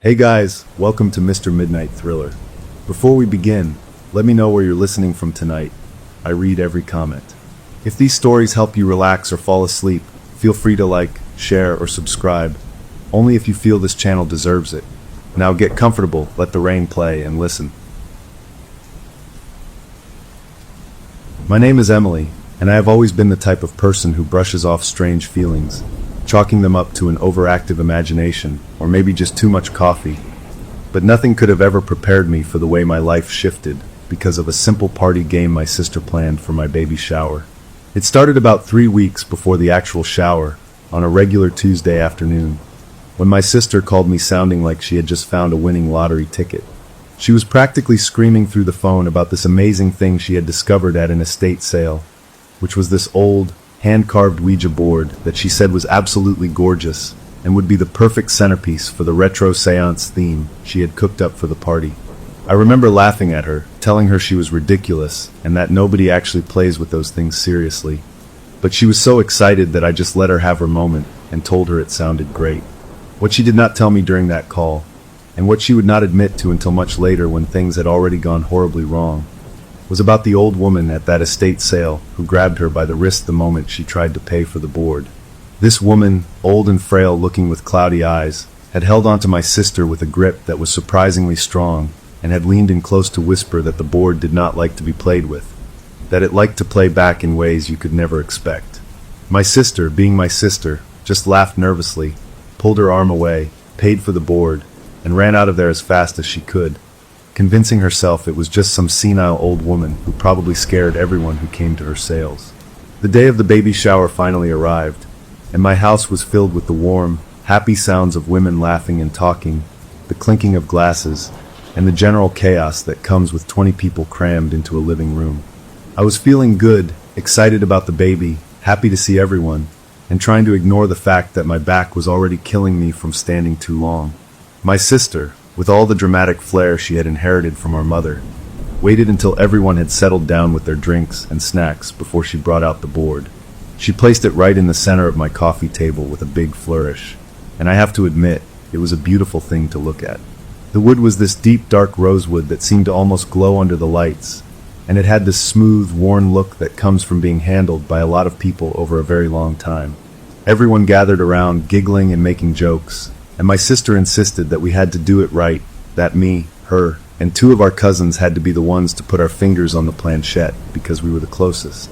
Hey guys, welcome to Mr. Midnight Thriller. Before we begin, let me know where you're listening from tonight. I read every comment. If these stories help you relax or fall asleep, feel free to like, share, or subscribe, only if you feel this channel deserves it. Now get comfortable, let the rain play, and listen. My name is Emily, and I have always been the type of person who brushes off strange feelings, chalking them up to an overactive imagination, or maybe just too much coffee. But nothing could have ever prepared me for the way my life shifted because of a simple party game my sister planned for my baby shower. It started about 3 weeks before the actual shower, on a regular Tuesday afternoon, when my sister called me sounding like she had just found a winning lottery ticket. She was practically screaming through the phone about this amazing thing she had discovered at an estate sale, which was this old, hand-carved Ouija board that she said was absolutely gorgeous and would be the perfect centerpiece for the retro seance theme she had cooked up for the party. I remember laughing at her, telling her she was ridiculous and that nobody actually plays with those things seriously. But she was so excited that I just let her have her moment and told her it sounded great. What she did not tell me during that call, and what she would not admit to until much later when things had already gone horribly wrong, was about the old woman at that estate sale who grabbed her by the wrist the moment she tried to pay for the board. This woman, old and frail looking with cloudy eyes, had held onto my sister with a grip that was surprisingly strong and had leaned in close to whisper that the board did not like to be played with, that it liked to play back in ways you could never expect. My sister, being my sister, just laughed nervously, pulled her arm away, paid for the board, and ran out of there as fast as she could, convincing herself it was just some senile old woman who probably scared everyone who came to her sales. The day of the baby shower finally arrived, and my house was filled with the warm, happy sounds of women laughing and talking, the clinking of glasses, and the general chaos that comes with 20 people crammed into a living room. I was feeling good, excited about the baby, happy to see everyone, and trying to ignore the fact that my back was already killing me from standing too long. My sister, with all the dramatic flair she had inherited from our mother, waited until everyone had settled down with their drinks and snacks before she brought out the board. She placed it right in the center of my coffee table with a big flourish, and I have to admit, it was a beautiful thing to look at. The wood was this deep dark rosewood that seemed to almost glow under the lights, and it had this smooth, worn look that comes from being handled by a lot of people over a very long time. Everyone gathered around, giggling and making jokes, and my sister insisted that we had to do it right, that me, her, and 2 of our cousins had to be the ones to put our fingers on the planchette because we were the closest.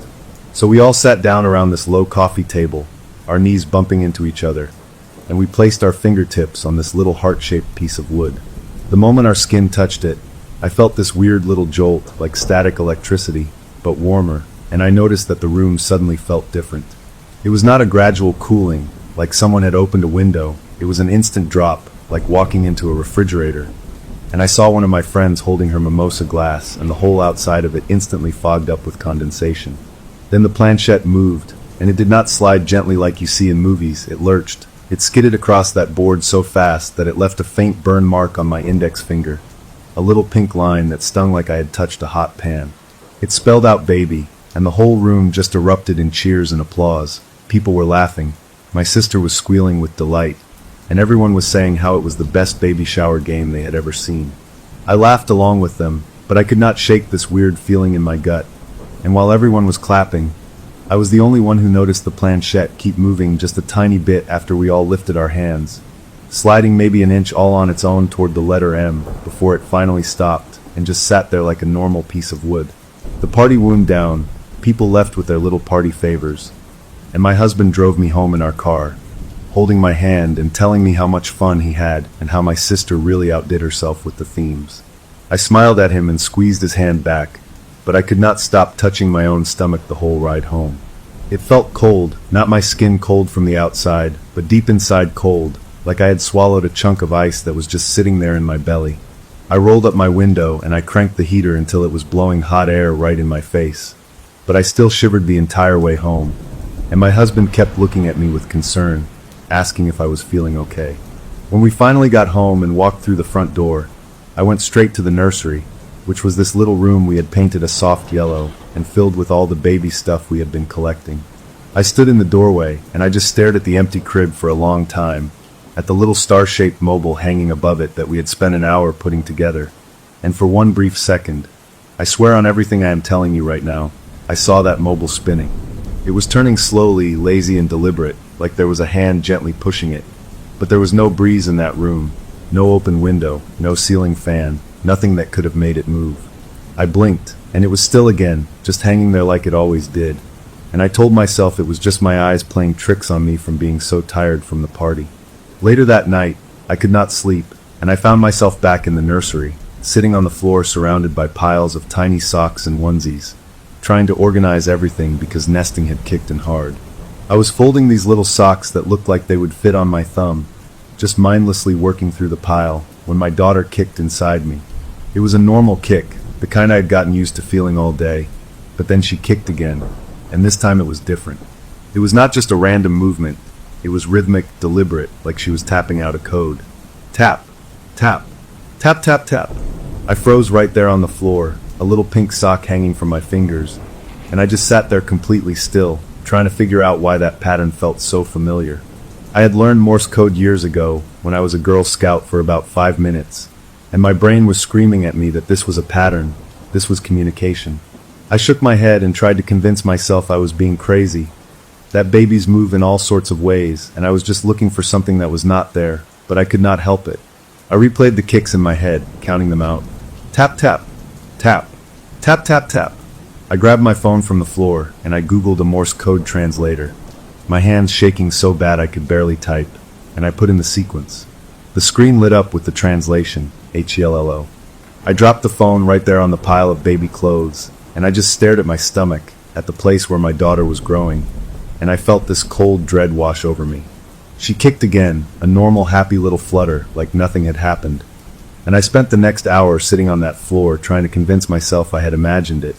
So we all sat down around this low coffee table, our knees bumping into each other, and we placed our fingertips on this little heart-shaped piece of wood. The moment our skin touched it, I felt this weird little jolt, like static electricity, but warmer, and I noticed that the room suddenly felt different. It was not a gradual cooling, like someone had opened a window. It was an instant drop, like walking into a refrigerator. And I saw one of my friends holding her mimosa glass, and the whole outside of it instantly fogged up with condensation. Then the planchette moved, and it did not slide gently like you see in movies. It lurched. It skidded across that board so fast that it left a faint burn mark on my index finger, a little pink line that stung like I had touched a hot pan. It spelled out baby, and the whole room just erupted in cheers and applause. People were laughing. My sister was squealing with delight, and everyone was saying how it was the best baby shower game they had ever seen. I laughed along with them, but I could not shake this weird feeling in my gut, and while everyone was clapping, I was the only one who noticed the planchette keep moving just a tiny bit after we all lifted our hands, sliding maybe an inch all on its own toward the letter M before it finally stopped and just sat there like a normal piece of wood. The party wound down, people left with their little party favors, and my husband drove me home in our car, holding my hand and telling me how much fun he had and how my sister really outdid herself with the themes. I smiled at him and squeezed his hand back, but I could not stop touching my own stomach the whole ride home. It felt cold, not my skin cold from the outside, but deep inside cold, like I had swallowed a chunk of ice that was just sitting there in my belly. I rolled up my window and I cranked the heater until it was blowing hot air right in my face, but I still shivered the entire way home, and my husband kept looking at me with concern, asking if I was feeling okay. When we finally got home and walked through the front door, I went straight to the nursery, which was this little room we had painted a soft yellow and filled with all the baby stuff we had been collecting. I stood in the doorway and I just stared at the empty crib for a long time, at the little star-shaped mobile hanging above it that we had spent an hour putting together. And for one brief second, I swear on everything I am telling you right now, I saw that mobile spinning. It was turning slowly, lazy and deliberate, like there was a hand gently pushing it. But there was no breeze in that room, no open window, no ceiling fan, nothing that could have made it move. I blinked, and it was still again, just hanging there like it always did. And I told myself it was just my eyes playing tricks on me from being so tired from the party. Later that night, I could not sleep, and I found myself back in the nursery, sitting on the floor surrounded by piles of tiny socks and onesies, trying to organize everything because nesting had kicked in hard. I was folding these little socks that looked like they would fit on my thumb, just mindlessly working through the pile, when my daughter kicked inside me. It was a normal kick, the kind I had gotten used to feeling all day, but then she kicked again, and this time it was different. It was not just a random movement, it was rhythmic, deliberate, like she was tapping out a code. Tap, tap, tap, tap, tap. I froze right there on the floor, a little pink sock hanging from my fingers, and I just sat there completely still, trying to figure out why that pattern felt so familiar. I had learned Morse code years ago, when I was a Girl Scout for about 5 minutes, and my brain was screaming at me that this was a pattern, this was communication. I shook my head and tried to convince myself I was being crazy, that babies move in all sorts of ways, and I was just looking for something that was not there, but I could not help it. I replayed the kicks in my head, counting them out. Tap, tap, tap, tap, tap, tap. I grabbed my phone from the floor, and I Googled a Morse code translator, my hands shaking so bad I could barely type, and I put in the sequence. The screen lit up with the translation, HELLO. I dropped the phone right there on the pile of baby clothes, and I just stared at my stomach, at the place where my daughter was growing, and I felt this cold dread wash over me. She kicked again, a normal happy little flutter, like nothing had happened. And I spent the next hour sitting on that floor trying to convince myself I had imagined it,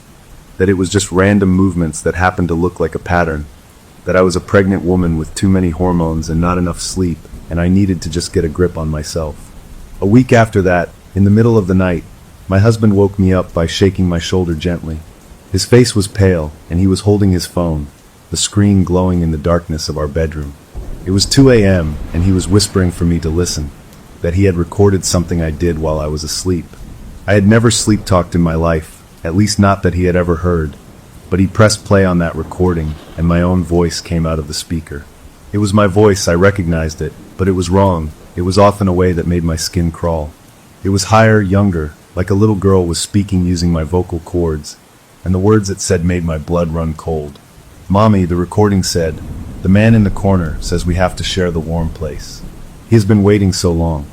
that it was just random movements that happened to look like a pattern, that I was a pregnant woman with too many hormones and not enough sleep, and I needed to just get a grip on myself. A week after that, in the middle of the night, my husband woke me up by shaking my shoulder gently. His face was pale, and he was holding his phone, the screen glowing in the darkness of our bedroom. It was 2 a.m., and he was whispering for me to listen, that he had recorded something I did while I was asleep. I had never sleep-talked in my life, at least not that he had ever heard, but he pressed play on that recording, and my own voice came out of the speaker. It was my voice, I recognized it, but it was wrong. It was off in a way that made my skin crawl. It was higher, younger, like a little girl was speaking using my vocal cords, and the words it said made my blood run cold. "Mommy," the recording said, "the man in the corner says we have to share the warm place. He has been waiting so long.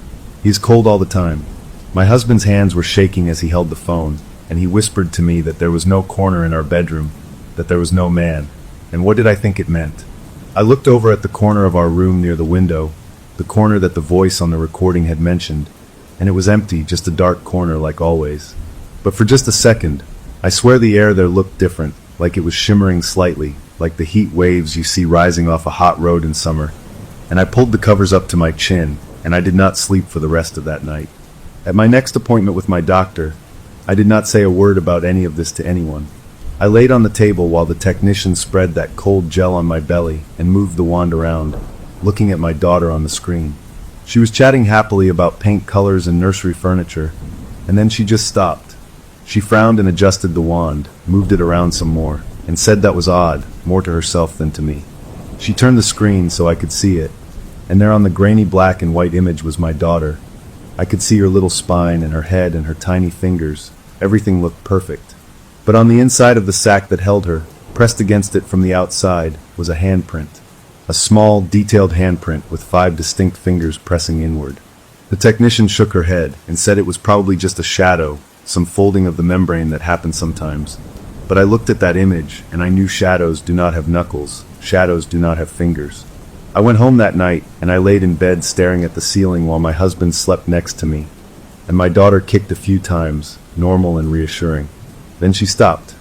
He is cold all the time." My husband's hands were shaking as he held the phone, and he whispered to me that there was no corner in our bedroom, that there was no man. And what did I think it meant? I looked over at the corner of our room near the window, the corner that the voice on the recording had mentioned, and it was empty, just a dark corner like always. But for just a second, I swear the air there looked different, like it was shimmering slightly, like the heat waves you see rising off a hot road in summer. And I pulled the covers up to my chin, and I did not sleep for the rest of that night. At my next appointment with my doctor, I did not say a word about any of this to anyone. I laid on the table while the technician spread that cold gel on my belly and moved the wand around, looking at my daughter on the screen. She was chatting happily about paint colors and nursery furniture, and then she just stopped. She frowned and adjusted the wand, moved it around some more, and said that was odd, more to herself than to me. She turned the screen so I could see it, and there on the grainy black and white image was my daughter. I could see her little spine and her head and her tiny fingers. Everything looked perfect. But on the inside of the sack that held her, pressed against it from the outside, was a handprint. A small, detailed handprint with 5 distinct fingers pressing inward. The technician shook her head and said it was probably just a shadow, some folding of the membrane that happens sometimes. But I looked at that image, and I knew shadows do not have knuckles, shadows do not have fingers. I went home that night, and I laid in bed staring at the ceiling while my husband slept next to me, and my daughter kicked a few times, normal and reassuring. Then she stopped,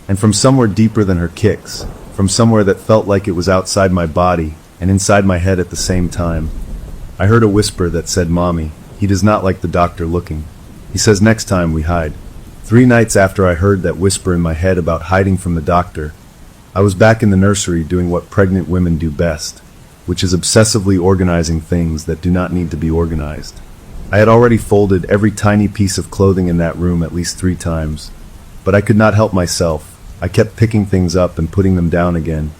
and from somewhere deeper than her kicks, from somewhere that felt like it was outside my body and inside my head at the same time, I heard a whisper that said, "Mommy, he does not like the doctor looking. He says next time we hide." 3 nights after I heard that whisper in my head about hiding from the doctor, I was back in the nursery doing what pregnant women do best, which is obsessively organizing things that do not need to be organized. I had already folded every tiny piece of clothing in that room at least 3 times, but I could not help myself. I kept picking things up and putting them down again,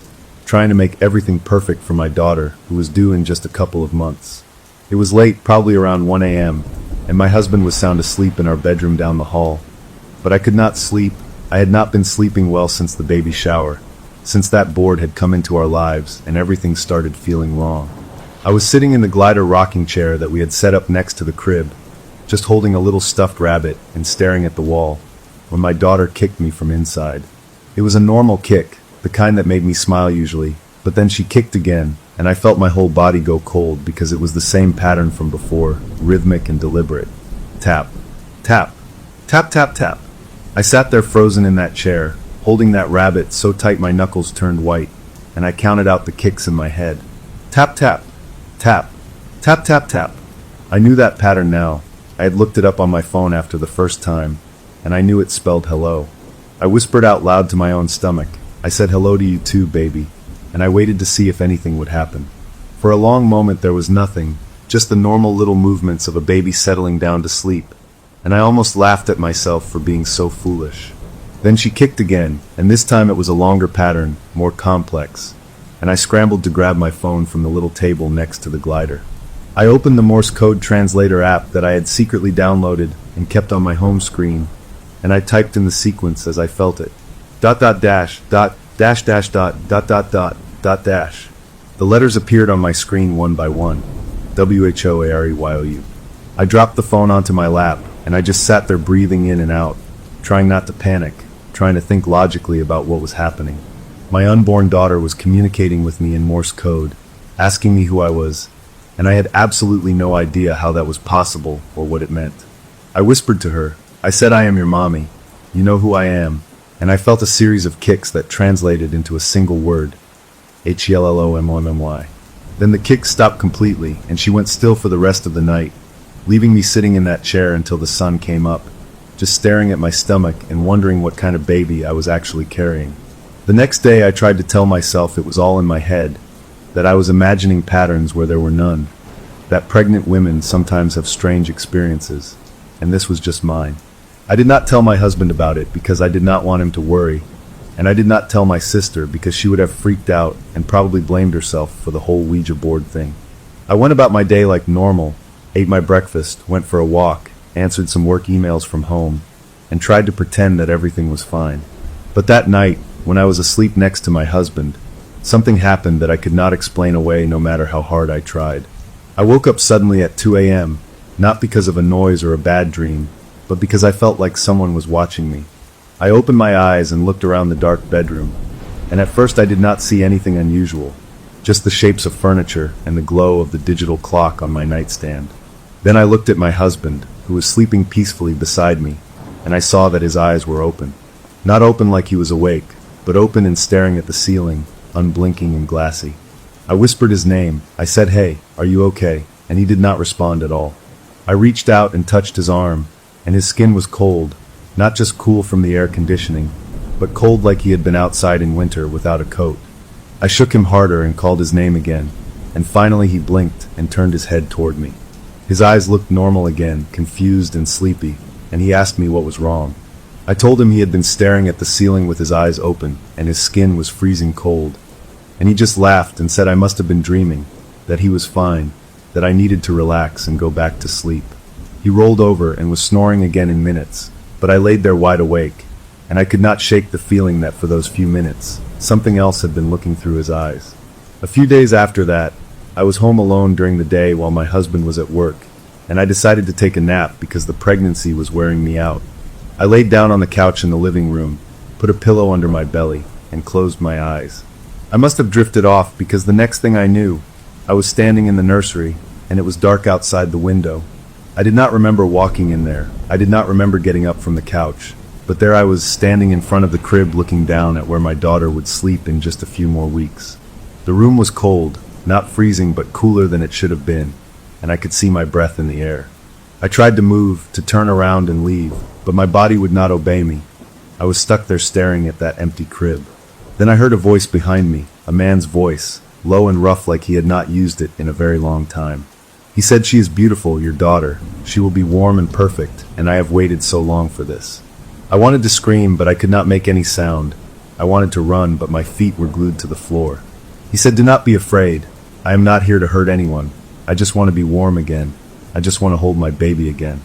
trying to make everything perfect for my daughter, who was due in just a couple of months. It was late, probably around 1 a.m., and my husband was sound asleep in our bedroom down the hall. But I could not sleep. I had not been sleeping well since the baby shower, since that board had come into our lives and everything started feeling wrong. I was sitting in the glider rocking chair that we had set up next to the crib, just holding a little stuffed rabbit and staring at the wall, when my daughter kicked me from inside. It was a normal kick, the kind that made me smile usually, but then she kicked again, and I felt my whole body go cold because it was the same pattern from before, rhythmic and deliberate. Tap, tap, tap, tap, tap. I sat there frozen in that chair, holding that rabbit so tight my knuckles turned white, and I counted out the kicks in my head. Tap, tap, tap, tap, tap, tap. I knew that pattern now. I had looked it up on my phone after the first time, and I knew it spelled hello. I whispered out loud to my own stomach. I said hello to you too, baby, and I waited to see if anything would happen. For a long moment there was nothing, just the normal little movements of a baby settling down to sleep, and I almost laughed at myself for being so foolish. Then she kicked again, and this time it was a longer pattern, more complex, and I scrambled to grab my phone from the little table next to the glider. I opened the Morse code translator app that I had secretly downloaded and kept on my home screen, and I typed in the sequence as I felt it. Dot dot dash dot dash dash dot dot dot dot dot dash. The letters appeared on my screen one by one. WHOAREYOU. I dropped the phone onto my lap, and I just sat there breathing in and out, trying not to panic, trying to think logically about what was happening. My unborn daughter was communicating with me in Morse code, asking me who I was, and I had absolutely no idea how that was possible or what it meant. I whispered to her. I said, "I am your mommy. You know who I am." And I felt a series of kicks that translated into a single word. HELLOMOMMY. Then the kicks stopped completely, and she went still for the rest of the night, leaving me sitting in that chair until the sun came up, just staring at my stomach and wondering what kind of baby I was actually carrying. The next day I tried to tell myself it was all in my head, that I was imagining patterns where there were none, that pregnant women sometimes have strange experiences, and this was just mine. I did not tell my husband about it because I did not want him to worry, and I did not tell my sister because she would have freaked out and probably blamed herself for the whole Ouija board thing. I went about my day like normal, ate my breakfast, went for a walk, answered some work emails from home, and tried to pretend that everything was fine. But that night, when I was asleep next to my husband, something happened that I could not explain away no matter how hard I tried. I woke up suddenly at 2 a.m., not because of a noise or a bad dream, but because I felt like someone was watching me. I opened my eyes and looked around the dark bedroom, and at first I did not see anything unusual, just the shapes of furniture and the glow of the digital clock on my nightstand. Then I looked at my husband, who was sleeping peacefully beside me, and I saw that his eyes were open. Not open like he was awake, but open and staring at the ceiling, unblinking and glassy. I whispered his name. I said, "Hey, are you okay?" And he did not respond at all. I reached out and touched his arm, and his skin was cold, not just cool from the air conditioning, but cold like he had been outside in winter without a coat. I shook him harder and called his name again, and finally he blinked and turned his head toward me. His eyes looked normal again, confused and sleepy, and he asked me what was wrong. I told him he had been staring at the ceiling with his eyes open, and his skin was freezing cold. And he just laughed and said I must have been dreaming, that he was fine, that I needed to relax and go back to sleep. He rolled over and was snoring again in minutes, but I laid there wide awake, and I could not shake the feeling that for those few minutes, something else had been looking through his eyes. A few days after that, I was home alone during the day while my husband was at work, and I decided to take a nap because the pregnancy was wearing me out. I laid down on the couch in the living room, put a pillow under my belly, and closed my eyes. I must have drifted off because the next thing I knew, I was standing in the nursery, and it was dark outside the window. I did not remember walking in there. I did not remember getting up from the couch. But there I was standing in front of the crib looking down at where my daughter would sleep in just a few more weeks. The room was cold, not freezing but cooler than it should have been, and I could see my breath in the air. I tried to move, to turn around and leave, but my body would not obey me. I was stuck there staring at that empty crib. Then I heard a voice behind me, a man's voice, low and rough like he had not used it in a very long time. He said, "She is beautiful, your daughter. She will be warm and perfect, and I have waited so long for this." I wanted to scream, but I could not make any sound. I wanted to run, but my feet were glued to the floor. He said, "Do not be afraid. I am not here to hurt anyone. I just want to be warm again. I just want to hold my baby again."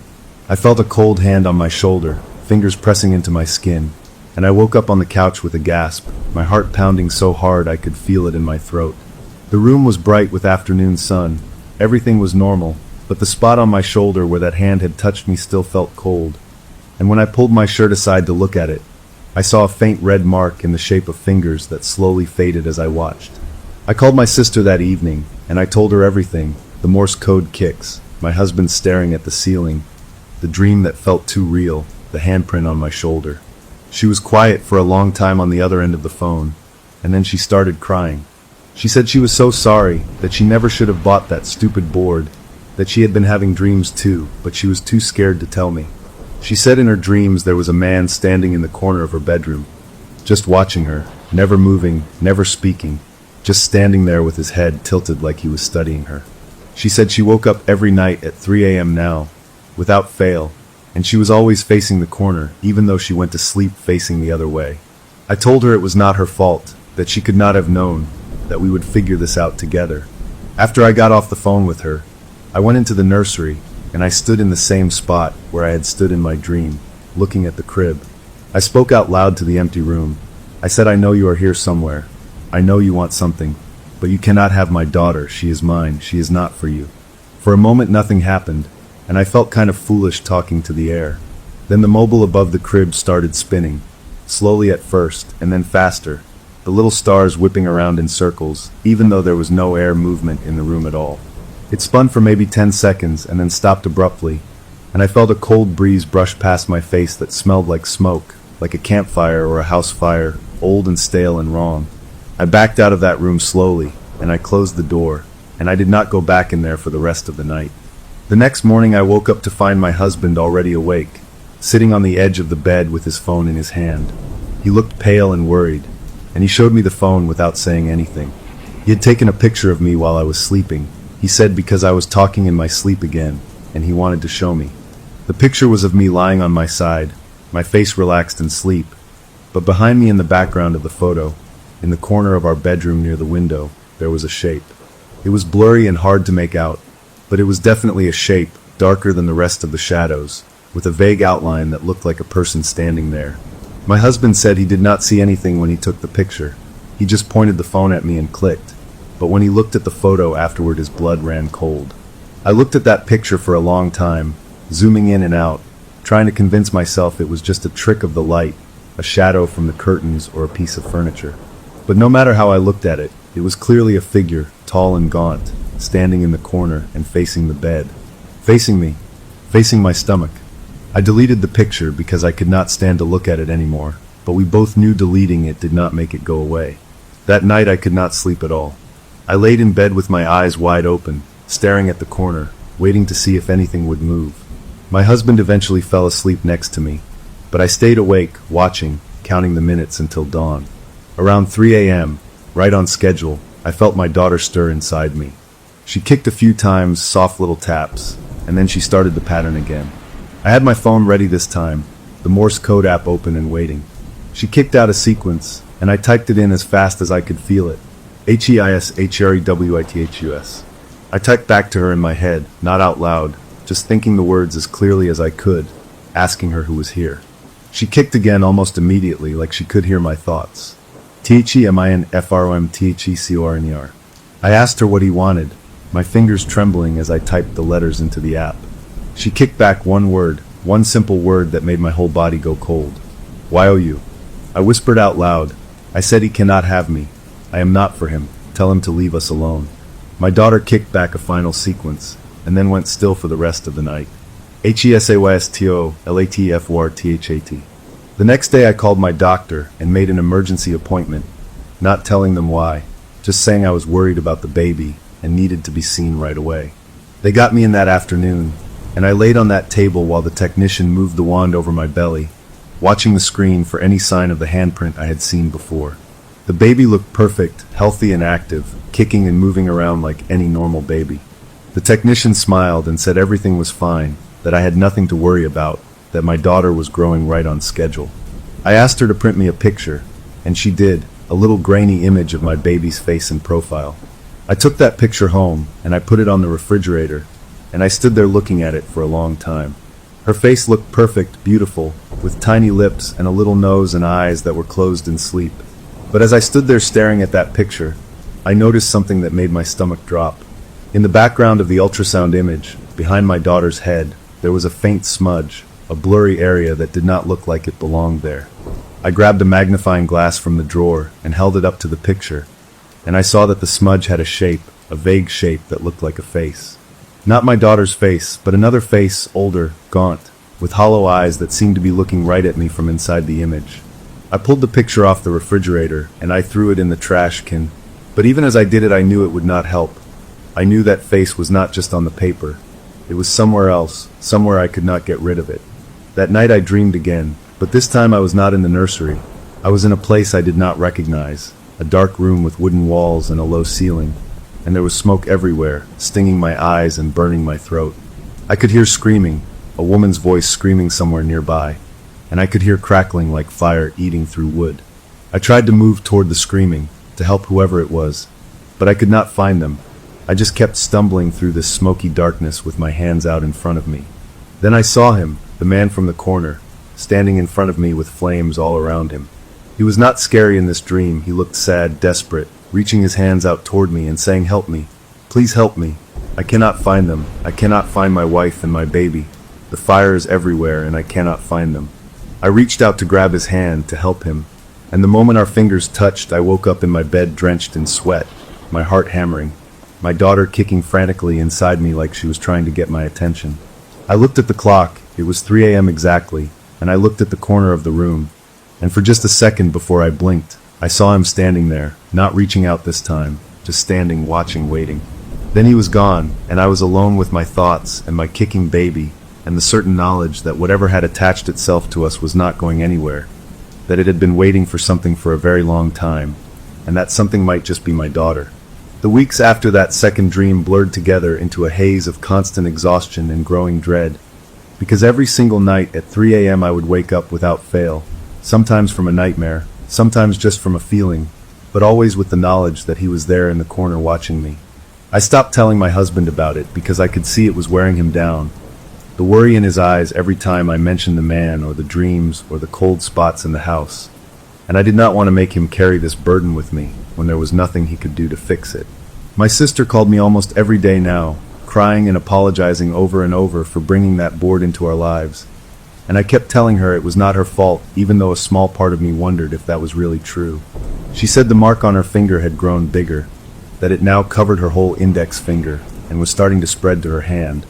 I felt a cold hand on my shoulder, fingers pressing into my skin, and I woke up on the couch with a gasp, my heart pounding so hard I could feel it in my throat. The room was bright with afternoon sun. Everything was normal, but the spot on my shoulder where that hand had touched me still felt cold. And when I pulled my shirt aside to look at it, I saw a faint red mark in the shape of fingers that slowly faded as I watched. I called my sister that evening, and I told her everything, the Morse code kicks, my husband staring at the ceiling, the dream that felt too real, the handprint on my shoulder. She was quiet for a long time on the other end of the phone, and then she started crying. She said she was so sorry, that she never should have bought that stupid board, that she had been having dreams too, but she was too scared to tell me. She said in her dreams there was a man standing in the corner of her bedroom, just watching her, never moving, never speaking, just standing there with his head tilted like he was studying her. She said she woke up every night at 3 a.m. now, without fail, and she was always facing the corner, even though she went to sleep facing the other way. I told her it was not her fault, that she could not have known, that we would figure this out together. After I got off the phone with her, I went into the nursery, and I stood in the same spot where I had stood in my dream, looking at the crib. I spoke out loud to the empty room. I said, "I know you are here somewhere. I know you want something, but you cannot have my daughter. She is mine. She is not for you." For a moment nothing happened, and I felt kind of foolish talking to the air. Then the mobile above the crib started spinning, slowly at first, and then faster, the little stars whipping around in circles, even though there was no air movement in the room at all. It spun for maybe 10 seconds and then stopped abruptly, and I felt a cold breeze brush past my face that smelled like smoke, like a campfire or a house fire, old and stale and wrong. I backed out of that room slowly, and I closed the door, and I did not go back in there for the rest of the night. The next morning I woke up to find my husband already awake, sitting on the edge of the bed with his phone in his hand. He looked pale and worried, and he showed me the phone without saying anything. He had taken a picture of me while I was sleeping. He said because I was talking in my sleep again, and he wanted to show me. The picture was of me lying on my side, my face relaxed in sleep, but behind me in the background of the photo, in the corner of our bedroom near the window, there was a shape. It was blurry and hard to make out, but it was definitely a shape, darker than the rest of the shadows, with a vague outline that looked like a person standing there. My husband said he did not see anything when he took the picture. He just pointed the phone at me and clicked, but when he looked at the photo afterward his blood ran cold. I looked at that picture for a long time, zooming in and out, trying to convince myself it was just a trick of the light, a shadow from the curtains or a piece of furniture. But no matter how I looked at it, it was clearly a figure, tall and gaunt, standing in the corner and facing the bed. Facing me, facing my stomach. I deleted the picture because I could not stand to look at it anymore, but we both knew deleting it did not make it go away. That night I could not sleep at all. I laid in bed with my eyes wide open, staring at the corner, waiting to see if anything would move. My husband eventually fell asleep next to me, but I stayed awake, watching, counting the minutes until dawn. Around 3 a.m., right on schedule, I felt my daughter stir inside me. She kicked a few times, soft little taps, and then she started the pattern again. I had my phone ready this time, the Morse code app open and waiting. She kicked out a sequence, and I typed it in as fast as I could feel it. HEISHREWITHUS. I typed back to her in my head, not out loud, just thinking the words as clearly as I could, asking her who was here. She kicked again almost immediately, like she could hear my thoughts. THEMINFROMTHECORNER. I asked her what he wanted, my fingers trembling as I typed the letters into the app. She kicked back one word, one simple word that made my whole body go cold. YOU. I whispered out loud. I said he cannot have me. I am not for him. Tell him to leave us alone. My daughter kicked back a final sequence, and then went still for the rest of the night. HESAYSTOLATFORTHAT. The next day I called my doctor and made an emergency appointment, not telling them why, just saying I was worried about the baby and needed to be seen right away. They got me in that afternoon, and I laid on that table while the technician moved the wand over my belly, watching the screen for any sign of the handprint I had seen before. The baby looked perfect, healthy and active, kicking and moving around like any normal baby. The technician smiled and said everything was fine, that I had nothing to worry about, that my daughter was growing right on schedule. I asked her to print me a picture, and she did, a little grainy image of my baby's face and profile. I took that picture home, and I put it on the refrigerator, and I stood there looking at it for a long time. Her face looked perfect, beautiful, with tiny lips and a little nose and eyes that were closed in sleep. But as I stood there staring at that picture, I noticed something that made my stomach drop. In the background of the ultrasound image, behind my daughter's head, there was a faint smudge, a blurry area that did not look like it belonged there. I grabbed a magnifying glass from the drawer and held it up to the picture, and I saw that the smudge had a shape, a vague shape that looked like a face. Not my daughter's face, but another face, older, gaunt, with hollow eyes that seemed to be looking right at me from inside the image. I pulled the picture off the refrigerator, and I threw it in the trash can. But even as I did it, I knew it would not help. I knew that face was not just on the paper. It was somewhere else, somewhere I could not get rid of it. That night I dreamed again, but this time I was not in the nursery. I was in a place I did not recognize, a dark room with wooden walls and a low ceiling, and there was smoke everywhere, stinging my eyes and burning my throat. I could hear screaming, a woman's voice screaming somewhere nearby, and I could hear crackling like fire eating through wood. I tried to move toward the screaming, to help whoever it was, but I could not find them. I just kept stumbling through this smoky darkness with my hands out in front of me. Then I saw him, the man from the corner, standing in front of me with flames all around him. He was not scary in this dream. He looked sad, desperate, reaching his hands out toward me and saying, "Help me. Please help me. I cannot find them. I cannot find my wife and my baby. The fire is everywhere and I cannot find them." I reached out to grab his hand to help him, and the moment our fingers touched, I woke up in my bed drenched in sweat, my heart hammering, my daughter kicking frantically inside me like she was trying to get my attention. I looked at the clock. It was 3 a.m. exactly, and I looked at the corner of the room, and for just a second before I blinked, I saw him standing there, not reaching out this time, just standing, watching, waiting. Then he was gone, and I was alone with my thoughts and my kicking baby, and the certain knowledge that whatever had attached itself to us was not going anywhere, that it had been waiting for something for a very long time, and that something might just be my daughter. The weeks after that second dream blurred together into a haze of constant exhaustion and growing dread, because every single night at 3 a.m. I would wake up without fail, sometimes from a nightmare, sometimes just from a feeling, but always with the knowledge that he was there in the corner watching me. I stopped telling my husband about it because I could see it was wearing him down, the worry in his eyes every time I mentioned the man or the dreams or the cold spots in the house, and I did not want to make him carry this burden with me when there was nothing he could do to fix it. My sister called me almost every day now, crying and apologizing over and over for bringing that board into our lives, and I kept telling her it was not her fault, even though a small part of me wondered if that was really true. She said the mark on her finger had grown bigger, that it now covered her whole index finger and was starting to spread to her hand,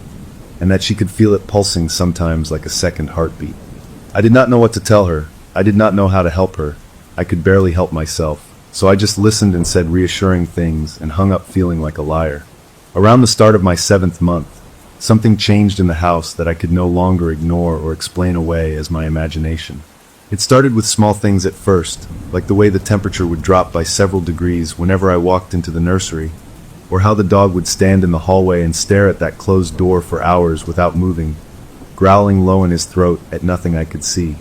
and that she could feel it pulsing sometimes like a second heartbeat. I did not know what to tell her. I did not know how to help her. I could barely help myself, so I just listened and said reassuring things and hung up feeling like a liar. Around the start of my 7th month, something changed in the house that I could no longer ignore or explain away as my imagination. It started with small things at first, like the way the temperature would drop by several degrees whenever I walked into the nursery, or how the dog would stand in the hallway and stare at that closed door for hours without moving, growling low in his throat at nothing I could see.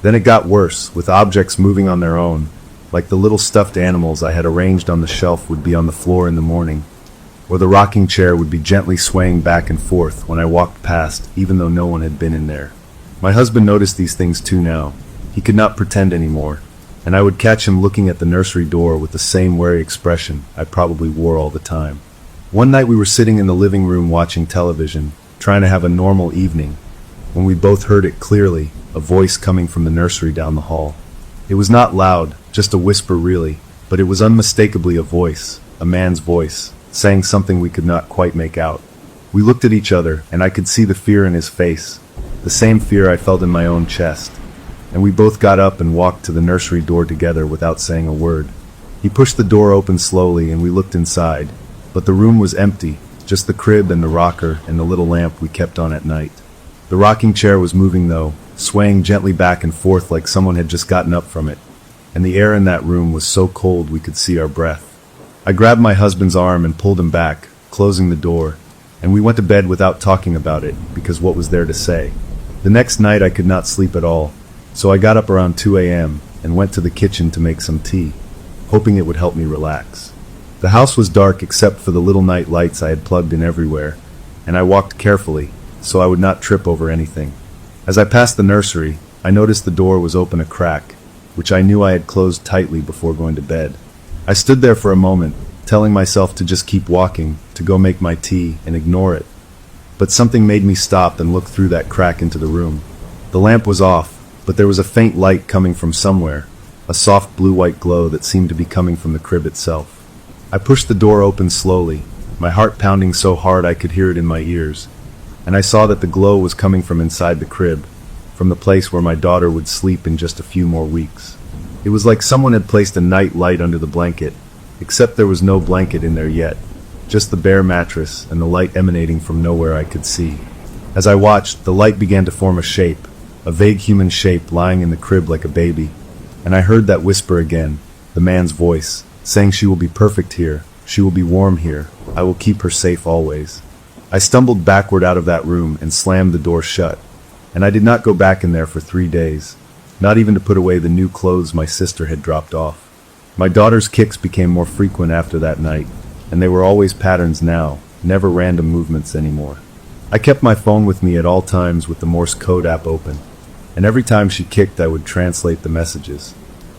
Then it got worse, with objects moving on their own, like the little stuffed animals I had arranged on the shelf would be on the floor in the morning, or the rocking chair would be gently swaying back and forth when I walked past, even though no one had been in there. My husband noticed these things too now. He could not pretend anymore, and I would catch him looking at the nursery door with the same wary expression I probably wore all the time. One night we were sitting in the living room watching television, trying to have a normal evening, when we both heard it clearly, a voice coming from the nursery down the hall. It was not loud, just a whisper really, but it was unmistakably a voice, a man's voice, saying something we could not quite make out. We looked at each other, and I could see the fear in his face, the same fear I felt in my own chest, and we both got up and walked to the nursery door together without saying a word. He pushed the door open slowly and we looked inside, but the room was empty, just the crib and the rocker and the little lamp we kept on at night. The rocking chair was moving though, swaying gently back and forth like someone had just gotten up from it. and the air in that room was so cold we could see our breath. I grabbed my husband's arm and pulled him back, closing the door, and we went to bed without talking about it, because what was there to say? The next night I could not sleep at all, so I got up around 2 a.m. and went to the kitchen to make some tea, hoping it would help me relax. The house was dark except for the little night lights I had plugged in everywhere, and I walked carefully, so I would not trip over anything. As I passed the nursery, I noticed the door was open a crack, which I knew I had closed tightly before going to bed. I stood there for a moment, telling myself to just keep walking, to go make my tea, and ignore it. But something made me stop and look through that crack into the room. The lamp was off, but there was a faint light coming from somewhere, a soft blue-white glow that seemed to be coming from the crib itself. I pushed the door open slowly, my heart pounding so hard I could hear it in my ears, and I saw that the glow was coming from inside the crib, from the place where my daughter would sleep in just a few more weeks. It was like someone had placed a night light under the blanket, except there was no blanket in there yet, just the bare mattress and the light emanating from nowhere I could see. As I watched, the light began to form a shape, a vague human shape lying in the crib like a baby, and I heard that whisper again, the man's voice, saying she will be perfect here, she will be warm here, I will keep her safe always. I stumbled backward out of that room and slammed the door shut, and I did not go back in there for 3 days, not even to put away the new clothes my sister had dropped off. My daughter's kicks became more frequent after that night, and they were always patterns now, never random movements anymore. I kept my phone with me at all times with the Morse code app open, and every time she kicked I would translate the messages.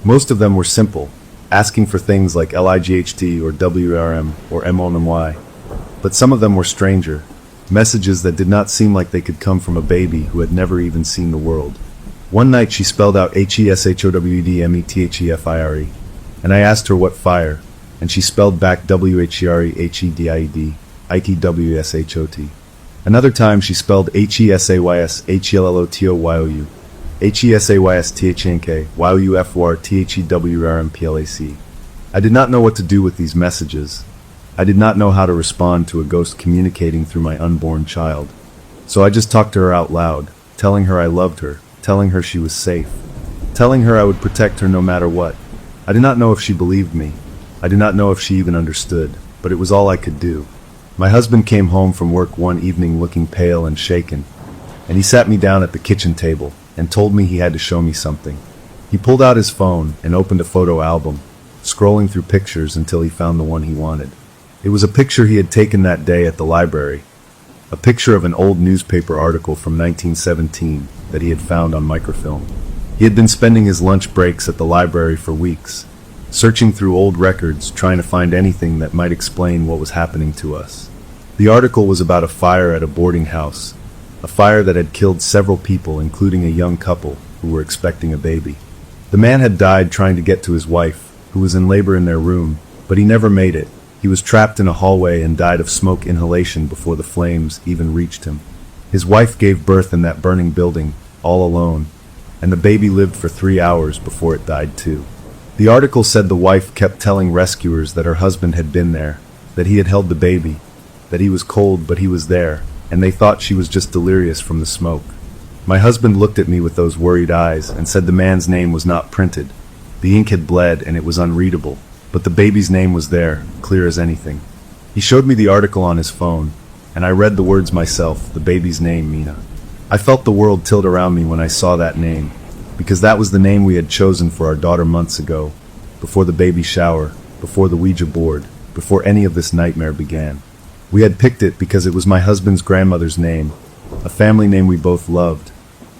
Most of them were simple, asking for things like LIGHT or WRM or MONMY, but some of them were stranger, messages that did not seem like they could come from a baby who had never even seen the world. One night she spelled out HESHOWEDMETHEFIRE, and I asked her what fire, and she spelled back WHEREHEDIED, ITWSHOT. Another time she spelled HESAYS HELLOTOYOU, HESAYSTHNK, YOUFOR THEWRMPLAC. I did not know what to do with these messages. I did not know how to respond to a ghost communicating through my unborn child. So I just talked to her out loud, telling her I loved her, telling her she was safe, telling her I would protect her no matter what. I did not know if she believed me. I did not know if she even understood, but it was all I could do. My husband came home from work one evening looking pale and shaken, and he sat me down at the kitchen table and told me he had to show me something. He pulled out his phone and opened a photo album, scrolling through pictures until he found the one he wanted. It was a picture he had taken that day at the library, a picture of an old newspaper article from 1917 that he had found on microfilm. He had been spending his lunch breaks at the library for weeks, searching through old records, trying to find anything that might explain what was happening to us. The article was about a fire at a boarding house, a fire that had killed several people, including a young couple who were expecting a baby. The man had died trying to get to his wife, who was in labor in their room, but he never made it. He was trapped in a hallway and died of smoke inhalation before the flames even reached him. His wife gave birth in that burning building, all alone, and the baby lived for 3 hours before it died too. The article said the wife kept telling rescuers that her husband had been there, that he had held the baby, that he was cold but he was there, and they thought she was just delirious from the smoke. My husband looked at me with those worried eyes and said the man's name was not printed. The ink had bled and it was unreadable, but the baby's name was there, clear as anything. He showed me the article on his phone, and I read the words myself, the baby's name, Mina. I felt the world tilt around me when I saw that name, because that was the name we had chosen for our daughter months ago, before the baby shower, before the Ouija board, before any of this nightmare began. We had picked it because it was my husband's grandmother's name, a family name we both loved,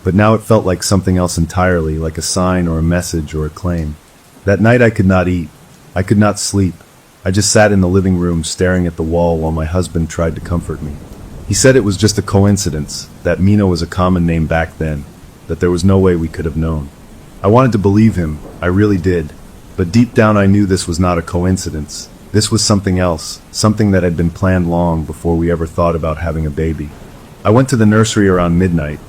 but now it felt like something else entirely, like a sign or a message or a claim. That night I could not eat. I could not sleep. I just sat in the living room staring at the wall while my husband tried to comfort me. He said it was just a coincidence, that Mina was a common name back then, that there was no way we could have known. I wanted to believe him, I really did, but deep down I knew this was not a coincidence. This was something else, something that had been planned long before we ever thought about having a baby. I went to the nursery around midnight.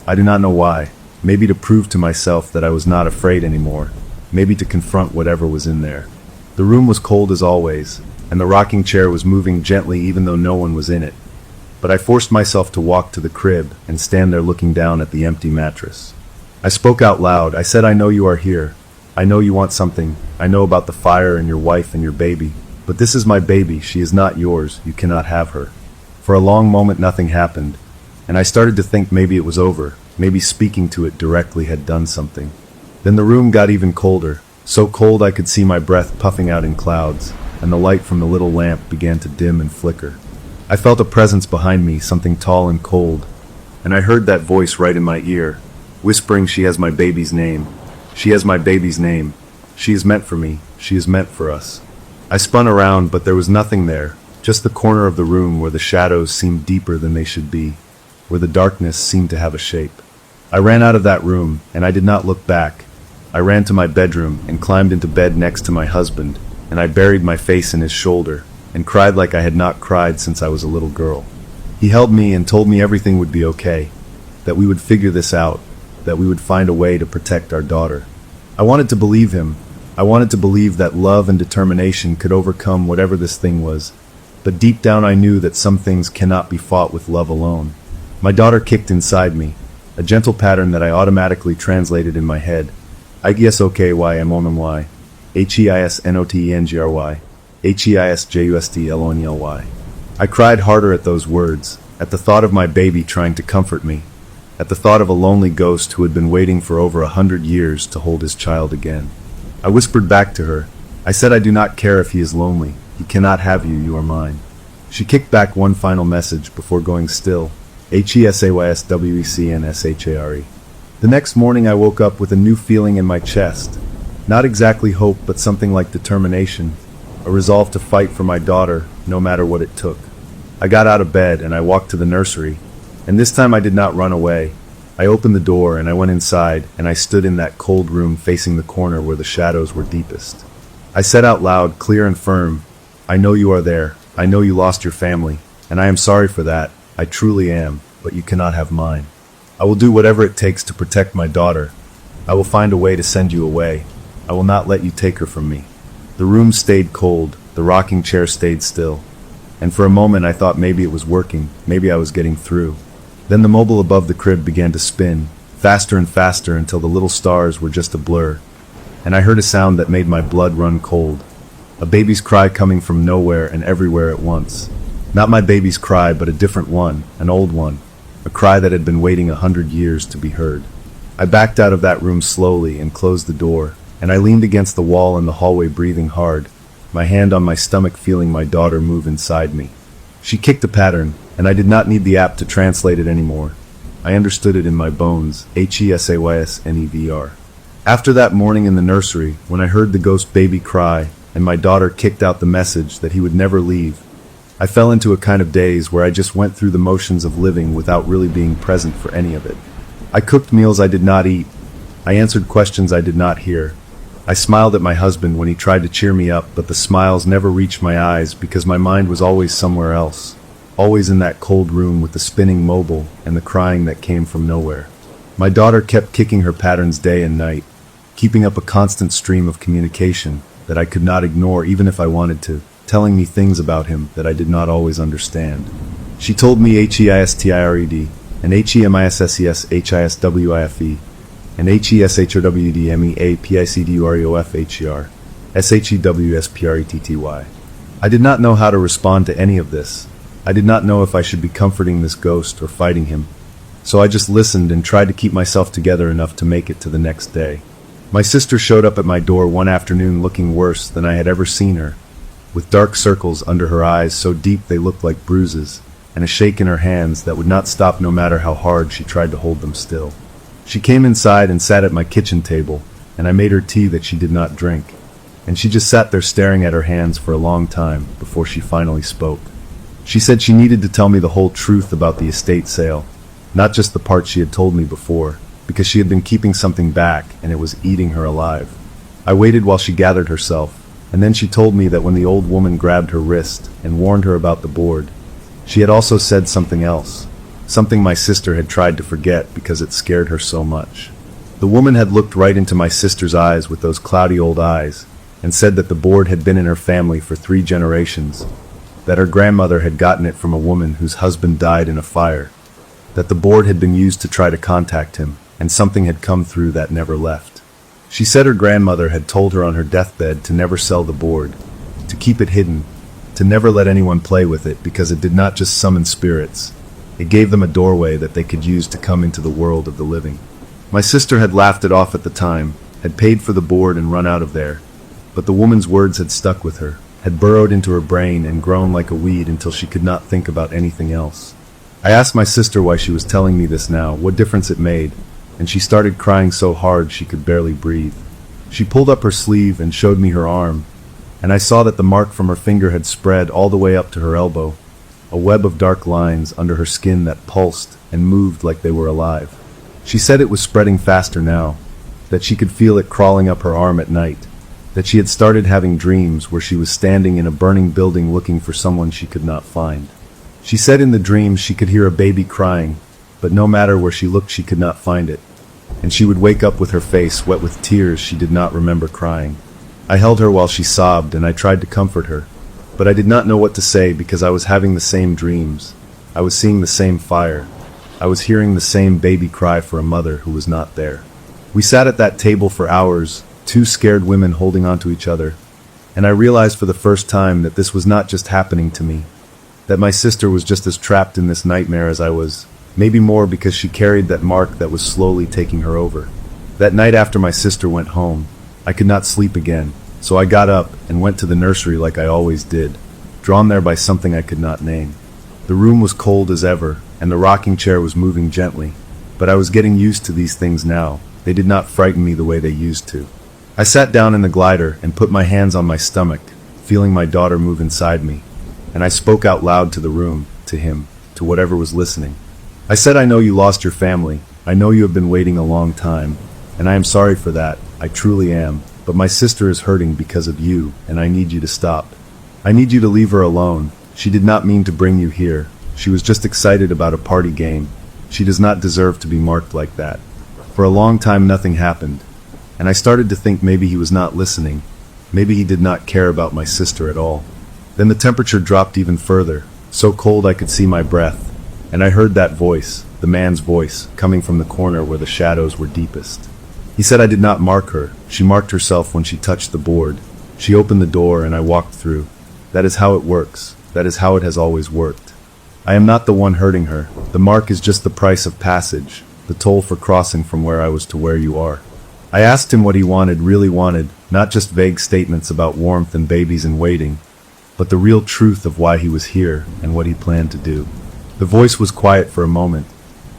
I do not know why, maybe to prove to myself that I was not afraid anymore, maybe to confront whatever was in there. The room was cold as always, and the rocking chair was moving gently even though no one was in it. But I forced myself to walk to the crib and stand there looking down at the empty mattress. I spoke out loud. I said, "I know you are here. I know you want something. I know about the fire and your wife and your baby. But this is my baby. She is not yours. You cannot have her." For a long moment nothing happened, and I started to think maybe it was over. Maybe speaking to it directly had done something. Then the room got even colder, so cold I could see my breath puffing out in clouds, and the light from the little lamp began to dim and flicker. I felt a presence behind me, something tall and cold, and I heard that voice right in my ear, whispering, "She has my baby's name. She has my baby's name. She is meant for me. She is meant for us." I spun around, but there was nothing there, just the corner of the room where the shadows seemed deeper than they should be, where the darkness seemed to have a shape. I ran out of that room, and I did not look back. I ran to my bedroom and climbed into bed next to my husband, and I buried my face in his shoulder and cried like I had not cried since I was a little girl. He held me and told me everything would be okay, that we would figure this out, that we would find a way to protect our daughter. I wanted to believe him. I wanted to believe that love and determination could overcome whatever this thing was, but deep down I knew that some things cannot be fought with love alone. My daughter kicked inside me, a gentle pattern that I automatically translated in my head. IGSOKYMOMY, HEISNOTENGRY, HEISJUSDLONELY. I cried harder at those words, at the thought of my baby trying to comfort me, at the thought of a lonely ghost who had been waiting for over 100 years to hold his child again. I whispered back to her. I said, "I do not care if he is lonely. He cannot have you. You are mine." She kicked back one final message before going still. HESAYSWECNSHARE. The next morning I woke up with a new feeling in my chest. Not exactly hope, but something like determination. A resolve to fight for my daughter, no matter what it took. I got out of bed and I walked to the nursery. And this time I did not run away. I opened the door and I went inside, and I stood in that cold room facing the corner where the shadows were deepest. I said out loud, clear and firm, "I know you are there. I know you lost your family, and I am sorry for that. I truly am, but you cannot have mine. I will do whatever it takes to protect my daughter. I will find a way to send you away. I will not let you take her from me." The room stayed cold, the rocking chair stayed still, and for a moment I thought maybe it was working, maybe I was getting through. Then the mobile above the crib began to spin, faster and faster until the little stars were just a blur, and I heard a sound that made my blood run cold. A baby's cry coming from nowhere and everywhere at once. Not my baby's cry, but a different one, an old one, a cry that had been waiting 100 years to be heard. I backed out of that room slowly and closed the door, and I leaned against the wall in the hallway breathing hard, my hand on my stomach feeling my daughter move inside me. She kicked a pattern, and I did not need the app to translate it anymore. I understood it in my bones, HESAYSNEVR. After that morning in the nursery, when I heard the ghost baby cry, and my daughter kicked out the message that he would never leave, I fell into a kind of daze where I just went through the motions of living without really being present for any of it. I cooked meals I did not eat. I answered questions I did not hear. I smiled at my husband when he tried to cheer me up, but the smiles never reached my eyes because my mind was always somewhere else, always in that cold room with the spinning mobile and the crying that came from nowhere. My daughter kept kicking her patterns day and night, keeping up a constant stream of communication that I could not ignore even if I wanted to, telling me things about him that I did not always understand. She told me HEISTIRED, and HEMISSESHISWIFE, and HESHOWDMEAPICDUREOFHER, SHEWSPRETTY. I did not know how to respond to any of this. I did not know if I should be comforting this ghost or fighting him. So I just listened and tried to keep myself together enough to make it to the next day. My sister showed up at my door one afternoon looking worse than I had ever seen her, with dark circles under her eyes so deep they looked like bruises, and a shake in her hands that would not stop no matter how hard she tried to hold them still. She came inside and sat at my kitchen table, and I made her tea that she did not drink, and she just sat there staring at her hands for a long time before she finally spoke. She said she needed to tell me the whole truth about the estate sale, not just the part she had told me before, because she had been keeping something back and it was eating her alive. I waited while she gathered herself, and then she told me that when the old woman grabbed her wrist and warned her about the board, she had also said something else, something my sister had tried to forget because it scared her so much. The woman had looked right into my sister's eyes with those cloudy old eyes and said that the board had been in her family for 3 generations, that her grandmother had gotten it from a woman whose husband died in a fire, that the board had been used to try to contact him, and something had come through that never left. She said her grandmother had told her on her deathbed to never sell the board, to keep it hidden, to never let anyone play with it because it did not just summon spirits. It gave them a doorway that they could use to come into the world of the living. My sister had laughed it off at the time, had paid for the board and run out of there, but the woman's words had stuck with her, had burrowed into her brain and grown like a weed until she could not think about anything else. I asked my sister why she was telling me this now, what difference it made, and she started crying so hard she could barely breathe. She pulled up her sleeve and showed me her arm, and I saw that the mark from her finger had spread all the way up to her elbow, a web of dark lines under her skin that pulsed and moved like they were alive. She said it was spreading faster now, that she could feel it crawling up her arm at night, that she had started having dreams where she was standing in a burning building looking for someone she could not find. She said in the dreams she could hear a baby crying, but no matter where she looked she could not find it, and she would wake up with her face wet with tears she did not remember crying. I held her while she sobbed and I tried to comfort her, but I did not know what to say because I was having the same dreams. I was seeing the same fire. I was hearing the same baby cry for a mother who was not there. We sat at that table for hours, two scared women holding onto each other, and I realized for the first time that this was not just happening to me, that my sister was just as trapped in this nightmare as I was, maybe more because she carried that mark that was slowly taking her over. That night after my sister went home, I could not sleep again, so I got up and went to the nursery like I always did, drawn there by something I could not name. The room was cold as ever, and the rocking chair was moving gently, but I was getting used to these things now. They did not frighten me the way they used to. I sat down in the glider and put my hands on my stomach, feeling my daughter move inside me, and I spoke out loud to the room, to him, to whatever was listening. I said, I know you lost your family. I know you have been waiting a long time, and I am sorry for that. I truly am. But my sister is hurting because of you, and I need you to stop. I need you to leave her alone. She did not mean to bring you here. She was just excited about a party game. She does not deserve to be marked like that. For a long time nothing happened, and I started to think maybe he was not listening. Maybe he did not care about my sister at all. Then the temperature dropped even further, so cold I could see my breath, and I heard that voice, the man's voice, coming from the corner where the shadows were deepest. He said I did not mark her. She marked herself when she touched the board. She opened the door and I walked through. That is how it works. That is how it has always worked. I am not the one hurting her. The mark is just the price of passage, the toll for crossing from where I was to where you are. I asked him what he wanted, really wanted, not just vague statements about warmth and babies and waiting, but the real truth of why he was here and what he planned to do. The voice was quiet for a moment,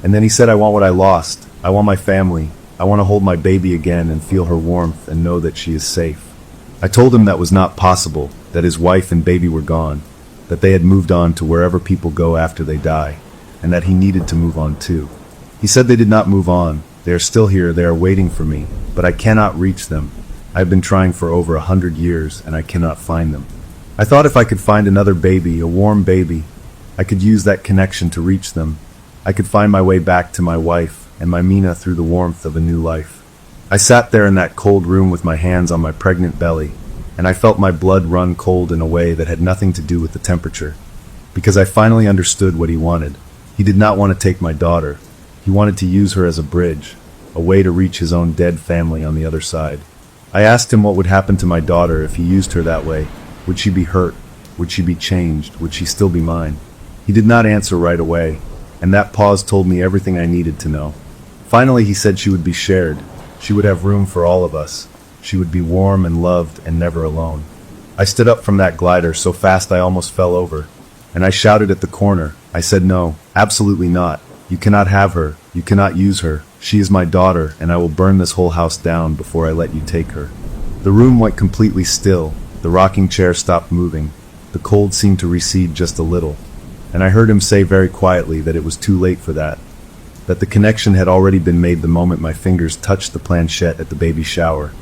and then he said, I want what I lost. I want my family. I want to hold my baby again and feel her warmth and know that she is safe. I told him that was not possible, that his wife and baby were gone, that they had moved on to wherever people go after they die, and that he needed to move on too. He said they did not move on. They are still here, they are waiting for me, but I cannot reach them. I have been trying for over 100 years and I cannot find them. I thought if I could find another baby, a warm baby, I could use that connection to reach them. I could find my way back to my wife and my Mina through the warmth of a new life. I sat there in that cold room with my hands on my pregnant belly, and I felt my blood run cold in a way that had nothing to do with the temperature, because I finally understood what he wanted. He did not want to take my daughter. He wanted to use her as a bridge, a way to reach his own dead family on the other side. I asked him what would happen to my daughter if he used her that way. Would she be hurt? Would she be changed? Would she still be mine? He did not answer right away, and that pause told me everything I needed to know. Finally, he said she would be shared. She would have room for all of us. She would be warm and loved and never alone. I stood up from that glider so fast I almost fell over, and I shouted at the corner. I said, no, absolutely not. You cannot have her. You cannot use her. She is my daughter, and I will burn this whole house down before I let you take her. The room went completely still. The rocking chair stopped moving. The cold seemed to recede just a little, and I heard him say very quietly that it was too late for that the connection had already been made the moment my fingers touched the planchette at the baby shower,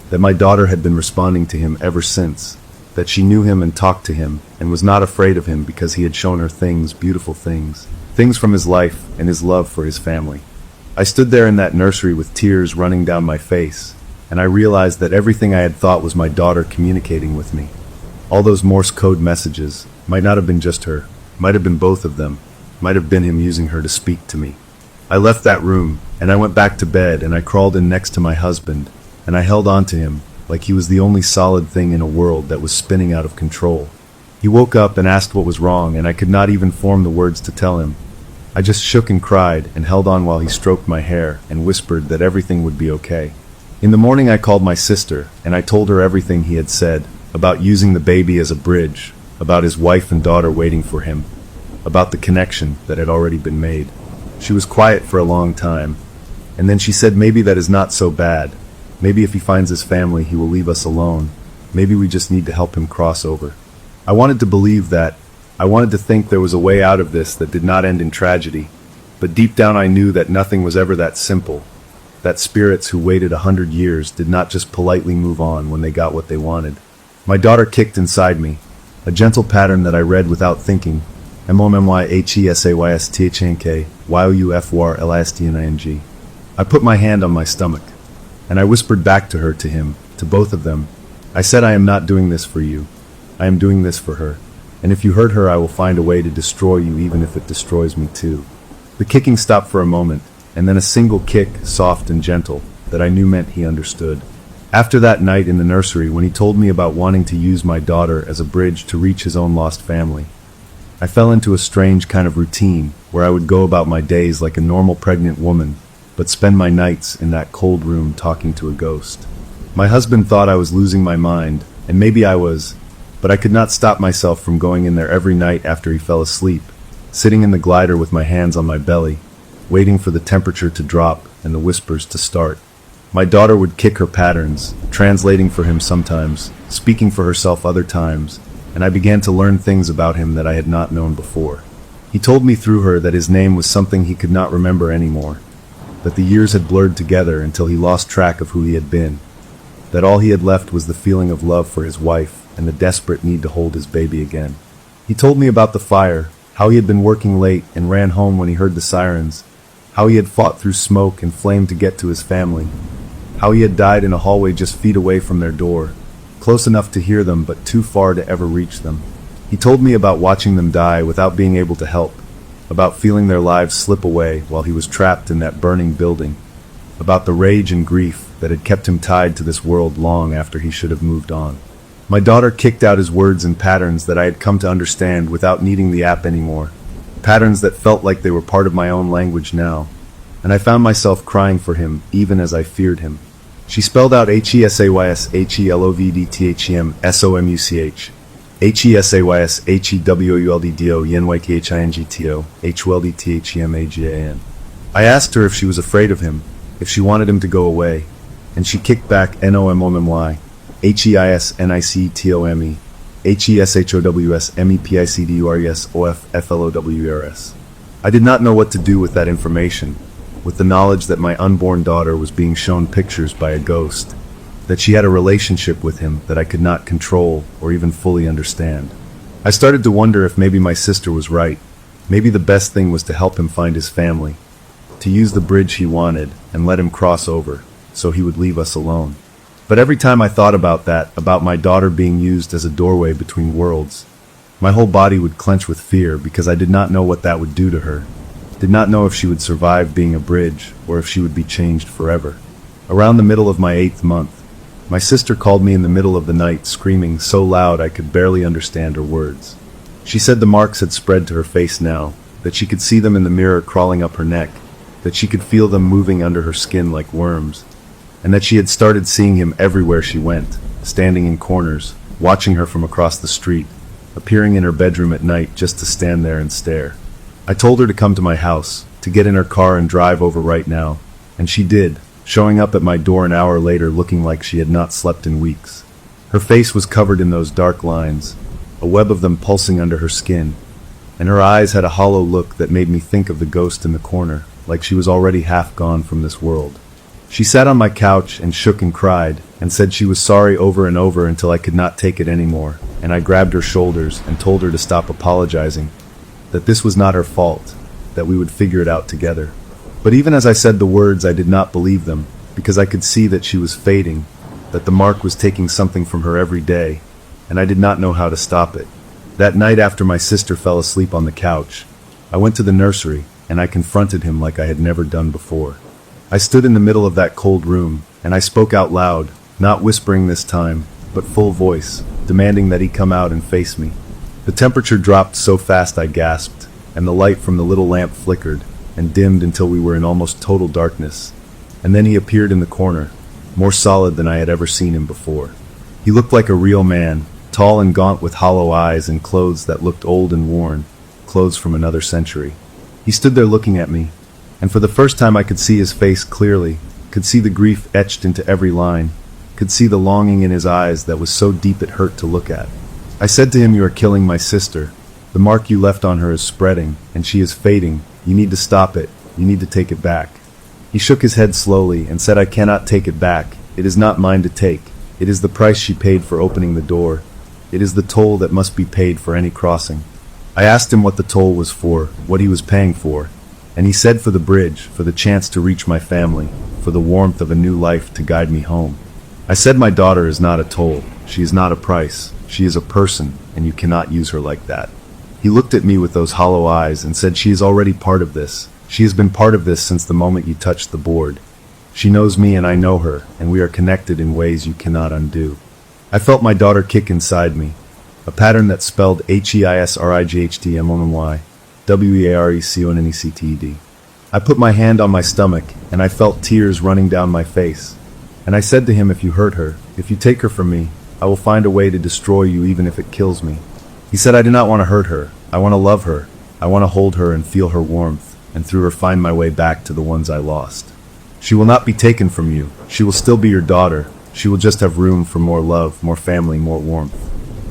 that my daughter had been responding to him ever since, that she knew him and talked to him and was not afraid of him because he had shown her things, beautiful things, things from his life and his love for his family. I stood there in that nursery with tears running down my face, and I realized that everything I had thought was my daughter communicating with me. All those Morse code messages might not have been just her, might have been both of them, might have been him using her to speak to me. I left that room, and I went back to bed, and I crawled in next to my husband, and I held on to him like he was the only solid thing in a world that was spinning out of control. He woke up and asked what was wrong, and I could not even form the words to tell him. I just shook and cried and held on while he stroked my hair and whispered that everything would be okay. In the morning I called my sister, and I told her everything he had said, about using the baby as a bridge, about his wife and daughter waiting for him, about the connection that had already been made. She was quiet for a long time, and then she said maybe that is not so bad. Maybe if he finds his family, he will leave us alone. Maybe we just need to help him cross over. I wanted to believe that. I wanted to think there was a way out of this that did not end in tragedy. But deep down I knew that nothing was ever that simple. That spirits who waited 100 years did not just politely move on when they got what they wanted. My daughter kicked inside me, a gentle pattern that I read without thinking. MOMYHESAYSTHNK I put my hand on my stomach, and I whispered back to her, to him, to both of them. I said, I am not doing this for you. I am doing this for her. And if you hurt her, I will find a way to destroy you, even if it destroys me too. The kicking stopped for a moment, and then a single kick, soft and gentle, that I knew meant he understood. After that night in the nursery, when he told me about wanting to use my daughter as a bridge to reach his own lost family, I fell into a strange kind of routine where I would go about my days like a normal pregnant woman, but spend my nights in that cold room talking to a ghost. My husband thought I was losing my mind, and maybe I was, but I could not stop myself from going in there every night after he fell asleep, sitting in the glider with my hands on my belly, waiting for the temperature to drop and the whispers to start. My daughter would kick her patterns, translating for him sometimes, speaking for herself other times, and I began to learn things about him that I had not known before. He told me through her that his name was something he could not remember anymore, that the years had blurred together until he lost track of who he had been, that all he had left was the feeling of love for his wife and the desperate need to hold his baby again. He told me about the fire, how he had been working late and ran home when he heard the sirens, how he had fought through smoke and flame to get to his family, how he had died in a hallway just feet away from their door, close enough to hear them but too far to ever reach them. He told me about watching them die without being able to help, about feeling their lives slip away while he was trapped in that burning building, about the rage and grief that had kept him tied to this world long after he should have moved on. My daughter kicked out his words in patterns that I had come to understand without needing the app anymore, patterns that felt like they were part of my own language now, and I found myself crying for him even as I feared him. She spelled out HESAYSHELOVDTHEMSOMUCH, HESAYSHEWOULDDO YNYKHINGTO HWLDTHEMAGAN. I asked her if she was afraid of him, if she wanted him to go away, and she kicked back NOMOMY, HEISNICTOME, HESHOWSMEPICDURESOFFLOWERS. I did not know what to do with that information, with the knowledge that my unborn daughter was being shown pictures by a ghost, that she had a relationship with him that I could not control or even fully understand. I started to wonder if maybe my sister was right. Maybe the best thing was to help him find his family, to use the bridge he wanted and let him cross over, so he would leave us alone. But every time I thought about that, about my daughter being used as a doorway between worlds, my whole body would clench with fear because I did not know what that would do to her. Did not know if she would survive being a bridge or if she would be changed forever. Around the middle of my 8th month, my sister called me in the middle of the night, screaming so loud I could barely understand her words. She said the marks had spread to her face now, that she could see them in the mirror crawling up her neck, that she could feel them moving under her skin like worms, and that she had started seeing him everywhere she went, standing in corners, watching her from across the street, appearing in her bedroom at night just to stand there and stare. I told her to come to my house, to get in her car and drive over right now, and she did, showing up at my door an hour later looking like she had not slept in weeks. Her face was covered in those dark lines, a web of them pulsing under her skin, and her eyes had a hollow look that made me think of the ghost in the corner, like she was already half gone from this world. She sat on my couch and shook and cried, and said she was sorry over and over until I could not take it anymore, and I grabbed her shoulders and told her to stop apologizing, that this was not her fault, that we would figure it out together. But even as I said the words, I did not believe them, because I could see that she was fading, that the mark was taking something from her every day, and I did not know how to stop it. That night after my sister fell asleep on the couch, I went to the nursery, and I confronted him like I had never done before. I stood in the middle of that cold room, and I spoke out loud, not whispering this time, but full voice, demanding that he come out and face me. The temperature dropped so fast I gasped, and the light from the little lamp flickered and dimmed until we were in almost total darkness. And then he appeared in the corner, more solid than I had ever seen him before. He looked like a real man, tall and gaunt with hollow eyes and clothes that looked old and worn, clothes from another century. He stood there looking at me, and for the first time I could see his face clearly, could see the grief etched into every line, could see the longing in his eyes that was so deep it hurt to look at. I said to him, "You are killing my sister. The mark you left on her is spreading, and she is fading. You need to stop it. You need to take it back." He shook his head slowly and said, "I cannot take it back. It is not mine to take. It is the price she paid for opening the door. It is the toll that must be paid for any crossing." I asked him what the toll was for, what he was paying for, and he said for the bridge, for the chance to reach my family, for the warmth of a new life to guide me home. I said my daughter is not a toll, she is not a price, she is a person, and you cannot use her like that. He looked at me with those hollow eyes and said, "She is already part of this. She has been part of this since the moment you touched the board. She knows me and I know her, and we are connected in ways you cannot undo." I felt my daughter kick inside me, a pattern that spelled HEISRIGHTMONY, WEARECONNECTED. I put my hand on my stomach, and I felt tears running down my face. And I said to him, "If you hurt her, if you take her from me, I will find a way to destroy you even if it kills me." He said, "I do not want to hurt her. I want to love her. I want to hold her and feel her warmth, and through her find my way back to the ones I lost. She will not be taken from you. She will still be your daughter. She will just have room for more love, more family, more warmth."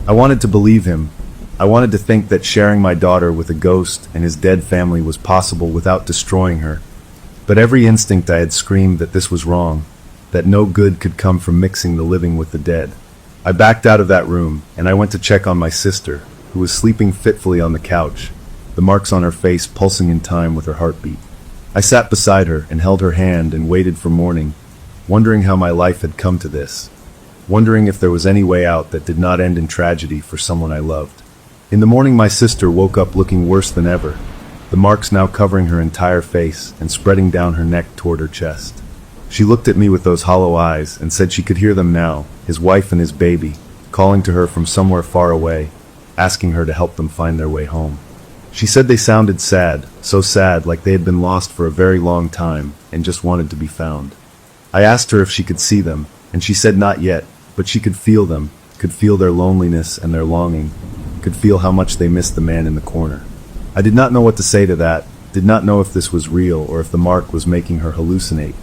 I wanted to believe him. I wanted to think that sharing my daughter with a ghost and his dead family was possible without destroying her. But every instinct I had screamed that this was wrong, that no good could come from mixing the living with the dead. I backed out of that room, and I went to check on my sister, who was sleeping fitfully on the couch, the marks on her face pulsing in time with her heartbeat. I sat beside her and held her hand and waited for morning, wondering how my life had come to this, wondering if there was any way out that did not end in tragedy for someone I loved. In the morning my sister woke up looking worse than ever, the marks now covering her entire face and spreading down her neck toward her chest. She looked at me with those hollow eyes and said she could hear them now, his wife and his baby, calling to her from somewhere far away, asking her to help them find their way home. She said they sounded sad, so sad like they had been lost for a very long time and just wanted to be found. I asked her if she could see them, and she said not yet, but she could feel them, could feel their loneliness and their longing, could feel how much they missed the man in the corner. I did not know what to say to that, did not know if this was real or if the mark was making her hallucinate.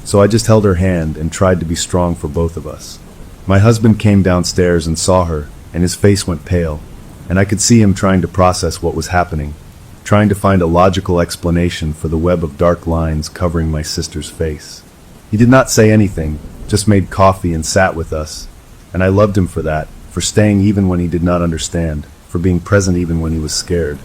So I just held her hand and tried to be strong for both of us. My husband came downstairs and saw her, and his face went pale, and I could see him trying to process what was happening, trying to find a logical explanation for the web of dark lines covering my sister's face. He did not say anything, just made coffee and sat with us, and I loved him for that, for staying even when he did not understand, for being present even when he was scared.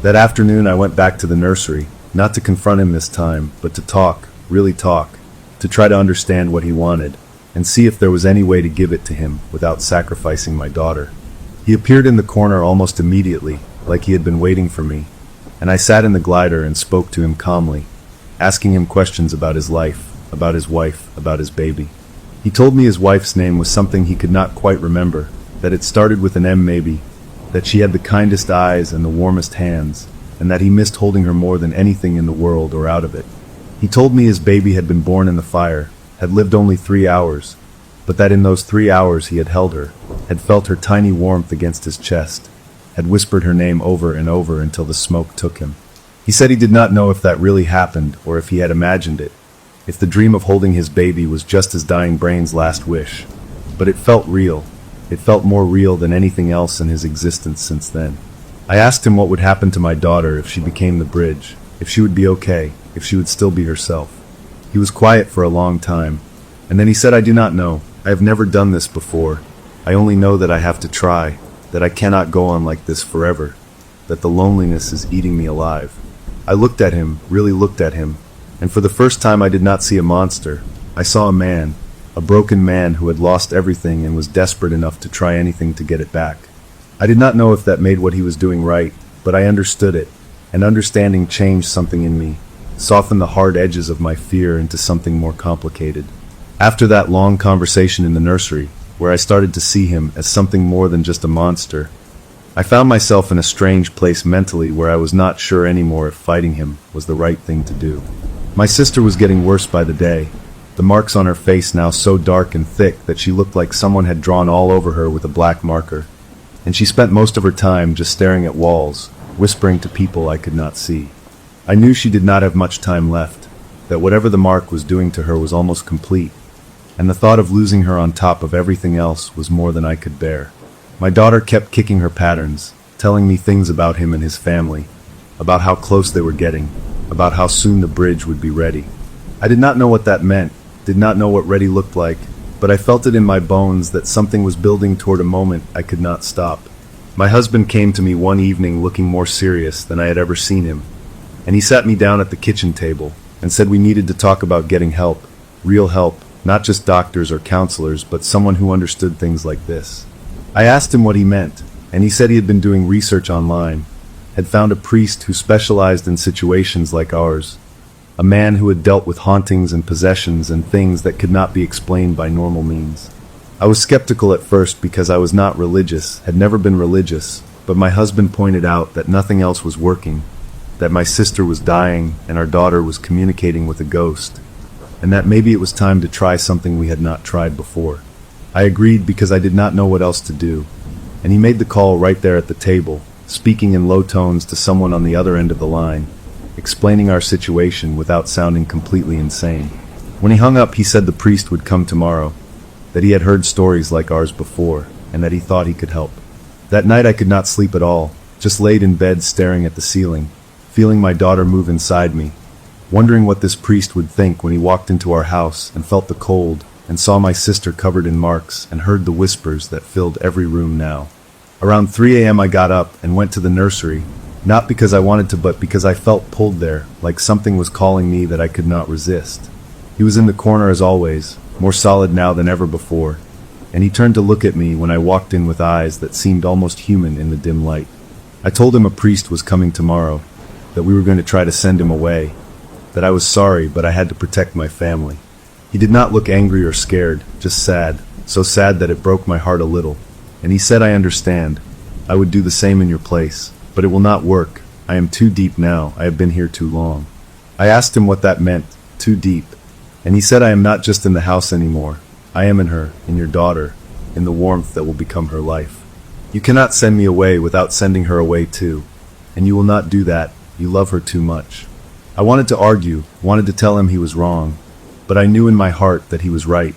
That afternoon I went back to the nursery, not to confront him this time, but to talk, really talk, to try to understand what he wanted, and see if there was any way to give it to him without sacrificing my daughter. He appeared in the corner almost immediately, like he had been waiting for me, and I sat in the glider and spoke to him calmly, asking him questions about his life, about his wife, about his baby. He told me his wife's name was something he could not quite remember, that it started with an M maybe, that she had the kindest eyes and the warmest hands, and that he missed holding her more than anything in the world or out of it. He told me his baby had been born in the fire, had lived only 3 hours, but that in those 3 hours he had held her, had felt her tiny warmth against his chest, had whispered her name over and over until the smoke took him. He said he did not know if that really happened or if he had imagined it, if the dream of holding his baby was just his dying brain's last wish, but it felt real. It felt more real than anything else in his existence since then. I asked him what would happen to my daughter if she became the bridge, if she would be okay, if she would still be herself. He was quiet for a long time, and then he said, "I do not know. I have never done this before. I only know that I have to try, that I cannot go on like this forever, that the loneliness is eating me alive." I looked at him, really looked at him, and for the first time I did not see a monster. I saw a man, a broken man who had lost everything and was desperate enough to try anything to get it back. I did not know if that made what he was doing right, but I understood it, and understanding changed something in me, softened the hard edges of my fear into something more complicated. After that long conversation in the nursery, where I started to see him as something more than just a monster, I found myself in a strange place mentally where I was not sure anymore if fighting him was the right thing to do. My sister was getting worse by the day, the marks on her face now so dark and thick that she looked like someone had drawn all over her with a black marker, and she spent most of her time just staring at walls, whispering to people I could not see. I knew she did not have much time left, that whatever the mark was doing to her was almost complete, and the thought of losing her on top of everything else was more than I could bear. My daughter kept kicking her patterns, telling me things about him and his family, about how close they were getting, about how soon the bridge would be ready. I did not know what that meant, did not know what ready looked like, but I felt it in my bones that something was building toward a moment I could not stop. My husband came to me one evening looking more serious than I had ever seen him, and he sat me down at the kitchen table and said we needed to talk about getting help, real help, not just doctors or counselors, but someone who understood things like this. I asked him what he meant, and he said he had been doing research online, had found a priest who specialized in situations like ours, a man who had dealt with hauntings and possessions and things that could not be explained by normal means. I was skeptical at first because I was not religious, had never been religious, but my husband pointed out that nothing else was working, that my sister was dying and our daughter was communicating with a ghost, and that maybe it was time to try something we had not tried before. I agreed because I did not know what else to do, and he made the call right there at the table, speaking in low tones to someone on the other end of the line, explaining our situation without sounding completely insane. When he hung up, he said the priest would come tomorrow, that he had heard stories like ours before, and that he thought he could help. That night I could not sleep at all, just laid in bed staring at the ceiling, feeling my daughter move inside me, wondering what this priest would think when he walked into our house and felt the cold, and saw my sister covered in marks and heard the whispers that filled every room now. Around 3 a.m. I got up and went to the nursery, not because I wanted to but because I felt pulled there, like something was calling me that I could not resist. He was in the corner as always, more solid now than ever before, and he turned to look at me when I walked in with eyes that seemed almost human in the dim light. I told him a priest was coming tomorrow, that we were going to try to send him away, that I was sorry but I had to protect my family. He did not look angry or scared, just sad, so sad that it broke my heart a little, and he said, I understand. I would do the same in your place, but it will not work. I am too deep now. I have been here too long. I asked him what that meant, too deep, and he said I am not just in the house anymore. I am in her, in your daughter, in the warmth that will become her life. You cannot send me away without sending her away too, and you will not do that. You love her too much. I wanted to argue, wanted to tell him he was wrong, but I knew in my heart that he was right,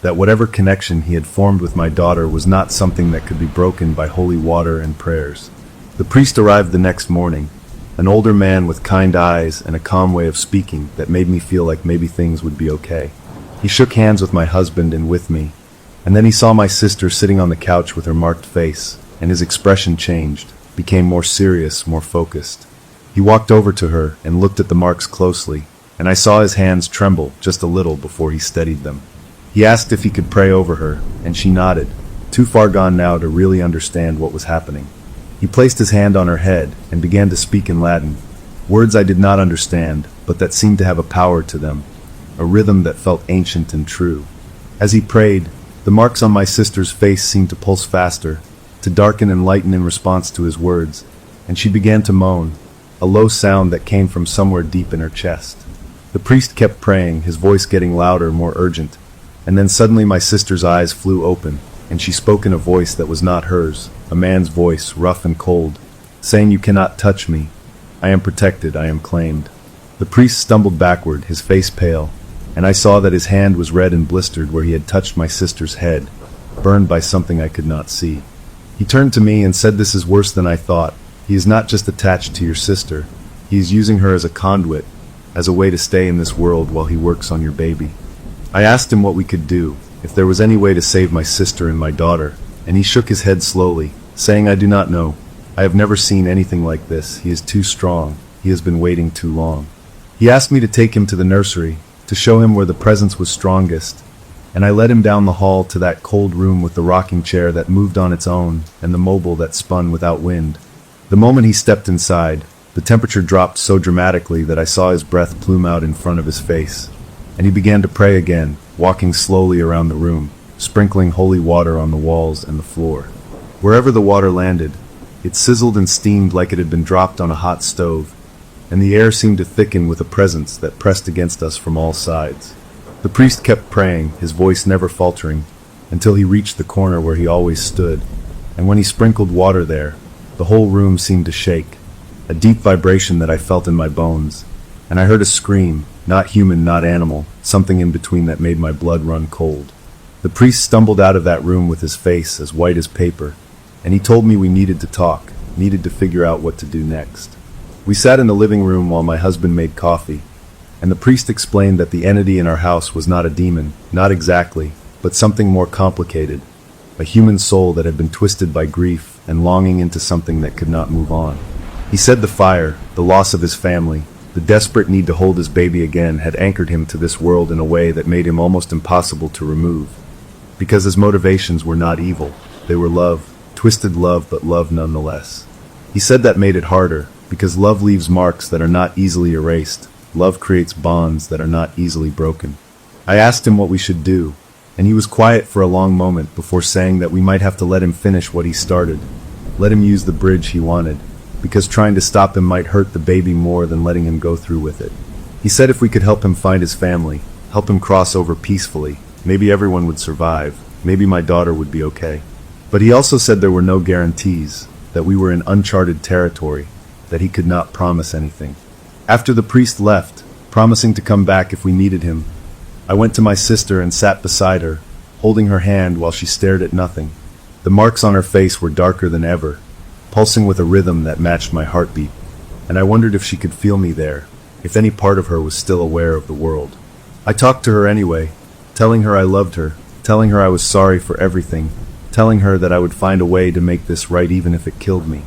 that whatever connection he had formed with my daughter was not something that could be broken by holy water and prayers. The priest arrived the next morning, an older man with kind eyes and a calm way of speaking that made me feel like maybe things would be okay. He shook hands with my husband and with me, and then he saw my sister sitting on the couch with her marked face, and his expression changed, became more serious, more focused. He walked over to her and looked at the marks closely, and I saw his hands tremble just a little before he steadied them. He asked if he could pray over her, and she nodded, too far gone now to really understand what was happening. He placed his hand on her head and began to speak in Latin, words I did not understand, but that seemed to have a power to them, a rhythm that felt ancient and true. As he prayed, the marks on my sister's face seemed to pulse faster, to darken and lighten in response to his words, and she began to moan, a low sound that came from somewhere deep in her chest. The priest kept praying, his voice getting louder, more urgent, and then suddenly my sister's eyes flew open, and she spoke in a voice that was not hers, a man's voice, rough and cold, saying, "You cannot touch me. I am protected, I am claimed." The priest stumbled backward, his face pale, and I saw that his hand was red and blistered where he had touched my sister's head, burned by something I could not see. He turned to me and said, "This is worse than I thought. He is not just attached to your sister. He is using her as a conduit, as a way to stay in this world while he works on your baby." I asked him what we could do, if there was any way to save my sister and my daughter, and he shook his head slowly, saying, "I do not know. I have never seen anything like this. He is too strong. He has been waiting too long." He asked me to take him to the nursery, to show him where the presence was strongest, and I led him down the hall to that cold room with the rocking chair that moved on its own and the mobile that spun without wind. The moment he stepped inside, the temperature dropped so dramatically that I saw his breath plume out in front of his face, and he began to pray again, walking slowly around the room, sprinkling holy water on the walls and the floor. Wherever the water landed, it sizzled and steamed like it had been dropped on a hot stove, and the air seemed to thicken with a presence that pressed against us from all sides. The priest kept praying, his voice never faltering, until he reached the corner where he always stood, and when he sprinkled water there, the whole room seemed to shake, a deep vibration that I felt in my bones, and I heard a scream, not human, not animal, something in between that made my blood run cold. The priest stumbled out of that room with his face as white as paper, and he told me we needed to talk, needed to figure out what to do next. We sat in the living room while my husband made coffee, and the priest explained that the entity in our house was not a demon, not exactly, but something more complicated, a human soul that had been twisted by grief and longing into something that could not move on. He said the fire, the loss of his family, the desperate need to hold his baby again had anchored him to this world in a way that made him almost impossible to remove. Because his motivations were not evil, they were love, twisted love, but love nonetheless. He said that made it harder, because love leaves marks that are not easily erased. Love creates bonds that are not easily broken. I asked him what we should do, and he was quiet for a long moment before saying that we might have to let him finish what he started, let him use the bridge he wanted, because trying to stop him might hurt the baby more than letting him go through with it. He said if we could help him find his family, help him cross over peacefully, maybe everyone would survive, maybe my daughter would be okay. But he also said there were no guarantees, that we were in uncharted territory, that he could not promise anything. After the priest left, promising to come back if we needed him, I went to my sister and sat beside her, holding her hand while she stared at nothing. The marks on her face were darker than ever, pulsing with a rhythm that matched my heartbeat, and I wondered if she could feel me there, if any part of her was still aware of the world. I talked to her anyway, telling her I loved her, telling her I was sorry for everything, telling her that I would find a way to make this right even if it killed me.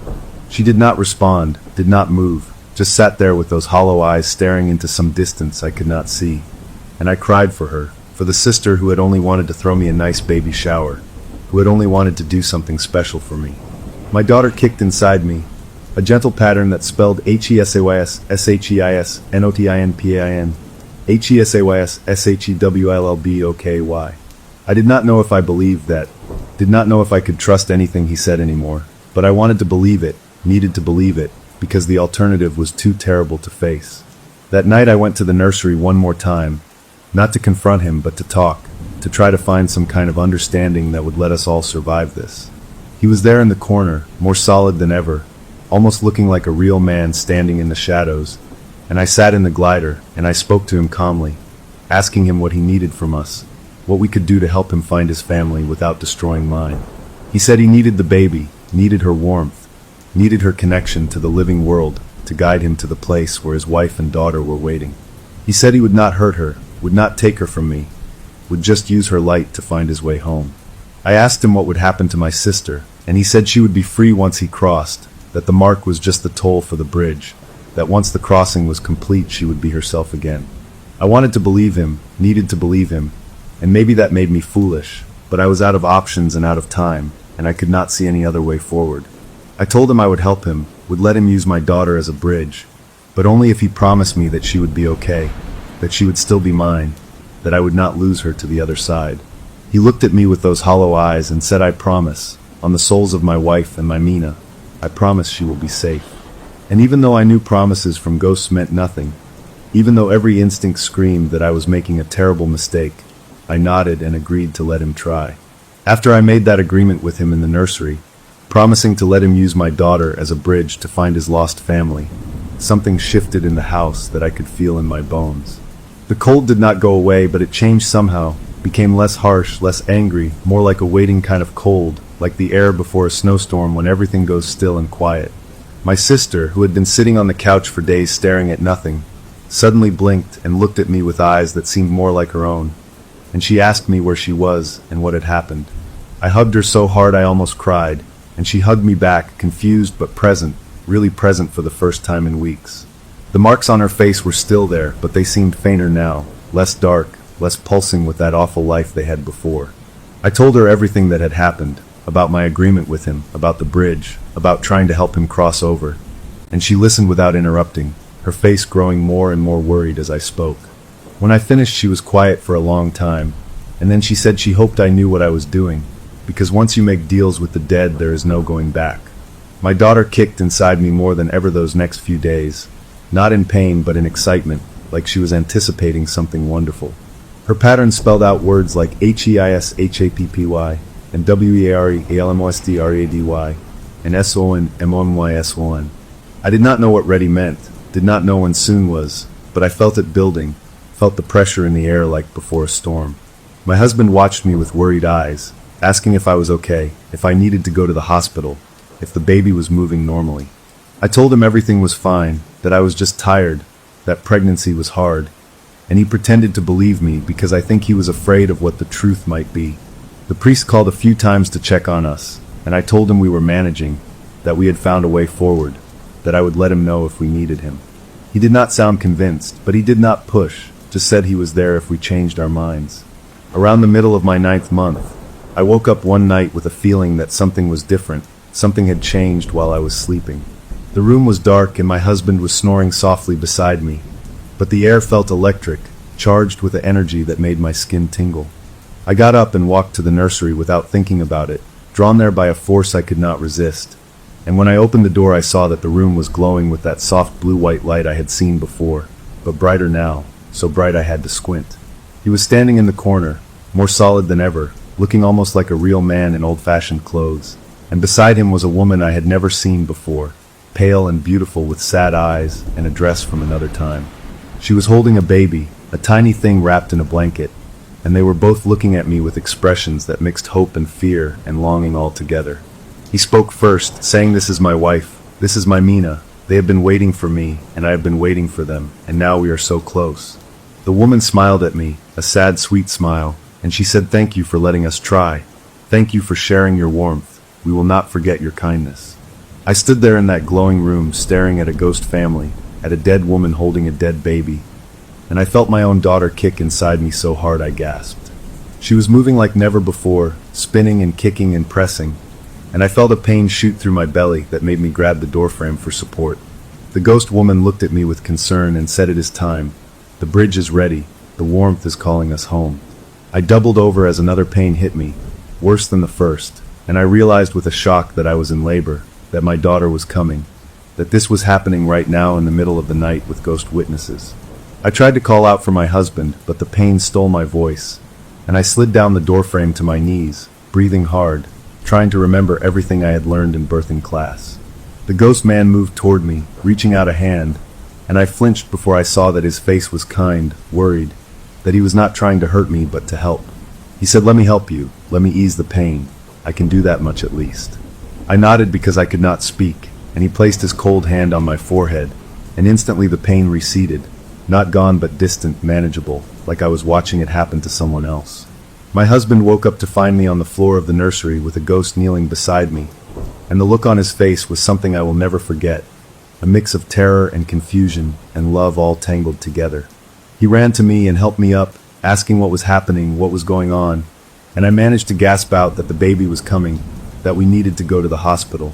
She did not respond, did not move, just sat there with those hollow eyes staring into some distance I could not see. And I cried for her, for the sister who had only wanted to throw me a nice baby shower, who had only wanted to do something special for me. My daughter kicked inside me, a gentle pattern that spelled HESAYS, SHEIS, HESAYS, SHEWLLBOKY. I did not know if I believed that, did not know if I could trust anything he said anymore, but I wanted to believe it, needed to believe it, because the alternative was too terrible to face. That night I went to the nursery one more time, not to confront him, but to talk, to try to find some kind of understanding that would let us all survive this. He was there in the corner, more solid than ever, almost looking like a real man standing in the shadows, and I sat in the glider, and I spoke to him calmly, asking him what he needed from us, what we could do to help him find his family without destroying mine. He said he needed the baby, needed her warmth, needed her connection to the living world to guide him to the place where his wife and daughter were waiting. He said he would not hurt her, would not take her from me, would just use her light to find his way home. I asked him what would happen to my sister, and he said she would be free once he crossed, that the mark was just the toll for the bridge, that once the crossing was complete she would be herself again. I wanted to believe him, needed to believe him, and maybe that made me foolish, but I was out of options and out of time, and I could not see any other way forward. I told him I would help him, would let him use my daughter as a bridge, but only if he promised me that she would be okay, that she would still be mine, that I would not lose her to the other side. He looked at me with those hollow eyes and said, I promise, on the souls of my wife and my Mina, I promise she will be safe. And even though I knew promises from ghosts meant nothing, even though every instinct screamed that I was making a terrible mistake, I nodded and agreed to let him try. After I made that agreement with him in the nursery, promising to let him use my daughter as a bridge to find his lost family, something shifted in the house that I could feel in my bones. The cold did not go away, but it changed somehow, became less harsh, less angry, more like a waiting kind of cold, like the air before a snowstorm when everything goes still and quiet. My sister, who had been sitting on the couch for days staring at nothing, suddenly blinked and looked at me with eyes that seemed more like her own, and she asked me where she was and what had happened. I hugged her so hard I almost cried, and she hugged me back, confused but present, really present for the first time in weeks. The marks on her face were still there, but they seemed fainter now, less dark, less pulsing with that awful life they had before. I told her everything that had happened, about my agreement with him, about the bridge, about trying to help him cross over, and she listened without interrupting, her face growing more and more worried as I spoke. When I finished, she was quiet for a long time, And then she said she hoped I knew what I was doing, because once you make deals with the dead, there is no going back. My daughter kicked inside me more than ever those next few days, not in pain but in excitement, like she was anticipating something wonderful. Her pattern spelled out words like HEISHAPPY and WEAREALMOSDRADY and SON. I did not know what ready meant, did not know when soon was, but I felt it building, felt the pressure in the air like before a storm. My husband watched me with worried eyes, asking if I was okay, if I needed to go to the hospital, if the baby was moving normally. I told him everything was fine, that I was just tired, that pregnancy was hard, and he pretended to believe me because I think he was afraid of what the truth might be. The priest called a few times to check on us, and I told him we were managing, that we had found a way forward, that I would let him know if we needed him. He did not sound convinced, but he did not push, just said he was there if we changed our minds. Around the middle of my 9th month, I woke up one night with a feeling that something was different, something had changed while I was sleeping. The room was dark and my husband was snoring softly beside me, but the air felt electric, charged with an energy that made my skin tingle. I got up and walked to the nursery without thinking about it, drawn there by a force I could not resist. And when I opened the door I saw that the room was glowing with that soft blue-white light I had seen before, but brighter now, so bright I had to squint. He was standing in the corner, more solid than ever, looking almost like a real man in old-fashioned clothes, and beside him was a woman I had never seen before, pale and beautiful with sad eyes and a dress from another time. She was holding a baby, a tiny thing wrapped in a blanket, and they were both looking at me with expressions that mixed hope and fear and longing all together. He spoke first, saying, "This is my wife, this is my Mina. They have been waiting for me, and I have been waiting for them, and now we are so close." The woman smiled at me, a sad, sweet smile, and she said, "Thank you for letting us try. Thank you for sharing your warmth. We will not forget your kindness." I stood there in that glowing room, staring at a ghost family, at a dead woman holding a dead baby, and I felt my own daughter kick inside me so hard I gasped. She was moving like never before, spinning and kicking and pressing, and I felt a pain shoot through my belly that made me grab the doorframe for support. The ghost woman looked at me with concern and said, "It is time. The bridge is ready. The warmth is calling us home." I doubled over as another pain hit me, worse than the first, and I realized with a shock that I was in labor, that my daughter was coming, that this was happening right now in the middle of the night with ghost witnesses. I tried to call out for my husband, but the pain stole my voice, and I slid down the doorframe to my knees, breathing hard, trying to remember everything I had learned in birthing class. The ghost man moved toward me, reaching out a hand, and I flinched before I saw that his face was kind, worried, that he was not trying to hurt me but to help. He said, "Let me help you. Let me ease the pain. I can do that much at least." I nodded because I could not speak, and he placed his cold hand on my forehead, and instantly the pain receded, not gone but distant, manageable, like I was watching it happen to someone else. My husband woke up to find me on the floor of the nursery with a ghost kneeling beside me, and the look on his face was something I will never forget, a mix of terror and confusion and love all tangled together. He ran to me and helped me up, asking what was happening, what was going on, and I managed to gasp out that the baby was coming, that we needed to go to the hospital.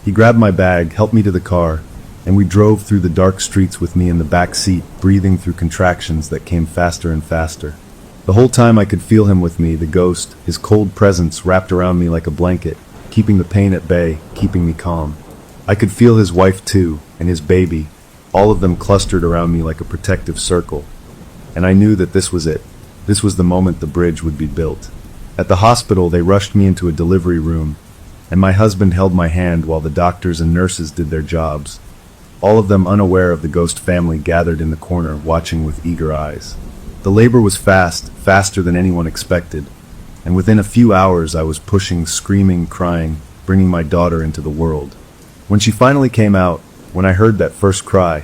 He grabbed my bag, helped me to the car, and we drove through the dark streets with me in the back seat, breathing through contractions that came faster and faster. The whole time I could feel him with me, the ghost, his cold presence wrapped around me like a blanket, keeping the pain at bay, keeping me calm. I could feel his wife too, and his baby, all of them clustered around me like a protective circle. And I knew that this was it. This was the moment the bridge would be built. At the hospital, they rushed me into a delivery room, and my husband held my hand while the doctors and nurses did their jobs, all of them unaware of the ghost family gathered in the corner, watching with eager eyes. The labor was fast, faster than anyone expected, and within a few hours I was pushing, screaming, crying, bringing my daughter into the world. When she finally came out, when I heard that first cry,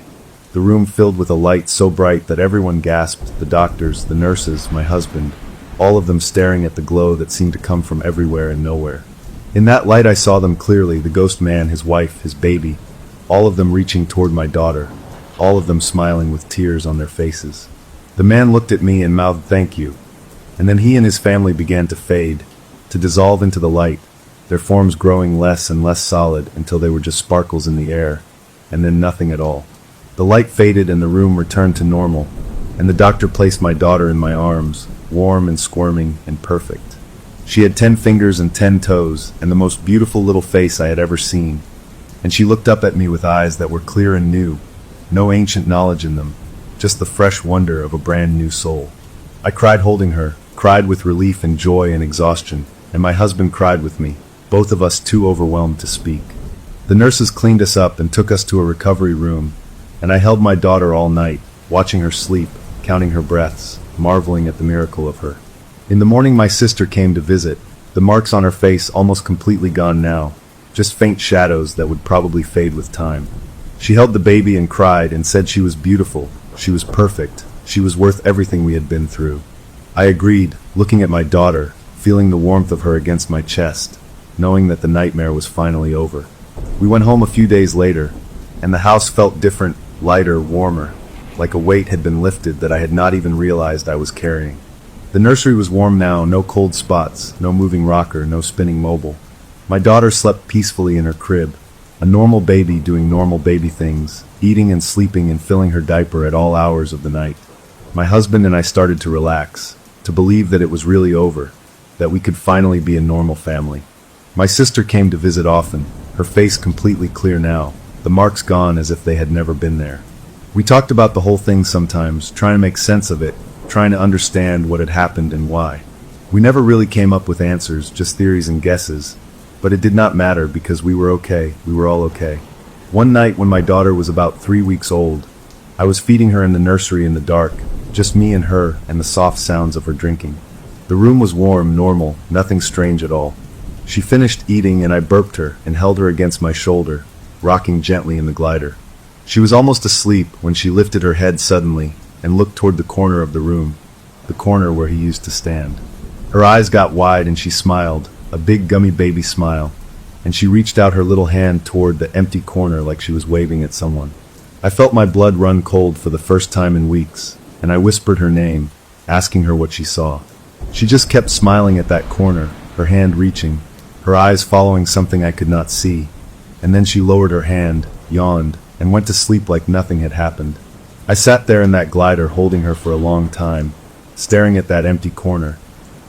the room filled with a light so bright that everyone gasped, the doctors, the nurses, my husband, all of them staring at the glow that seemed to come from everywhere and nowhere. In that light I saw them clearly, the ghost man, his wife, his baby, all of them reaching toward my daughter, all of them smiling with tears on their faces. The man looked at me and mouthed, "Thank you," and then he and his family began to fade, to dissolve into the light, their forms growing less and less solid until they were just sparkles in the air, and then nothing at all. The light faded and the room returned to normal, and the doctor placed my daughter in my arms, warm and squirming and perfect. She had 10 fingers and 10 toes, and the most beautiful little face I had ever seen. And she looked up at me with eyes that were clear and new, no ancient knowledge in them, just the fresh wonder of a brand new soul. I cried holding her, cried with relief and joy and exhaustion, and my husband cried with me, both of us too overwhelmed to speak. The nurses cleaned us up and took us to a recovery room, and I held my daughter all night, watching her sleep, counting her breaths, marveling at the miracle of her. In the morning my sister came to visit, the marks on her face almost completely gone now, just faint shadows that would probably fade with time. She held the baby and cried and said she was beautiful, she was perfect, she was worth everything we had been through. I agreed, looking at my daughter, feeling the warmth of her against my chest, knowing that the nightmare was finally over. We went home a few days later, and the house felt different, lighter, warmer, like a weight had been lifted that I had not even realized I was carrying. The nursery was warm now, no cold spots, no moving rocker, no spinning mobile. My daughter slept peacefully in her crib, a normal baby doing normal baby things, eating and sleeping and filling her diaper at all hours of the night. My husband and I started to relax, to believe that it was really over, that we could finally be a normal family. My sister came to visit often, her face completely clear now, the marks gone as if they had never been there. We talked about the whole thing sometimes, trying to make sense of it, trying to understand what had happened and why. We never really came up with answers, just theories and guesses, but it did not matter because we were okay, we were all okay. One night when my daughter was about 3 weeks old, I was feeding her in the nursery in the dark, just me and her and the soft sounds of her drinking. The room was warm, normal, nothing strange at all. She finished eating and I burped her and held her against my shoulder, rocking gently in the glider. She was almost asleep when she lifted her head suddenly and looked toward the corner of the room, the corner where he used to stand. Her eyes got wide and she smiled, a big gummy baby smile, and she reached out her little hand toward the empty corner like she was waving at someone. I felt my blood run cold for the first time in weeks, and I whispered her name, asking her what she saw. She just kept smiling at that corner, her hand reaching, her eyes following something I could not see, and then she lowered her hand, yawned, and went to sleep like nothing had happened. I sat there in that glider holding her for a long time, staring at that empty corner,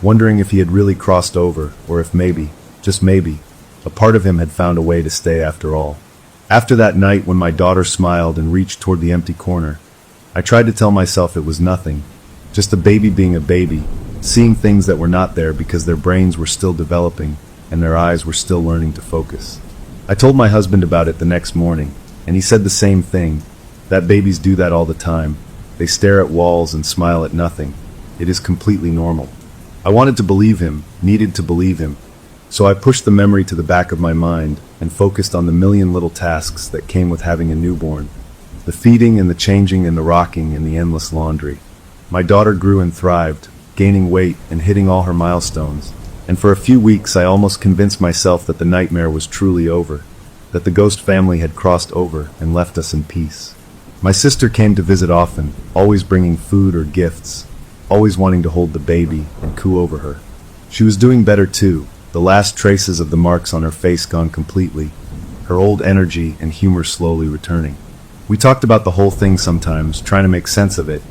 wondering if he had really crossed over, or if maybe, just maybe, a part of him had found a way to stay after all. After that night when my daughter smiled and reached toward the empty corner, I tried to tell myself it was nothing, just a baby being a baby, seeing things that were not there because their brains were still developing and their eyes were still learning to focus. I told my husband about it the next morning, and he said the same thing, that babies do that all the time. They stare at walls and smile at nothing. It is completely normal. I wanted to believe him, needed to believe him, so I pushed the memory to the back of my mind and focused on the million little tasks that came with having a newborn. The feeding and the changing and the rocking and the endless laundry. My daughter grew and thrived, gaining weight and hitting all her milestones, and for a few weeks I almost convinced myself that the nightmare was truly over, that the ghost family had crossed over and left us in peace. My sister came to visit often, always bringing food or gifts, always wanting to hold the baby and coo over her. She was doing better too, the last traces of the marks on her face gone completely, her old energy and humor slowly returning. We talked about the whole thing sometimes, trying to make sense of it,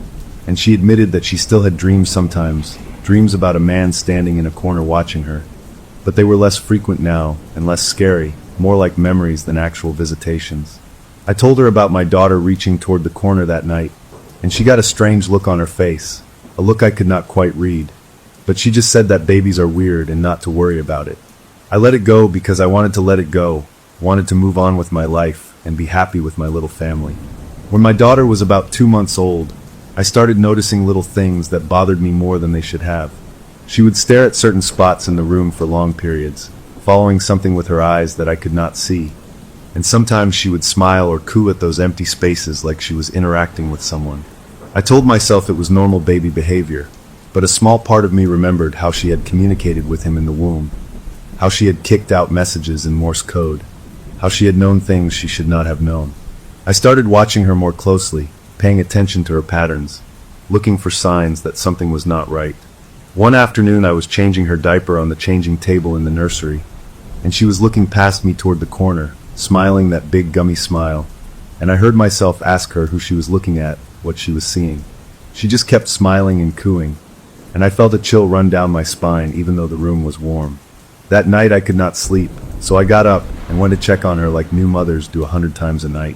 and she admitted that she still had dreams sometimes, dreams about a man standing in a corner watching her, but they were less frequent now and less scary, more like memories than actual visitations. I told her about my daughter reaching toward the corner that night, and she got a strange look on her face, a look I could not quite read, but she just said that babies are weird and not to worry about it. I let it go because I wanted to let it go, wanted to move on with my life and be happy with my little family. When my daughter was about 2 months old, I started noticing little things that bothered me more than they should have. She would stare at certain spots in the room for long periods, following something with her eyes that I could not see, and sometimes she would smile or coo at those empty spaces like she was interacting with someone. I told myself it was normal baby behavior, but a small part of me remembered how she had communicated with him in the womb, how she had kicked out messages in Morse code, how she had known things she should not have known. I started watching her more closely, paying attention to her patterns, looking for signs that something was not right. One afternoon I was changing her diaper on the changing table in the nursery, and she was looking past me toward the corner, smiling that big gummy smile, and I heard myself ask her who she was looking at, what she was seeing. She just kept smiling and cooing, and I felt a chill run down my spine even though the room was warm. That night I could not sleep, so I got up and went to check on her like new mothers do 100 times a night.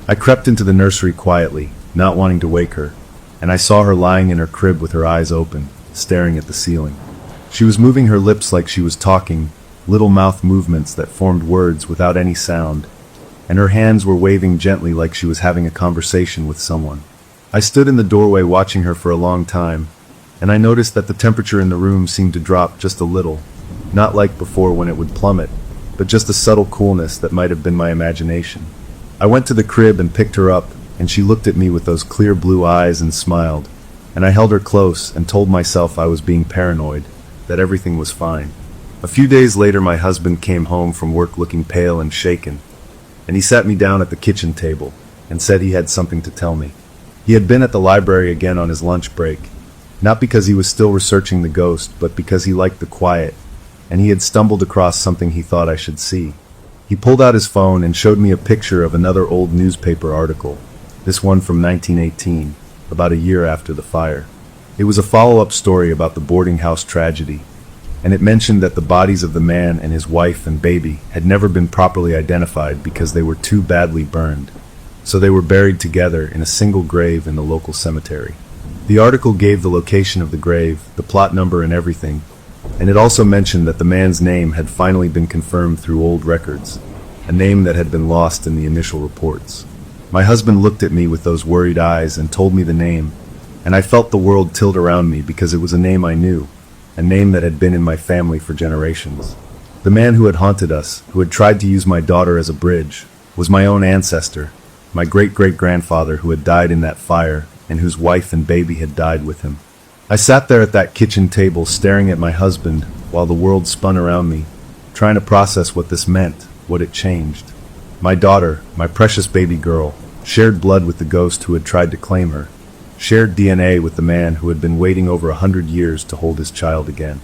I crept into the nursery quietly, not wanting to wake her, and I saw her lying in her crib with her eyes open, staring at the ceiling. She was moving her lips like she was talking, little mouth movements that formed words without any sound, and her hands were waving gently like she was having a conversation with someone. I stood in the doorway watching her for a long time, and I noticed that the temperature in the room seemed to drop just a little, not like before when it would plummet, but just a subtle coolness that might have been my imagination. I went to the crib and picked her up, and she looked at me with those clear blue eyes and smiled, and I held her close and told myself I was being paranoid, that everything was fine. A few days later my husband came home from work looking pale and shaken, and he sat me down at the kitchen table and said he had something to tell me. He had been at the library again on his lunch break, not because he was still researching the ghost, but because he liked the quiet, and he had stumbled across something he thought I should see. He pulled out his phone and showed me a picture of another old newspaper article, this one from 1918, about a year after the fire. It was a follow-up story about the boarding house tragedy, and it mentioned that the bodies of the man and his wife and baby had never been properly identified because they were too badly burned, so they were buried together in a single grave in the local cemetery. The article gave the location of the grave, the plot number and everything, and it also mentioned that the man's name had finally been confirmed through old records, a name that had been lost in the initial reports. My husband looked at me with those worried eyes and told me the name, and I felt the world tilt around me because it was a name I knew, a name that had been in my family for generations. The man who had haunted us, who had tried to use my daughter as a bridge, was my own ancestor, my great-great-grandfather who had died in that fire and whose wife and baby had died with him. I sat there at that kitchen table staring at my husband while the world spun around me, trying to process what this meant, what it changed. My daughter, my precious baby girl, shared blood with the ghost who had tried to claim her, shared DNA with the man who had been waiting over 100 years to hold his child again.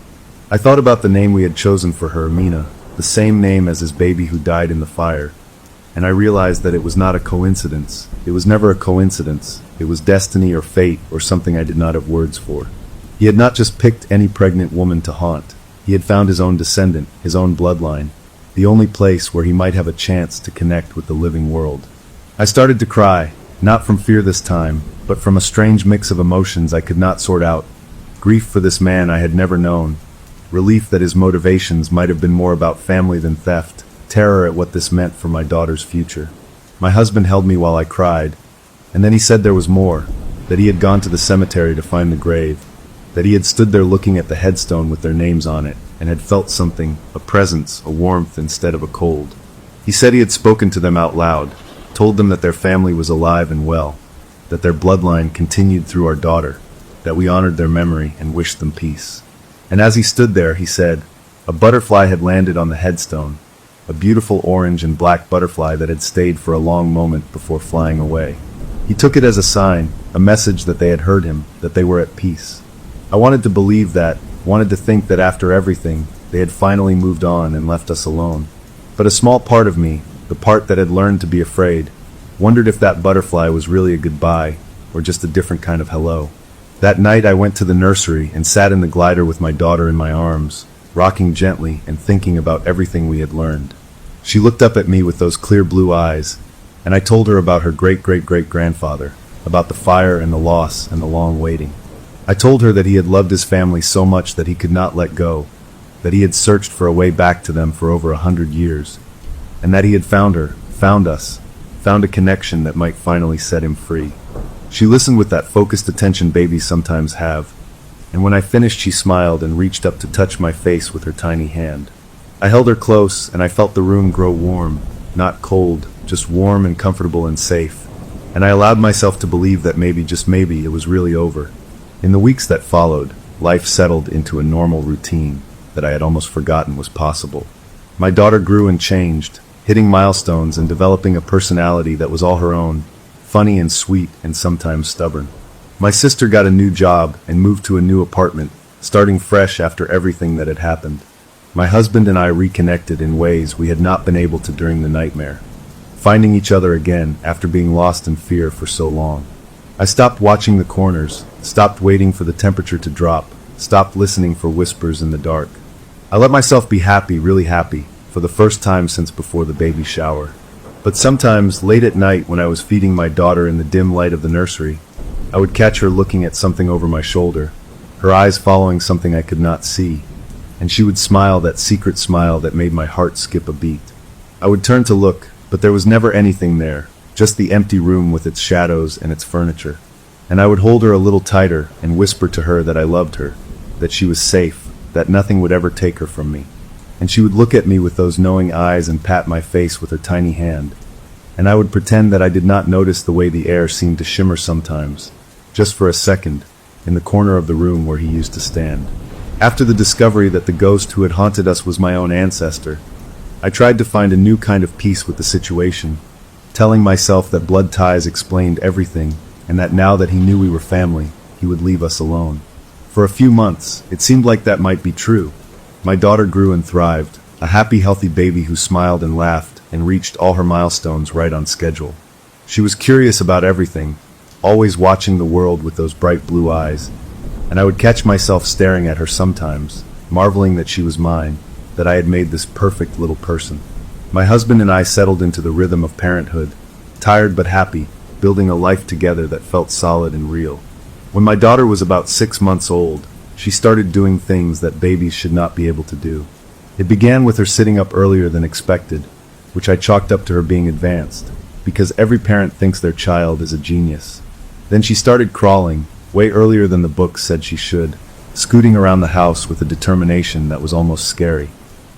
I thought about the name we had chosen for her, Mina, the same name as his baby who died in the fire, and I realized that it was not a coincidence. It was never a coincidence. It was destiny or fate or something I did not have words for. He had not just picked any pregnant woman to haunt. He had found his own descendant, his own bloodline, the only place where he might have a chance to connect with the living world. I started to cry, not from fear this time, but from a strange mix of emotions I could not sort out. Grief for this man I had never known, relief that his motivations might have been more about family than theft, terror at what this meant for my daughter's future. My husband held me while I cried, and then he said there was more, that he had gone to the cemetery to find the grave, that he had stood there looking at the headstone with their names on it, and had felt something, a presence, a warmth instead of a cold. He said he had spoken to them out loud, told them that their family was alive and well, that their bloodline continued through our daughter, that we honored their memory and wished them peace. And as he stood there, he said, a butterfly had landed on the headstone, a beautiful orange and black butterfly that had stayed for a long moment before flying away. He took it as a sign, a message that they had heard him, that they were at peace. I wanted to believe that, wanted to think that after everything, they had finally moved on and left us alone. But a small part of me, the part that had learned to be afraid, wondered if that butterfly was really a goodbye, or just a different kind of hello. That night I went to the nursery and sat in the glider with my daughter in my arms, rocking gently and thinking about everything we had learned. She looked up at me with those clear blue eyes, and I told her about her great-great-great-grandfather, about the fire and the loss and the long waiting. I told her that he had loved his family so much that he could not let go, that he had searched for a way back to them for over 100 years, and that he had found her, found us, found a connection that might finally set him free. She listened with that focused attention babies sometimes have, and when I finished she smiled and reached up to touch my face with her tiny hand. I held her close, and I felt the room grow warm, not cold, just warm and comfortable and safe, and I allowed myself to believe that maybe, just maybe, it was really over. In the weeks that followed, life settled into a normal routine that I had almost forgotten was possible. My daughter grew and changed, hitting milestones and developing a personality that was all her own, funny and sweet and sometimes stubborn. My sister got a new job and moved to a new apartment, starting fresh after everything that had happened. My husband and I reconnected in ways we had not been able to during the nightmare, finding each other again after being lost in fear for so long. I stopped watching the corners, stopped waiting for the temperature to drop, stopped listening for whispers in the dark. I let myself be happy, really happy, for the first time since before the baby shower. But sometimes, late at night when I was feeding my daughter in the dim light of the nursery, I would catch her looking at something over my shoulder, her eyes following something I could not see, and she would smile that secret smile that made my heart skip a beat. I would turn to look, but there was never anything there, just the empty room with its shadows and its furniture. And I would hold her a little tighter and whisper to her that I loved her, that she was safe, that nothing would ever take her from me. And she would look at me with those knowing eyes and pat my face with her tiny hand. And I would pretend that I did not notice the way the air seemed to shimmer sometimes, just for a second, in the corner of the room where he used to stand. After the discovery that the ghost who had haunted us was my own ancestor, I tried to find a new kind of peace with the situation, telling myself that blood ties explained everything, and that now that he knew we were family, he would leave us alone. For a few months, it seemed like that might be true. My daughter grew and thrived, a happy, healthy baby who smiled and laughed and reached all her milestones right on schedule. She was curious about everything, always watching the world with those bright blue eyes, and I would catch myself staring at her sometimes, marveling that she was mine, that I had made this perfect little person. My husband and I settled into the rhythm of parenthood, tired but happy, building a life together that felt solid and real. When my daughter was about 6 months old, she started doing things that babies should not be able to do. It began with her sitting up earlier than expected, which I chalked up to her being advanced, because every parent thinks their child is a genius. Then she started crawling, way earlier than the book said she should, scooting around the house with a determination that was almost scary.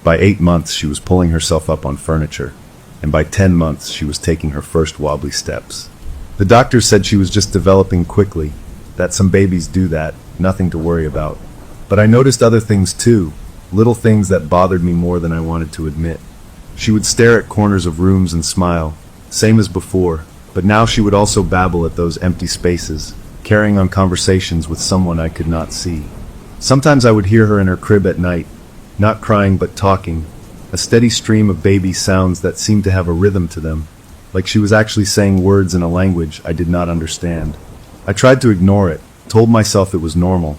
By 8 months she was pulling herself up on furniture, and by 10 months she was taking her first wobbly steps. The doctor said she was just developing quickly, that some babies do that, nothing to worry about. But I noticed other things too, little things that bothered me more than I wanted to admit. She would stare at corners of rooms and smile, same as before, but now she would also babble at those empty spaces, carrying on conversations with someone I could not see. Sometimes I would hear her in her crib at night, not crying but talking, a steady stream of baby sounds that seemed to have a rhythm to them, like she was actually saying words in a language I did not understand. I tried to ignore it, told myself it was normal,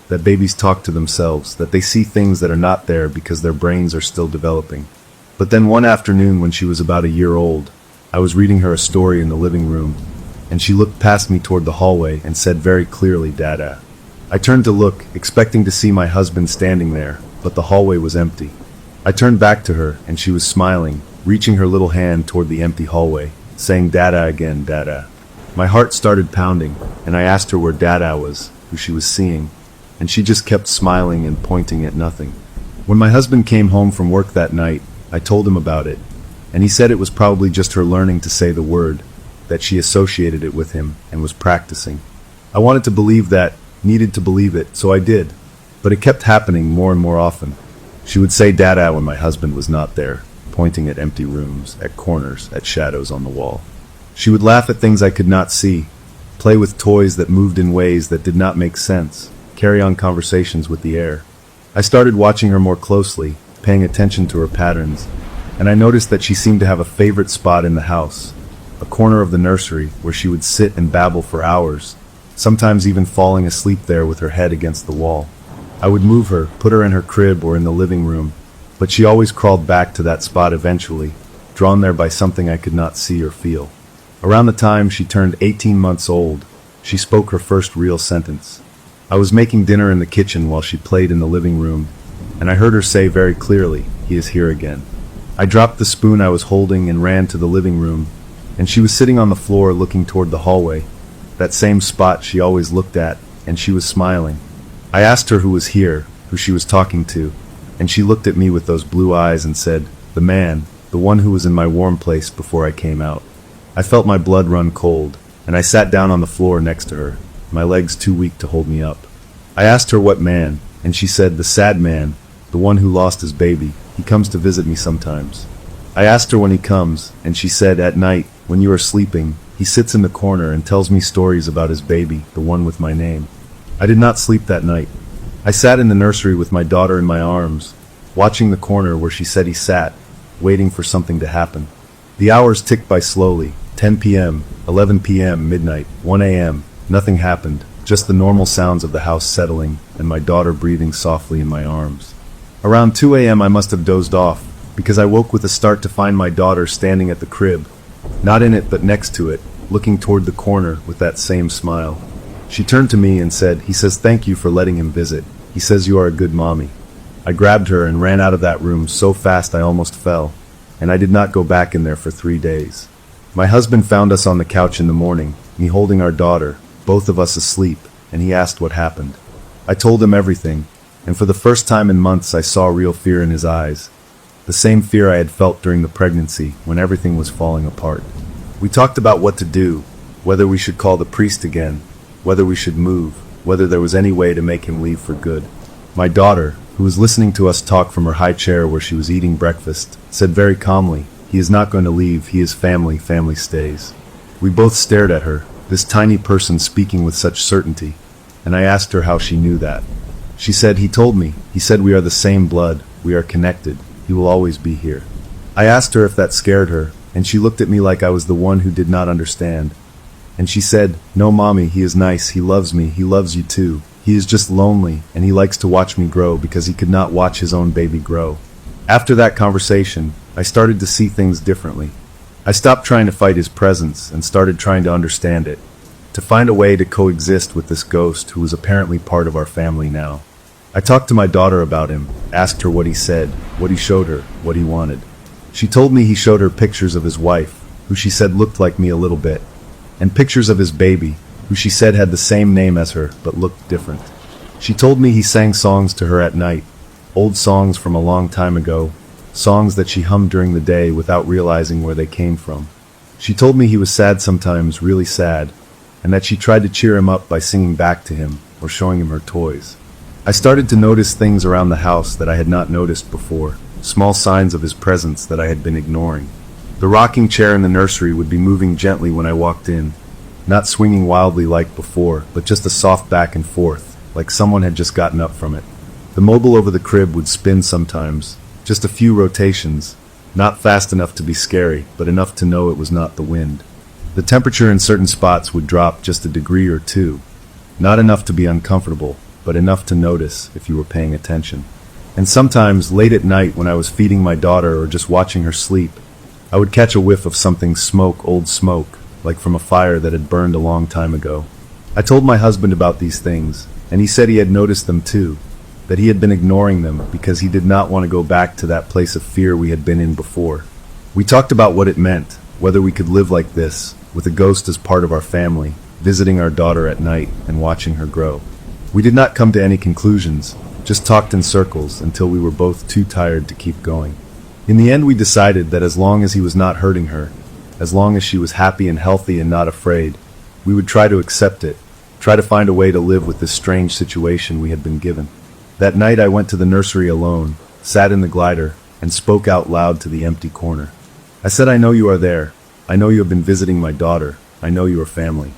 that babies talk to themselves, that they see things that are not there because their brains are still developing. But then one afternoon when she was about a year old, I was reading her a story in the living room, and she looked past me toward the hallway and said very clearly, "Dada." I turned to look, expecting to see my husband standing there, but the hallway was empty. I turned back to her, and she was smiling, reaching her little hand toward the empty hallway, saying "Dada" again, "Dada." My heart started pounding, and I asked her where Dada was, who she was seeing, and she just kept smiling and pointing at nothing. When my husband came home from work that night, I told him about it, and he said it was probably just her learning to say the word, that she associated it with him and was practicing. I wanted to believe that, needed to believe it, so I did, but it kept happening more and more often. She would say "Dada" when my husband was not there, pointing at empty rooms, at corners, at shadows on the wall. She would laugh at things I could not see, play with toys that moved in ways that did not make sense, carry on conversations with the air. I started watching her more closely, paying attention to her patterns, and I noticed that she seemed to have a favorite spot in the house, a corner of the nursery where she would sit and babble for hours, sometimes even falling asleep there with her head against the wall. I would move her, put her in her crib or in the living room, but she always crawled back to that spot eventually, drawn there by something I could not see or feel. Around the time she turned 18 months old, she spoke her first real sentence. I was making dinner in the kitchen while she played in the living room, and I heard her say very clearly, "He is here again." I dropped the spoon I was holding and ran to the living room, and she was sitting on the floor looking toward the hallway, that same spot she always looked at, and she was smiling. I asked her who was here, who she was talking to, and she looked at me with those blue eyes and said, "The man, the one who was in my warm place before I came out." I felt my blood run cold, and I sat down on the floor next to her, my legs too weak to hold me up. I asked her what man, and she said, "The sad man, the one who lost his baby. He comes to visit me sometimes." I asked her when he comes, and she said, "At night, when you are sleeping, he sits in the corner and tells me stories about his baby, the one with my name." I did not sleep that night. I sat in the nursery with my daughter in my arms, watching the corner where she said he sat, waiting for something to happen. The hours ticked by slowly, 10 p.m., 11 p.m., midnight, 1 a.m., Nothing happened, just the normal sounds of the house settling and my daughter breathing softly in my arms. Around 2 a.m. I must have dozed off, because I woke with a start to find my daughter standing at the crib, not in it but next to it, looking toward the corner with that same smile. She turned to me and said, "He says thank you for letting him visit. He says you are a good mommy." I grabbed her and ran out of that room so fast I almost fell, and I did not go back in there for 3 days. My husband found us on the couch in the morning, me holding our daughter, both of us asleep, and he asked what happened. I told him everything, and for the first time in months I saw real fear in his eyes. The same fear I had felt during the pregnancy, when everything was falling apart. We talked about what to do, whether we should call the priest again, whether we should move, whether there was any way to make him leave for good. My daughter, who was listening to us talk from her high chair where she was eating breakfast, said very calmly, "He is not going to leave, he is family, family stays." We both stared at her, this tiny person speaking with such certainty, and I asked her how she knew that. She said, "He told me, he said we are the same blood, we are connected, he will always be here." I asked her if that scared her, and she looked at me like I was the one who did not understand. And she said, "No, mommy, he is nice, he loves me, he loves you too. He is just lonely, and he likes to watch me grow because he could not watch his own baby grow." After that conversation, I started to see things differently. I stopped trying to fight his presence and started trying to understand it, to find a way to coexist with this ghost who was apparently part of our family now. I talked to my daughter about him, asked her what he said, what he showed her, what he wanted. She told me he showed her pictures of his wife, who she said looked like me a little bit, and pictures of his baby, who she said had the same name as her but looked different. She told me he sang songs to her at night, old songs from a long time ago, songs that she hummed during the day without realizing where they came from. She told me he was sad sometimes, really sad, and that she tried to cheer him up by singing back to him or showing him her toys. I started to notice things around the house that I had not noticed before, small signs of his presence that I had been ignoring. The rocking chair in the nursery would be moving gently when I walked in, not swinging wildly like before, but just a soft back and forth, like someone had just gotten up from it. The mobile over the crib would spin sometimes, just a few rotations, not fast enough to be scary, but enough to know it was not the wind. The temperature in certain spots would drop just a degree or two, not enough to be uncomfortable, but enough to notice if you were paying attention. And sometimes, late at night when I was feeding my daughter or just watching her sleep, I would catch a whiff of something old smoke, like from a fire that had burned a long time ago. I told my husband about these things, and he said he had noticed them too, that he had been ignoring them because he did not want to go back to that place of fear we had been in before. We talked about what it meant, whether we could live like this, with a ghost as part of our family, visiting our daughter at night and watching her grow. We did not come to any conclusions, just talked in circles until we were both too tired to keep going. In the end, we decided that as long as he was not hurting her, as long as she was happy and healthy and not afraid, we would try to accept it, try to find a way to live with this strange situation we had been given. That night I went to the nursery alone, sat in the glider, and spoke out loud to the empty corner. I said, "I know you are there. I know you have been visiting my daughter. I know you are family.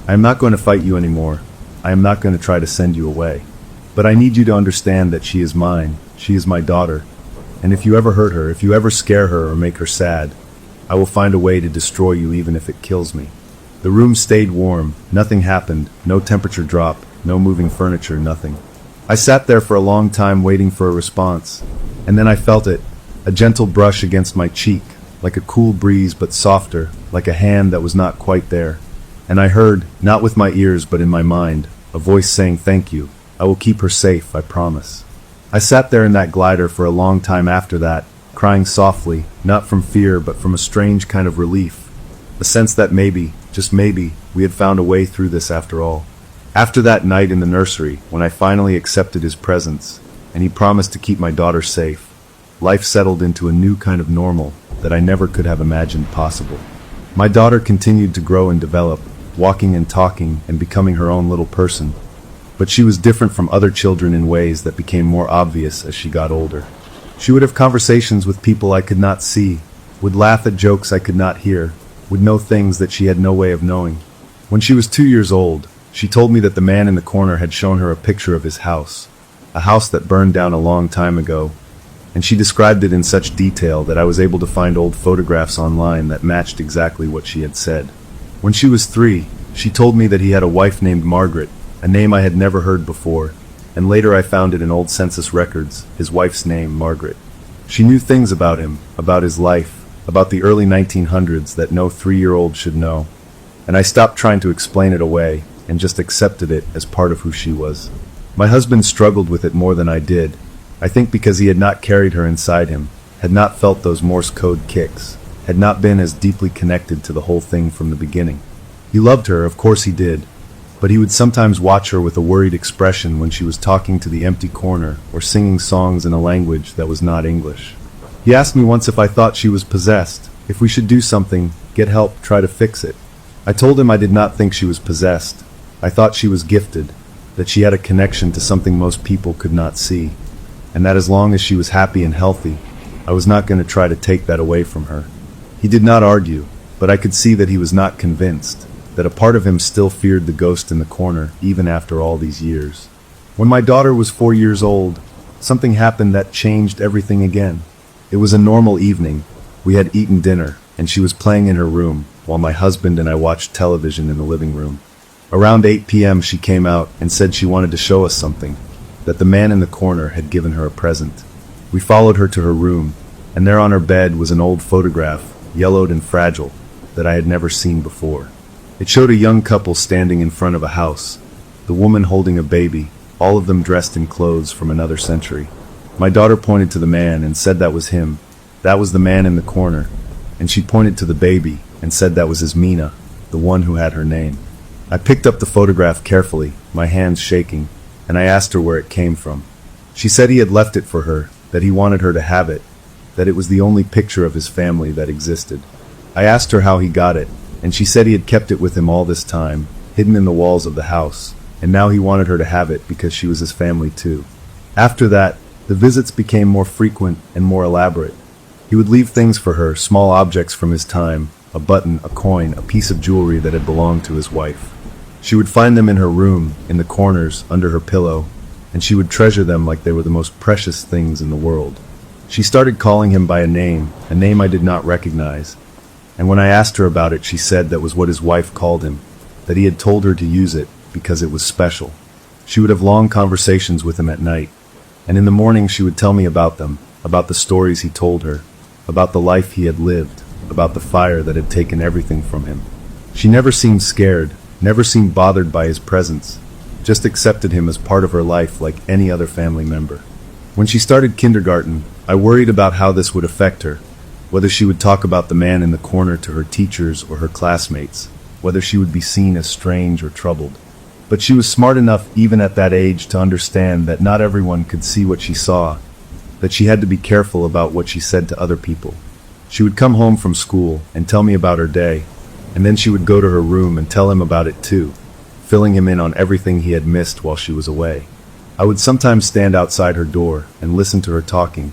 I am not going to fight you anymore. I am not going to try to send you away. But I need you to understand that she is mine. She is my daughter. And if you ever hurt her, if you ever scare her or make her sad, I will find a way to destroy you even if it kills me." The room stayed warm. Nothing happened. No temperature drop. No moving furniture. Nothing. I sat there for a long time waiting for a response. And then I felt it. A gentle brush against my cheek, like a cool breeze but softer, like a hand that was not quite there. And I heard, not with my ears but in my mind, a voice saying, "Thank you. I will keep her safe, I promise." I sat there in that glider for a long time after that, crying softly, not from fear but from a strange kind of relief, a sense that maybe, just maybe, we had found a way through this after all. After that night in the nursery, when I finally accepted his presence, and he promised to keep my daughter safe, life settled into a new kind of normal that I never could have imagined possible. My daughter continued to grow and develop, walking and talking and becoming her own little person. But she was different from other children in ways that became more obvious as she got older. She would have conversations with people I could not see, would laugh at jokes I could not hear, would know things that she had no way of knowing. When she was 2 years old, she told me that the man in the corner had shown her a picture of his house, a house that burned down a long time ago, and she described it in such detail that I was able to find old photographs online that matched exactly what she had said. When she was 3, She told me that he had a wife named Margaret, a name I had never heard before, and later I found it in old census records, his wife's name, Margaret. She knew things about him, about his life, about the early 1900s that no 3-year-old should know, and I stopped trying to explain it away and just accepted it as part of who she was. My husband struggled with it more than I did, I think because he had not carried her inside him, had not felt those Morse code kicks, had not been as deeply connected to the whole thing from the beginning. He loved her, of course he did, but he would sometimes watch her with a worried expression when she was talking to the empty corner or singing songs in a language that was not English. He asked me once if I thought she was possessed, if we should do something, get help, try to fix it. I told him I did not think she was possessed. I thought she was gifted, that she had a connection to something most people could not see, and that as long as she was happy and healthy, I was not going to try to take that away from her. He did not argue, but I could see that he was not convinced, that a part of him still feared the ghost in the corner even after all these years. When my daughter was 4 years old, something happened that changed everything again. It was a normal evening. We had eaten dinner, and she was playing in her room, while my husband and I watched television in the living room. Around 8 p.m. she came out and said she wanted to show us something, that the man in the corner had given her a present. We followed her to her room, and there on her bed was an old photograph, yellowed and fragile, that I had never seen before. It showed a young couple standing in front of a house, the woman holding a baby, all of them dressed in clothes from another century. My daughter pointed to the man and said that was him. That was the man in the corner, and she pointed to the baby and said that was his Mina, the one who had her name. I picked up the photograph carefully, my hands shaking, and I asked her where it came from. She said he had left it for her, that he wanted her to have it, that it was the only picture of his family that existed. I asked her how he got it, and she said he had kept it with him all this time, hidden in the walls of the house, and now he wanted her to have it because she was his family too. After that, the visits became more frequent and more elaborate. He would leave things for her, small objects from his time, a button, a coin, a piece of jewelry that had belonged to his wife. She would find them in her room, in the corners, under her pillow, and she would treasure them like they were the most precious things in the world. She started calling him by a name I did not recognize, and when I asked her about it, she said that was what his wife called him, that he had told her to use it because it was special. She would have long conversations with him at night, and in the morning she would tell me about them, about the stories he told her, about the life he had lived, about the fire that had taken everything from him. She never seemed scared, never seemed bothered by his presence, just accepted him as part of her life like any other family member. When she started kindergarten, I worried about how this would affect her, whether she would talk about the man in the corner to her teachers or her classmates, whether she would be seen as strange or troubled. But she was smart enough even at that age to understand that not everyone could see what she saw, that she had to be careful about what she said to other people. She would come home from school and tell me about her day, and then she would go to her room and tell him about it too, filling him in on everything he had missed while she was away. I would sometimes stand outside her door and listen to her talking,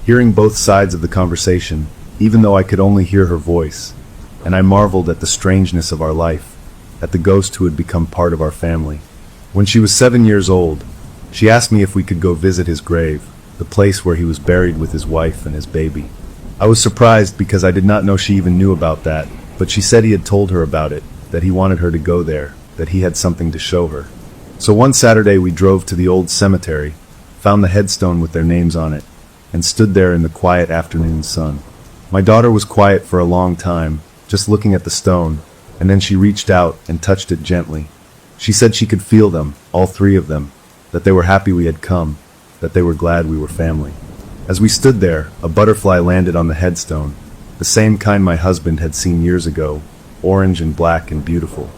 hearing both sides of the conversation, even though I could only hear her voice, and I marveled at the strangeness of our life, at the ghost who had become part of our family. When she was 7 years old, she asked me if we could go visit his grave, the place where he was buried with his wife and his baby. I was surprised because I did not know she even knew about that, but she said he had told her about it, that he wanted her to go there, that he had something to show her. So one Saturday we drove to the old cemetery, found the headstone with their names on it, and stood there in the quiet afternoon sun. My daughter was quiet for a long time, just looking at the stone, and then she reached out and touched it gently. She said she could feel them, all 3 of them, that they were happy we had come, that they were glad we were family. As we stood there, a butterfly landed on the headstone, the same kind my husband had seen years ago, orange and black and beautiful.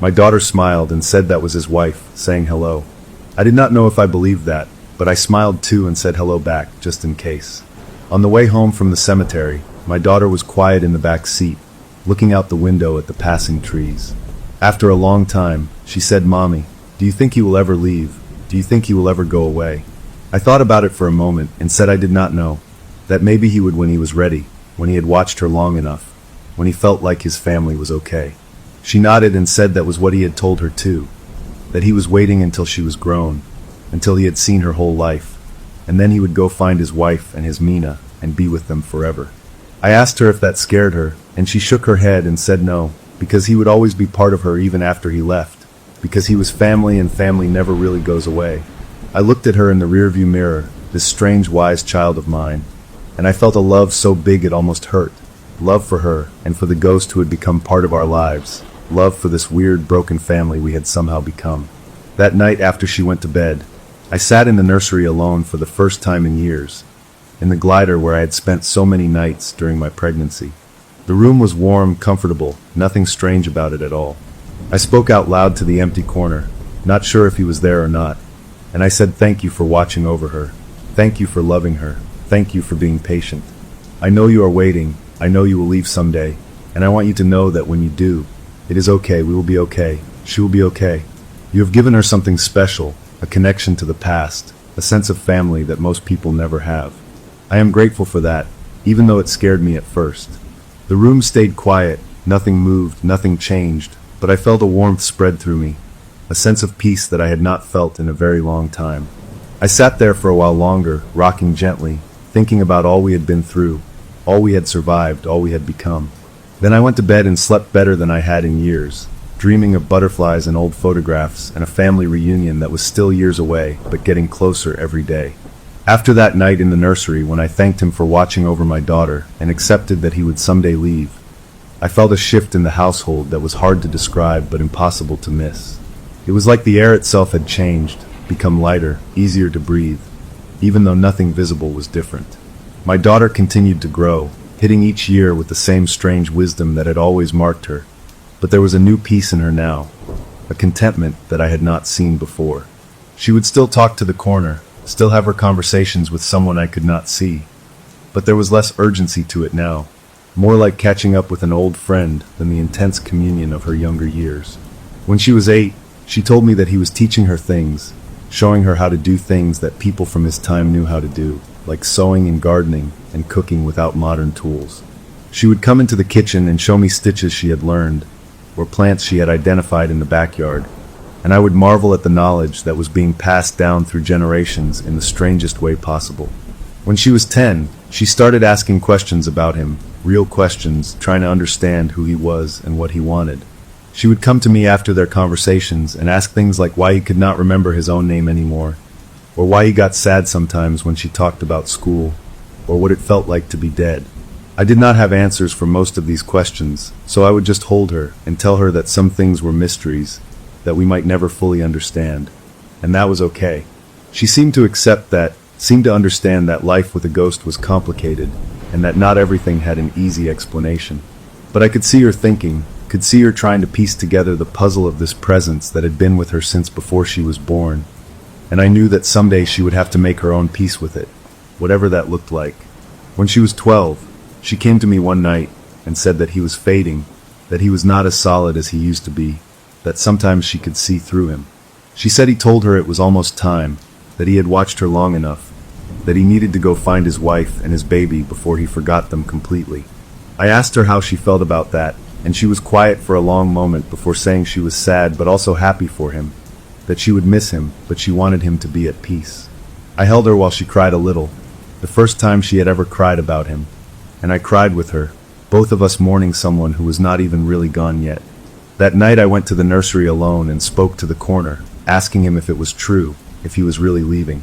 My daughter smiled and said that was his wife, saying hello. I did not know if I believed that, but I smiled too and said hello back, just in case. On the way home from the cemetery, my daughter was quiet in the back seat, looking out the window at the passing trees. After a long time, she said, "Mommy, do you think he will ever leave? Do you think he will ever go away?" I thought about it for a moment and said I did not know, that maybe he would when he was ready, when he had watched her long enough, when he felt like his family was okay. She nodded and said that was what he had told her too, that he was waiting until she was grown, until he had seen her whole life, and then he would go find his wife and his Mina and be with them forever. I asked her if that scared her, and she shook her head and said no, because he would always be part of her even after he left, because he was family and family never really goes away. I looked at her in the rearview mirror, this strange wise child of mine, and I felt a love so big it almost hurt. Love for her and for the ghost who had become part of our lives. Love for this weird broken family we had somehow become. That night after she went to bed, I sat in the nursery alone for the first time in years, in the glider where I had spent so many nights during my pregnancy. The room was warm, comfortable, nothing strange about it at all. I spoke out loud to the empty corner, not sure if he was there or not, and I said thank you for watching over her. Thank you for loving her. Thank you for being patient. I know you are waiting. I know you will leave someday, and I want you to know that when you do, it is okay, we will be okay, she will be okay. You have given her something special, a connection to the past, a sense of family that most people never have. I am grateful for that, even though it scared me at first. The room stayed quiet, nothing moved, nothing changed, but I felt a warmth spread through me, a sense of peace that I had not felt in a very long time. I sat there for a while longer, rocking gently, thinking about all we had been through, all we had survived, all we had become. Then I went to bed and slept better than I had in years, dreaming of butterflies and old photographs and a family reunion that was still years away, but getting closer every day. After that night in the nursery, when I thanked him for watching over my daughter and accepted that he would someday leave, I felt a shift in the household that was hard to describe but impossible to miss. It was like the air itself had changed, become lighter, easier to breathe, even though nothing visible was different. My daughter continued to grow, hitting each year with the same strange wisdom that had always marked her, but there was a new peace in her now, a contentment that I had not seen before. She would still talk to the corner, still have her conversations with someone I could not see, but there was less urgency to it now, more like catching up with an old friend than the intense communion of her younger years. When she was 8, she told me that he was teaching her things, showing her how to do things that people from his time knew how to do, like sewing and gardening and cooking without modern tools. She would come into the kitchen and show me stitches she had learned, or plants she had identified in the backyard, and I would marvel at the knowledge that was being passed down through generations in the strangest way possible. When she was 10, she started asking questions about him, real questions, trying to understand who he was and what he wanted. She would come to me after their conversations and ask things like why he could not remember his own name anymore, or why he got sad sometimes when she talked about school, or what it felt like to be dead. I did not have answers for most of these questions, so I would just hold her and tell her that some things were mysteries, that we might never fully understand, and that was okay. She seemed to accept that, seemed to understand that life with a ghost was complicated, and that not everything had an easy explanation. But I could see her thinking, could see her trying to piece together the puzzle of this presence that had been with her since before she was born, and I knew that someday she would have to make her own peace with it, whatever that looked like. When she was 12, she came to me one night and said that he was fading, that he was not as solid as he used to be, that sometimes she could see through him. She said he told her it was almost time, that he had watched her long enough, that he needed to go find his wife and his baby before he forgot them completely. I asked her how she felt about that, and she was quiet for a long moment before saying she was sad but also happy for him, that she would miss him, but she wanted him to be at peace. I held her while she cried a little, the first time she had ever cried about him, and I cried with her, both of us mourning someone who was not even really gone yet. That night I went to the nursery alone and spoke to the corner, asking him if it was true, if he was really leaving.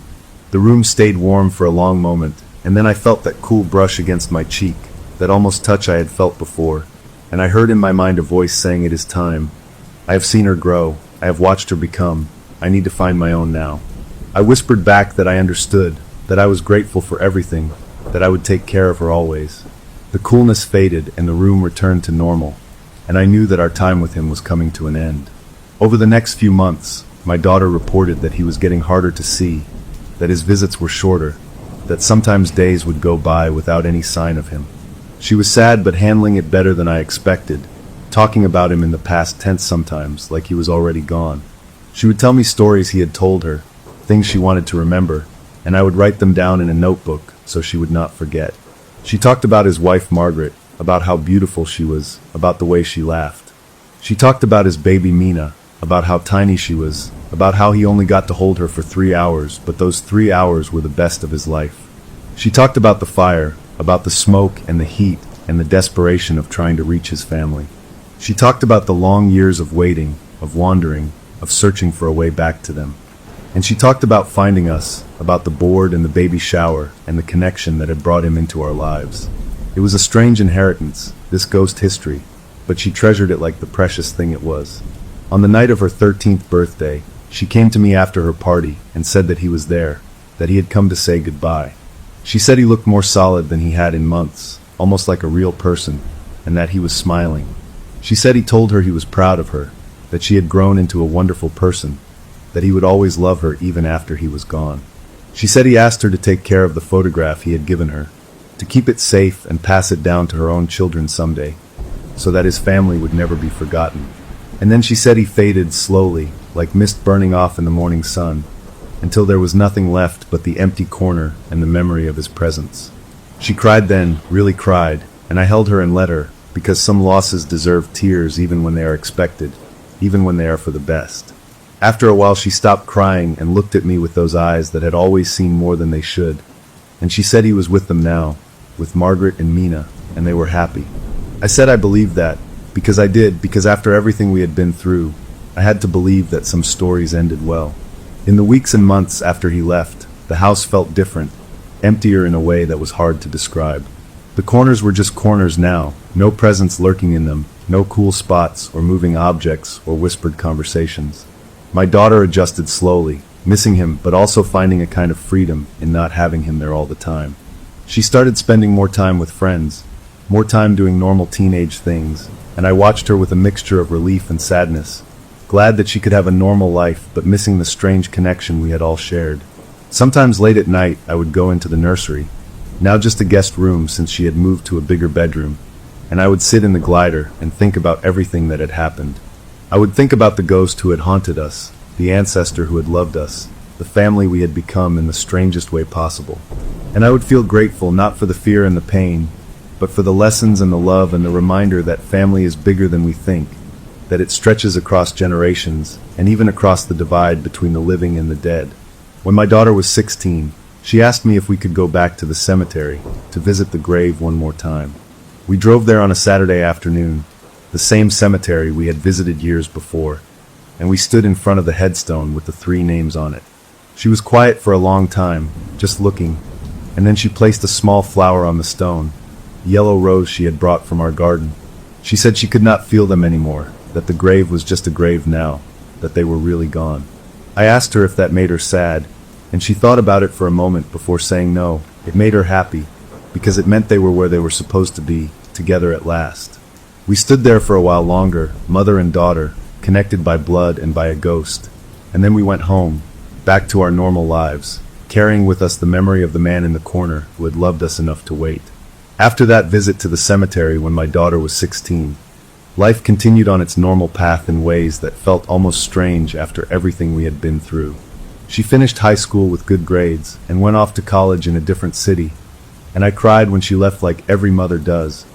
The room stayed warm for a long moment, and then I felt that cool brush against my cheek, that almost touch I had felt before, and I heard in my mind a voice saying it is time. I have seen her grow, I have watched her become, I need to find my own now. I whispered back that I understood, that I was grateful for everything, that I would take care of her always. The coolness faded and the room returned to normal, and I knew that our time with him was coming to an end. Over the next few months, my daughter reported that he was getting harder to see, that his visits were shorter, that sometimes days would go by without any sign of him. She was sad but handling it better than I expected, talking about him in the past tense sometimes, like he was already gone. She would tell me stories he had told her, things she wanted to remember, and I would write them down in a notebook so she would not forget. She talked about his wife Margaret, about how beautiful she was, about the way she laughed. She talked about his baby Mina, about how tiny she was, about how he only got to hold her for 3 hours, but those 3 hours were the best of his life. She talked about the fire, about the smoke and the heat and the desperation of trying to reach his family. She talked about the long years of waiting, of wandering, of searching for a way back to them. And she talked about finding us, about the board and the baby shower and the connection that had brought him into our lives. It was a strange inheritance, this ghost history, but she treasured it like the precious thing it was. On the night of her 13th birthday, she came to me after her party and said that he was there, that he had come to say goodbye. She said he looked more solid than he had in months, almost like a real person, and that he was smiling. She said he told her he was proud of her, that she had grown into a wonderful person, that he would always love her even after he was gone. She said he asked her to take care of the photograph he had given her, to keep it safe and pass it down to her own children someday, so that his family would never be forgotten. And then she said he faded slowly, like mist burning off in the morning sun, until there was nothing left but the empty corner and the memory of his presence. She cried then, really cried, and I held her and let her, because some losses deserve tears even when they are expected, even when they are for the best. After a while she stopped crying and looked at me with those eyes that had always seen more than they should, and she said he was with them now, with Margaret and Mina, and they were happy. I said I believed that, because I did, because after everything we had been through, I had to believe that some stories ended well. In the weeks and months after he left, the house felt different, emptier in a way that was hard to describe. The corners were just corners now, no presence lurking in them, no cool spots or moving objects or whispered conversations. My daughter adjusted slowly, missing him but also finding a kind of freedom in not having him there all the time. She started spending more time with friends, more time doing normal teenage things, and I watched her with a mixture of relief and sadness, glad that she could have a normal life but missing the strange connection we had all shared. Sometimes late at night I would go into the nursery, now just a guest room since she had moved to a bigger bedroom, and I would sit in the glider and think about everything that had happened. I would think about the ghost who had haunted us, the ancestor who had loved us, the family we had become in the strangest way possible. And I would feel grateful not for the fear and the pain, but for the lessons and the love and the reminder that family is bigger than we think, that it stretches across generations and even across the divide between the living and the dead. When my daughter was 16, she asked me if we could go back to the cemetery to visit the grave one more time. We drove there on a Saturday afternoon, the same cemetery we had visited years before, and we stood in front of the headstone with the 3 names on it. She was quiet for a long time, just looking, and then she placed a small flower on the stone, a yellow rose she had brought from our garden. She said she could not feel them anymore, that the grave was just a grave now, that they were really gone. I asked her if that made her sad, and she thought about it for a moment before saying no. It made her happy, because it meant they were where they were supposed to be, together at last. We stood there for a while longer, mother and daughter, connected by blood and by a ghost, and then we went home, back to our normal lives, carrying with us the memory of the man in the corner who had loved us enough to wait. After that visit to the cemetery when my daughter was 16, life continued on its normal path in ways that felt almost strange after everything we had been through. She finished high school with good grades and went off to college in a different city, and I cried when she left like every mother does.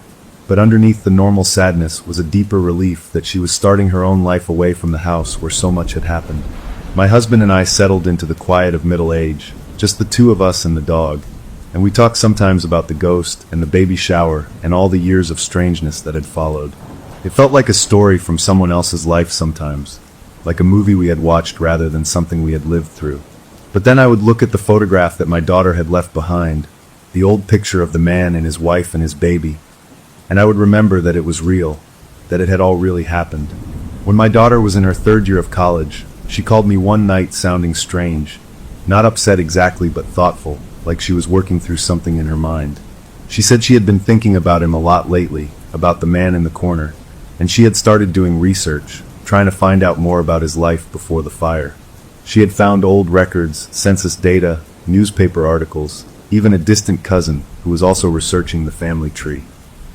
But underneath the normal sadness was a deeper relief that she was starting her own life away from the house where so much had happened. My husband and I settled into the quiet of middle age, just the 2 of us and the dog, and we talked sometimes about the ghost and the baby shower and all the years of strangeness that had followed. It felt like a story from someone else's life sometimes, like a movie we had watched rather than something we had lived through. But then I would look at the photograph that my daughter had left behind, the old picture of the man and his wife and his baby, and I would remember that it was real, that it had all really happened. When my daughter was in her 3rd year of college, she called me one night sounding strange, not upset exactly but thoughtful, like she was working through something in her mind. She said she had been thinking about him a lot lately, about the man in the corner, and she had started doing research, trying to find out more about his life before the fire. She had found old records, census data, newspaper articles, even a distant cousin who was also researching the family tree.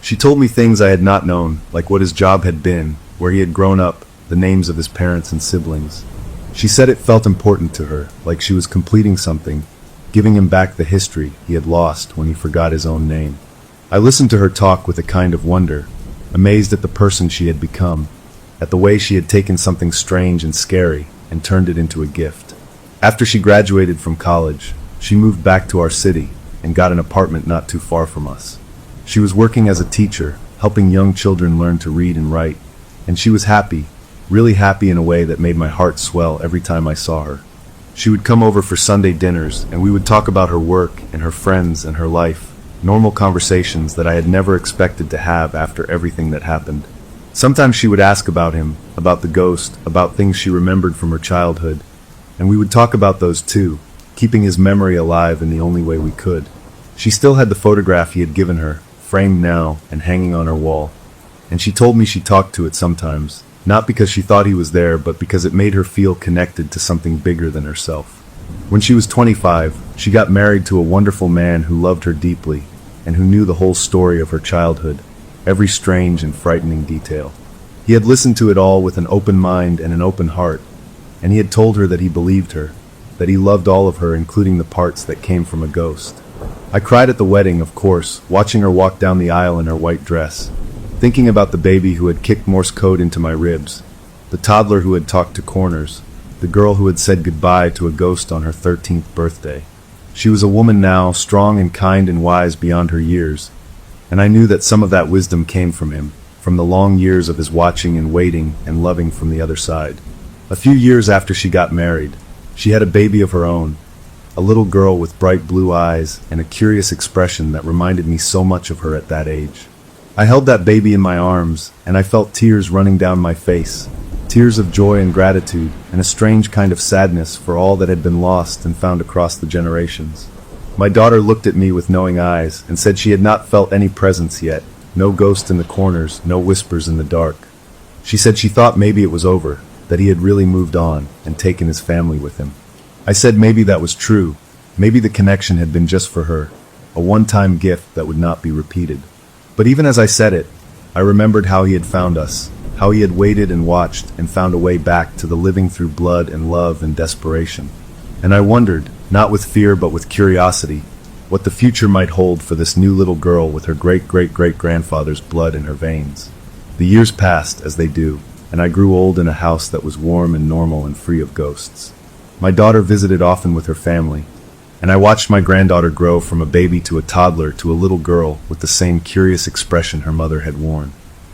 She told me things I had not known, like what his job had been, where he had grown up, the names of his parents and siblings. She said it felt important to her, like she was completing something, giving him back the history he had lost when he forgot his own name. I listened to her talk with a kind of wonder, amazed at the person she had become, at the way she had taken something strange and scary and turned it into a gift. After she graduated from college, she moved back to our city and got an apartment not too far from us. She was working as a teacher, helping young children learn to read and write, And she was happy, really happy in a way that made my heart swell every time I saw her. She would come over for Sunday dinners, and we would talk about her work and her friends and her life, normal conversations that I had never expected to have after everything that happened. Sometimes she would ask about him, about the ghost, about things she remembered from her childhood, and we would talk about those too, keeping his memory alive in the only way we could. She still had the photograph he had given her, framed now and hanging on her wall, and she told me she talked to it sometimes, not because she thought he was there, but because it made her feel connected to something bigger than herself. When she was 25, she got married to a wonderful man who loved her deeply, and who knew the whole story of her childhood, every strange and frightening detail. He had listened to it all with an open mind and an open heart, and he had told her that he believed her, that he loved all of her, including the parts that came from a ghost. I cried at the wedding, of course, watching her walk down the aisle in her white dress, thinking about the baby who had kicked Morse code into my ribs, the toddler who had talked to corners, the girl who had said goodbye to a ghost on her 13th birthday. She was a woman now, strong and kind and wise beyond her years, and I knew that some of that wisdom came from him, from the long years of his watching and waiting and loving from the other side. A few years after she got married, she had a baby of her own, a little girl with bright blue eyes and a curious expression that reminded me so much of her at that age. I held that baby in my arms, and I felt tears running down my face, tears of joy and gratitude, and a strange kind of sadness for all that had been lost and found across the generations. My daughter looked at me with knowing eyes and said she had not felt any presence yet, no ghost in the corners, no whispers in the dark. She said she thought maybe it was over, that he had really moved on and taken his family with him. I said maybe that was true, maybe the connection had been just for her, a one-time gift that would not be repeated. But even as I said it, I remembered how he had found us, how he had waited and watched and found a way back to the living through blood and love and desperation. And I wondered, not with fear but with curiosity, what the future might hold for this new little girl with her great-great-great-grandfather's blood in her veins. The years passed, as they do, and I grew old in a house that was warm and normal and free of ghosts. My daughter visited often with her family, and I watched my granddaughter grow from a baby to a toddler to a little girl with the same curious expression her mother had worn.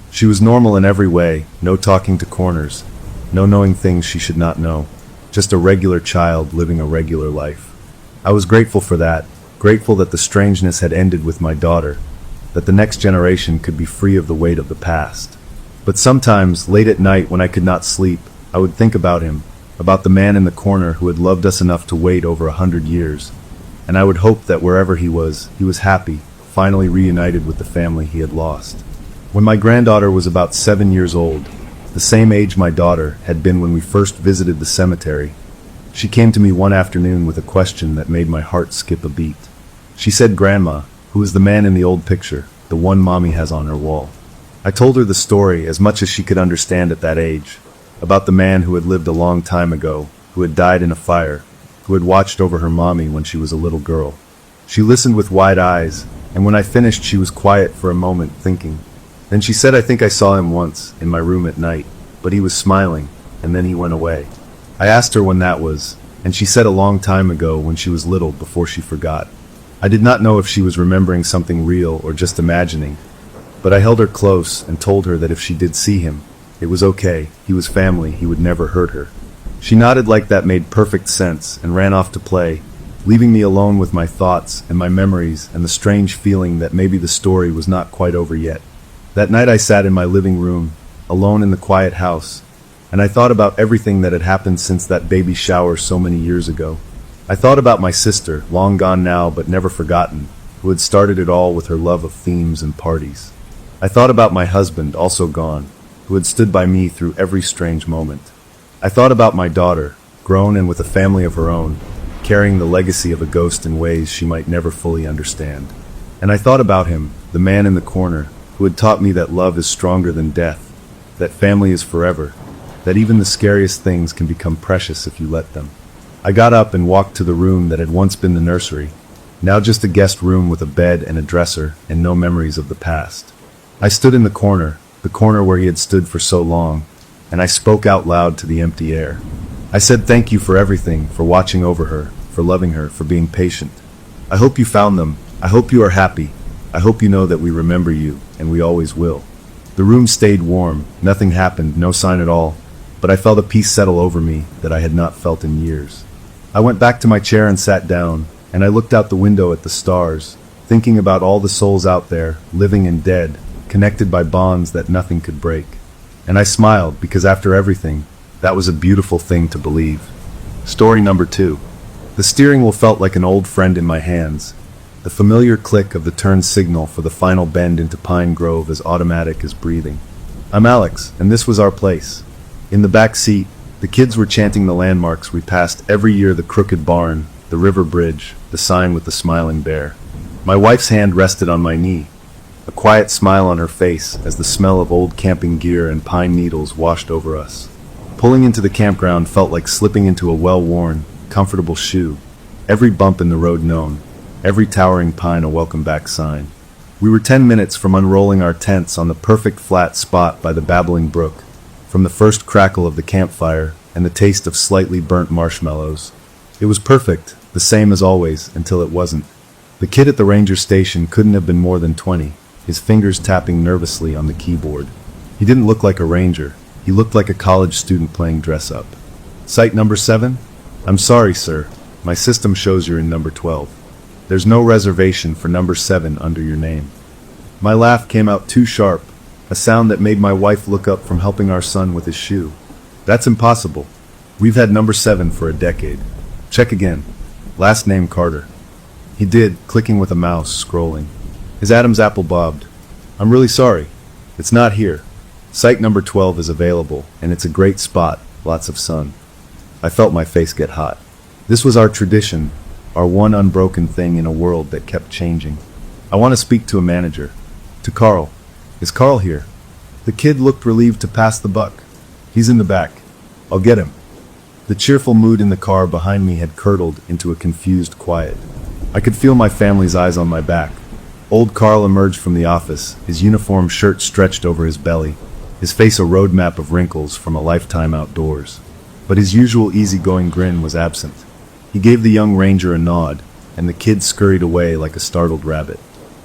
She was normal in every way, no talking to corners, no knowing things she should not know, just a regular child living a regular life. I was grateful for that, grateful that the strangeness had ended with my daughter, that the next generation could be free of the weight of the past. But sometimes, late at night when I could not sleep, I would think about him, about the man in the corner who had loved us enough to wait over 100 years, and I would hope that wherever he was happy, finally reunited with the family he had lost. When my granddaughter was about 7 years old, the same age my daughter had been when we first visited the cemetery, she came to me one afternoon with a question that made my heart skip a beat. She said, "Grandma, who is the man in the old picture, the one Mommy has on her wall?" I told her the story, as much as she could understand at that age, about the man who had lived a long time ago, who had died in a fire, who had watched over her Mommy when she was a little girl. She listened with wide eyes, and when I finished she was quiet for a moment, thinking. Then she said, "I think I saw him once, in my room at night, but he was smiling, and then he went away." I asked her when that was, and she said a long time ago when she was little, before she forgot. I did not know if she was remembering something real or just imagining, but I held her close and told her that if she did see him, it was okay, he was family, he would never hurt her. She nodded like that made perfect sense and ran off to play, leaving me alone with my thoughts and my memories and the strange feeling that maybe the story was not quite over yet. That night I sat in my living room, alone in the quiet house, and I thought about everything that had happened since that baby shower so many years ago. I thought about my sister, long gone now but never forgotten, who had started it all with her love of themes and parties. I thought about my husband, also gone, who had stood by me through every strange moment. I thought about my daughter, grown and with a family of her own, carrying the legacy of a ghost in ways she might never fully understand. And I thought about him, the man in the corner, who had taught me that love is stronger than death, that family is forever, that even the scariest things can become precious if you let them. I got up and walked to the room that had once been the nursery, now just a guest room with a bed and a dresser and no memories of the past. I stood in the corner where he had stood for so long, and I spoke out loud to the empty air. I said thank you for everything, for watching over her, for loving her, for being patient. I hope you found them. I hope you are happy. I hope you know that we remember you, and we always will. The room stayed warm, nothing happened, no sign at all, but I felt a peace settle over me that I had not felt in years. I went back to my chair and sat down, and I looked out the window at the stars, thinking about all the souls out there, living and dead, connected by bonds that nothing could break. And I smiled, because after everything, that was a beautiful thing to believe. Story number 2. The steering wheel felt like an old friend in my hands. The familiar click of the turn signal for the final bend into Pine Grove as automatic as breathing. I'm Alex, and this was our place. In the back seat, the kids were chanting the landmarks we passed every year: the crooked barn, the river bridge, the sign with the smiling bear. My wife's hand rested on my knee, a quiet smile on her face as the smell of old camping gear and pine needles washed over us. Pulling into the campground felt like slipping into a well-worn, comfortable shoe. Every bump in the road known, every towering pine a welcome back sign. We were 10 minutes from unrolling our tents on the perfect flat spot by the babbling brook, from the first crackle of the campfire and the taste of slightly burnt marshmallows. It was perfect, the same as always, until it wasn't. The kid at the ranger station couldn't have been more than 20, his fingers tapping nervously on the keyboard. He didn't look like a ranger. He looked like a college student playing dress-up. Site number 7? I'm sorry, sir. My system shows you're in number 12. There's no reservation for number 7 under your name. My laugh came out too sharp, a sound that made my wife look up from helping our son with his shoe. That's impossible. We've had number 7 for a decade. Check again. Last name Carter. He did, clicking with a mouse, scrolling. His Adam's apple bobbed. I'm really sorry. It's not here. Site number 12 is available, and it's a great spot, lots of sun. I felt my face get hot. This was our tradition, our one unbroken thing in a world that kept changing. I want to speak to a manager. To Carl. Is Carl here? The kid looked relieved to pass the buck. He's in the back. I'll get him. The cheerful mood in the car behind me had curdled into a confused quiet. I could feel my family's eyes on my back. Old Carl emerged from the office, his uniform shirt stretched over his belly, his face a roadmap of wrinkles from a lifetime outdoors. But his usual easygoing grin was absent. He gave the young ranger a nod, and the kid scurried away like a startled rabbit.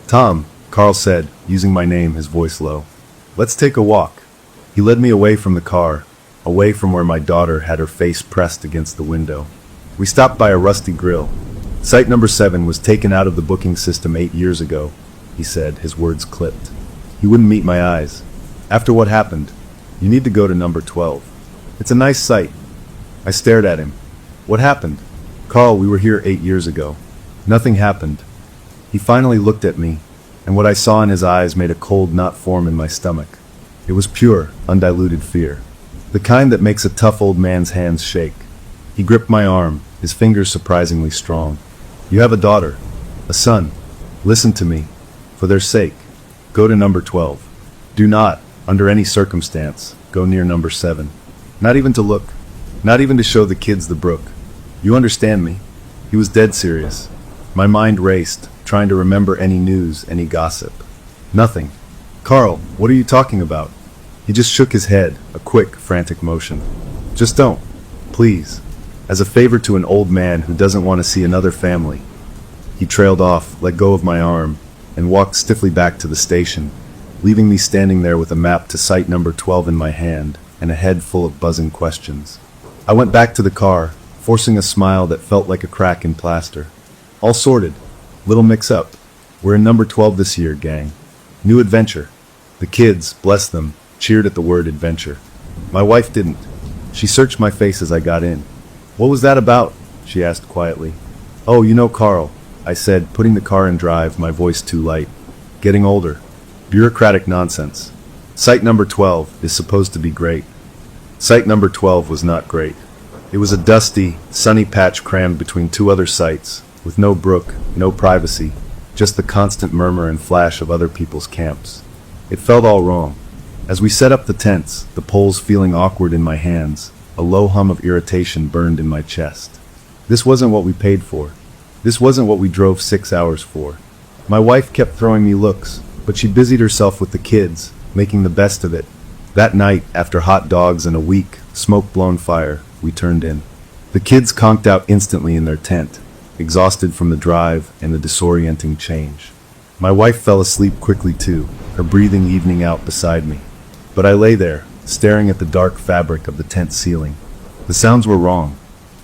Tom, Carl said, using my name, his voice low. Let's take a walk. He led me away from the car, away from where my daughter had her face pressed against the window. We stopped by a rusty grill. Site number 7 was taken out of the booking system 8 years ago, he said, his words clipped. He wouldn't meet my eyes. After what happened, you need to go to number 12. It's a nice site. I stared at him. What happened? Carl, we were here 8 years ago. Nothing happened. He finally looked at me, and what I saw in his eyes made a cold knot form in my stomach. It was pure, undiluted fear. The kind that makes a tough old man's hands shake. He gripped my arm, his fingers surprisingly strong. You have a daughter, a son. Listen to me. For their sake, go to number 12. Do not, under any circumstance, go near number 7. Not even to look. Not even to show the kids the brook. You understand me? He was dead serious. My mind raced, trying to remember any news, any gossip. Nothing. Carl, what are you talking about? He just shook his head, a quick, frantic motion. Just don't. Please. As a favor to an old man who doesn't want to see another family. He trailed off, let go of my arm, and walked stiffly back to the station, leaving me standing there with a map to site number 12 in my hand and a head full of buzzing questions. I went back to the car, forcing a smile that felt like a crack in plaster. All sorted. Little mix-up. We're in number 12 this year, gang. New adventure. The kids, bless them, cheered at the word adventure. My wife didn't. She searched my face as I got in. What was that about? She asked quietly. Oh, you know Carl, I said, putting the car in drive, my voice too light. Getting older. Bureaucratic nonsense. Site number 12 is supposed to be great. Site number 12 was not great. It was a dusty, sunny patch crammed between 2 other sites, with no brook, no privacy, just the constant murmur and flash of other people's camps. It felt all wrong. As we set up the tents, the poles feeling awkward in my hands, a low hum of irritation burned in my chest. This wasn't what we paid for. This wasn't what we drove 6 hours for. My wife kept throwing me looks, but she busied herself with the kids, making the best of it. That night, after hot dogs and a week, smoke-blown fire, we turned in. The kids conked out instantly in their tent, exhausted from the drive and the disorienting change. My wife fell asleep quickly too, her breathing evening out beside me. But I lay there, staring at the dark fabric of the tent ceiling. The sounds were wrong.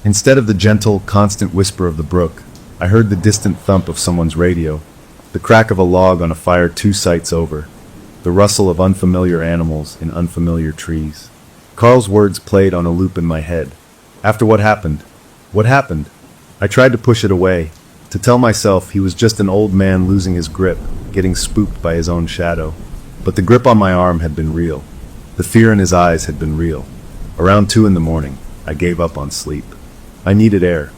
Instead of the gentle, constant whisper of the brook, I heard the distant thump of someone's radio, the crack of a log on a fire 2 sites over, the rustle of unfamiliar animals in unfamiliar trees. Carl's words played on a loop in my head. After what happened? What happened? I tried to push it away, to tell myself he was just an old man losing his grip, getting spooked by his own shadow. But the grip on my arm had been real. The fear in his eyes had been real. Around 2 in the morning, I gave up on sleep. I needed air.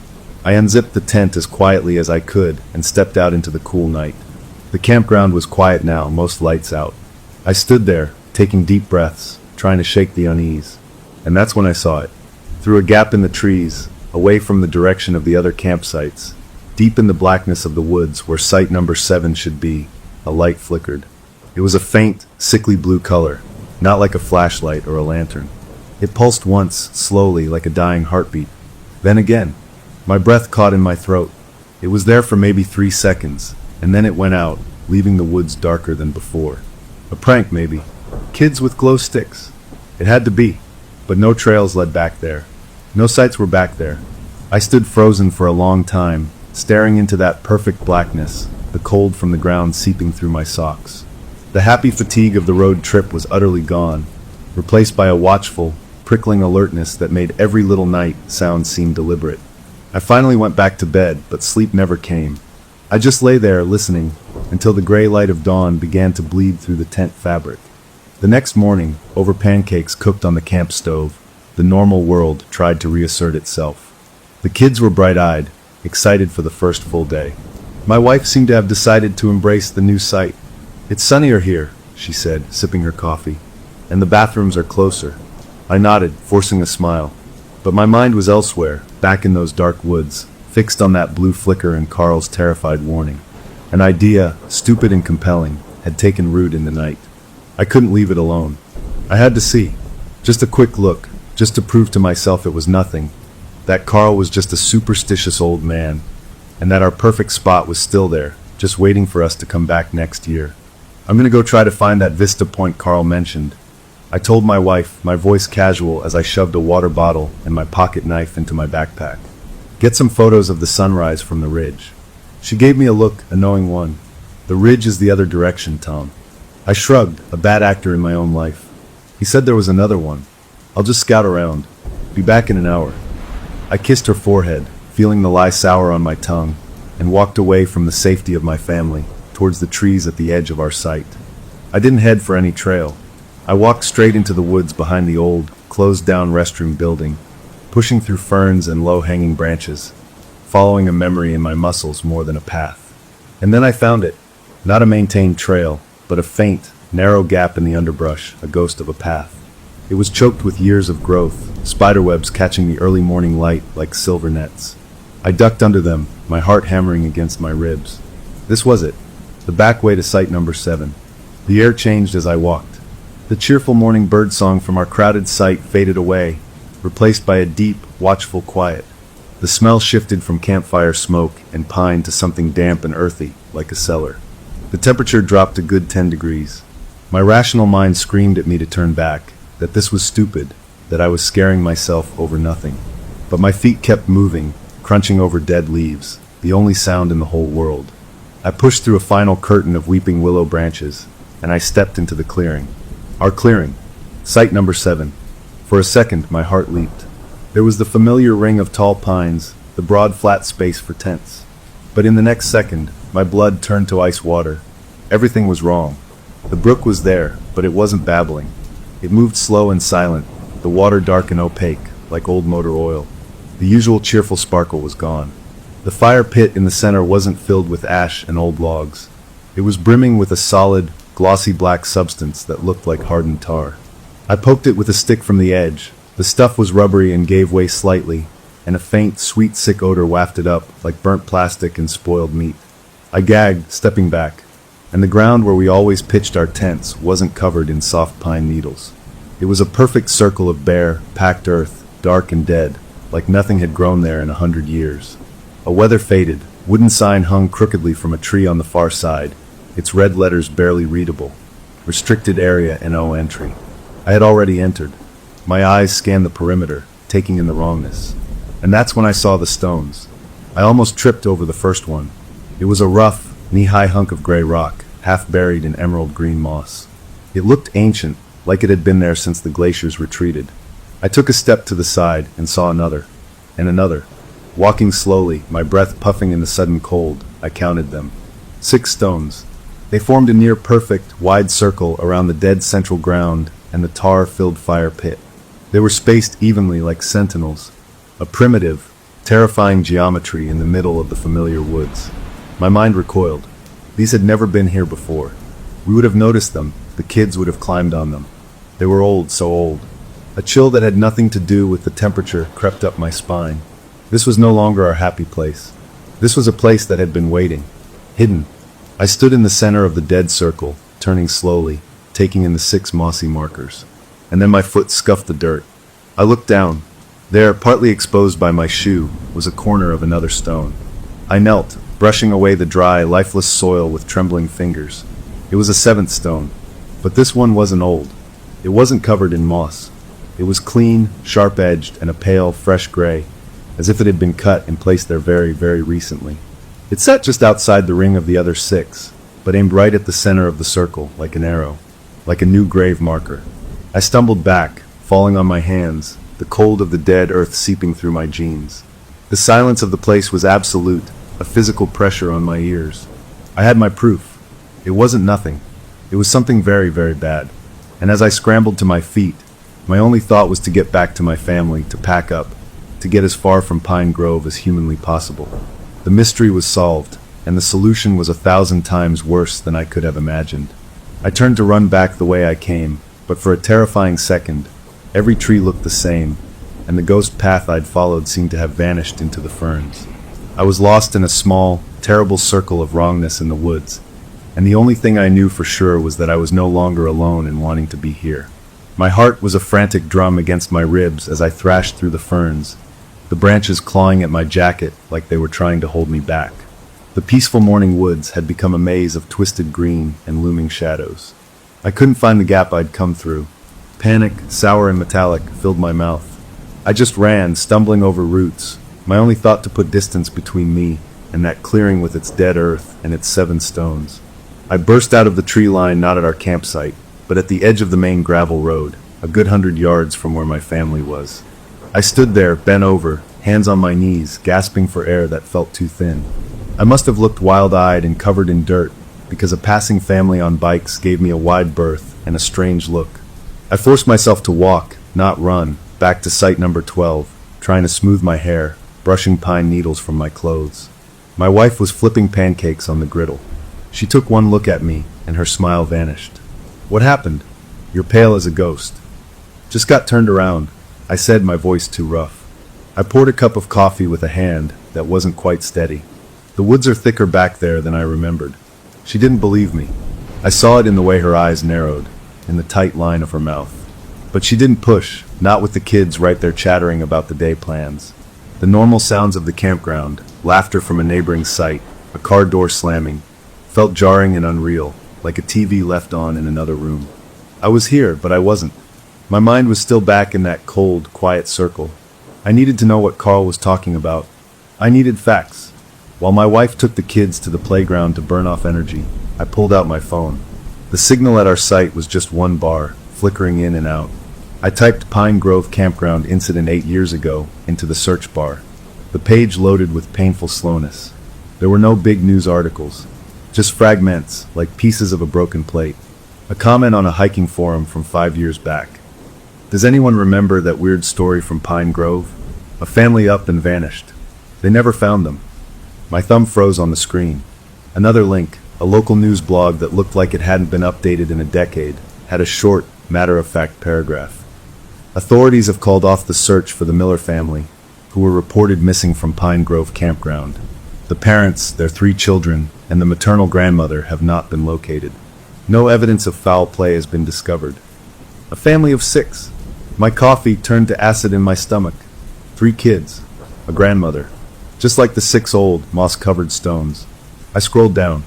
I unzipped the tent as quietly as I could and stepped out into the cool night. The campground was quiet now, most lights out. I stood there, taking deep breaths, trying to shake the unease. And that's when I saw it. Through a gap in the trees, away from the direction of the other campsites, deep in the blackness of the woods where site number 7 should be, a light flickered. It was a faint, sickly blue color, not like a flashlight or a lantern. It pulsed once, slowly, like a dying heartbeat. Then again. My breath caught in my throat. It was there for maybe 3 seconds, and then it went out, leaving the woods darker than before. A prank, maybe. Kids with glow sticks. It had to be. But no trails led back there. No sights were back there. I stood frozen for a long time, staring into that perfect blackness, the cold from the ground seeping through my socks. The happy fatigue of the road trip was utterly gone, replaced by a watchful, prickling alertness that made every little night sound seem deliberate. I finally went back to bed, but sleep never came. I just lay there listening until the gray light of dawn began to bleed through the tent fabric. The next morning, over pancakes cooked on the camp stove, the normal world tried to reassert itself. The kids were bright-eyed, excited for the first full day. My wife seemed to have decided to embrace the new site. "It's sunnier here," she said, sipping her coffee, "and the bathrooms are closer." I nodded, forcing a smile. But my mind was elsewhere, back in those dark woods, fixed on that blue flicker and Carl's terrified warning. An idea, stupid and compelling, had taken root in the night. I couldn't leave it alone. I had to see. Just a quick look, just to prove to myself it was nothing, that Carl was just a superstitious old man, and that our perfect spot was still there, just waiting for us to come back next year. "I'm gonna go try to find that Vista Point Carl mentioned," I told my wife, my voice casual as I shoved a water bottle and my pocket knife into my backpack. "Get some photos of the sunrise from the ridge." She gave me a look, a knowing one. "The ridge is the other direction, Tom." I shrugged, a bad actor in my own life. He said there was another one. "I'll just scout around. Be back in an hour." I kissed her forehead, feeling the lie sour on my tongue, and walked away from the safety of my family, towards the trees at the edge of our site. I didn't head for any trail. I walked straight into the woods behind the old, closed-down restroom building, pushing through ferns and low-hanging branches, following a memory in my muscles more than a path. And then I found it. Not a maintained trail, but a faint, narrow gap in the underbrush, a ghost of a path. It was choked with years of growth, spiderwebs catching the early morning light like silver nets. I ducked under them, my heart hammering against my ribs. This was it, the back way to site number 7. The air changed as I walked. The cheerful morning birdsong from our crowded site faded away, replaced by a deep, watchful quiet. The smell shifted from campfire smoke and pine to something damp and earthy, like a cellar. The temperature dropped a good 10 degrees. My rational mind screamed at me to turn back, that this was stupid, that I was scaring myself over nothing. But my feet kept moving, crunching over dead leaves, the only sound in the whole world. I pushed through a final curtain of weeping willow branches, and I stepped into the clearing. Our clearing. Site number 7. For a second, my heart leaped. There was the familiar ring of tall pines, the broad flat space for tents. But in the next second, my blood turned to ice water. Everything was wrong. The brook was there, but it wasn't babbling. It moved slow and silent, the water dark and opaque, like old motor oil. The usual cheerful sparkle was gone. The fire pit in the center wasn't filled with ash and old logs. It was brimming with a solid, glossy black substance that looked like hardened tar. I poked it with a stick from the edge. The stuff was rubbery and gave way slightly, and a faint, sweet, sick odor wafted up like burnt plastic and spoiled meat. I gagged, stepping back, and the ground where we always pitched our tents wasn't covered in soft pine needles. It was a perfect circle of bare, packed earth, dark and dead, like nothing had grown there in 100 years. A weather-faded, wooden sign hung crookedly from a tree on the far side, its red letters barely readable. restricted area, no entry. I had already entered. My eyes scanned the perimeter, taking in the wrongness. And that's when I saw the stones. I almost tripped over the first one. It was a rough, knee-high hunk of gray rock, half buried in emerald green moss. It looked ancient, like it had been there since the glaciers retreated. I took a step to the side and saw another, and another. Walking slowly, my breath puffing in the sudden cold, I counted them. 6 stones. They formed a near-perfect, wide circle around the dead central ground and the tar-filled fire pit. They were spaced evenly like sentinels, a primitive, terrifying geometry in the middle of the familiar woods. My mind recoiled. These had never been here before. We would have noticed them, the kids would have climbed on them. They were old, so old. A chill that had nothing to do with the temperature crept up my spine. This was no longer our happy place. This was a place that had been waiting, hidden. I stood in the center of the dead circle, turning slowly, taking in the 6 mossy markers. And then my foot scuffed the dirt. I looked down. There, partly exposed by my shoe, was a corner of another stone. I knelt, brushing away the dry, lifeless soil with trembling fingers. It was a 7th stone. But this one wasn't old. It wasn't covered in moss. It was clean, sharp-edged, and a pale, fresh gray, as if it had been cut and placed there very, very recently. It sat just outside the ring of the other 6, but aimed right at the center of the circle, like an arrow, like a new grave marker. I stumbled back, falling on my hands, the cold of the dead earth seeping through my jeans. The silence of the place was absolute, a physical pressure on my ears. I had my proof. It wasn't nothing. It was something very, very bad. And as I scrambled to my feet, my only thought was to get back to my family, to pack up, to get as far from Pine Grove as humanly possible. The mystery was solved, and the solution was 1,000 times worse than I could have imagined. I turned to run back the way I came, but for a terrifying second, every tree looked the same, and the ghost path I'd followed seemed to have vanished into the ferns. I was lost in a small, terrible circle of wrongness in the woods, and the only thing I knew for sure was that I was no longer alone in wanting to be here. My heart was a frantic drum against my ribs as I thrashed through the ferns, the branches clawing at my jacket like they were trying to hold me back. The peaceful morning woods had become a maze of twisted green and looming shadows. I couldn't find the gap I'd come through. Panic, sour and metallic, filled my mouth. I just ran, stumbling over roots, my only thought to put distance between me and that clearing with its dead earth and its 7 stones. I burst out of the tree line not at our campsite, but at the edge of the main gravel road, a good 100 yards from where my family was. I stood there, bent over, hands on my knees, gasping for air that felt too thin. I must have looked wild-eyed and covered in dirt, because a passing family on bikes gave me a wide berth and a strange look. I forced myself to walk, not run, back to site number 12, trying to smooth my hair, brushing pine needles from my clothes. My wife was flipping pancakes on the griddle. She took one look at me, and her smile vanished. "What happened? You're pale as a ghost." "Just got turned around," I said, my voice too rough. I poured a cup of coffee with a hand that wasn't quite steady. The woods are thicker back there than I remembered. She didn't believe me. I saw it in the way her eyes narrowed, in the tight line of her mouth. But she didn't push, not with the kids right there chattering about the day plans. The normal sounds of the campground, laughter from a neighboring site, a car door slamming, felt jarring and unreal, like a TV left on in another room. I was here, but I wasn't. My mind was still back in that cold, quiet circle. I needed to know what Carl was talking about. I needed facts. While my wife took the kids to the playground to burn off energy, I pulled out my phone. The signal at our site was just 1 bar, flickering in and out. I typed Pine Grove Campground Incident 8 years ago into the search bar. The page loaded with painful slowness. There were no big news articles, just fragments, like pieces of a broken plate. A comment on a hiking forum from 5 years back. Does anyone remember that weird story from Pine Grove? A family up and vanished. They never found them. My thumb froze on the screen. Another link, a local news blog that looked like it hadn't been updated in a decade, had a short, matter-of-fact paragraph. Authorities have called off the search for the Miller family, who were reported missing from Pine Grove Campground. The parents, their 3 children, and the maternal grandmother have not been located. No evidence of foul play has been discovered. A family of 6. My coffee turned to acid in my stomach. 3 kids. A grandmother. Just like the 6 old, moss-covered stones. I scrolled down.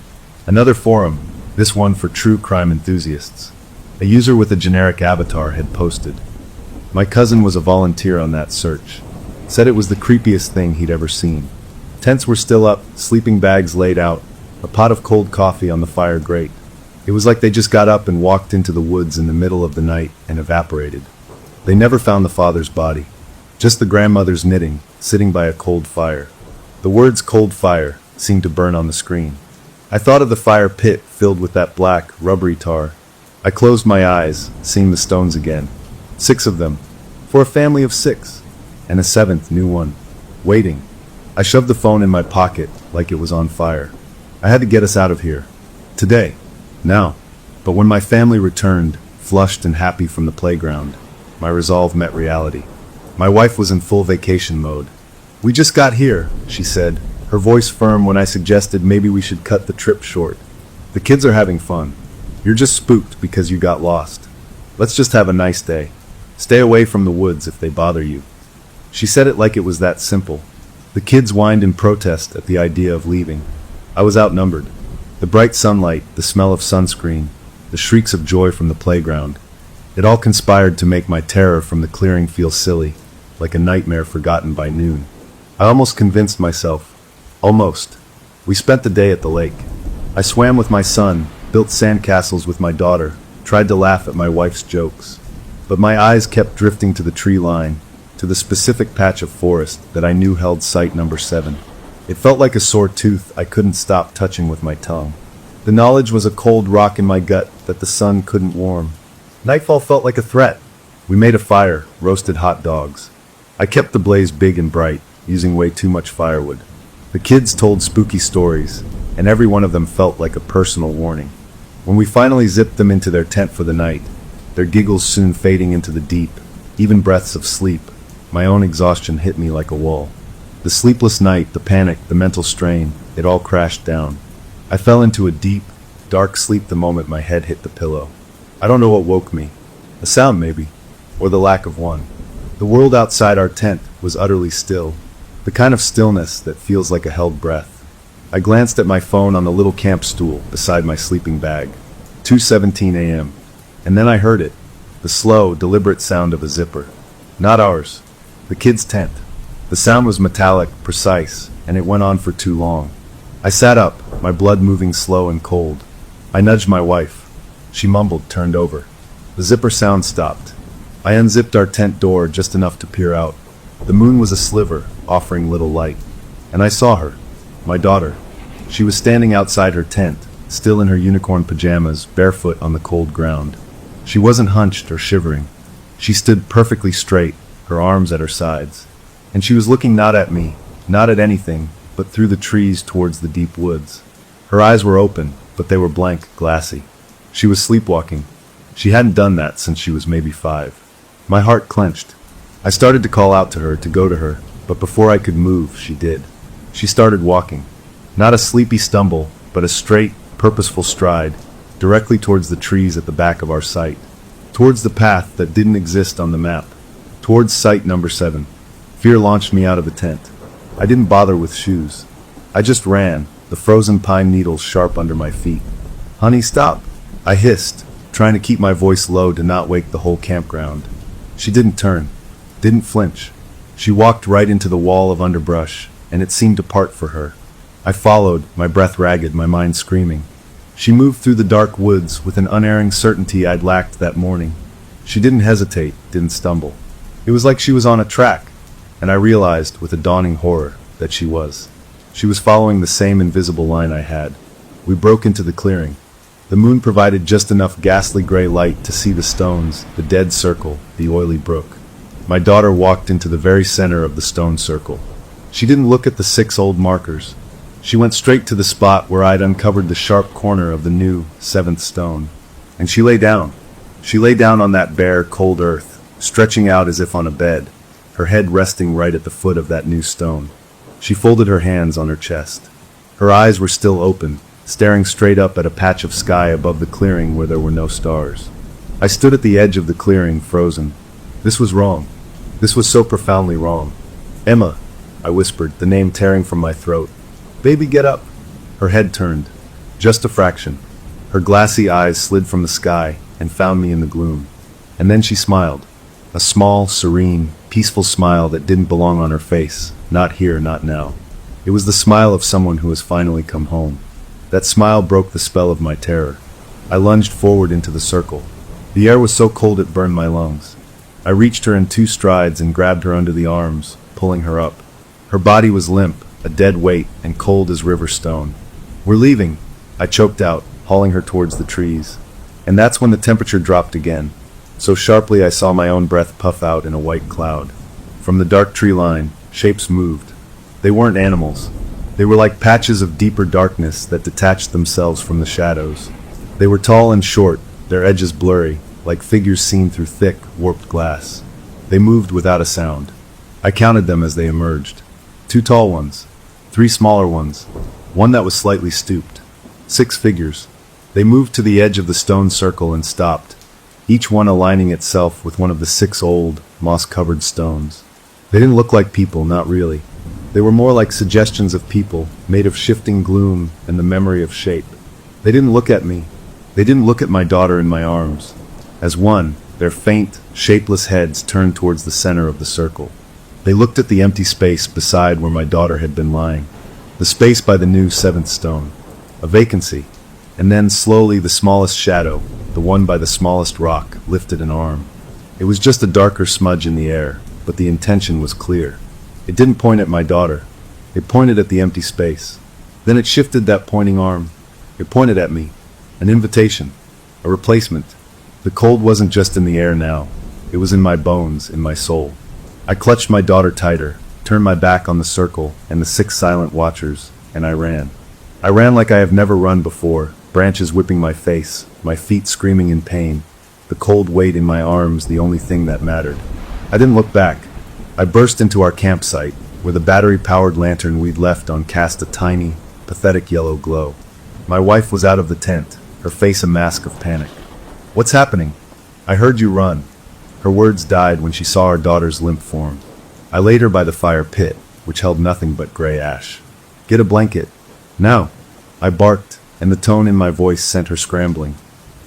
Another forum. This one for true crime enthusiasts. A user with a generic avatar had posted. My cousin was a volunteer on that search. Said it was the creepiest thing he'd ever seen. Tents were still up, sleeping bags laid out, a pot of cold coffee on the fire grate. It was like they just got up and walked into the woods in the middle of the night and evaporated. They never found the father's body. Just the grandmother's knitting, sitting by a cold fire. The words "cold fire" seemed to burn on the screen. I thought of the fire pit filled with that black, rubbery tar. I closed my eyes, seeing the stones again. 6 of them, for a family of 6, and a 7th new one, waiting. I shoved the phone in my pocket like it was on fire. I had to get us out of here. Today. Now. But when my family returned, flushed and happy from the playground, my resolve met reality. My wife was in full vacation mode. "We just got here," she said, her voice firm when I suggested maybe we should cut the trip short. "The kids are having fun. You're just spooked because you got lost. Let's just have a nice day. Stay away from the woods if they bother you." She said it like it was that simple. The kids whined in protest at the idea of leaving. I was outnumbered. The bright sunlight, the smell of sunscreen, the shrieks of joy from the playground. It all conspired to make my terror from the clearing feel silly, like a nightmare forgotten by noon. I almost convinced myself. Almost. We spent the day at the lake. I swam with my son, built sandcastles with my daughter, tried to laugh at my wife's jokes. But my eyes kept drifting to the tree line, to the specific patch of forest that I knew held site number 7. It felt like a sore tooth I couldn't stop touching with my tongue. The knowledge was a cold rock in my gut that the sun couldn't warm. Nightfall felt like a threat. We made a fire, roasted hot dogs. I kept the blaze big and bright, using way too much firewood. The kids told spooky stories, and every one of them felt like a personal warning. When we finally zipped them into their tent for the night, their giggles soon fading into the deep, even breaths of sleep, my own exhaustion hit me like a wall. The sleepless night, the panic, the mental strain, it all crashed down. I fell into a deep, dark sleep the moment my head hit the pillow. I don't know what woke me. A sound maybe, or the lack of one. The world outside our tent was utterly still, the kind of stillness that feels like a held breath. I glanced at my phone on the little camp stool beside my sleeping bag. 2:17 a.m. And then I heard it, the slow, deliberate sound of a zipper. Not ours, the kids' tent. The sound was metallic, precise, and it went on for too long. I sat up, my blood moving slow and cold. I nudged my wife. She mumbled, turned over. The zipper sound stopped. I unzipped our tent door just enough to peer out. The moon was a sliver, offering little light. And I saw her, my daughter. She was standing outside her tent, still in her unicorn pajamas, barefoot on the cold ground. She wasn't hunched or shivering. She stood perfectly straight, her arms at her sides. And she was looking not at me, not at anything, but through the trees towards the deep woods. Her eyes were open, but they were blank, glassy. She was sleepwalking. She hadn't done that since she was maybe 5. My heart clenched. I started to call out to her, to go to her, but before I could move, she did. She started walking. Not a sleepy stumble, but a straight, purposeful stride, directly towards the trees at the back of our site. Towards the path that didn't exist on the map. Towards site number 7. Fear launched me out of the tent. I didn't bother with shoes. I just ran, the frozen pine needles sharp under my feet. "Honey, stop!" I hissed, trying to keep my voice low to not wake the whole campground. She didn't turn, didn't flinch. She walked right into the wall of underbrush, and it seemed to part for her. I followed, my breath ragged, my mind screaming. She moved through the dark woods with an unerring certainty I'd lacked that morning. She didn't hesitate, didn't stumble. It was like she was on a track, and I realized, with a dawning horror, that she was. She was following the same invisible line I had. We broke into the clearing. The moon provided just enough ghastly gray light to see the stones, the dead circle, the oily brook. My daughter walked into the very center of the stone circle. She didn't look at the 6 old markers. She went straight to the spot where I'd uncovered the sharp corner of the new 7th stone. And she lay down. She lay down on that bare, cold earth, stretching out as if on a bed, her head resting right at the foot of that new stone. She folded her hands on her chest. Her eyes were still open, staring straight up at a patch of sky above the clearing where there were no stars. I stood at the edge of the clearing, frozen. This was wrong. This was so profoundly wrong. "Emma," I whispered, the name tearing from my throat. "Baby, get up." Her head turned. Just a fraction. Her glassy eyes slid from the sky and found me in the gloom. And then she smiled. A small, serene, peaceful smile that didn't belong on her face. Not here, not now. It was the smile of someone who has finally come home. That smile broke the spell of my terror. I lunged forward into the circle. The air was so cold it burned my lungs. I reached her in 2 strides and grabbed her under the arms, pulling her up. Her body was limp, a dead weight, and cold as river stone. "We're leaving," I choked out, hauling her towards the trees. And that's when the temperature dropped again. So sharply I saw my own breath puff out in a white cloud. From the dark tree line, shapes moved. They weren't animals. They were like patches of deeper darkness that detached themselves from the shadows. They were tall and short, their edges blurry, like figures seen through thick, warped glass. They moved without a sound. I counted them as they emerged. 2 tall ones, 3 smaller ones, one that was slightly stooped. 6 figures. They moved to the edge of the stone circle and stopped, each one aligning itself with one of the 6 old, moss-covered stones. They didn't look like people, not really. They were more like suggestions of people, made of shifting gloom and the memory of shape. They didn't look at me. They didn't look at my daughter in my arms. As one, their faint, shapeless heads turned towards the center of the circle. They looked at the empty space beside where my daughter had been lying. The space by the new 7th stone. A vacancy. And then, slowly, the smallest shadow, the one by the smallest rock, lifted an arm. It was just a darker smudge in the air, but the intention was clear. It didn't point at my daughter. It pointed at the empty space. Then it shifted that pointing arm. It pointed at me. An invitation. A replacement. The cold wasn't just in the air now. It was in my bones, in my soul. I clutched my daughter tighter, turned my back on the circle and the 6 silent watchers, and I ran. I ran like I have never run before, branches whipping my face, my feet screaming in pain, the cold weight in my arms the only thing that mattered. I didn't look back. I burst into our campsite, where the battery-powered lantern we'd left on cast a tiny, pathetic yellow glow. My wife was out of the tent, her face a mask of panic. "What's happening?" "I heard you run." Her words died when she saw our daughter's limp form. I laid her by the fire pit, which held nothing but gray ash. "Get a blanket." "Now." I barked, and the tone in my voice sent her scrambling.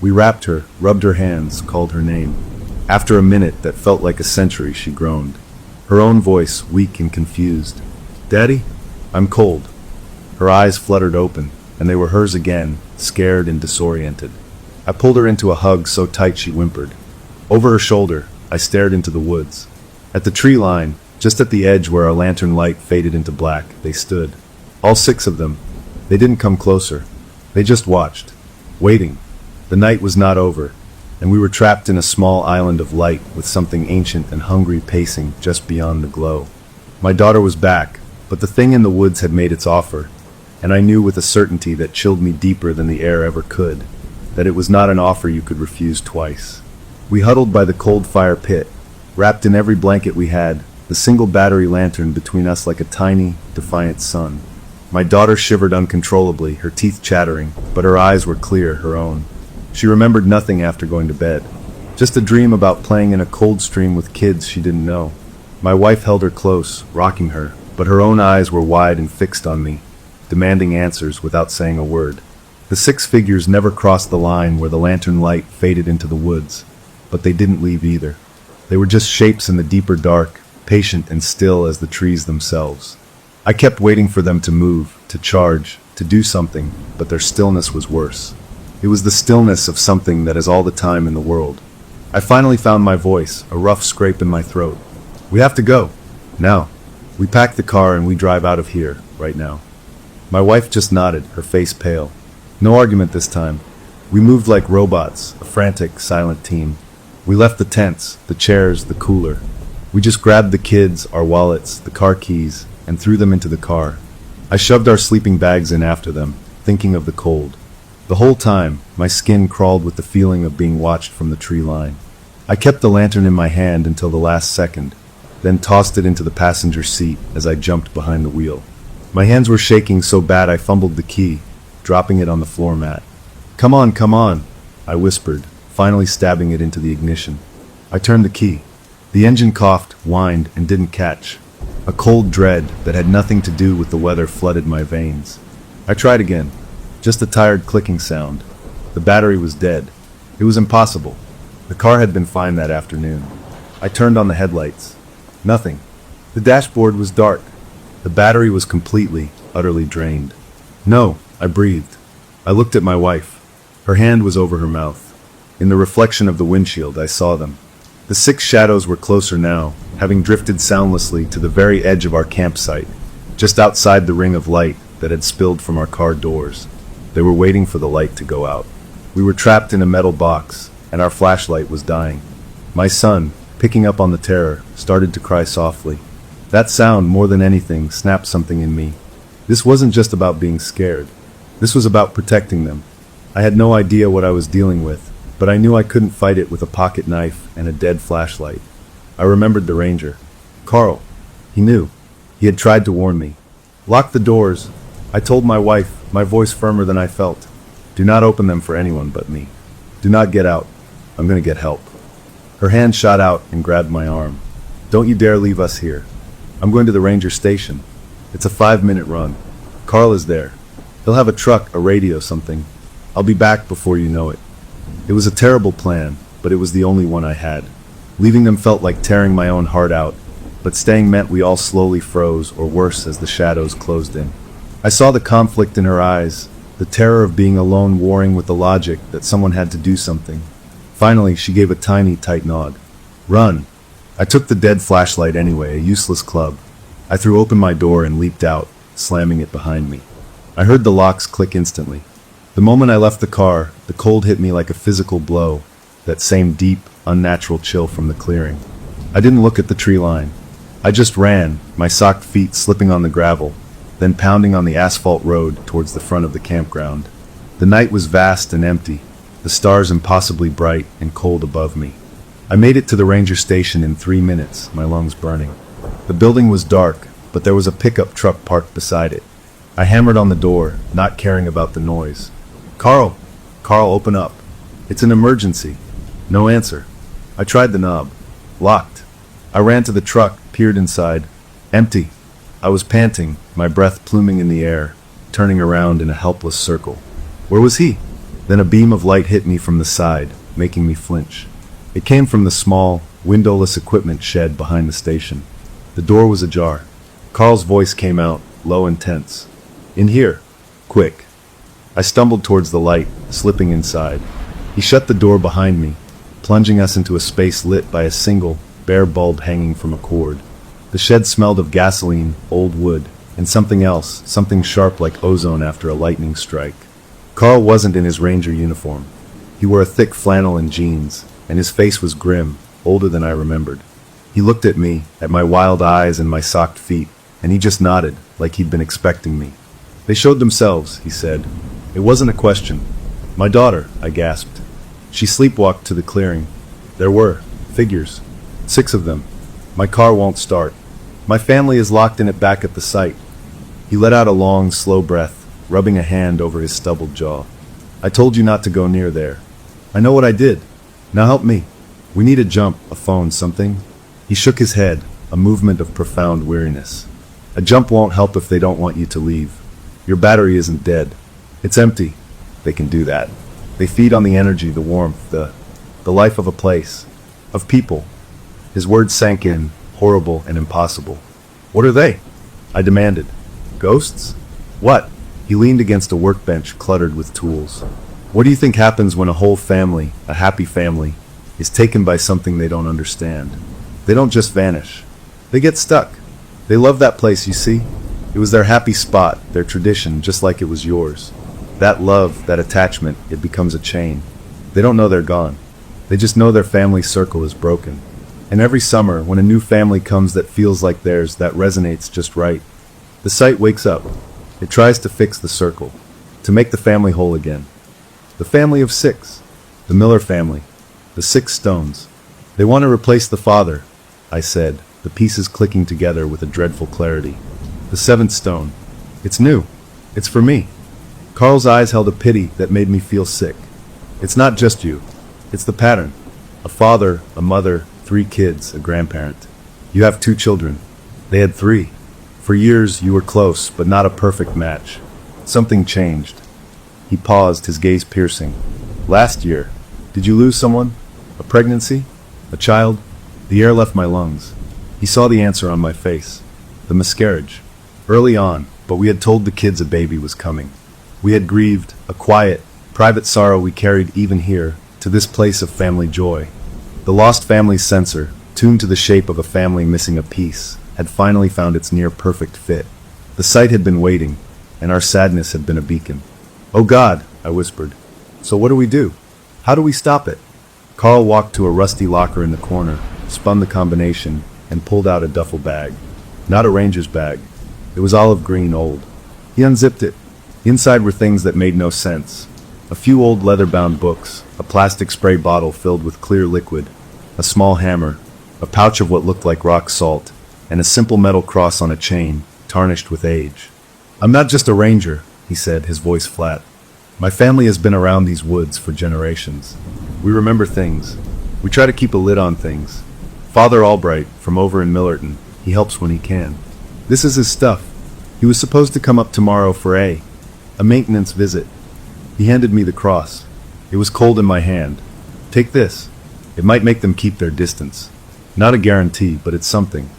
We wrapped her, rubbed her hands, called her name. After a minute that felt like a century, she groaned. Her own voice, weak and confused. "Daddy? I'm cold." Her eyes fluttered open, and they were hers again, scared and disoriented. I pulled her into a hug so tight she whimpered. Over her shoulder, I stared into the woods. At the tree line, just at the edge where our lantern light faded into black, they stood. All 6 of them. They didn't come closer. They just watched, waiting. The night was not over, and we were trapped in a small island of light with something ancient and hungry pacing just beyond the glow. My daughter was back, but the thing in the woods had made its offer, and I knew with a certainty that chilled me deeper than the air ever could, that it was not an offer you could refuse twice. We huddled by the cold fire pit, wrapped in every blanket we had, the single battery lantern between us like a tiny, defiant sun. My daughter shivered uncontrollably, her teeth chattering, but her eyes were clear, her own. She remembered nothing after going to bed. Just a dream about playing in a cold stream with kids she didn't know. My wife held her close, rocking her, but her own eyes were wide and fixed on me, demanding answers without saying a word. The 6 figures never crossed the line where the lantern light faded into the woods, but they didn't leave either. They were just shapes in the deeper dark, patient and still as the trees themselves. I kept waiting for them to move, to charge, to do something, but their stillness was worse. It was the stillness of something that has all the time in the world. I finally found my voice, a rough scrape in my throat. "We have to go. Now." We pack the car and we drive out of here, right now. My wife just nodded, her face pale. No argument this time. We moved like robots, a frantic, silent team. We left the tents, the chairs, the cooler. We just grabbed the kids, our wallets, the car keys, and threw them into the car. I shoved our sleeping bags in after them, thinking of the cold. The whole time, my skin crawled with the feeling of being watched from the tree line. I kept the lantern in my hand until the last second, then tossed it into the passenger seat as I jumped behind the wheel. My hands were shaking so bad I fumbled the key, dropping it on the floor mat. Come on," I whispered, finally stabbing it into the ignition. I turned the key. The engine coughed, whined, and didn't catch. A cold dread that had nothing to do with the weather flooded my veins. I tried again. Just a tired clicking sound. The battery was dead. It was impossible. The car had been fine that afternoon. I turned on the headlights. Nothing. The dashboard was dark. The battery was completely, utterly drained. No, I breathed. I looked at my wife. Her hand was over her mouth. In the reflection of the windshield, I saw them. The 6 shadows were closer now, having drifted soundlessly to the very edge of our campsite, just outside the ring of light that had spilled from our car doors. They were waiting for the light to go out. We were trapped in a metal box, and our flashlight was dying. My son, picking up on the terror, started to cry softly. That sound, more than anything, snapped something in me. This wasn't just about being scared. This was about protecting them. I had no idea what I was dealing with, but I knew I couldn't fight it with a pocket knife and a dead flashlight. I remembered the ranger. Carl. He knew. He had tried to warn me. Lock the doors. I told my wife, my voice firmer than I felt. Do not open them for anyone but me. Do not get out. I'm going to get help. Her hand shot out and grabbed my arm. Don't you dare leave us here. I'm going to the ranger station. It's a 5-minute run. Carl is there. He'll have a truck, a radio, something. I'll be back before you know it. It was a terrible plan, but it was the only one I had. Leaving them felt like tearing my own heart out, but staying meant we all slowly froze, or worse, as the shadows closed in. I saw the conflict in her eyes, the terror of being alone warring with the logic that someone had to do something. Finally, she gave a tiny, tight nod. Run! I took the dead flashlight anyway, a useless club. I threw open my door and leaped out, slamming it behind me. I heard the locks click instantly. The moment I left the car, the cold hit me like a physical blow, that same deep, unnatural chill from the clearing. I didn't look at the tree line. I just ran, my socked feet slipping on the gravel, then pounding on the asphalt road towards the front of the campground. The night was vast and empty, the stars impossibly bright and cold above me. I made it to the ranger station in 3 minutes, my lungs burning. The building was dark, but there was a pickup truck parked beside it. I hammered on the door, not caring about the noise. Carl! Carl, open up. It's an emergency. No answer. I tried the knob. Locked. I ran to the truck, peered inside. Empty. I was panting, my breath pluming in the air, turning around in a helpless circle. Where was he? Then a beam of light hit me from the side, making me flinch. It came from the small, windowless equipment shed behind the station. The door was ajar. Carl's voice came out, low and tense. In here. Quick. I stumbled towards the light, slipping inside. He shut the door behind me, plunging us into a space lit by a single, bare bulb hanging from a cord. The shed smelled of gasoline, old wood, and something else, something sharp like ozone after a lightning strike. Carl wasn't in his ranger uniform. He wore a thick flannel and jeans, and his face was grim, older than I remembered. He looked at me, at my wild eyes and my socked feet, and he just nodded, like he'd been expecting me. They showed themselves, he said. It wasn't a question. My daughter, I gasped. She sleepwalked to the clearing. There were figures. 6 of them. My car won't start. My family is locked in it back at the site. He let out a long, slow breath, rubbing a hand over his stubbled jaw. I told you not to go near there. I know what I did. Now help me. We need a jump, a phone, something. He shook his head, a movement of profound weariness. A jump won't help if they don't want you to leave. Your battery isn't dead. It's empty. They can do that. They feed on the energy, the warmth, the life of a place, of people. His words sank in, horrible and impossible. What are they? I demanded. Ghosts? What? He leaned against a workbench cluttered with tools. What do you think happens when a whole family, a happy family, is taken by something they don't understand? They don't just vanish. They get stuck. They love that place, you see? It was their happy spot, their tradition, just like it was yours. That love, that attachment, it becomes a chain. They don't know they're gone. They just know their family circle is broken. And every summer, when a new family comes that feels like theirs, that resonates just right, the site wakes up. It tries to fix the circle, to make the family whole again. The family of 6. The Miller family. The 6 stones. They want to replace the father, I said, the pieces clicking together with a dreadful clarity. The 7th stone. It's new. It's for me. Carl's eyes held a pity that made me feel sick. It's not just you. It's the pattern. A father, a mother, 3 kids, a grandparent. You have 2 children. They had 3. For years you were close, but not a perfect match. Something changed. He paused, his gaze piercing. Last year. Did you lose someone? A pregnancy? A child? The air left my lungs. He saw the answer on my face. The miscarriage. Early on, but we had told the kids a baby was coming. We had grieved, a quiet, private sorrow we carried even here, to this place of family joy. The lost family's sensor, tuned to the shape of a family missing a piece, had finally found its near-perfect fit. The sight had been waiting, and our sadness had been a beacon. "Oh God," I whispered. "So what do we do? How do we stop it?" Carl walked to a rusty locker in the corner, spun the combination, and pulled out a duffel bag. Not a ranger's bag. It was olive green old. He unzipped it. Inside were things that made no sense. A few old leather-bound books, a plastic spray bottle filled with clear liquid, a small hammer, a pouch of what looked like rock salt, and a simple metal cross on a chain, tarnished with age. "I'm not just a ranger," he said, his voice flat. "My family has been around these woods for generations. We remember things. We try to keep a lid on things. Father Albright, from over in Millerton, he helps when he can. This is his stuff. He was supposed to come up tomorrow for a maintenance visit. He handed me the cross. It was cold in my hand. Take this. It might make them keep their distance. Not a guarantee, but it's something.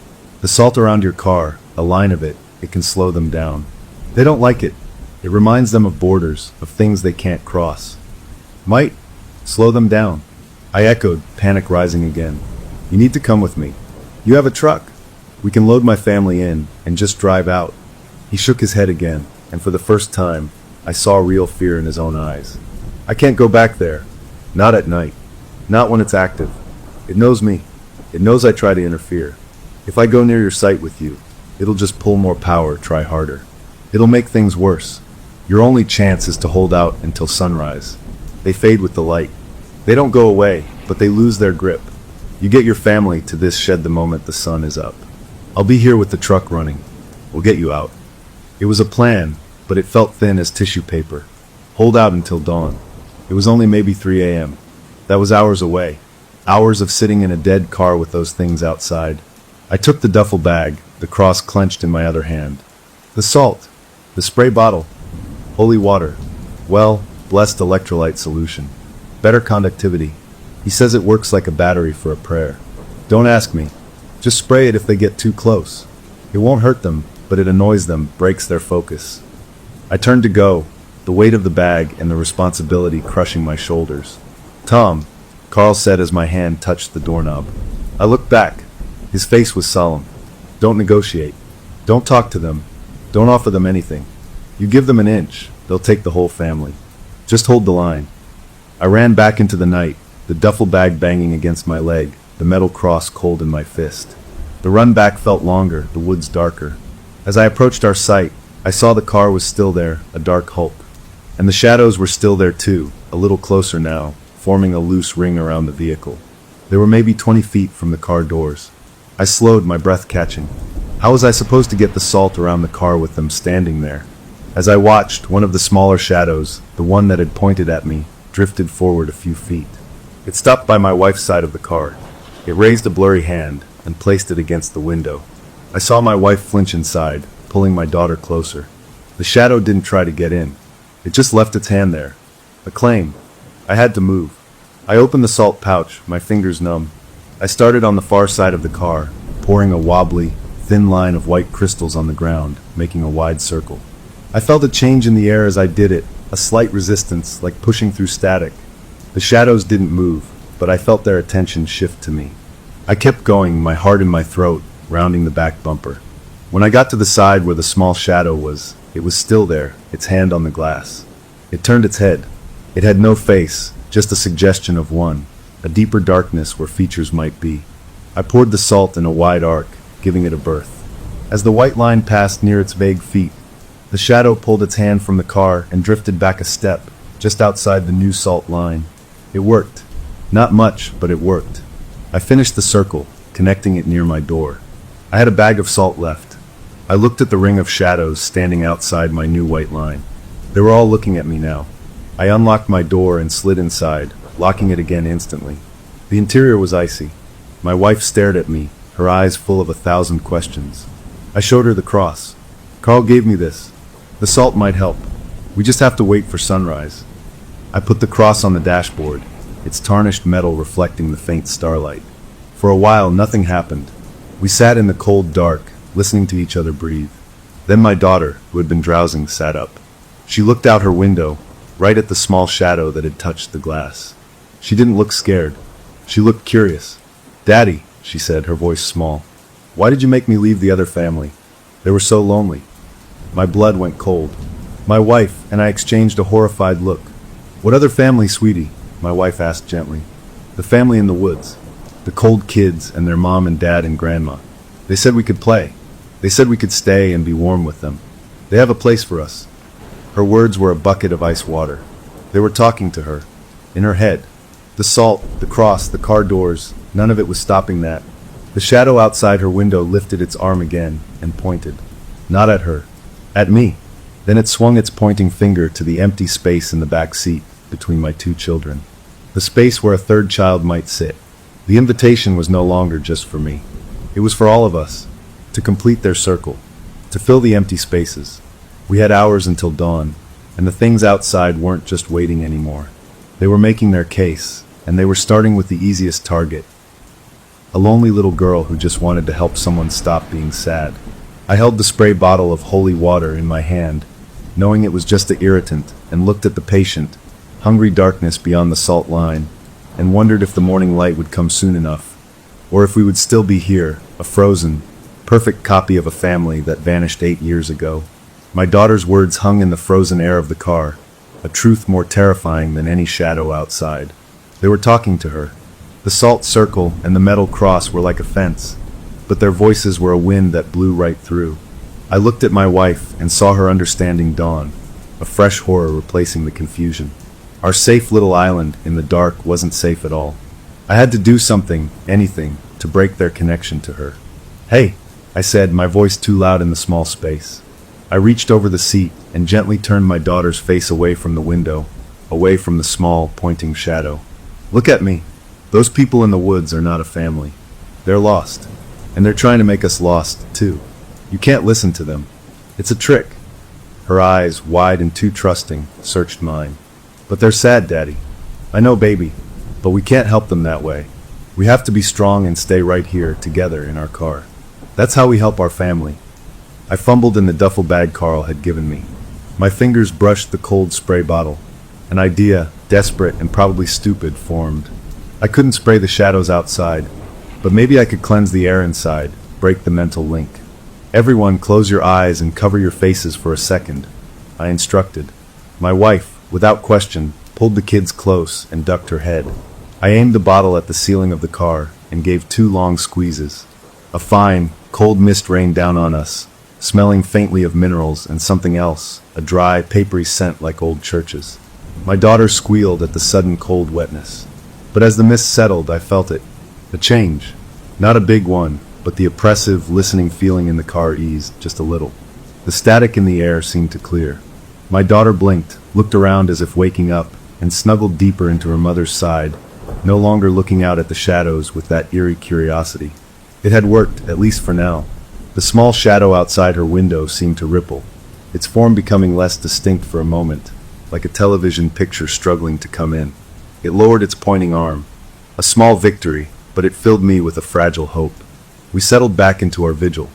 The salt around your car, a line of it, it can slow them down. They don't like it. It reminds them of borders, of things they can't cross. Might slow them down." I echoed, panic rising again. "You need to come with me. You have a truck. We can load my family in and just drive out." He shook his head again, and for the first time, I saw real fear in his own eyes. "I can't go back there. Not at night. Not when it's active. It knows me. It knows I try to interfere. If I go near your site with you, it'll just pull more power, try harder. It'll make things worse. Your only chance is to hold out until sunrise. They fade with the light. They don't go away, but they lose their grip. You get your family to this shed the moment the sun is up. I'll be here with the truck running. We'll get you out." It was a plan, but it felt thin as tissue paper. Hold out until dawn. It was only maybe 3 a.m. That was hours away. Hours of sitting in a dead car with those things outside. I took the duffel bag, the cross clenched in my other hand. The salt. The spray bottle. Holy water. Well, blessed electrolyte solution. Better conductivity. He says it works like a battery for a prayer. Don't ask me. Just spray it if they get too close. It won't hurt them, but it annoys them, breaks their focus. I turned to go, the weight of the bag and the responsibility crushing my shoulders. "Tom," Carl said as my hand touched the doorknob. I looked back. His face was solemn. "Don't negotiate. Don't talk to them. Don't offer them anything. You give them an inch, they'll take the whole family. Just hold the line." I ran back into the night, the duffel bag banging against my leg, the metal cross cold in my fist. The run back felt longer, the woods darker. As I approached our site, I saw the car was still there, a dark hulk. And the shadows were still there too, a little closer now, forming a loose ring around the vehicle. They were maybe 20 feet from the car doors. I slowed, my breath catching. How was I supposed to get the salt around the car with them standing there? As I watched, one of the smaller shadows, the one that had pointed at me, drifted forward a few feet. It stopped by my wife's side of the car. It raised a blurry hand and placed it against the window. I saw my wife flinch inside, pulling my daughter closer. The shadow didn't try to get in. It just left its hand there. A claim. I had to move. I opened the salt pouch, my fingers numb. I started on the far side of the car, pouring a wobbly, thin line of white crystals on the ground, making a wide circle. I felt a change in the air as I did it, a slight resistance, like pushing through static. The shadows didn't move, but I felt their attention shift to me. I kept going, my heart in my throat, rounding the back bumper. When I got to the side where the small shadow was, it was still there, its hand on the glass. It turned its head. It had no face, just a suggestion of one, a deeper darkness where features might be. I poured the salt in a wide arc, giving it a berth. As the white line passed near its vague feet, the shadow pulled its hand from the car and drifted back a step, just outside the new salt line. It worked. Not much, but it worked. I finished the circle, connecting it near my door. I had a bag of salt left. I looked at the ring of shadows standing outside my new white line. They were all looking at me now. I unlocked my door and slid inside, locking it again instantly. The interior was icy. My wife stared at me, her eyes full of 1,000 questions. I showed her the cross. "Carl gave me this. The salt might help. We just have to wait for sunrise." I put the cross on the dashboard, its tarnished metal reflecting the faint starlight. For a while, nothing happened. We sat in the cold dark, listening to each other breathe. Then my daughter, who had been drowsing, sat up. She looked out her window, right at the small shadow that had touched the glass. She didn't look scared. She looked curious. "Daddy," she said, her voice small, "why did you make me leave the other family? They were so lonely." My blood went cold. My wife and I exchanged a horrified look. "What other family, sweetie?" my wife asked gently. "The family in the woods. The cold kids and their mom and dad and grandma. They said we could play. They said we could stay and be warm with them. They have a place for us." Her words were a bucket of ice water. They were talking to her. In her head. The salt, the cross, the car doors, none of it was stopping that. The shadow outside her window lifted its arm again and pointed. Not at her. At me. Then it swung its pointing finger to the empty space in the back seat between my two children. The space where a third child might sit. The invitation was no longer just for me. It was for all of us. To complete their circle. To fill the empty spaces. We had hours until dawn, and the things outside weren't just waiting anymore. They were making their case, and they were starting with the easiest target. A lonely little girl who just wanted to help someone stop being sad. I held the spray bottle of holy water in my hand, knowing it was just an irritant, and looked at the patient, hungry darkness beyond the salt line, and wondered if the morning light would come soon enough, or if we would still be here, a frozen, perfect copy of a family that vanished 8 years ago. My daughter's words hung in the frozen air of the car, a truth more terrifying than any shadow outside. They were talking to her. The salt circle and the metal cross were like a fence, but their voices were a wind that blew right through. I looked at my wife and saw her understanding dawn, a fresh horror replacing the confusion. Our safe little island in the dark wasn't safe at all. I had to do something, anything, to break their connection to her. "Hey," I said, my voice too loud in the small space. I reached over the seat and gently turned my daughter's face away from the window, away from the small, pointing shadow. "Look at me. Those people in the woods are not a family. They're lost. And they're trying to make us lost, too. You can't listen to them. It's a trick." Her eyes, wide and too trusting, searched mine. "But they're sad, Daddy. I know, baby. But we can't help them that way. We have to be strong and stay right here, together in our car. That's how we help our family." I fumbled in the duffel bag Carl had given me. My fingers brushed the cold spray bottle. An idea, desperate and probably stupid, formed. I couldn't spray the shadows outside, but maybe I could cleanse the air inside, break the mental link. "Everyone, close your eyes and cover your faces for a second," I instructed. My wife, without question, pulled the kids close and ducked her head. I aimed the bottle at the ceiling of the car and gave 2 long squeezes. A fine, cold mist rained down on us, smelling faintly of minerals and something else, a dry, papery scent like old churches. My daughter squealed at the sudden cold wetness. But as the mist settled, I felt it. A change. Not a big one, but the oppressive, listening feeling in the car eased just a little. The static in the air seemed to clear. My daughter blinked, looked around as if waking up, and snuggled deeper into her mother's side, no longer looking out at the shadows with that eerie curiosity. It had worked, at least for now. The small shadow outside her window seemed to ripple, its form becoming less distinct for a moment, like a television picture struggling to come in. It lowered its pointing arm. A small victory, but it filled me with a fragile hope. We settled back into our vigil.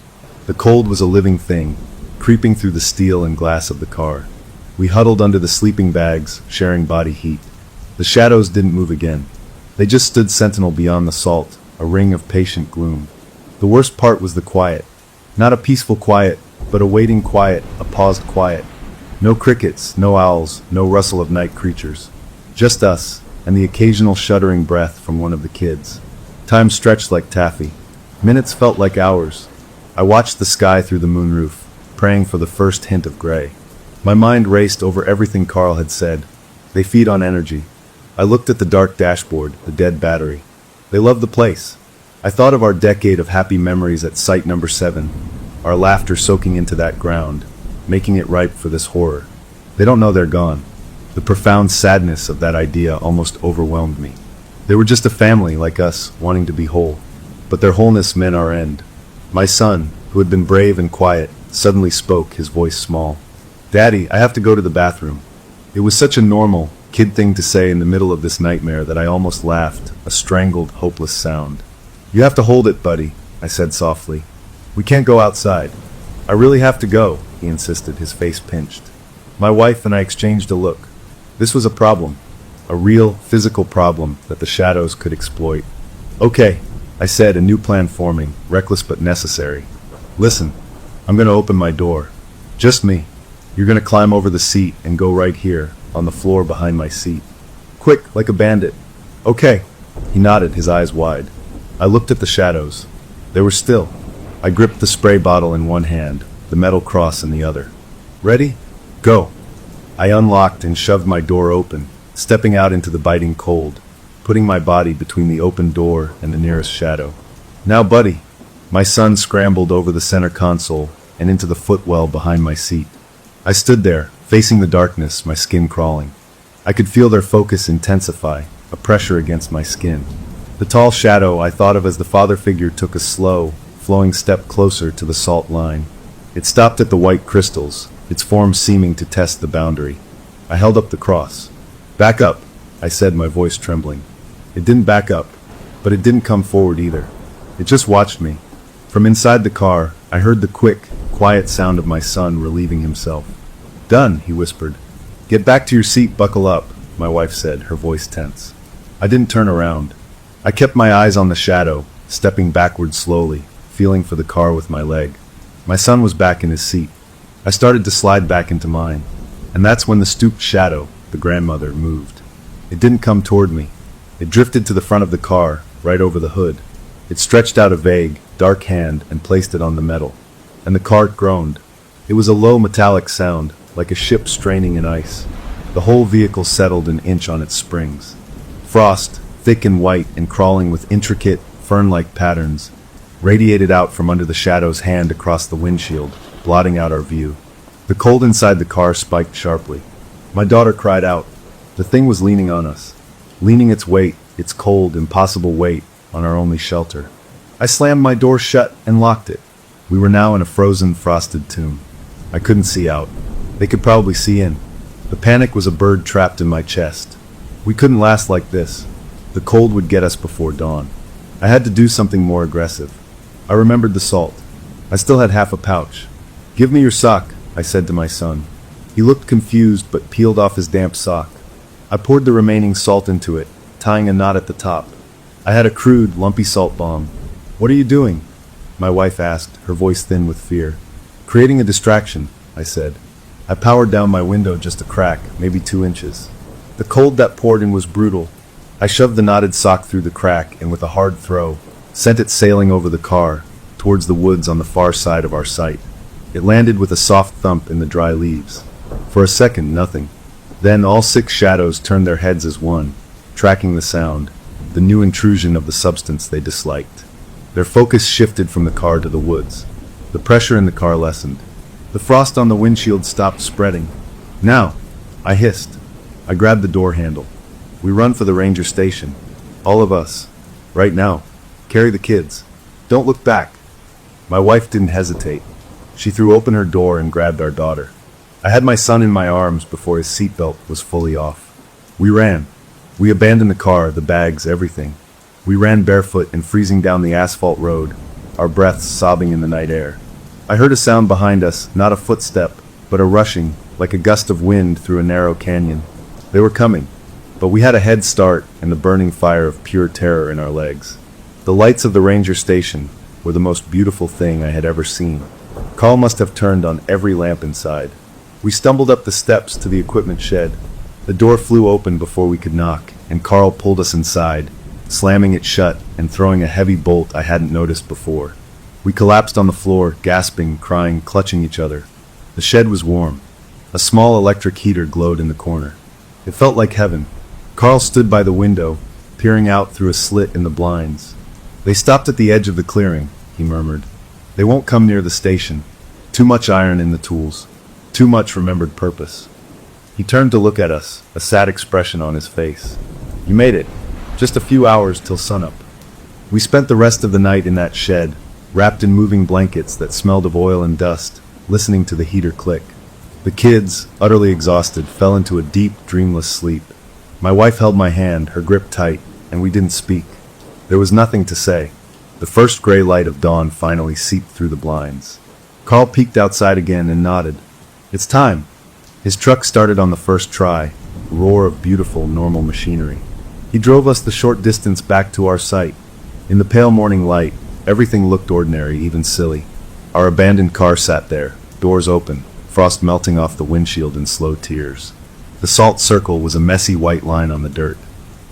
The cold was a living thing, creeping through the steel and glass of the car. We huddled under the sleeping bags, sharing body heat. The shadows didn't move again. They just stood sentinel beyond the salt, a ring of patient gloom. The worst part was the quiet. Not a peaceful quiet, but a waiting quiet, a paused quiet. No crickets, no owls, no rustle of night creatures. Just us, and the occasional shuddering breath from one of the kids. Time stretched like taffy. Minutes felt like hours. I watched the sky through the moonroof, praying for the first hint of gray. My mind raced over everything Carl had said. They feed on energy. I looked at the dark dashboard, the dead battery. They love the place. I thought of our decade of happy memories at Site Number 7, our laughter soaking into that ground, making it ripe for this horror. They don't know they're gone. The profound sadness of that idea almost overwhelmed me. They were just a family like us, wanting to be whole. But their wholeness meant our end. My son, who had been brave and quiet, suddenly spoke, his voice small. "Daddy, I have to go to the bathroom." It was such a normal, Kid thing to say in the middle of this nightmare that I almost laughed, a strangled, hopeless sound. You have to hold it, buddy, I said softly. We can't go outside. I really have to go, he insisted, his face pinched. My wife and I exchanged a look. This was a problem. A real, physical problem that the shadows could exploit. Okay, I said, a new plan forming, reckless but necessary. Listen, I'm going to open my door. Just me. You're going to climb over the seat and go right here, on the floor behind my seat. Quick, like a bandit. Okay. He nodded, his eyes wide. I looked at the shadows. They were still. I gripped the spray bottle in one hand, the metal cross in the other. Ready? Go. I unlocked and shoved my door open, stepping out into the biting cold, putting my body between the open door and the nearest shadow. Now, buddy. My son scrambled over the center console and into the footwell behind my seat. I stood there, facing the darkness, my skin crawling. I could feel their focus intensify, a pressure against my skin. The tall shadow I thought of as the father figure took a slow, flowing step closer to the salt line. It stopped at the white crystals, its form seeming to test the boundary. I held up the cross. Back up, I said, my voice trembling. It didn't back up, but it didn't come forward either. It just watched me. From inside the car, I heard the quick, quiet sound of my son relieving himself. Done, he whispered. Get back to your seat, buckle up, my wife said, her voice tense. I didn't turn around. I kept my eyes on the shadow, stepping backward slowly, feeling for the car with my leg. My son was back in his seat. I started to slide back into mine, and that's when the stooped shadow, the grandmother, moved. It didn't come toward me. It drifted to the front of the car, right over the hood. It stretched out a vague, dark hand and placed it on the metal, and the car groaned. It was a low metallic sound, like a ship straining in ice. The whole vehicle settled an inch on its springs. Frost, thick and white and crawling with intricate, fern-like patterns, radiated out from under the shadow's hand across the windshield, blotting out our view. The cold inside the car spiked sharply. My daughter cried out. The thing was leaning on us, leaning its weight, its cold, impossible weight, on our only shelter. I slammed my door shut and locked it. We were now in a frozen, frosted tomb. I couldn't see out. They could probably see in. The panic was a bird trapped in my chest. We couldn't last like this. The cold would get us before dawn. I had to do something more aggressive. I remembered the salt. I still had half a pouch. Give me your sock, I said to my son. He looked confused but peeled off his damp sock. I poured the remaining salt into it, tying a knot at the top. I had a crude, lumpy salt bomb. What are you doing? My wife asked, her voice thin with fear. Creating a distraction, I said. I powered down my window just a crack, maybe 2 inches. The cold that poured in was brutal. I shoved the knotted sock through the crack and with a hard throw, sent it sailing over the car, towards the woods on the far side of our site. It landed with a soft thump in the dry leaves. For a second, nothing. Then all 6 shadows turned their heads as one, tracking the sound, the new intrusion of the substance they disliked. Their focus shifted from the car to the woods. The pressure in the car lessened. The frost on the windshield stopped spreading. Now, I hissed. I grabbed the door handle. We run for the ranger station. All of us. Right now. Carry the kids. Don't look back. My wife didn't hesitate. She threw open her door and grabbed our daughter. I had my son in my arms before his seatbelt was fully off. We ran. We abandoned the car, the bags, everything. We ran barefoot and freezing down the asphalt road, our breaths sobbing in the night air. I heard a sound behind us, not a footstep, but a rushing, like a gust of wind through a narrow canyon. They were coming, but we had a head start and the burning fire of pure terror in our legs. The lights of the ranger station were the most beautiful thing I had ever seen. Carl must have turned on every lamp inside. We stumbled up the steps to the equipment shed. The door flew open before we could knock, and Carl pulled us inside, slamming it shut and throwing a heavy bolt I hadn't noticed before. We collapsed on the floor, gasping, crying, clutching each other. The shed was warm. A small electric heater glowed in the corner. It felt like heaven. Carl stood by the window, peering out through a slit in the blinds. They stopped at the edge of the clearing, he murmured. They won't come near the station. Too much iron in the tools. Too much remembered purpose. He turned to look at us, a sad expression on his face. You made it. Just a few hours till sunup. We spent the rest of the night in that shed, wrapped in moving blankets that smelled of oil and dust, listening to the heater click. The kids, utterly exhausted, fell into a deep, dreamless sleep. My wife held my hand, her grip tight, and we didn't speak. There was nothing to say. The first gray light of dawn finally seeped through the blinds. Carl peeked outside again and nodded. "It's time." His truck started on the first try, a roar of beautiful, normal machinery. He drove us the short distance back to our site. In the pale morning light, everything looked ordinary, even silly. Our abandoned car sat there, doors open, frost melting off the windshield in slow tears. The salt circle was a messy white line on the dirt.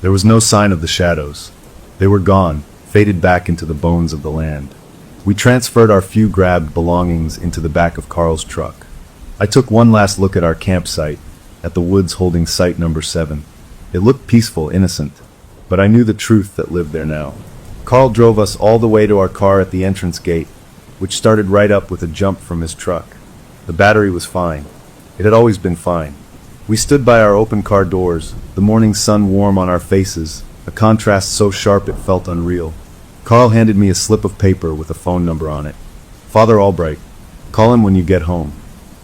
There was no sign of the shadows. They were gone, faded back into the bones of the land. We transferred our few grabbed belongings into the back of Carl's truck. I took one last look at our campsite, at the woods holding site number 7. It looked peaceful, innocent, but I knew the truth that lived there now. Carl drove us all the way to our car at the entrance gate, which started right up with a jump from his truck. The battery was fine. It had always been fine. We stood by our open car doors, the morning sun warm on our faces, a contrast so sharp it felt unreal. Carl handed me a slip of paper with a phone number on it. "Father Albright. Call him when you get home.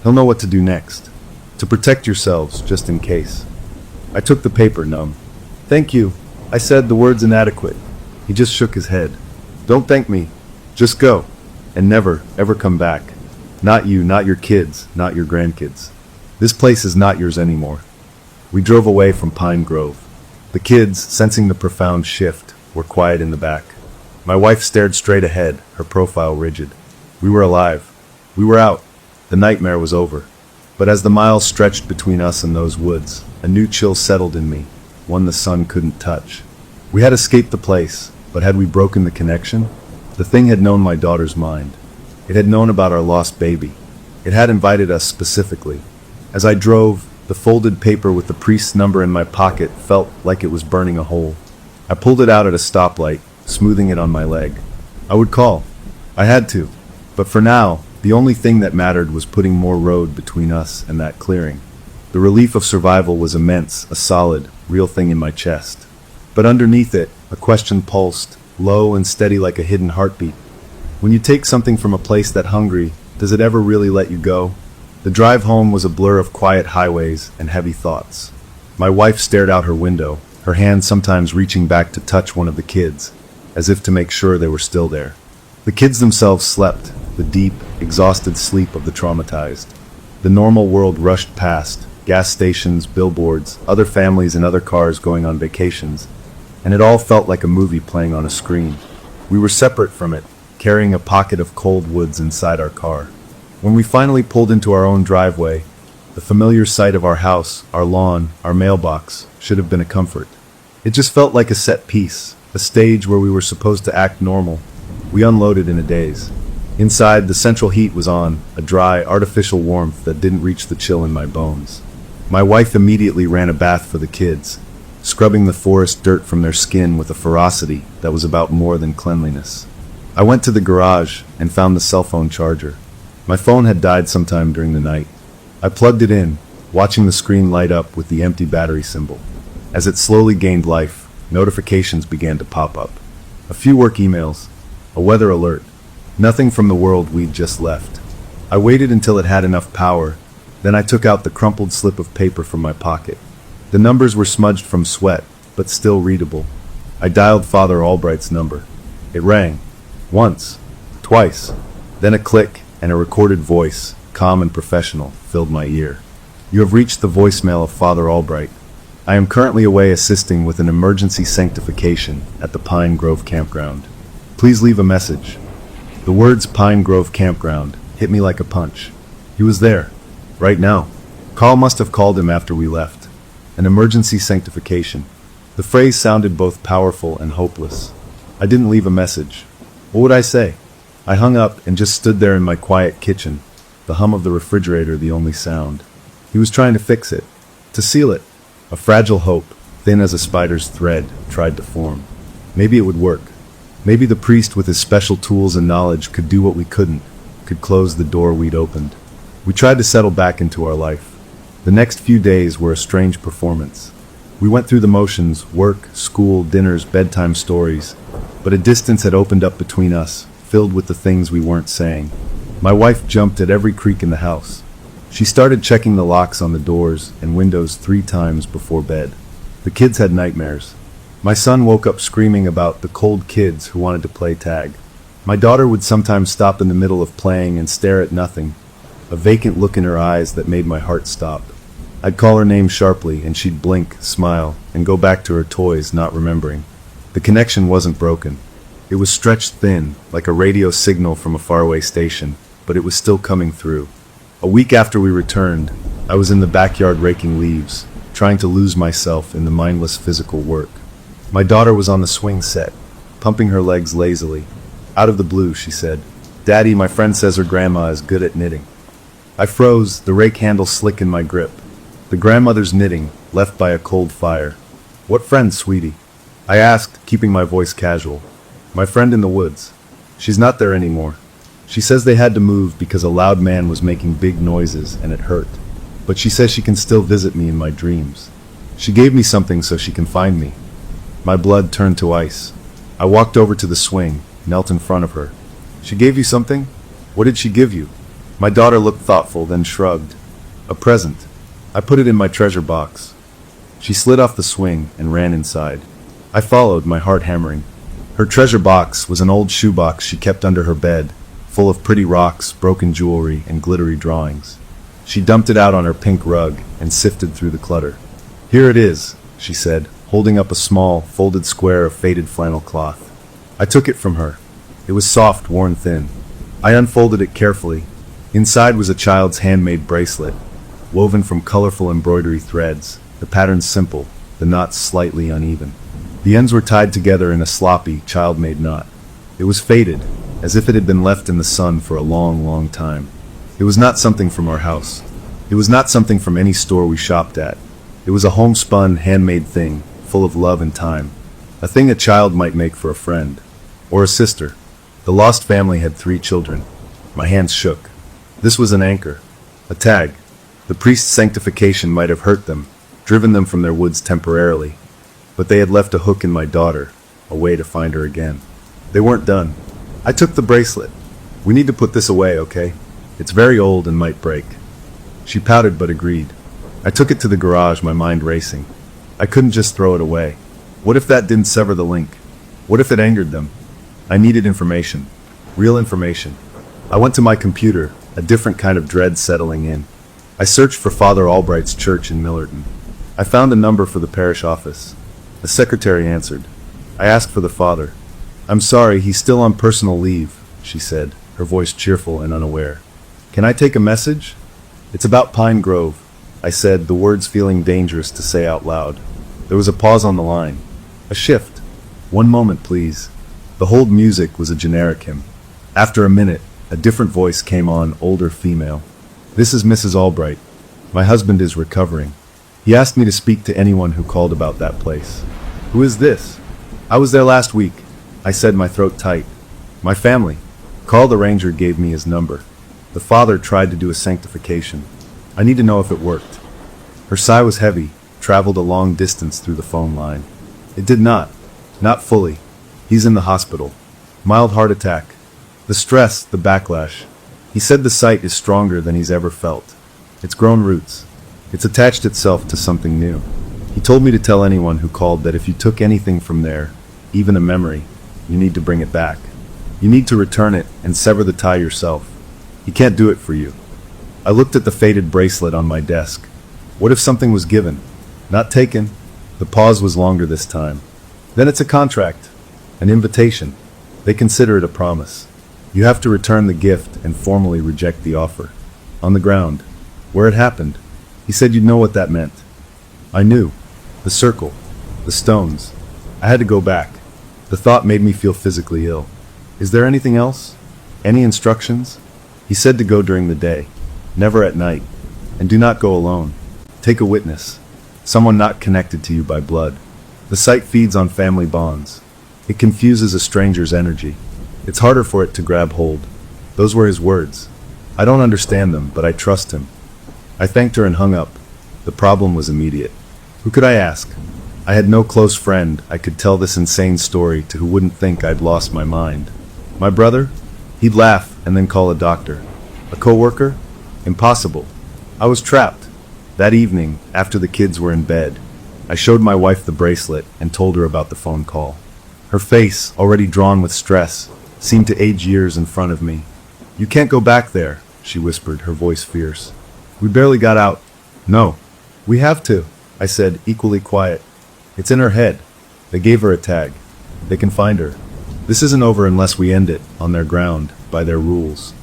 He'll know what to do next. To protect yourselves, just in case." I took the paper, numb. "Thank you," I said, the words inadequate. He just shook his head. "Don't thank me. Just go. And never, ever come back. Not you, not your kids, not your grandkids. This place is not yours anymore." We drove away from Pine Grove. The kids, sensing the profound shift, were quiet in the back. My wife stared straight ahead, her profile rigid. We were alive. We were out. The nightmare was over. But as the miles stretched between us and those woods, a new chill settled in me, one the sun couldn't touch. We had escaped the place, but had we broken the connection? The thing had known my daughter's mind. It had known about our lost baby. It had invited us specifically. As I drove, the folded paper with the priest's number in my pocket felt like it was burning a hole. I pulled it out at a stoplight, smoothing it on my leg. I would call. I had to. But for now, the only thing that mattered was putting more road between us and that clearing. The relief of survival was immense, a solid, real thing in my chest. But underneath it, a question pulsed, low and steady like a hidden heartbeat. When you take something from a place that hungry, does it ever really let you go? The drive home was a blur of quiet highways and heavy thoughts. My wife stared out her window, her hand sometimes reaching back to touch one of the kids, as if to make sure they were still there. The kids themselves slept, the deep, exhausted sleep of the traumatized. The normal world rushed past, gas stations, billboards, other families and other cars going on vacations, and it all felt like a movie playing on a screen. We were separate from it, carrying a pocket of cold woods inside our car. When we finally pulled into our own driveway, the familiar sight of our house, our lawn, our mailbox, should have been a comfort. It just felt like a set piece, a stage where we were supposed to act normal. We unloaded in a daze. Inside, the central heat was on, a dry, artificial warmth that didn't reach the chill in my bones. My wife immediately ran a bath for the kids, scrubbing the forest dirt from their skin with a ferocity that was about more than cleanliness. I went to the garage and found the cell phone charger. My phone had died sometime during the night. I plugged it in, watching the screen light up with the empty battery symbol. As it slowly gained life, notifications began to pop up. A few work emails, a weather alert, nothing from the world we'd just left. I waited until it had enough power, then I took out the crumpled slip of paper from my pocket. The numbers were smudged from sweat, but still readable. I dialed Father Albright's number. It rang. Once, twice, then a click, and a recorded voice, calm and professional, filled my ear. "You have reached the voicemail of Father Albright. I am currently away assisting with an emergency sanctification at the Pine Grove Campground. Please leave a message." The words Pine Grove Campground hit me like a punch. He was there, right now. Carl must have called him after we left. An emergency sanctification. The phrase sounded both powerful and hopeless. I didn't leave a message. What would I say? I hung up and just stood there in my quiet kitchen, the hum of the refrigerator the only sound. He was trying to fix it, to seal it. A fragile hope, thin as a spider's thread, tried to form. Maybe it would work. Maybe the priest with his special tools and knowledge could do what we couldn't, could close the door we'd opened. We tried to settle back into our life. The next few days were a strange performance. We went through the motions, work, school, dinners, bedtime stories, but a distance had opened up between us, filled with the things we weren't saying. My wife jumped at every creak in the house. She started checking the locks on the doors and windows 3 times before bed. The kids had nightmares. My son woke up screaming about the cold kids who wanted to play tag. My daughter would sometimes stop in the middle of playing and stare at nothing, a vacant look in her eyes that made my heart stop. I'd call her name sharply, and she'd blink, smile, and go back to her toys, not remembering. The connection wasn't broken. It was stretched thin, like a radio signal from a faraway station, but it was still coming through. A week after we returned, I was in the backyard raking leaves, trying to lose myself in the mindless physical work. My daughter was on the swing set, pumping her legs lazily. Out of the blue, she said, "Daddy, my friend says her grandma is good at knitting." I froze, the rake handle slick in my grip. The grandmother's knitting, left by a cold fire. "What friend, sweetie?" I asked, keeping my voice casual. "My friend in the woods. She's not there anymore. She says they had to move because a loud man was making big noises and it hurt. But she says she can still visit me in my dreams. She gave me something so she can find me." My blood turned to ice. I walked over to the swing, knelt in front of her. "She gave you something? What did she give you?" My daughter looked thoughtful, then shrugged. "A present. I put it in my treasure box." She slid off the swing and ran inside. I followed, my heart hammering. Her treasure box was an old shoebox she kept under her bed, full of pretty rocks, broken jewelry, and glittery drawings. She dumped it out on her pink rug and sifted through the clutter. "Here it is," she said, holding up a small, folded square of faded flannel cloth. I took it from her. It was soft, worn thin. I unfolded it carefully. Inside was a child's handmade bracelet, woven from colorful embroidery threads, the pattern simple, the knots slightly uneven. The ends were tied together in a sloppy, child-made knot. It was faded, as if it had been left in the sun for a long, long time. It was not something from our house. It was not something from any store we shopped at. It was a homespun, handmade thing, full of love and time. A thing a child might make for a friend. Or a sister. The lost family had 3 children. My hands shook. This was an anchor. A tag. The priest's sanctification might have hurt them, driven them from their woods temporarily. But they had left a hook in my daughter, a way to find her again. They weren't done. I took the bracelet. "We need to put this away, okay? It's very old and might break." She pouted but agreed. I took it to the garage, my mind racing. I couldn't just throw it away. What if that didn't sever the link? What if it angered them? I needed information. Real information. I went to my computer, a different kind of dread settling in. I searched for Father Albright's church in Millerton. I found a number for the parish office. The secretary answered. I asked for the father. "I'm sorry, he's still on personal leave," she said, her voice cheerful and unaware. "Can I take a message?" "It's about Pine Grove," I said, the words feeling dangerous to say out loud. There was a pause on the line. A shift. "One moment, please." The hold music was a generic hymn. After a minute, a different voice came on, older female. "This is Mrs. Albright. My husband is recovering. He asked me to speak to anyone who called about that place." "Who is this?" "I was there last week," I said, my throat tight. "My family." Carl the ranger gave me his number. The father tried to do a sanctification. I need to know if it worked. Her sigh was heavy, traveled a long distance through the phone line. "It did not. Not fully. He's in the hospital. Mild heart attack. The stress, the backlash. He said the site is stronger than he's ever felt. It's grown roots. It's attached itself to something new. He told me to tell anyone who called that if you took anything from there, even a memory, you need to bring it back. You need to return it and sever the tie yourself. He can't do it for you." I looked at the faded bracelet on my desk. What if something was given, not taken? The pause was longer this time. "Then it's a contract, an invitation. They consider it a promise. You have to return the gift and formally reject the offer. On the ground, where it happened." He said you'd know what that meant. I knew. The circle. The stones. I had to go back. The thought made me feel physically ill. "Is there anything else? Any instructions?" He said to go during the day, never at night, and do not go alone. Take a witness, someone not connected to you by blood. The site feeds on family bonds. It confuses a stranger's energy. It's harder for it to grab hold. Those were his words. I don't understand them, but I trust him. I thanked her and hung up. The problem was immediate. Who could I ask? I had no close friend I could tell this insane story to who wouldn't think I'd lost my mind. My brother? He'd laugh and then call a doctor. A co-worker? Impossible. I was trapped. That evening, after the kids were in bed, I showed my wife the bracelet and told her about the phone call. Her face, already drawn with stress, seemed to age years in front of me. "You can't go back there," she whispered, her voice fierce. "We barely got out." "No, we have to," I said, equally quiet. "It's in her head. They gave her a tag. They can find her. This isn't over unless we end it, on their ground, by their rules."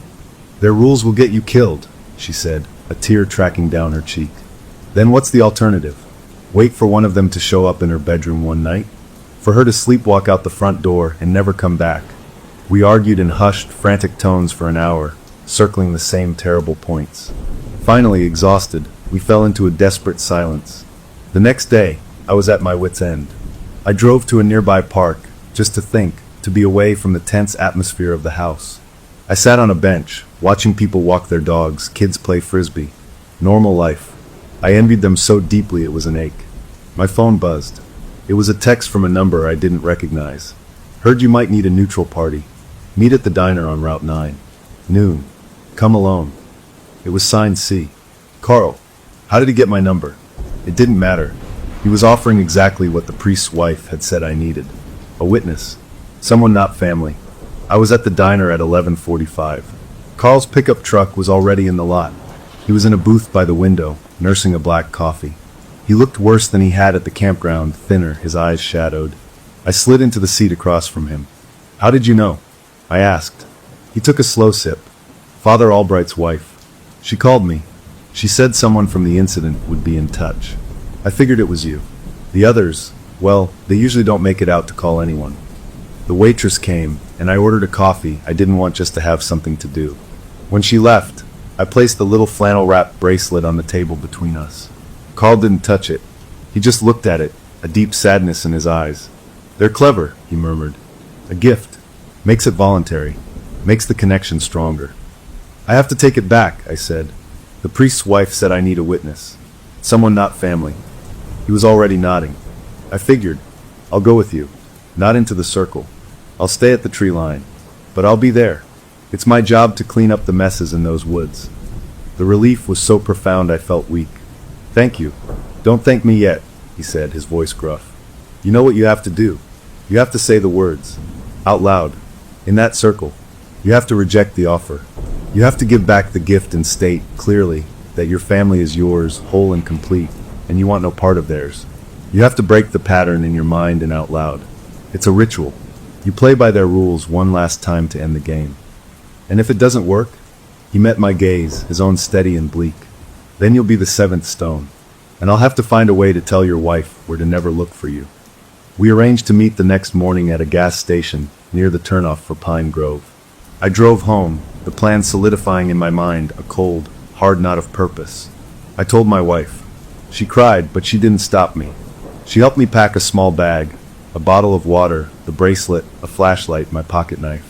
"Their rules will get you killed," she said, a tear tracking down her cheek. "Then what's the alternative? Wait for one of them to show up in her bedroom one night? For her to sleepwalk out the front door and never come back?" We argued in hushed, frantic tones for an hour, circling the same terrible points. Finally, exhausted, we fell into a desperate silence. The next day, I was at my wit's end. I drove to a nearby park, just to think, to be away from the tense atmosphere of the house. I sat on a bench, watching people walk their dogs, kids play frisbee. Normal life. I envied them so deeply it was an ache. My phone buzzed. It was a text from a number I didn't recognize. "Heard you might need a neutral party. Meet at the diner on Route 9. Noon. Come alone." It was signed C. Carl. How did he get my number? It didn't matter. He was offering exactly what the priest's wife had said I needed. A witness. Someone not family. I was at the diner at 11:45. Carl's pickup truck was already in the lot. He was in a booth by the window, nursing a black coffee. He looked worse than he had at the campground, thinner, his eyes shadowed. I slid into the seat across from him. "How did you know?" I asked. He took a slow sip. "Father Albright's wife. She called me. She said someone from the incident would be in touch. I figured it was you. The others, well, they usually don't make it out to call anyone." The waitress came, and I ordered a coffee. I didn't want just to have something to do. When she left, I placed the little flannel-wrapped bracelet on the table between us. Carl didn't touch it. He just looked at it, a deep sadness in his eyes. "They're clever," he murmured. "A gift. Makes it voluntary. Makes the connection stronger." "I have to take it back," I said. "The priest's wife said I need a witness. Someone not family." He was already nodding. I figured, "I'll go with you. Not into the circle. I'll stay at the tree line. But I'll be there. It's my job to clean up the messes in those woods." The relief was so profound I felt weak. "Thank you. Don't thank me yet," he said, his voice gruff. "You know what you have to do. You have to say the words. Out loud. In that circle. You have to reject the offer. You have to give back the gift and state, clearly, that your family is yours, whole and complete, and you want no part of theirs. You have to break the pattern in your mind and out loud. It's a ritual. You play by their rules one last time to end the game. And if it doesn't work," he met my gaze, his own steady and bleak, "then you'll be the seventh stone. And I'll have to find a way to tell your wife where to never look for you." We arranged to meet the next morning at a gas station near the turnoff for Pine Grove. I drove home, the plan solidifying in my mind, a cold, hard knot of purpose. I told my wife. She cried, but she didn't stop me. She helped me pack a small bag, a bottle of water, the bracelet, a flashlight, my pocket knife.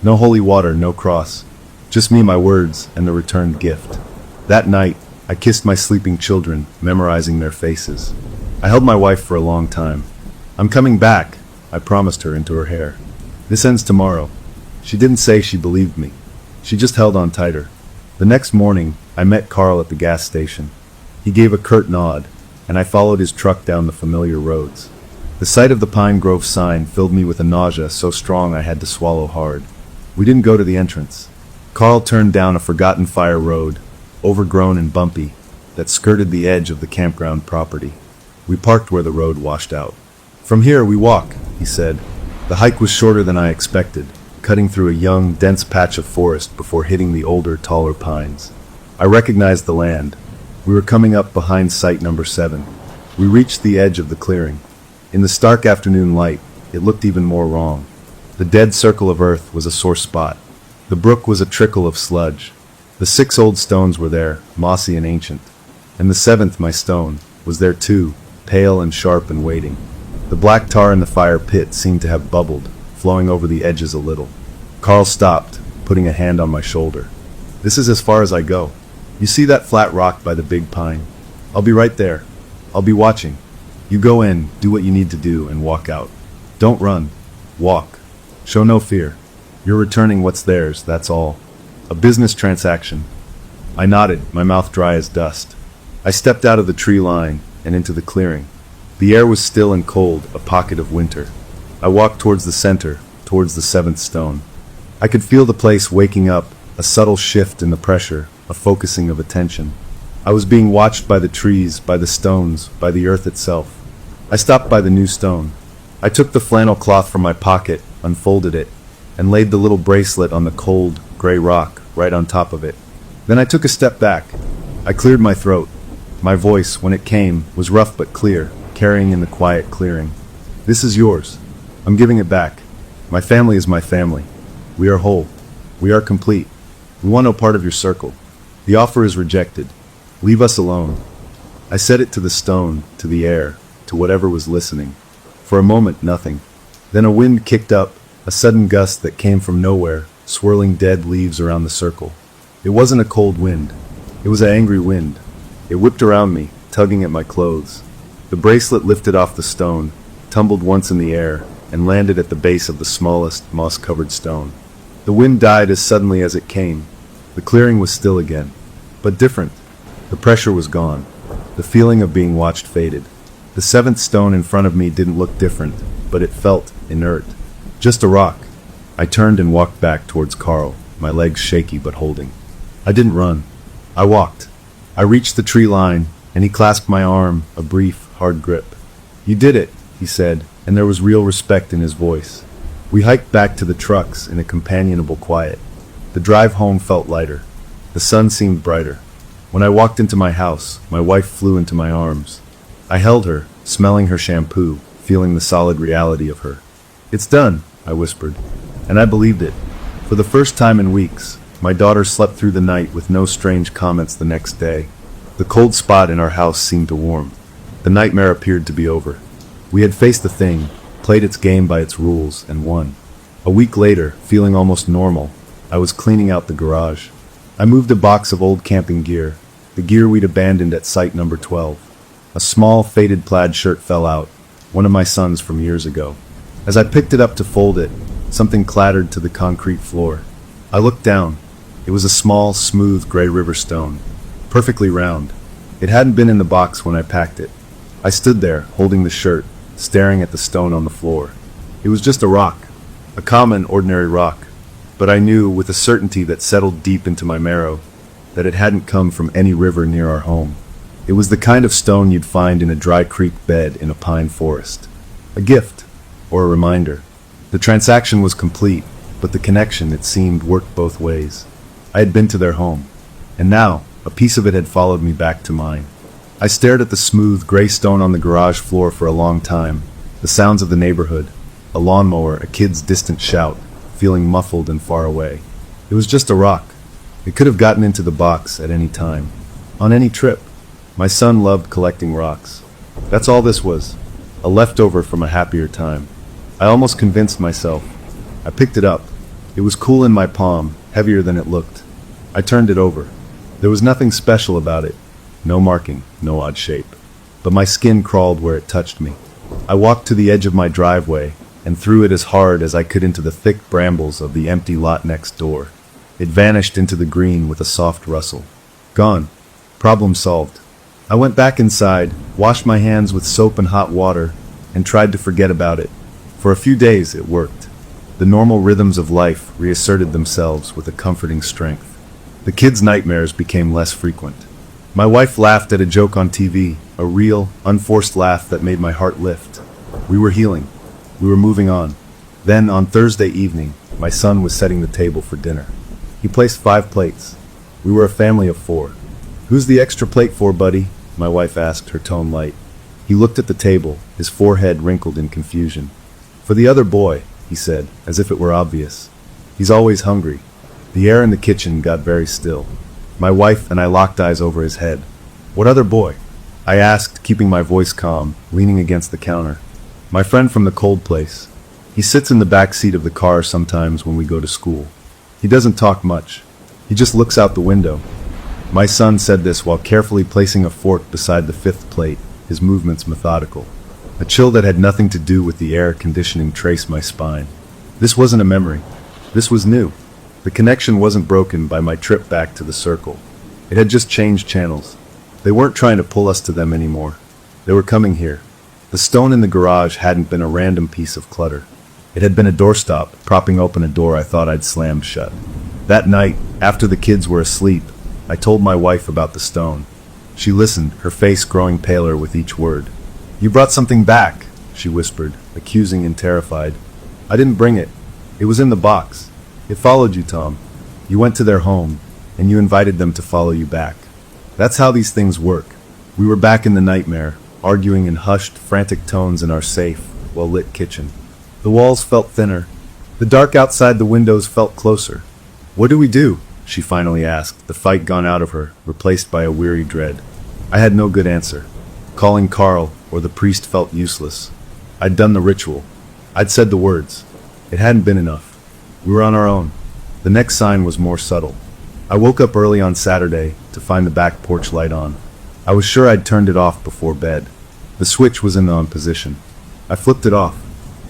No holy water, no cross. Just me, my words, and the returned gift. That night, I kissed my sleeping children, memorizing their faces. I held my wife for a long time. "I'm coming back," I promised her into her hair. "This ends tomorrow." She didn't say she believed me. She just held on tighter. The next morning, I met Carl at the gas station. He gave a curt nod, and I followed his truck down the familiar roads. The sight of the Pine Grove sign filled me with a nausea so strong I had to swallow hard. We didn't go to the entrance. Carl turned down a forgotten fire road, overgrown and bumpy, that skirted the edge of the campground property. We parked where the road washed out. "From here we walk," he said. The hike was shorter than I expected, cutting through a young, dense patch of forest before hitting the older, taller pines. I recognized the land. We were coming up behind site number 7. We reached the edge of the clearing. In the stark afternoon light, it looked even more wrong. The dead circle of earth was a sore spot. The brook was a trickle of sludge. The 6 old stones were there, mossy and ancient. And the 7th, my stone, was there too, pale and sharp and waiting. The black tar in the fire pit seemed to have bubbled, flowing over the edges a little. Carl stopped, putting a hand on my shoulder. "This is as far as I go. You see that flat rock by the big pine? I'll be right there. I'll be watching. You go in, do what you need to do, and walk out. Don't run. Walk. Show no fear. You're returning what's theirs, that's all. A business transaction." I nodded, my mouth dry as dust. I stepped out of the tree line and into the clearing. The air was still and cold, a pocket of winter. I walked towards the center, towards the seventh stone. I could feel the place waking up, a subtle shift in the pressure, a focusing of attention. I was being watched by the trees, by the stones, by the earth itself. I stopped by the new stone. I took the flannel cloth from my pocket, unfolded it, and laid the little bracelet on the cold, gray rock, right on top of it. Then I took a step back. I cleared my throat. My voice, when it came, was rough but clear, carrying in the quiet clearing. This is yours. I'm giving it back. My family is my family. We are whole. We are complete. We want no part of your circle. The offer is rejected. Leave us alone. I said it to the stone, to the air, to whatever was listening. For a moment, nothing. Then a wind kicked up, a sudden gust that came from nowhere, swirling dead leaves around the circle. It wasn't a cold wind. It was an angry wind. It whipped around me, tugging at my clothes. The bracelet lifted off the stone, tumbled once in the air, and landed at the base of the smallest, moss-covered stone. The wind died as suddenly as it came. The clearing was still again, but different. The pressure was gone. The feeling of being watched faded. The seventh stone in front of me didn't look different, but it felt inert. Just a rock. I turned and walked back towards Carl, my legs shaky but holding. I didn't run. I walked. I reached the tree line, and he clasped my arm, a brief, hard grip. You did it, he said, and there was real respect in his voice. We hiked back to the trucks in a companionable quiet. The drive home felt lighter. The sun seemed brighter. When I walked into my house, my wife flew into my arms. I held her, smelling her shampoo, feeling the solid reality of her. It's done, I whispered, and I believed it. For the first time in weeks, my daughter slept through the night with no strange comments the next day. The cold spot in our house seemed to warm. The nightmare appeared to be over. We had faced the thing, played its game by its rules, and won. A week later, feeling almost normal, I was cleaning out the garage. I moved a box of old camping gear, the gear we'd abandoned at site number 12. A small, faded plaid shirt fell out, one of my son's from years ago. As I picked it up to fold it, something clattered to the concrete floor. I looked down. It was a small, smooth gray river stone, perfectly round. It hadn't been in the box when I packed it. I stood there, holding the shirt, staring at the stone on the floor. It was just a rock, a common, ordinary rock, but I knew with a certainty that settled deep into my marrow that it hadn't come from any river near our home. It was the kind of stone you'd find in a dry creek bed in a pine forest. A gift, or a reminder. The transaction was complete, but the connection, it seemed, worked both ways. I had been to their home, and now a piece of it had followed me back to mine. I stared at the smooth, gray stone on the garage floor for a long time, the sounds of the neighborhood, a lawnmower, a kid's distant shout, feeling muffled and far away. It was just a rock. It could have gotten into the box at any time, on any trip. My son loved collecting rocks. That's all this was, a leftover from a happier time. I almost convinced myself. I picked it up. It was cool in my palm, heavier than it looked. I turned it over. There was nothing special about it. No marking, no odd shape. But my skin crawled where it touched me. I walked to the edge of my driveway and threw it as hard as I could into the thick brambles of the empty lot next door. It vanished into the green with a soft rustle. Gone. Problem solved. I went back inside, washed my hands with soap and hot water, and tried to forget about it. For a few days it worked. The normal rhythms of life reasserted themselves with a comforting strength. The kids' nightmares became less frequent. My wife laughed at a joke on TV, a real, unforced laugh that made my heart lift. We were healing. We were moving on. Then, on Thursday evening, my son was setting the table for dinner. He placed 5 plates. We were a family of 4. "Who's the extra plate for, buddy?" my wife asked, her tone light. He looked at the table, his forehead wrinkled in confusion. "For the other boy," he said, as if it were obvious. "He's always hungry." The air in the kitchen got very still. My wife and I locked eyes over his head. "What other boy?" I asked, keeping my voice calm, leaning against the counter. "My friend from the cold place. He sits in the back seat of the car sometimes when we go to school. He doesn't talk much. He just looks out the window." My son said this while carefully placing a fork beside the 5th plate, his movements methodical. A chill that had nothing to do with the air conditioning traced my spine. This wasn't a memory. This was new. The connection wasn't broken by my trip back to the circle. It had just changed channels. They weren't trying to pull us to them anymore. They were coming here. The stone in the garage hadn't been a random piece of clutter. It had been a doorstop, propping open a door I thought I'd slammed shut. That night, after the kids were asleep, I told my wife about the stone. She listened, her face growing paler with each word. "You brought something back," she whispered, accusing and terrified. "I didn't bring it. It was in the box. It followed you, Tom. You went to their home, and you invited them to follow you back. That's how these things work." We were back in the nightmare, arguing in hushed, frantic tones in our safe, well-lit kitchen. The walls felt thinner. The dark outside the windows felt closer. "What do we do?" she finally asked, the fight gone out of her, replaced by a weary dread. I had no good answer. Calling Carl or the priest felt useless. I'd done the ritual. I'd said the words. It hadn't been enough. We were on our own. The next sign was more subtle. I woke up early on Saturday to find the back porch light on. I was sure I'd turned it off before bed. The switch was in the on position. I flipped it off.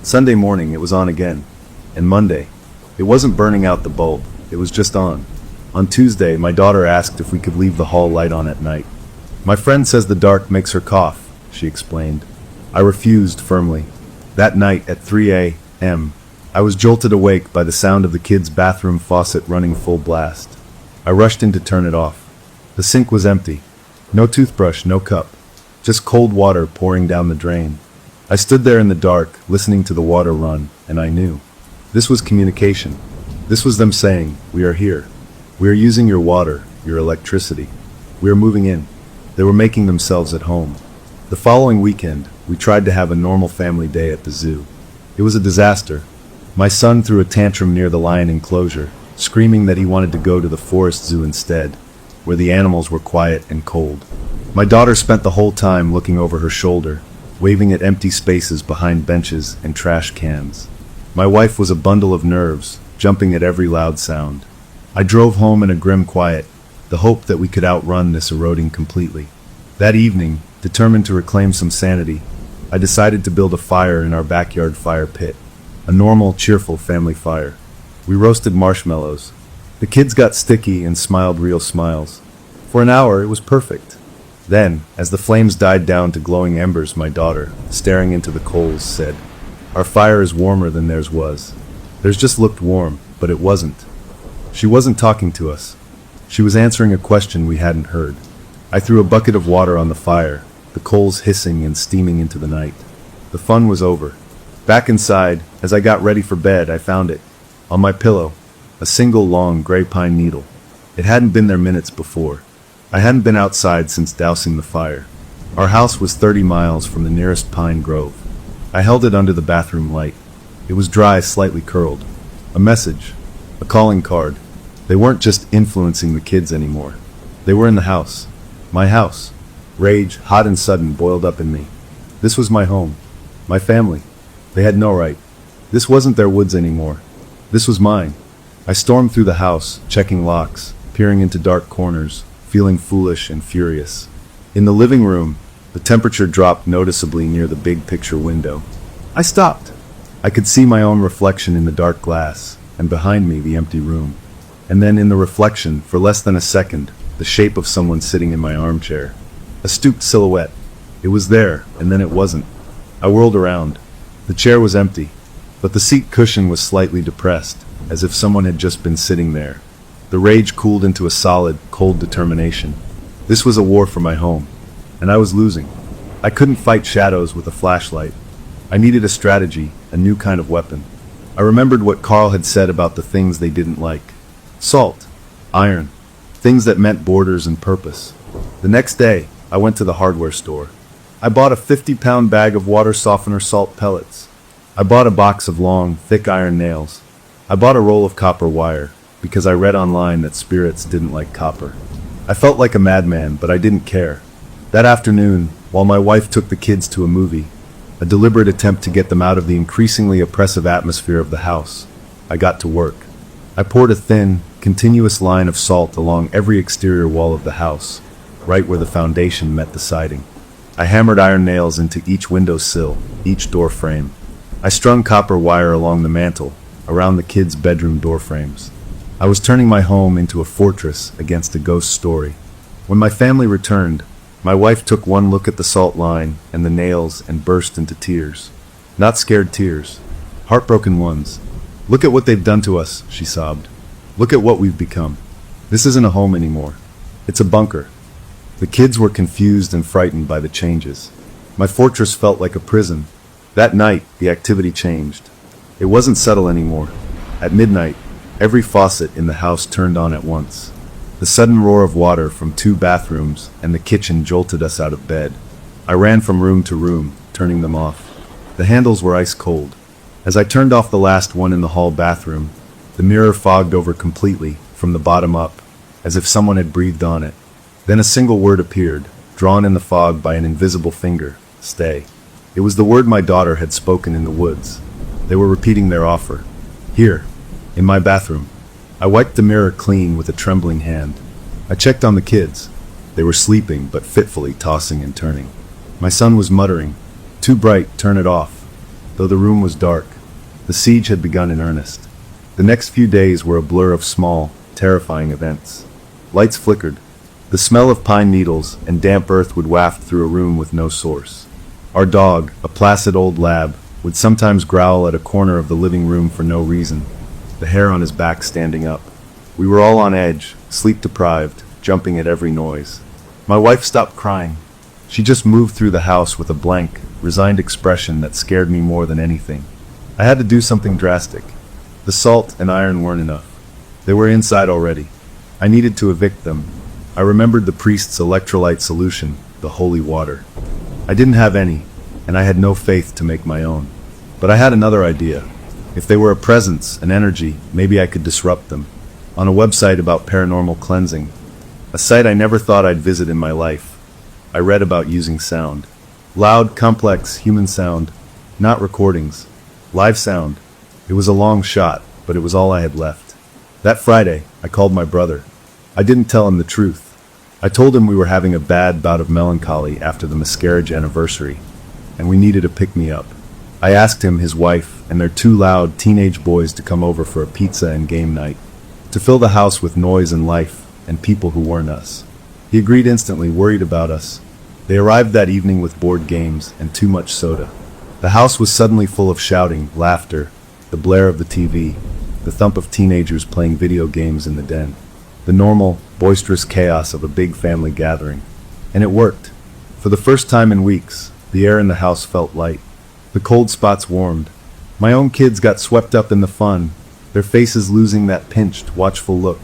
Sunday morning it was on again. And Monday, it wasn't burning out the bulb. It was just on. On Tuesday, my daughter asked if we could leave the hall light on at night. "My friend says the dark makes her cough," she explained. I refused firmly. That night at 3 a.m., I was jolted awake by the sound of the kids' bathroom faucet running full blast. I rushed in to turn it off. The sink was empty. No toothbrush, no cup. Just cold water pouring down the drain. I stood there in the dark, listening to the water run, and I knew. This was communication. This was them saying, "We are here. We are using your water, your electricity. We are moving in." They were making themselves at home. The following weekend, we tried to have a normal family day at the zoo. It was a disaster. My son threw a tantrum near the lion enclosure, screaming that he wanted to go to the forest zoo instead, where the animals were quiet and cold. My daughter spent the whole time looking over her shoulder, waving at empty spaces behind benches and trash cans. My wife was a bundle of nerves, jumping at every loud sound. I drove home in a grim quiet, the hope that we could outrun this eroding completely. That evening, determined to reclaim some sanity, I decided to build a fire in our backyard fire pit. A normal, cheerful family fire. We roasted marshmallows. The kids got sticky and smiled real smiles. For an hour, it was perfect. Then, as the flames died down to glowing embers, my daughter, staring into the coals, said, "Our fire is warmer than theirs was. Theirs just looked warm, but it wasn't." She wasn't talking to us. She was answering a question we hadn't heard. I threw a bucket of water on the fire, the coals hissing and steaming into the night. The fun was over. Back inside, as I got ready for bed, I found it. On my pillow, a single long gray pine needle. It hadn't been there minutes before. I hadn't been outside since dousing the fire. Our house was 30 miles from the nearest pine grove. I held it under the bathroom light. It was dry, slightly curled. A message. A calling card. They weren't just influencing the kids anymore. They were in the house. My house. Rage, hot and sudden, boiled up in me. This was my home. My family. They had no right. This wasn't their woods anymore. This was mine. I stormed through the house, checking locks, peering into dark corners, feeling foolish and furious. In the living room, the temperature dropped noticeably near the big picture window. I stopped. I could see my own reflection in the dark glass, and behind me the empty room. And then in the reflection, for less than a second, the shape of someone sitting in my armchair. A stooped silhouette. It was there, and then it wasn't. I whirled around. The chair was empty, but the seat cushion was slightly depressed, as if someone had just been sitting there. The rage cooled into a solid, cold determination. This was a war for my home, and I was losing. I couldn't fight shadows with a flashlight. I needed a strategy, a new kind of weapon. I remembered what Carl had said about the things they didn't like. Salt, iron, things that meant borders and purpose. The next day, I went to the hardware store. I bought a 50-pound bag of water softener salt pellets. I bought a box of long, thick iron nails. I bought a roll of copper wire, because I read online that spirits didn't like copper. I felt like a madman, but I didn't care. That afternoon, while my wife took the kids to a movie, a deliberate attempt to get them out of the increasingly oppressive atmosphere of the house, I got to work. I poured a thin, continuous line of salt along every exterior wall of the house, right where the foundation met the siding. I hammered iron nails into each windowsill, each door frame. I strung copper wire along the mantel, around the kids' bedroom door frames. I was turning my home into a fortress against a ghost story. When my family returned, My wife took one look at the salt line and the nails and burst into tears. Not scared tears. Heartbroken ones. "Look at what they've done to us," she sobbed. "Look at what we've become. This isn't a home anymore. It's a bunker." The kids were confused and frightened by the changes. My fortress felt like a prison. That night, the activity changed. It wasn't subtle anymore. At midnight, every faucet in the house turned on at once. The sudden roar of water from 2 bathrooms and the kitchen jolted us out of bed. I ran from room to room, turning them off. The handles were ice cold. As I turned off the last one in the hall bathroom, the mirror fogged over completely, from the bottom up, as if someone had breathed on it. Then a single word appeared, drawn in the fog by an invisible finger: "Stay." It was the word my daughter had spoken in the woods. They were repeating their offer. Here, in my bathroom. I wiped the mirror clean with a trembling hand. I checked on the kids. They were sleeping, but fitfully tossing and turning. My son was muttering, "Too bright, turn it off." Though the room was dark, the siege had begun in earnest. The next few days were a blur of small, terrifying events. Lights flickered. The smell of pine needles and damp earth would waft through a room with no source. Our dog, a placid old lab, would sometimes growl at a corner of the living room for no reason, the hair on his back standing up. We were all on edge, sleep-deprived, jumping at every noise. My wife stopped crying. She just moved through the house with a blank, resigned expression that scared me more than anything. I had to do something drastic. The salt and iron weren't enough. They were inside already. I needed to evict them. I remembered the priest's electrolyte solution, the holy water. I didn't have any, and I had no faith to make my own. But I had another idea. If they were a presence, an energy, maybe I could disrupt them. On a website about paranormal cleansing, a site I never thought I'd visit in my life, I read about using sound. Loud, complex, human sound, not recordings. Live sound. It was a long shot, but it was all I had left. That Friday, I called my brother. I didn't tell him the truth. I told him we were having a bad bout of melancholy after the miscarriage anniversary, and we needed a pick-me-up. I asked him, his wife, and their 2 loud teenage boys to come over for a pizza and game night, to fill the house with noise and life, and people who weren't us. He agreed instantly, worried about us. They arrived that evening with board games and too much soda. The house was suddenly full of shouting, laughter, the blare of the TV, the thump of teenagers playing video games in the den. The normal, boisterous chaos of a big family gathering. And it worked. For the first time in weeks, the air in the house felt light. The cold spots warmed. My own kids got swept up in the fun, their faces losing that pinched, watchful look.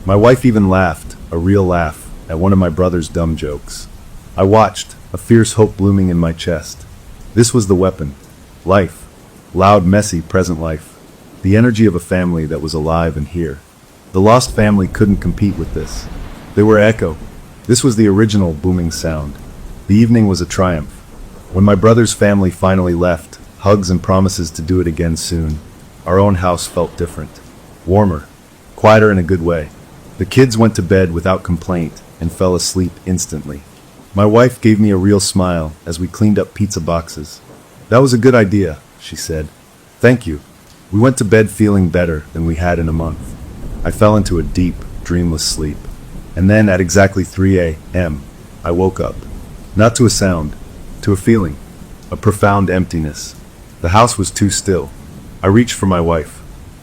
My wife even laughed, a real laugh, at one of my brother's dumb jokes. I watched, a fierce hope blooming in my chest. This was the weapon. Life. Loud, messy, present life. The energy of a family that was alive and here. The lost family couldn't compete with this. They were echo. This was the original booming sound. The evening was a triumph. When my brother's family finally left, hugs and promises to do it again soon, our own house felt different. Warmer. Quieter in a good way. The kids went to bed without complaint and fell asleep instantly. My wife gave me a real smile as we cleaned up pizza boxes. "That was a good idea," she said. "Thank you." We went to bed feeling better than we had in a month. I fell into a deep, dreamless sleep. And then at exactly 3 a.m., I woke up. Not to a sound, to a feeling. A profound emptiness. The house was too still. I reached for my wife.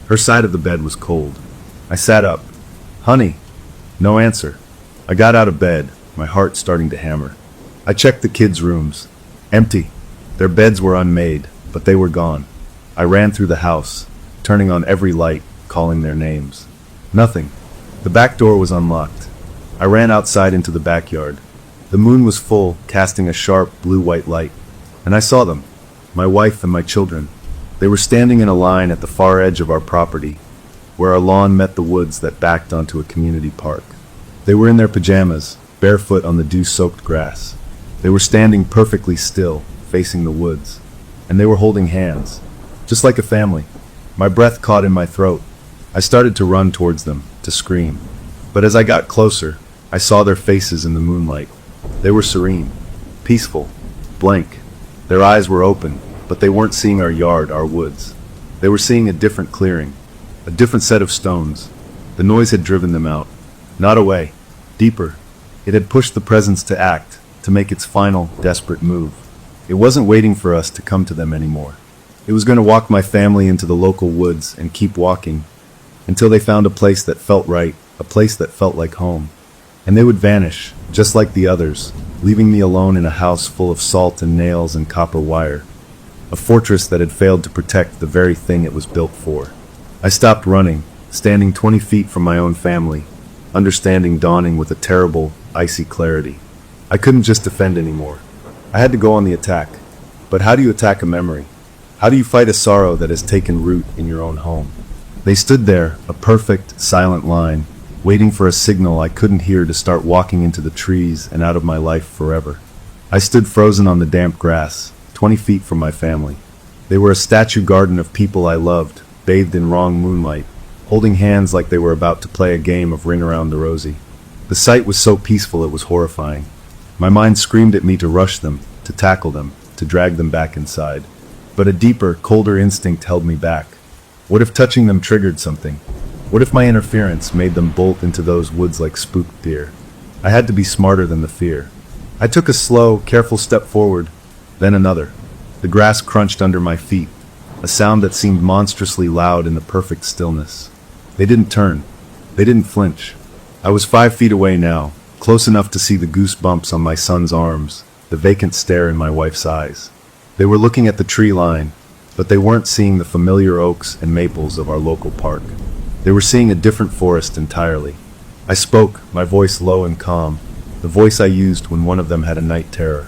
Her side of the bed was cold. I sat up. "Honey." No answer. I got out of bed, my heart starting to hammer. I checked the kids' rooms. Empty. Their beds were unmade, but they were gone. I ran through the house, turning on every light, calling their names. Nothing. The back door was unlocked. I ran outside into the backyard. The moon was full, casting a sharp, blue-white light. And I saw them. My wife and my children. They were standing in a line at the far edge of our property, where our lawn met the woods that backed onto a community park. They were in their pajamas, barefoot on the dew-soaked grass. They were standing perfectly still, facing the woods. And they were holding hands, just like a family. My breath caught in my throat. I started to run towards them, to scream. But as I got closer, I saw their faces in the moonlight. They were serene, peaceful, blank. Their eyes were open, but they weren't seeing our yard, our woods. They were seeing a different clearing, a different set of stones. The noise had driven them out. Not away, deeper. It had pushed the presence to act, to make its final, desperate move. It wasn't waiting for us to come to them anymore. It was going to walk my family into the local woods and keep walking until they found a place that felt right, a place that felt like home. And they would vanish, just like the others, leaving me alone in a house full of salt and nails and copper wire, a fortress that had failed to protect the very thing it was built for. I stopped running, standing 20 feet from my own family, understanding dawning with a terrible, icy clarity. I couldn't just defend anymore. I had to go on the attack. But how do you attack a memory? How do you fight a sorrow that has taken root in your own home? They stood there, a perfect, silent line, waiting for a signal I couldn't hear to start walking into the trees and out of my life forever. I stood frozen on the damp grass, 20 feet from my family. They were a statue garden of people I loved, bathed in wrong moonlight, holding hands like they were about to play a game of Ring Around the Rosie. The sight was so peaceful it was horrifying. My mind screamed at me to rush them, to tackle them, to drag them back inside. But a deeper, colder instinct held me back. What if touching them triggered something? What if my interference made them bolt into those woods like spooked deer? I had to be smarter than the fear. I took a slow, careful step forward, then another. The grass crunched under my feet, a sound that seemed monstrously loud in the perfect stillness. They didn't turn. They didn't flinch. I was 5 feet away now, close enough to see the goosebumps on my son's arms, the vacant stare in my wife's eyes. They were looking at the tree line, but they weren't seeing the familiar oaks and maples of our local park. They were seeing a different forest entirely. I spoke, my voice low and calm, the voice I used when one of them had a night terror.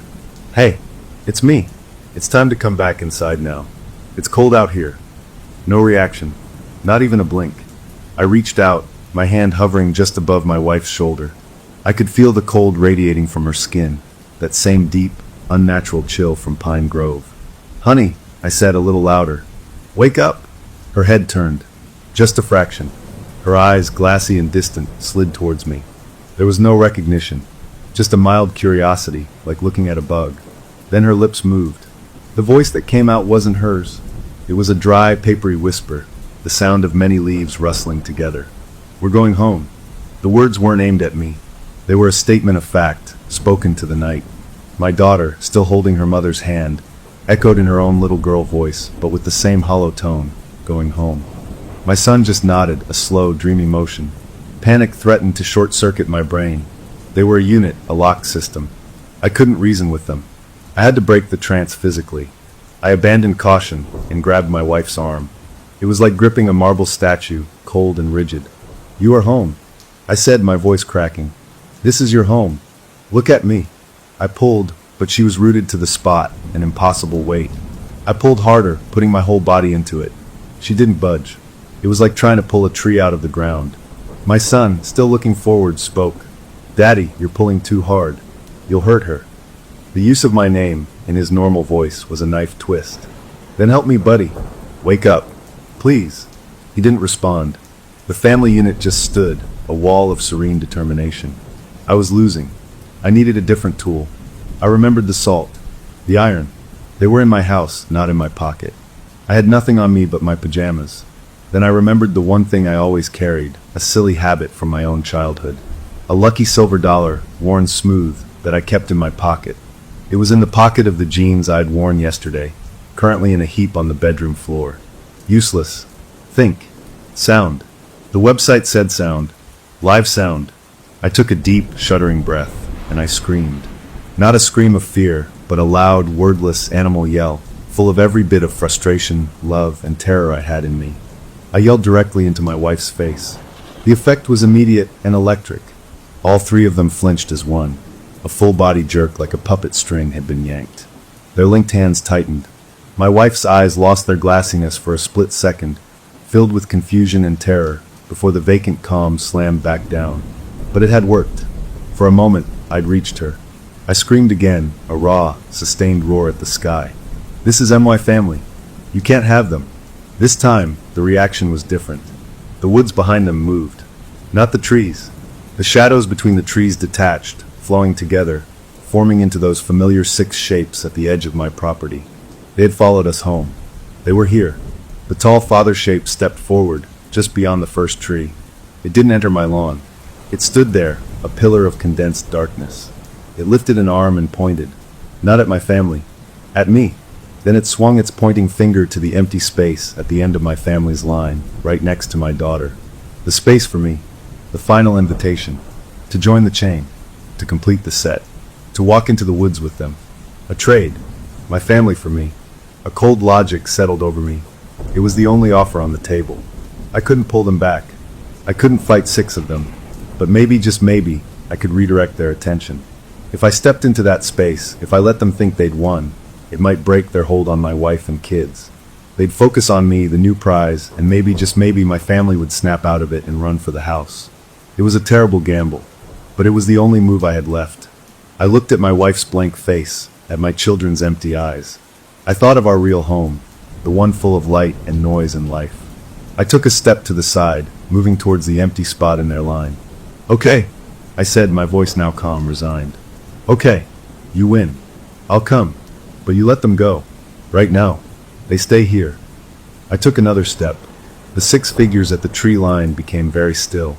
"Hey, it's me. It's time to come back inside now. It's cold out here." No reaction, not even a blink. I reached out, my hand hovering just above my wife's shoulder. I could feel the cold radiating from her skin, that same deep, unnatural chill from Pine Grove. "Honey," I said a little louder. "Wake up." Her head turned. Just a fraction. Her eyes, glassy and distant, slid towards me. There was no recognition, just a mild curiosity, like looking at a bug. Then her lips moved. The voice that came out wasn't hers. It was a dry, papery whisper, the sound of many leaves rustling together. "We're going home." The words weren't aimed at me. They were a statement of fact, spoken to the night. My daughter, still holding her mother's hand, echoed in her own little girl voice, but with the same hollow tone, "Going home." My son just nodded, a slow, dreamy motion. Panic threatened to short-circuit my brain. They were a unit, a locked system. I couldn't reason with them. I had to break the trance physically. I abandoned caution and grabbed my wife's arm. It was like gripping a marble statue, cold and rigid. "You are home," I said, my voice cracking. "This is your home. Look at me." I pulled, but she was rooted to the spot, an impossible weight. I pulled harder, putting my whole body into it. She didn't budge. It was like trying to pull a tree out of the ground. My son, still looking forward, spoke. "Daddy, you're pulling too hard. You'll hurt her." The use of my name, in his normal voice, was a knife twist. "Then help me, buddy. Wake up. Please." He didn't respond. The family unit just stood, a wall of serene determination. I was losing. I needed a different tool. I remembered the salt, the iron. They were in my house, not in my pocket. I had nothing on me but my pajamas. Then I remembered the one thing I always carried, a silly habit from my own childhood. A lucky silver dollar, worn smooth, that I kept in my pocket. It was in the pocket of the jeans I'd worn yesterday, currently in a heap on the bedroom floor. Useless. Think. Sound. The website said sound. Live sound. I took a deep, shuddering breath, and I screamed. Not a scream of fear, but a loud, wordless animal yell, full of every bit of frustration, love, and terror I had in me. I yelled directly into my wife's face. The effect was immediate and electric. All three of them flinched as one. A full-body jerk like a puppet string had been yanked. Their linked hands tightened. My wife's eyes lost their glassiness for a split second, filled with confusion and terror, before the vacant calm slammed back down. But it had worked. For a moment, I'd reached her. I screamed again, a raw, sustained roar at the sky. "This is MY family. You can't have them." This time, the reaction was different. The woods behind them moved. Not the trees. The shadows between the trees detached, flowing together, forming into those familiar 6 shapes at the edge of my property. They had followed us home. They were here. The tall father shape stepped forward, just beyond the first tree. It didn't enter my lawn. It stood there, a pillar of condensed darkness. It lifted an arm and pointed. Not at my family. At me. Then it swung its pointing finger to the empty space at the end of my family's line, right next to my daughter. The space for me. The final invitation. To join the chain. To complete the set. To walk into the woods with them. A trade. My family for me. A cold logic settled over me. It was the only offer on the table. I couldn't pull them back. I couldn't fight 6 of them. But maybe, just maybe, I could redirect their attention. If I stepped into that space, if I let them think they'd won, it might break their hold on my wife and kids. They'd focus on me, the new prize, and maybe, just maybe, my family would snap out of it and run for the house. It was a terrible gamble, but it was the only move I had left. I looked at my wife's blank face, at my children's empty eyes. I thought of our real home, the one full of light and noise and life. I took a step to the side, moving towards the empty spot in their line. "Okay," I said, my voice now calm, resigned. "Okay, you win. I'll come. But you let them go. Right now. They stay here." I took another step. The 6 figures at the tree line became very still.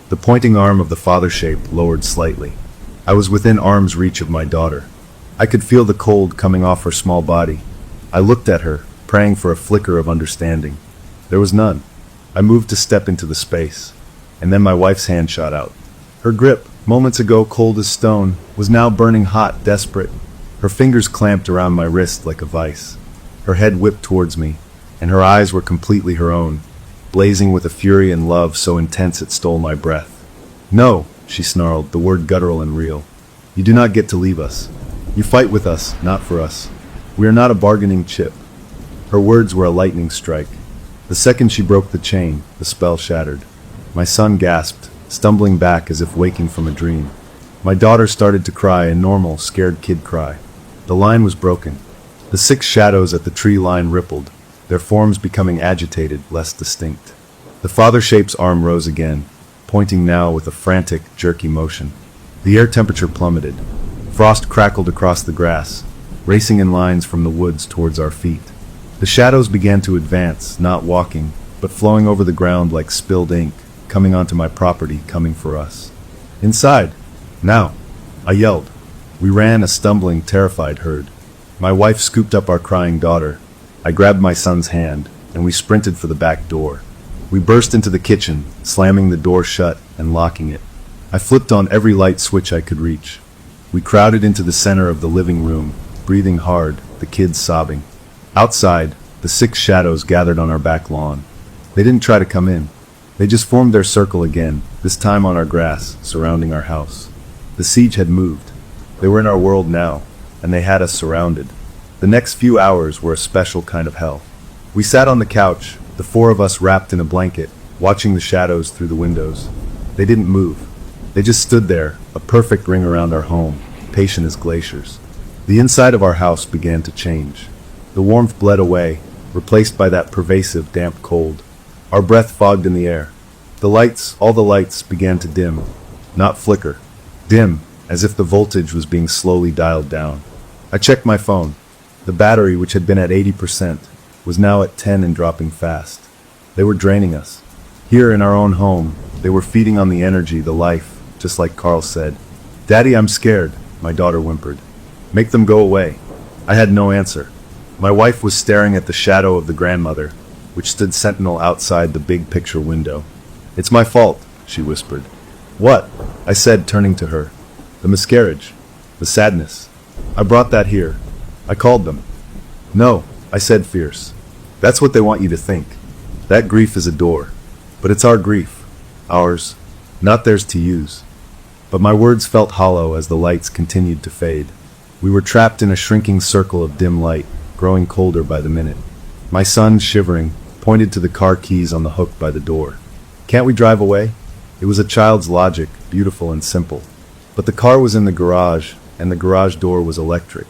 The pointing arm of the father shape lowered slightly. I was within arm's reach of my daughter. I could feel the cold coming off her small body. I looked at her, praying for a flicker of understanding. There was none. I moved to step into the space. And then my wife's hand shot out. Her grip, moments ago cold as stone, was now burning hot, desperate. Her fingers clamped around my wrist like a vice. Her head whipped towards me, and her eyes were completely her own, blazing with a fury and love so intense it stole my breath. "No," she snarled, the word guttural and real. "You do not get to leave us. You fight with us, not for us. We are not a bargaining chip." Her words were a lightning strike. The second she broke the chain, the spell shattered. My son gasped, stumbling back as if waking from a dream. My daughter started to cry, a normal, scared kid cry. The line was broken. The 6 shadows at the tree line rippled, their forms becoming agitated, less distinct. The father shape's arm rose again, pointing now with a frantic, jerky motion. The air temperature plummeted. Frost crackled across the grass, racing in lines from the woods towards our feet. The shadows began to advance, not walking, but flowing over the ground like spilled ink, coming onto my property, coming for us. "Inside! Now!" I yelled. We ran, a stumbling, terrified herd. My wife scooped up our crying daughter. I grabbed my son's hand, and we sprinted for the back door. We burst into the kitchen, slamming the door shut and locking it. I flipped on every light switch I could reach. We crowded into the center of the living room, breathing hard, the kids sobbing. Outside, the 6 shadows gathered on our back lawn. They didn't try to come in. They just formed their circle again, this time on our grass, surrounding our house. The siege had moved. They were in our world now, and they had us surrounded. The next few hours were a special kind of hell. We sat on the couch, the 4 of us wrapped in a blanket, watching the shadows through the windows. They didn't move. They just stood there, a perfect ring around our home, patient as glaciers. The inside of our house began to change. The warmth bled away, replaced by that pervasive, damp cold. Our breath fogged in the air. The lights, all the lights, began to dim. Not flicker. Dim, as if the voltage was being slowly dialed down. I checked my phone. The battery, which had been at 80%, was now at 10 and dropping fast. They were draining us. Here in our own home, they were feeding on the energy, the life, just like Carl said. "Daddy, I'm scared," my daughter whimpered. "Make them go away." I had no answer. My wife was staring at the shadow of the grandmother, which stood sentinel outside the big picture window. "It's my fault," she whispered. "What?" I said, turning to her. "The miscarriage. The sadness. I brought that here. I called them." "No," I said, fierce. "That's what they want you to think. That grief is a door. But it's our grief. Ours. Not theirs to use." But my words felt hollow as the lights continued to fade. We were trapped in a shrinking circle of dim light, growing colder by the minute. My son, shivering, pointed to the car keys on the hook by the door. "Can't we drive away?" It was a child's logic, beautiful and simple. But the car was in the garage, and the garage door was electric.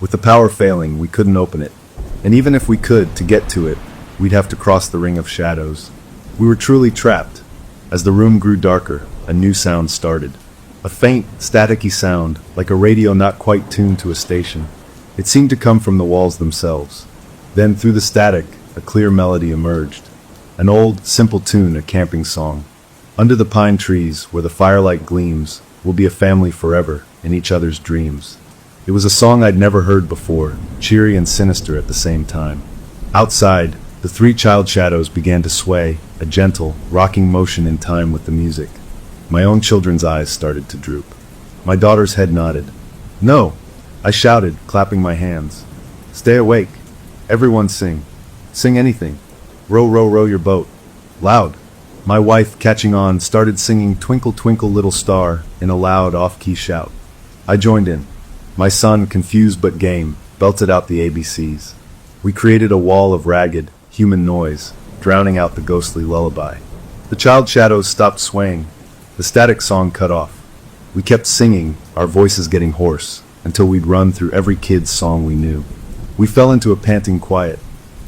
With the power failing, we couldn't open it. And even if we could, to get to it, we'd have to cross the ring of shadows. We were truly trapped. As the room grew darker, a new sound started. A faint, staticky sound, like a radio not quite tuned to a station. It seemed to come from the walls themselves. Then, through the static, a clear melody emerged. An old, simple tune, a camping song. "Under the pine trees, where the firelight gleams, we'll be a family forever," in each other's dreams. It was a song I'd never heard before, cheery and sinister at the same time. Outside, the three child shadows began to sway, a gentle, rocking motion in time with the music. My own children's eyes started to droop. My daughter's head nodded. "No!" I shouted, clapping my hands. "Stay awake. Everyone sing. Sing anything. Row, row, row your boat." Loud. My wife, catching on, started singing "Twinkle, Twinkle, Little Star" in a loud, off-key shout. I joined in. My son, confused but game, belted out the ABCs. We created a wall of ragged, human noise, drowning out the ghostly lullaby. The child shadows stopped swaying. The static song cut off. We kept singing, our voices getting hoarse, until we'd run through every kid's song we knew. We fell into a panting quiet.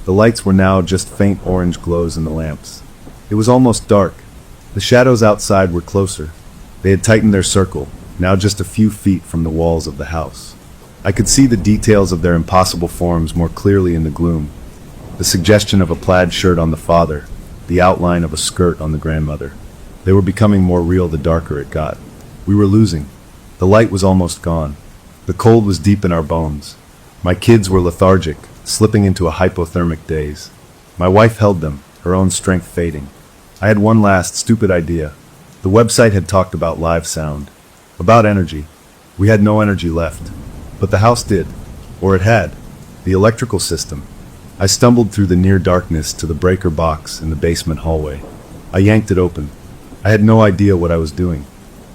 The lights were now just faint orange glows in the lamps. It was almost dark. The shadows outside were closer. They had tightened their circle, now just a few feet from the walls of the house. I could see the details of their impossible forms more clearly in the gloom. The suggestion of a plaid shirt on the father, the outline of a skirt on the grandmother. They were becoming more real the darker it got. We were losing. The light was almost gone. The cold was deep in our bones. My kids were lethargic, slipping into a hypothermic daze. My wife held them, her own strength fading. I had one last stupid idea. The website had talked about live sound, about energy. We had no energy left. But the house did. Or it had. The electrical system. I stumbled through the near darkness to the breaker box in the basement hallway. I yanked it open. I had no idea what I was doing.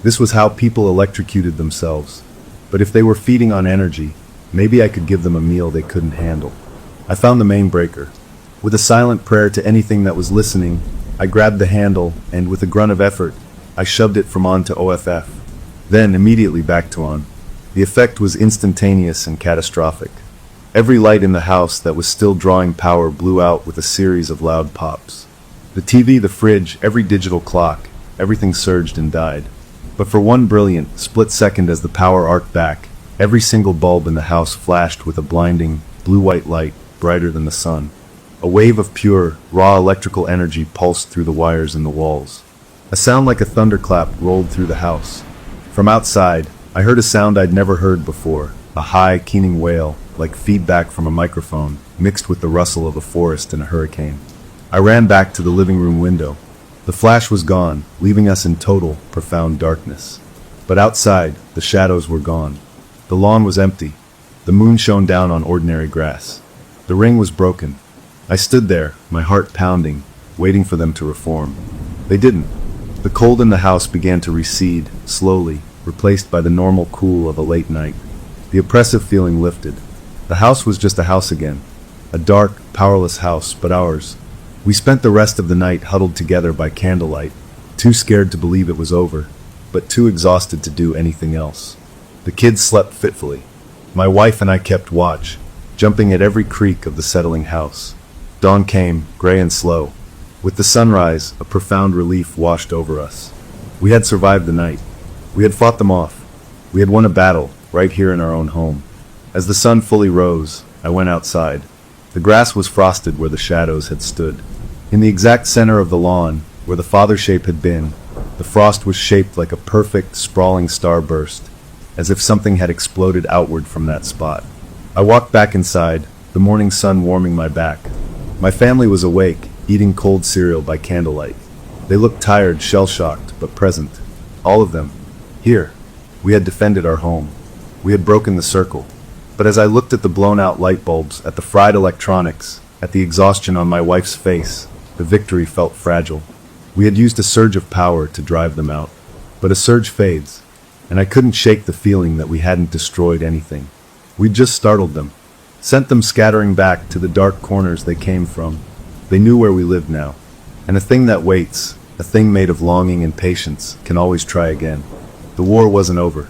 This was how people electrocuted themselves. But if they were feeding on energy, maybe I could give them a meal they couldn't handle. I found the main breaker. With a silent prayer to anything that was listening, I grabbed the handle and, with a grunt of effort, I shoved it from on to OFF. Then, immediately back to on. The effect was instantaneous and catastrophic. Every light in the house that was still drawing power blew out with a series of loud pops. The TV, the fridge, every digital clock, everything surged and died. But for one brilliant, split second as the power arced back, every single bulb in the house flashed with a blinding, blue-white light brighter than the sun. A wave of pure, raw electrical energy pulsed through the wires in the walls. A sound like a thunderclap rolled through the house. From outside, I heard a sound I'd never heard before, a high, keening wail, like feedback from a microphone, mixed with the rustle of a forest in a hurricane. I ran back to the living room window. The flash was gone, leaving us in total, profound darkness. But outside, the shadows were gone. The lawn was empty. The moon shone down on ordinary grass. The ring was broken. I stood there, my heart pounding, waiting for them to reform. They didn't. The cold in the house began to recede, slowly, replaced by the normal cool of a late night. The oppressive feeling lifted. The house was just a house again. A dark, powerless house, but ours. We spent the rest of the night huddled together by candlelight, too scared to believe it was over, but too exhausted to do anything else. The kids slept fitfully. My wife and I kept watch, jumping at every creak of the settling house. Dawn came, gray and slow. With the sunrise, a profound relief washed over us. We had survived the night. We had fought them off. We had won a battle, right here in our own home. As the sun fully rose, I went outside. The grass was frosted where the shadows had stood. In the exact center of the lawn, where the father shape had been, the frost was shaped like a perfect, sprawling starburst, as if something had exploded outward from that spot. I walked back inside, the morning sun warming my back. My family was awake, eating cold cereal by candlelight. They looked tired, shell-shocked, but present. All of them. Here. We had defended our home. We had broken the circle. But as I looked at the blown-out light bulbs, at the fried electronics, at the exhaustion on my wife's face, the victory felt fragile. We had used a surge of power to drive them out. But a surge fades, and I couldn't shake the feeling that we hadn't destroyed anything. We'd just startled them, sent them scattering back to the dark corners they came from. They knew where we lived now. And a thing that waits, a thing made of longing and patience, can always try again. The war wasn't over.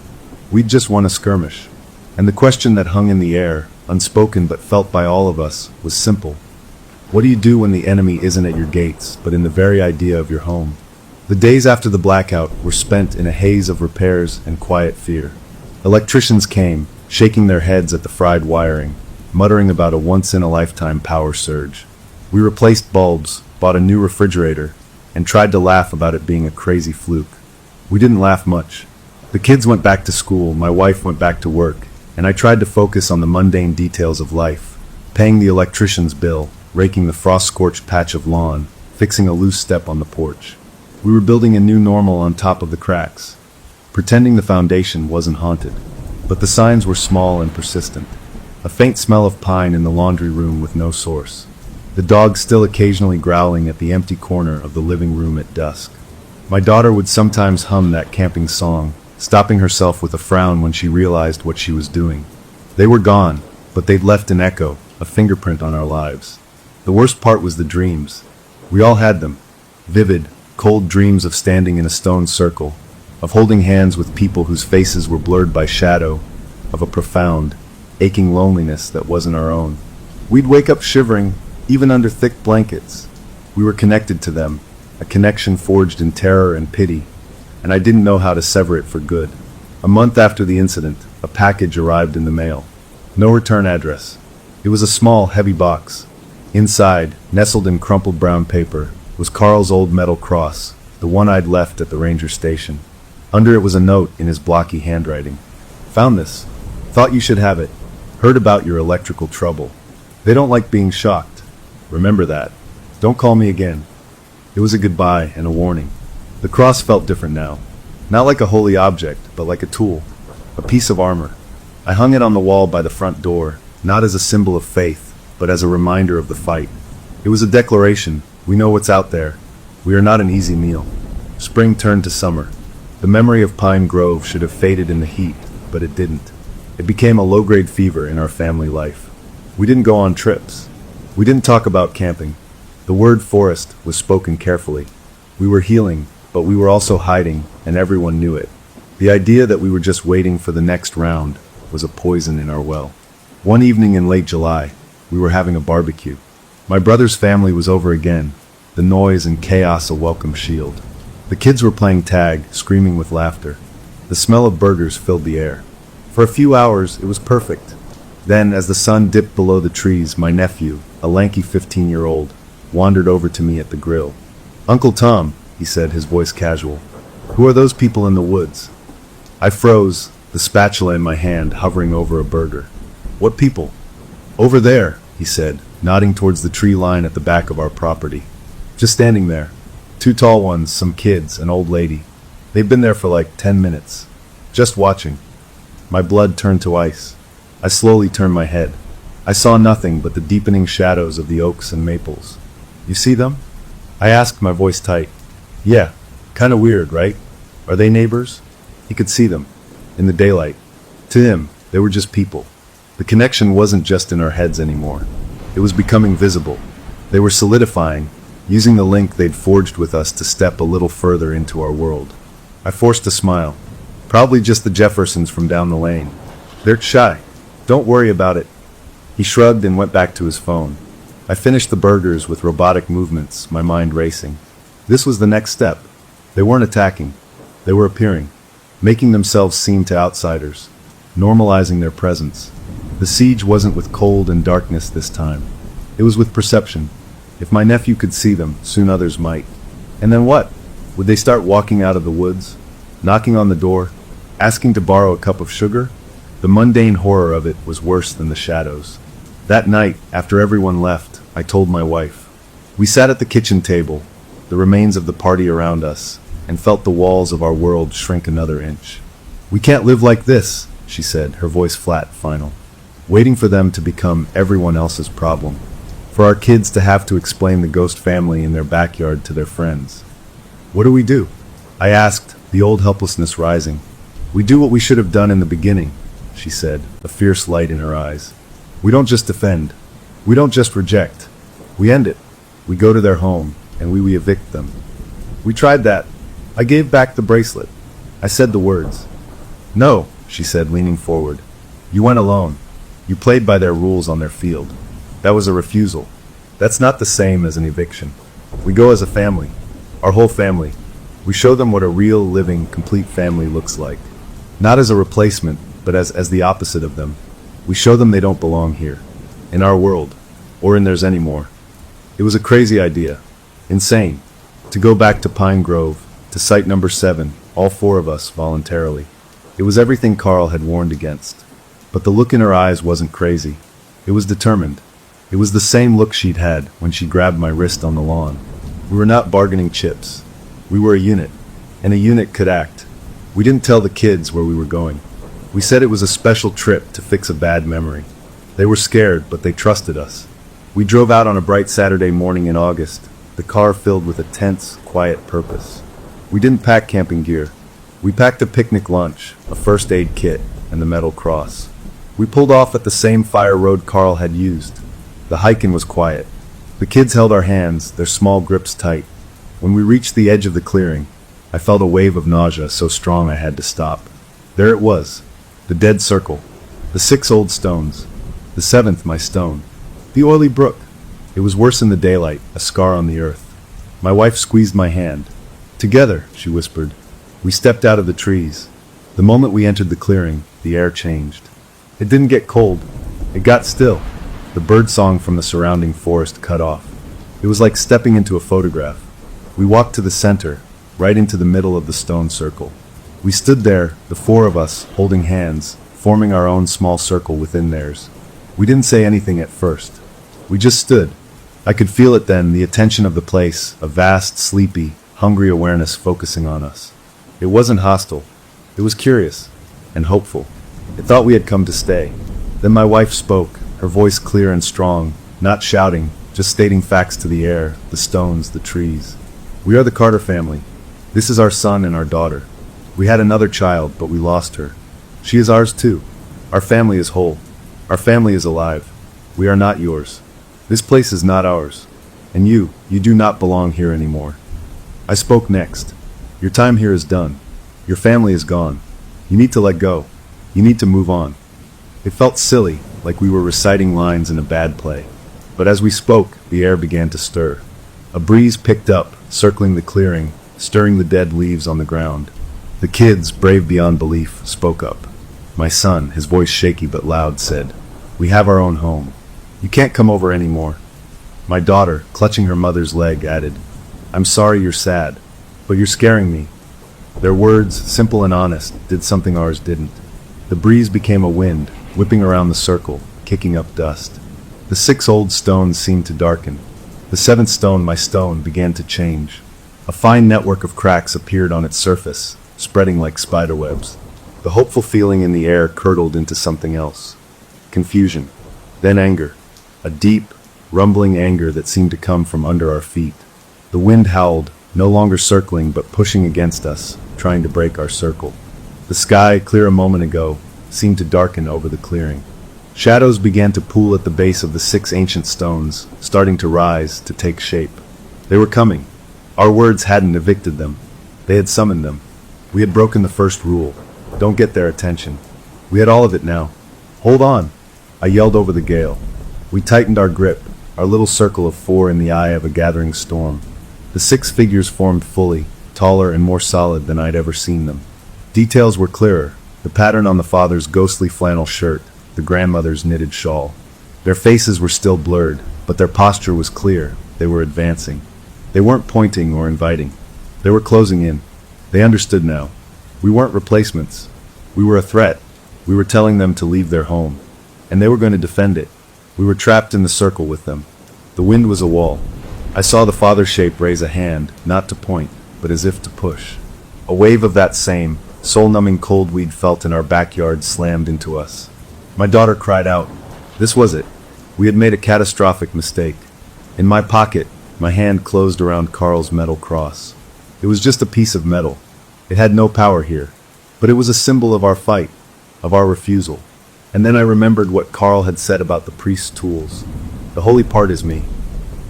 We'd just won a skirmish. And the question that hung in the air, unspoken but felt by all of us, was simple. What do you do when the enemy isn't at your gates, but in the very idea of your home? The days after the blackout were spent in a haze of repairs and quiet fear. Electricians came, shaking their heads at the fried wiring, muttering about a once-in-a-lifetime power surge. We replaced bulbs, bought a new refrigerator, and tried to laugh about it being a crazy fluke. We didn't laugh much. The kids went back to school, my wife went back to work, and I tried to focus on the mundane details of life, paying the electrician's bill, raking the frost-scorched patch of lawn, fixing a loose step on the porch. We were building a new normal on top of the cracks, pretending the foundation wasn't haunted. But the signs were small and persistent. A faint smell of pine in the laundry room with no source. The dog still occasionally growling at the empty corner of the living room at dusk. My daughter would sometimes hum that camping song, stopping herself with a frown when she realized what she was doing. They were gone, but they'd left an echo, a fingerprint on our lives. The worst part was the dreams. We all had them. Vivid, cold dreams of standing in a stone circle, of holding hands with people whose faces were blurred by shadow, of a profound, aching loneliness that wasn't our own. We'd wake up shivering, even under thick blankets. We were connected to them, a connection forged in terror and pity, and I didn't know how to sever it for good. A month after the incident, a package arrived in the mail. No return address. It was a small, heavy box. Inside, nestled in crumpled brown paper, was Carl's old metal cross, the one I'd left at the ranger station. Under it was a note in his blocky handwriting. Found this. Thought you should have it. Heard about your electrical trouble. They don't like being shocked. Remember that. Don't call me again. It was a goodbye and a warning. The cross felt different now. Not like a holy object, but like a tool. A piece of armor. I hung it on the wall by the front door, not as a symbol of faith, but as a reminder of the fight. It was a declaration. We know what's out there. We are not an easy meal. Spring turned to summer. The memory of Pine Grove should have faded in the heat, but it didn't. It became a low-grade fever in our family life. We didn't go on trips. We didn't talk about camping. The word forest was spoken carefully. We were healing, but we were also hiding, and everyone knew it. The idea that we were just waiting for the next round was a poison in our well. One evening in late July, we were having a barbecue. My brother's family was over again, the noise and chaos a welcome shield. The kids were playing tag, screaming with laughter. The smell of burgers filled the air. For a few hours, it was perfect. Then, as the sun dipped below the trees, my nephew, a lanky 15-year-old, wandered over to me at the grill. "Uncle Tom," he said, his voice casual. "Who are those people in the woods?" I froze, the spatula in my hand hovering over a burger. "What people?" "Over there," he said, nodding towards the tree line at the back of our property. "Just standing there. Two tall ones, some kids, an old lady. They've been there for like 10 minutes. Just watching." My blood turned to ice. I slowly turned my head. I saw nothing but the deepening shadows of the oaks and maples. "You see them?" I asked, my voice tight. "Yeah, kinda weird, right? Are they neighbors?" He could see them, in the daylight. To him, they were just people. The connection wasn't just in our heads anymore. It was becoming visible. They were solidifying, using the link they'd forged with us to step a little further into our world. I forced a smile. "Probably just the Jeffersons from down the lane. They're shy. Don't worry about it." He shrugged and went back to his phone. I finished the burgers with robotic movements, my mind racing. This was the next step. They weren't attacking. They were appearing, making themselves seen to outsiders, normalizing their presence. The siege wasn't with cold and darkness this time. It was with perception. If my nephew could see them, soon others might. And then what? Would they start walking out of the woods, knocking on the door, asking to borrow a cup of sugar? The mundane horror of it was worse than the shadows. That night, after everyone left, I told my wife. We sat at the kitchen table, the remains of the party around us, and felt the walls of our world shrink another inch. "We can't live like this," she said, her voice flat, final. "Waiting for them to become everyone else's problem. For our kids to have to explain the ghost family in their backyard to their friends. What do we do?" I asked, the old helplessness rising. "We do what we should have done in the beginning," she said, a fierce light in her eyes. "We don't just defend. We don't just reject. We end it. We go to their home, and we evict them." We tried that. I gave back the bracelet. I said the words. "No," she said, leaning forward. "You went alone. You played by their rules on their field. That was a refusal. That's not the same as an eviction. We go as a family. Our whole family. We show them what a real, living, complete family looks like. Not as a replacement, but as the opposite of them. We show them they don't belong here, in our world, or in theirs anymore." It was a crazy idea. Insane. To go back to Pine Grove, to site number 7, all 4 of us voluntarily. It was everything Carl had warned against. But the look in her eyes wasn't crazy. It was determined. It was the same look she'd had when she grabbed my wrist on the lawn. We were not bargaining chips. We were a unit, and a unit could act. We didn't tell the kids where we were going. We said it was a special trip to fix a bad memory. They were scared, but they trusted us. We drove out on a bright Saturday morning in August, the car filled with a tense, quiet purpose. We didn't pack camping gear. We packed a picnic lunch, a first aid kit, and the metal cross. We pulled off at the same fire road Carl had used. The hiking was quiet. The kids held our hands, their small grips tight. When we reached the edge of the clearing, I felt a wave of nausea so strong I had to stop. There it was, the dead circle, the 6 old stones, the 7th my stone, the oily brook. It was worse in the daylight, a scar on the earth. My wife squeezed my hand. Together, she whispered. We stepped out of the trees. The moment we entered the clearing, the air changed. It didn't get cold. It got still. The birdsong from the surrounding forest cut off. It was like stepping into a photograph. We walked to the center, right into the middle of the stone circle. We stood there, the 4 of us, holding hands, forming our own small circle within theirs. We didn't say anything at first. We just stood. I could feel it then, the attention of the place, a vast, sleepy, hungry awareness focusing on us. It wasn't hostile. It was curious and hopeful. It thought we had come to stay. Then my wife spoke, her voice clear and strong, not shouting, just stating facts to the air, the stones, the trees. We are the Carter family. This is our son and our daughter. We had another child, but we lost her. She is ours too. Our family is whole. Our family is alive. We are not yours. This place is not ours. And you do not belong here anymore. I spoke next. Your time here is done. Your family is gone. You need to let go. You need to move on. It felt silly, like we were reciting lines in a bad play. But as we spoke, the air began to stir. A breeze picked up, circling the clearing, stirring the dead leaves on the ground. The kids, brave beyond belief, spoke up. My son, his voice shaky but loud, said, "We have our own home. You can't come over anymore." My daughter, clutching her mother's leg, added, "I'm sorry you're sad, but you're scaring me." Their words, simple and honest, did something ours didn't. The breeze became a wind, whipping around the circle, kicking up dust. The 6 old stones seemed to darken. The 7th stone, my stone, began to change. A fine network of cracks appeared on its surface, spreading like spiderwebs. The hopeful feeling in the air curdled into something else. Confusion, then anger. A deep, rumbling anger that seemed to come from under our feet. The wind howled, no longer circling but pushing against us, trying to break our circle. The sky, clear a moment ago, seemed to darken over the clearing. Shadows began to pool at the base of the 6 ancient stones, starting to rise, to take shape. They were coming. Our words hadn't evicted them. They had summoned them. We had broken the first rule. Don't get their attention. We had all of it now. Hold on, I yelled over the gale. We tightened our grip, our little circle of 4 in the eye of a gathering storm. The 6 figures formed fully, taller and more solid than I'd ever seen them. Details were clearer, the pattern on the father's ghostly flannel shirt, the grandmother's knitted shawl. Their faces were still blurred, but their posture was clear. They were advancing. They weren't pointing or inviting. They were closing in. They understood now. We weren't replacements. We were a threat. We were telling them to leave their home. And they were going to defend it. We were trapped in the circle with them. The wind was a wall. I saw the father shape raise a hand, not to point, but as if to push. A wave of that same, soul-numbing cold we'd felt in our backyard slammed into us. My daughter cried out. This was it. We had made a catastrophic mistake. In my pocket, my hand closed around Carl's metal cross. It was just a piece of metal. It had no power here. But it was a symbol of our fight, of our refusal. And then I remembered what Carl had said about the priest's tools. The holy part is me.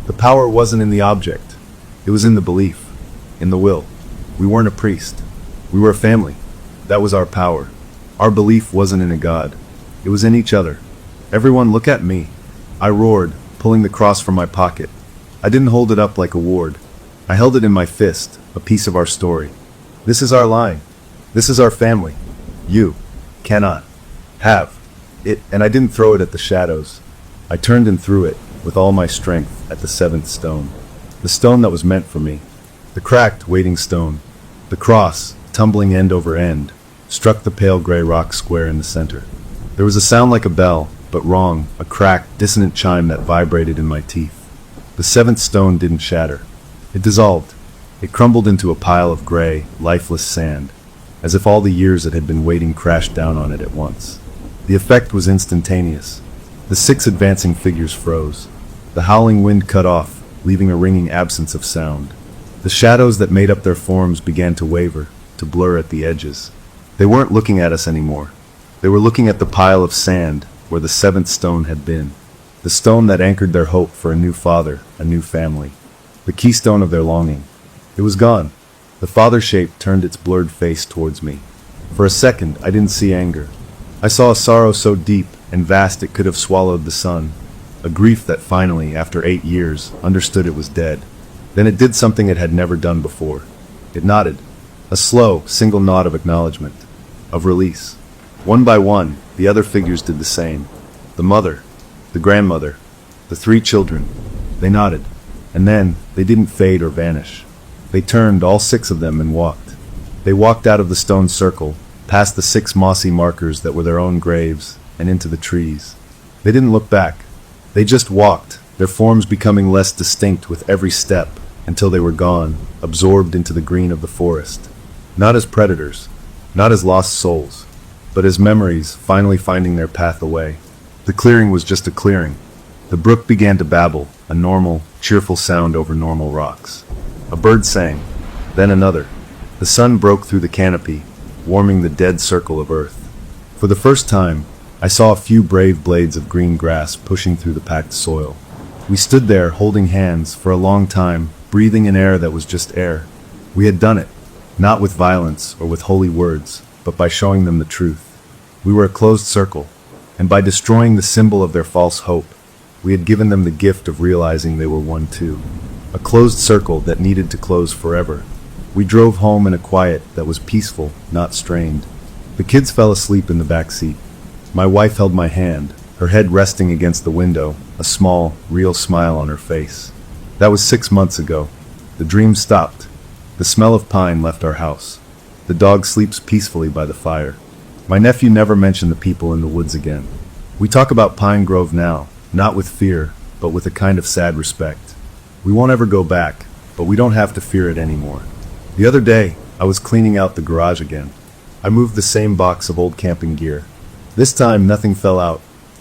The power wasn't in the object. It was in the belief, in the will. We weren't a priest. We were a family. That was our power. Our belief wasn't in a god. It was in each other. Everyone look at me. I roared, pulling the cross from my pocket. I didn't hold it up like a ward. I held it in my fist, a piece of our story. This is our line. This is our family. You cannot have it. And I didn't throw it at the shadows. I turned and threw it, with all my strength, at the 7th stone. The stone that was meant for me. The cracked, waiting stone. The cross, tumbling end over end, struck the pale gray rock square in the center. There was a sound like a bell, but wrong, a cracked, dissonant chime that vibrated in my teeth. The seventh stone didn't shatter. It dissolved. It crumbled into a pile of gray, lifeless sand, as if all the years it had been waiting crashed down on it at once. The effect was instantaneous. The 6 advancing figures froze. The howling wind cut off, leaving a ringing absence of sound. The shadows that made up their forms began to waver, to blur at the edges. They weren't looking at us anymore. They were looking at the pile of sand where the 7th stone had been. The stone that anchored their hope for a new father, a new family. The keystone of their longing. It was gone. The father shape turned its blurred face towards me. For a second, I didn't see anger. I saw a sorrow so deep and vast it could have swallowed the sun. A grief that finally, after 8 years, understood it was dead. Then it did something it had never done before. It nodded. A slow, single nod of acknowledgement. Of release. One by one, the other figures did the same. The mother. The grandmother. The 3 children. They nodded. And then, they didn't fade or vanish. They turned, all 6 of them, and walked. They walked out of the stone circle, past the 6 mossy markers that were their own graves, and into the trees. They didn't look back. They just walked, their forms becoming less distinct with every step, until they were gone, absorbed into the green of the forest. Not as predators, not as lost souls, but as memories finally finding their path away. The clearing was just a clearing. The brook began to babble, a normal, cheerful sound over normal rocks. A bird sang, then another. The sun broke through the canopy, warming the dead circle of earth. For the first time, I saw a few brave blades of green grass pushing through the packed soil. We stood there, holding hands, for a long time, breathing in air that was just air. We had done it, not with violence or with holy words, but by showing them the truth. We were a closed circle, and by destroying the symbol of their false hope, we had given them the gift of realizing they were one too. A closed circle that needed to close forever. We drove home in a quiet that was peaceful, not strained. The kids fell asleep in the back seat. My wife held my hand, her head resting against the window, a small, real smile on her face. That was 6 months ago. The dream stopped. The smell of pine left our house. The dog sleeps peacefully by the fire. My nephew never mentioned the people in the woods again. We talk about Pine Grove now, not with fear, but with a kind of sad respect. We won't ever go back, but we don't have to fear it anymore. The other day, I was cleaning out the garage again. I moved the same box of old camping gear. This time, nothing fell out,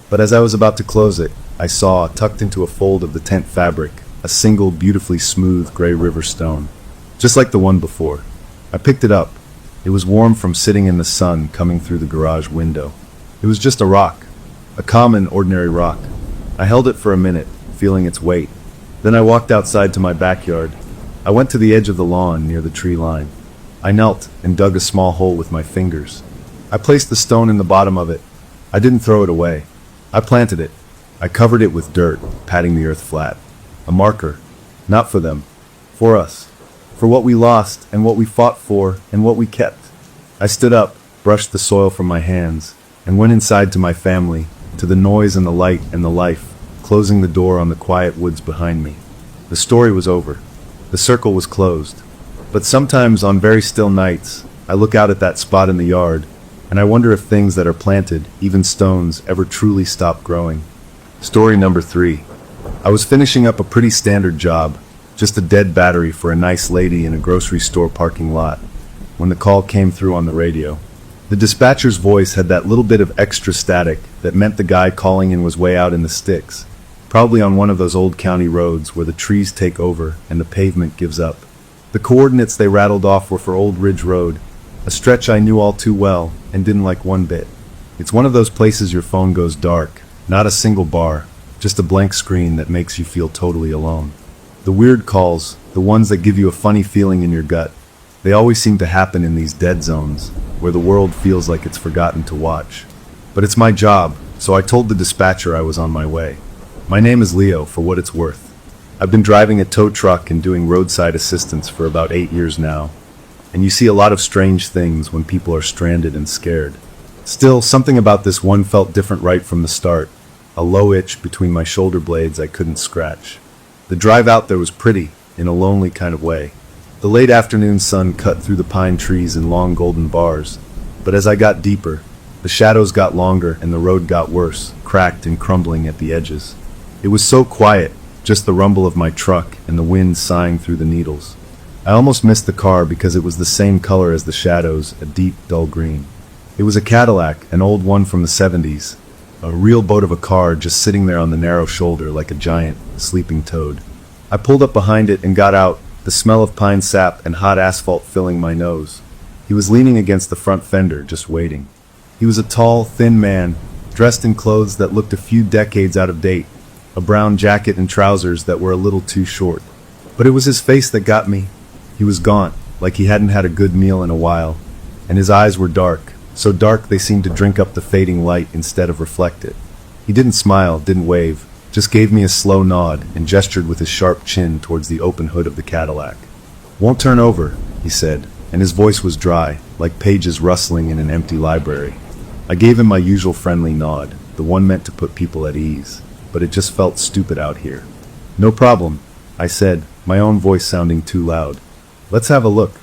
but as I was about to close it, I saw, tucked into a fold of the tent fabric, a single, beautifully smooth gray river stone, just like the one before. I picked it up. It was warm from sitting in the sun coming through the garage window. It was just a rock, a common, ordinary rock. I held it for a minute, feeling its weight. Then I walked outside to my backyard. I went to the edge of the lawn near the tree line. I knelt and dug a small hole with my fingers. I placed the stone in the bottom of it. I didn't throw it away. I planted it. I covered it with dirt, patting the earth flat. A marker. Not for them. For us. For what we lost, and what we fought for, and what we kept. I stood up, brushed the soil from my hands, and went inside to my family, to the noise and the light and the life, closing the door on the quiet woods behind me. The story was over. The circle was closed. But sometimes on very still nights, I look out at that spot in the yard, and I wonder if things that are planted, even stones, ever truly stop growing. Story number 3. I was finishing up a pretty standard job, just a dead battery for a nice lady in a grocery store parking lot, when the call came through on the radio. The dispatcher's voice had that little bit of extra static that meant the guy calling in was way out in the sticks, probably on one of those old county roads where the trees take over and the pavement gives up. The coordinates they rattled off were for Old Ridge Road, a stretch I knew all too well and didn't like one bit. It's one of those places your phone goes dark, not a single bar, just a blank screen that makes you feel totally alone. The weird calls, the ones that give you a funny feeling in your gut, they always seem to happen in these dead zones, where the world feels like it's forgotten to watch. But it's my job, so I told the dispatcher I was on my way. My name is Leo, for what it's worth. I've been driving a tow truck and doing roadside assistance for about 8 years now, and you see a lot of strange things when people are stranded and scared. Still, something about this one felt different right from the start, a low itch between my shoulder blades I couldn't scratch. The drive out there was pretty, in a lonely kind of way. The late afternoon sun cut through the pine trees in long golden bars, But as I got deeper, the shadows got longer and the road got worse, cracked and crumbling at the edges. It was so quiet, just the rumble of my truck and the wind sighing through the needles. I almost missed the car because it was the same color as the shadows, a deep, dull green. It was a Cadillac, an old one from the 70s, a real boat of a car just sitting there on the narrow shoulder like a giant, sleeping toad. I pulled up behind it and got out, the smell of pine sap and hot asphalt filling my nose. He was leaning against the front fender, just waiting. He was a tall, thin man, dressed in clothes that looked a few decades out of date, a brown jacket and trousers that were a little too short. But it was his face that got me. He was gaunt, like he hadn't had a good meal in a while, and his eyes were dark, so dark they seemed to drink up the fading light instead of reflect it. He didn't smile, didn't wave, just gave me a slow nod and gestured with his sharp chin towards the open hood of the Cadillac. "Won't turn over," he said, and his voice was dry, like pages rustling in an empty library. I gave him my usual friendly nod, the one meant to put people at ease, but it just felt stupid out here. "No problem," I said, my own voice sounding too loud. "Let's have a look."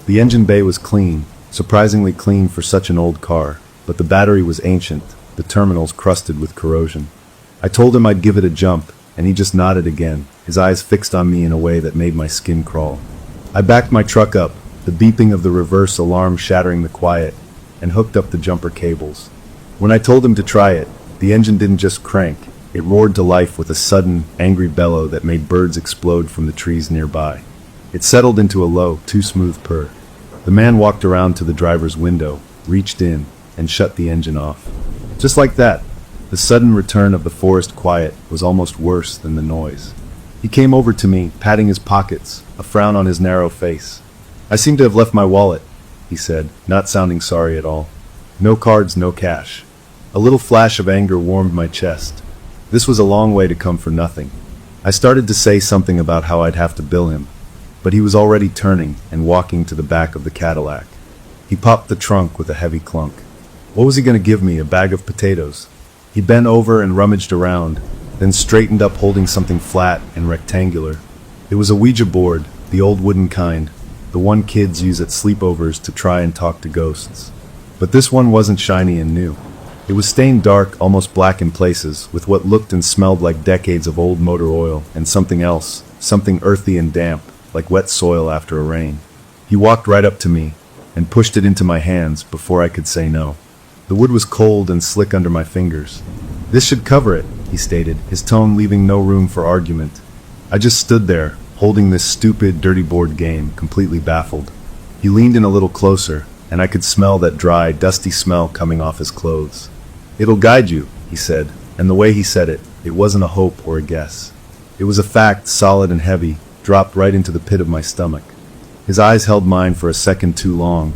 The engine bay was clean, surprisingly clean for such an old car, but the battery was ancient, the terminals crusted with corrosion. I told him I'd give it a jump, and he just nodded again, his eyes fixed on me in a way that made my skin crawl. I backed my truck up, the beeping of the reverse alarm shattering the quiet, and hooked up the jumper cables. When I told him to try it, the engine didn't just crank, it roared to life with a sudden, angry bellow that made birds explode from the trees nearby. It settled into a low, too smooth purr. The man walked around to the driver's window, reached in, and shut the engine off. Just like that, the sudden return of the forest quiet was almost worse than the noise. He came over to me, patting his pockets, a frown on his narrow face. "I seem to have left my wallet," he said, not sounding sorry at all. "No cards, no cash." A little flash of anger warmed my chest. This was a long way to come for nothing. I started to say something about how I'd have to bill him, but he was already turning and walking to the back of the Cadillac. He popped the trunk with a heavy clunk. What was he going to give me, a bag of potatoes? He bent over and rummaged around, then straightened up holding something flat and rectangular. It was a Ouija board, the old wooden kind, the one kids use at sleepovers to try and talk to ghosts. But this one wasn't shiny and new. It was stained dark, almost black in places, with what looked and smelled like decades of old motor oil and something else, something earthy and damp, like wet soil after a rain. He walked right up to me and pushed it into my hands before I could say no. The wood was cold and slick under my fingers. "This should cover it," he stated, his tone leaving no room for argument. I just stood there, holding this stupid, dirty board game, completely baffled. He leaned in a little closer, and I could smell that dry, dusty smell coming off his clothes. "It'll guide you," he said, and the way he said it, it wasn't a hope or a guess. It was a fact, solid and heavy, dropped right into the pit of my stomach. His eyes held mine for a second too long,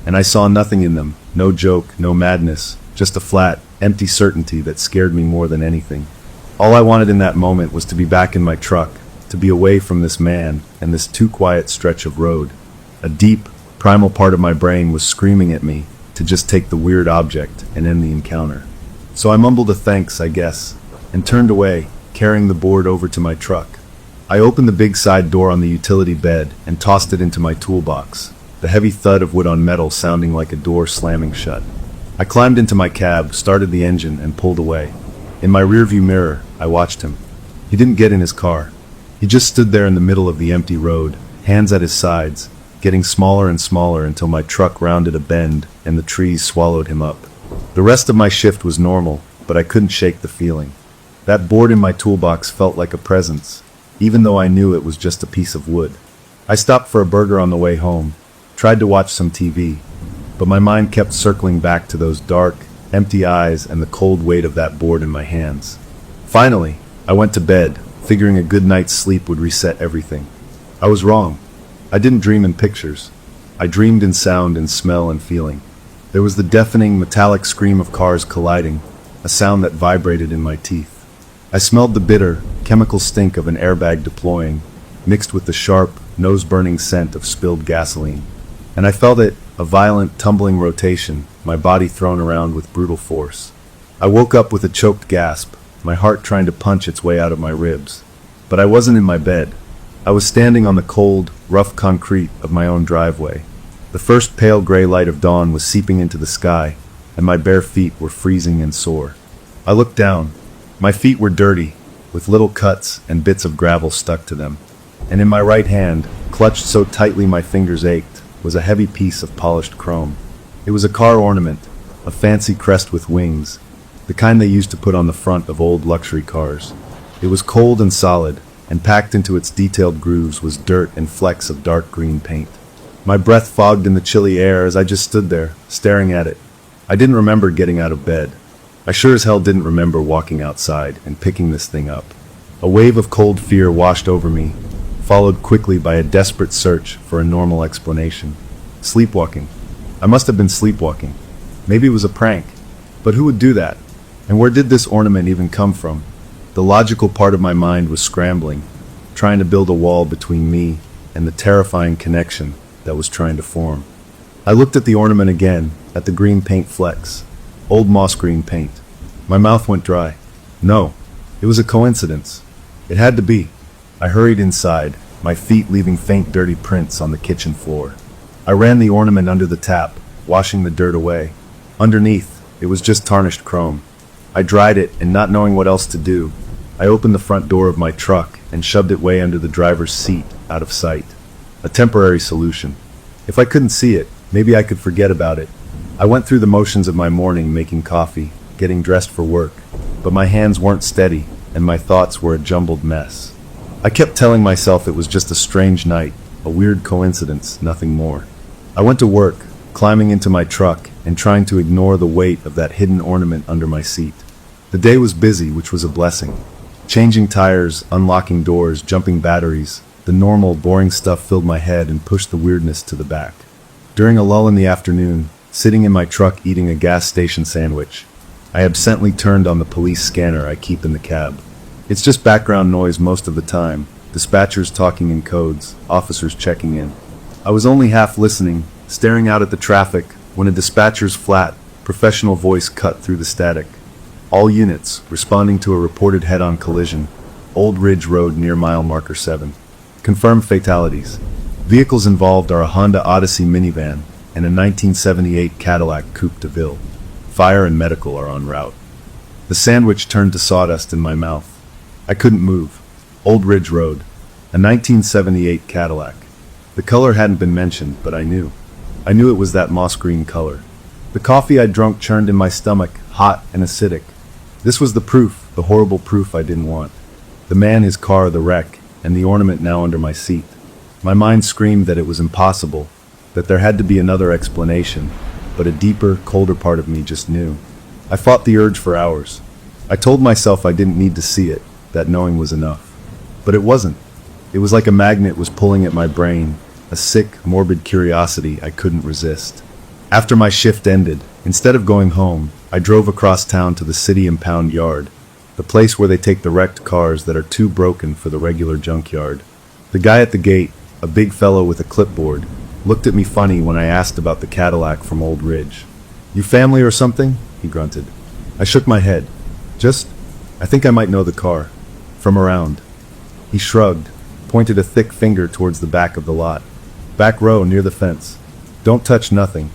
and I saw nothing in them, no joke, no madness, just a flat, empty certainty that scared me more than anything. All I wanted in that moment was to be back in my truck, to be away from this man and this too quiet stretch of road. A deep, primal part of my brain was screaming at me to just take the weird object and end the encounter. So I mumbled a thanks, I guess, and turned away, carrying the board over to my truck. I opened the big side door on the utility bed and tossed it into my toolbox, the heavy thud of wood on metal sounding like a door slamming shut. I climbed into my cab, started the engine, and pulled away. In my rearview mirror, I watched him. He didn't get in his car. He just stood there in the middle of the empty road, hands at his sides, getting smaller and smaller until my truck rounded a bend and the trees swallowed him up. The rest of my shift was normal, but I couldn't shake the feeling. That board in my toolbox felt like a presence, even though I knew it was just a piece of wood. I stopped for a burger on the way home, tried to watch some TV, but my mind kept circling back to those dark, empty eyes and the cold weight of that board in my hands. Finally, I went to bed, figuring a good night's sleep would reset everything. I was wrong. I didn't dream in pictures. I dreamed in sound and smell and feeling. There was the deafening, metallic scream of cars colliding, a sound that vibrated in my teeth. I smelled the bitter, chemical stink of an airbag deploying, mixed with the sharp, nose-burning scent of spilled gasoline. And I felt it, a violent, tumbling rotation, my body thrown around with brutal force. I woke up with a choked gasp, my heart trying to punch its way out of my ribs. But I wasn't in my bed. I was standing on the cold, rough concrete of my own driveway. The first pale gray light of dawn was seeping into the sky, and my bare feet were freezing and sore. I looked down. My feet were dirty, with little cuts and bits of gravel stuck to them. And in my right hand, clutched so tightly my fingers ached, was a heavy piece of polished chrome. It was a car ornament, a fancy crest with wings, the kind they used to put on the front of old luxury cars. It was cold and solid, and packed into its detailed grooves was dirt and flecks of dark green paint. My breath fogged in the chilly air as I just stood there, staring at it. I didn't remember getting out of bed. I sure as hell didn't remember walking outside and picking this thing up. A wave of cold fear washed over me, followed quickly by a desperate search for a normal explanation. Sleepwalking. I must have been sleepwalking. Maybe it was a prank. But who would do that? And where did this ornament even come from? The logical part of my mind was scrambling, trying to build a wall between me and the terrifying connection that was trying to form. I looked at the ornament again, at the green paint flecks. Old moss green paint. My mouth went dry. No, it was a coincidence. It had to be. I hurried inside, my feet leaving faint dirty prints on the kitchen floor. I ran the ornament under the tap, washing the dirt away. Underneath, it was just tarnished chrome. I dried it, and not knowing what else to do, I opened the front door of my truck and shoved it way under the driver's seat, out of sight. A temporary solution. If I couldn't see it, maybe I could forget about it. I went through the motions of my morning, making coffee, getting dressed for work, but my hands weren't steady, and my thoughts were a jumbled mess. I kept telling myself it was just a strange night, a weird coincidence, nothing more. I went to work, climbing into my truck and trying to ignore the weight of that hidden ornament under my seat. The day was busy, which was a blessing. Changing tires, unlocking doors, jumping batteries, the normal, boring stuff filled my head and pushed the weirdness to the back. During a lull in the afternoon, sitting in my truck eating a gas station sandwich, I absently turned on the police scanner I keep in the cab. It's just background noise most of the time, dispatchers talking in codes, officers checking in. I was only half listening, staring out at the traffic, when a dispatcher's flat, professional voice cut through the static. All units, responding to a reported head-on collision, Old Ridge Road near mile marker 7. Confirmed fatalities. Vehicles involved are a Honda Odyssey minivan and a 1978 Cadillac Coupe de Ville. Fire and medical are en route. The sandwich turned to sawdust in my mouth. I couldn't move. Old Ridge Road. A 1978 Cadillac. The color hadn't been mentioned, but I knew. I knew it was that moss green color. The coffee I'd drunk churned in my stomach, hot and acidic. This was the proof, the horrible proof I didn't want. The man, his car, the wreck, and the ornament now under my seat. My mind screamed that it was impossible, that there had to be another explanation, but a deeper, colder part of me just knew. I fought the urge for hours. I told myself I didn't need to see it, that knowing was enough. But it wasn't. It was like a magnet was pulling at my brain, a sick, morbid curiosity I couldn't resist. After my shift ended, instead of going home, I drove across town to the city impound yard, the place where they take the wrecked cars that are too broken for the regular junkyard. The guy at the gate, a big fellow with a clipboard, looked at me funny when I asked about the Cadillac from Old Ridge. "You family or something?" he grunted. I shook my head. I think I might know the car. From around. He shrugged, pointed a thick finger towards the back of the lot. "Back row, near the fence. Don't touch nothing."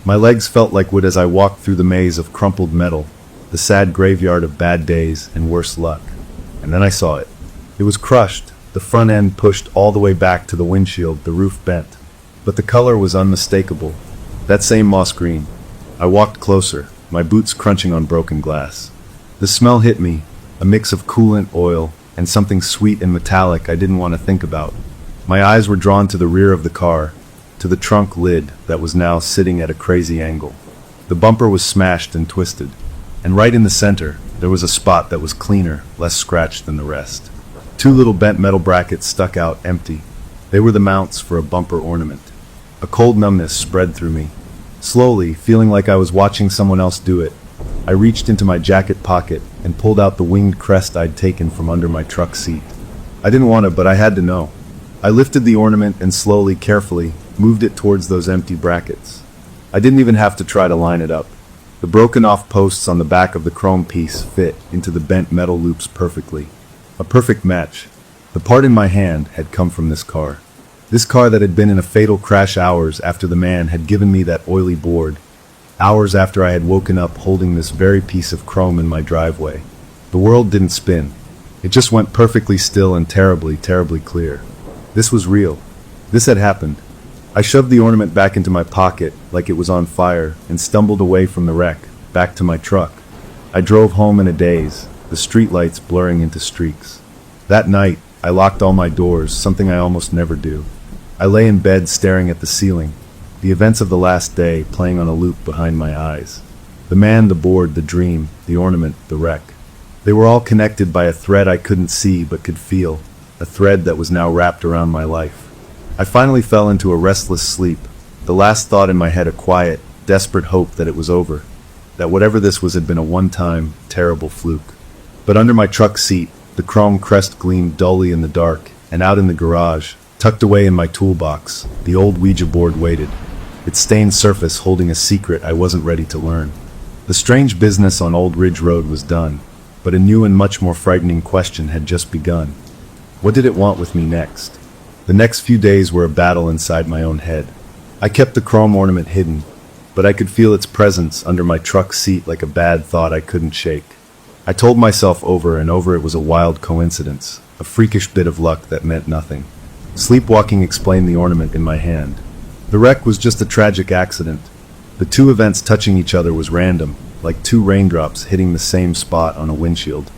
My legs felt like wood as I walked through the maze of crumpled metal, the sad graveyard of bad days and worse luck. And then I saw it. It was crushed, the front end pushed all the way back to the windshield, the roof bent. But the color was unmistakable. That same moss green. I walked closer, my boots crunching on broken glass. The smell hit me, a mix of coolant, oil, and something sweet and metallic I didn't want to think about. My eyes were drawn to the rear of the car, to the trunk lid that was now sitting at a crazy angle. The bumper was smashed and twisted, and right in the center, there was a spot that was cleaner, less scratched than the rest. Two little bent metal brackets stuck out empty. They were the mounts for a bumper ornament. A cold numbness spread through me. Slowly, feeling like I was watching someone else do it, I reached into my jacket pocket and pulled out the winged crest I'd taken from under my truck seat. I didn't want to, but I had to know. I lifted the ornament and slowly, carefully, moved it towards those empty brackets. I didn't even have to try to line it up. The broken-off posts on the back of the chrome piece fit into the bent metal loops perfectly. A perfect match. The part in my hand had come from this car. This car that had been in a fatal crash hours after the man had given me that oily board, hours after I had woken up holding this very piece of chrome in my driveway. The world didn't spin. It just went perfectly still and terribly, terribly clear. This was real. This had happened. I shoved the ornament back into my pocket like it was on fire and stumbled away from the wreck, back to my truck. I drove home in a daze, the streetlights blurring into streaks. That night, I locked all my doors, something I almost never do. I lay in bed staring at the ceiling, the events of the last day playing on a loop behind my eyes. The man, the board, the dream, the ornament, the wreck. They were all connected by a thread I couldn't see but could feel, a thread that was now wrapped around my life. I finally fell into a restless sleep, the last thought in my head a quiet, desperate hope that it was over, that whatever this was had been a one-time, terrible fluke. But under my truck seat, the chrome crest gleamed dully in the dark, and out in the garage, tucked away in my toolbox, the old Ouija board waited, its stained surface holding a secret I wasn't ready to learn. The strange business on Old Ridge Road was done, but a new and much more frightening question had just begun. What did it want with me next? The next few days were a battle inside my own head. I kept the chrome ornament hidden, but I could feel its presence under my truck seat like a bad thought I couldn't shake. I told myself over and over it was a wild coincidence, a freakish bit of luck that meant nothing. Sleepwalking explained the ornament in my hand. The wreck was just a tragic accident. The two events touching each other was random, like two raindrops hitting the same spot on a windshield.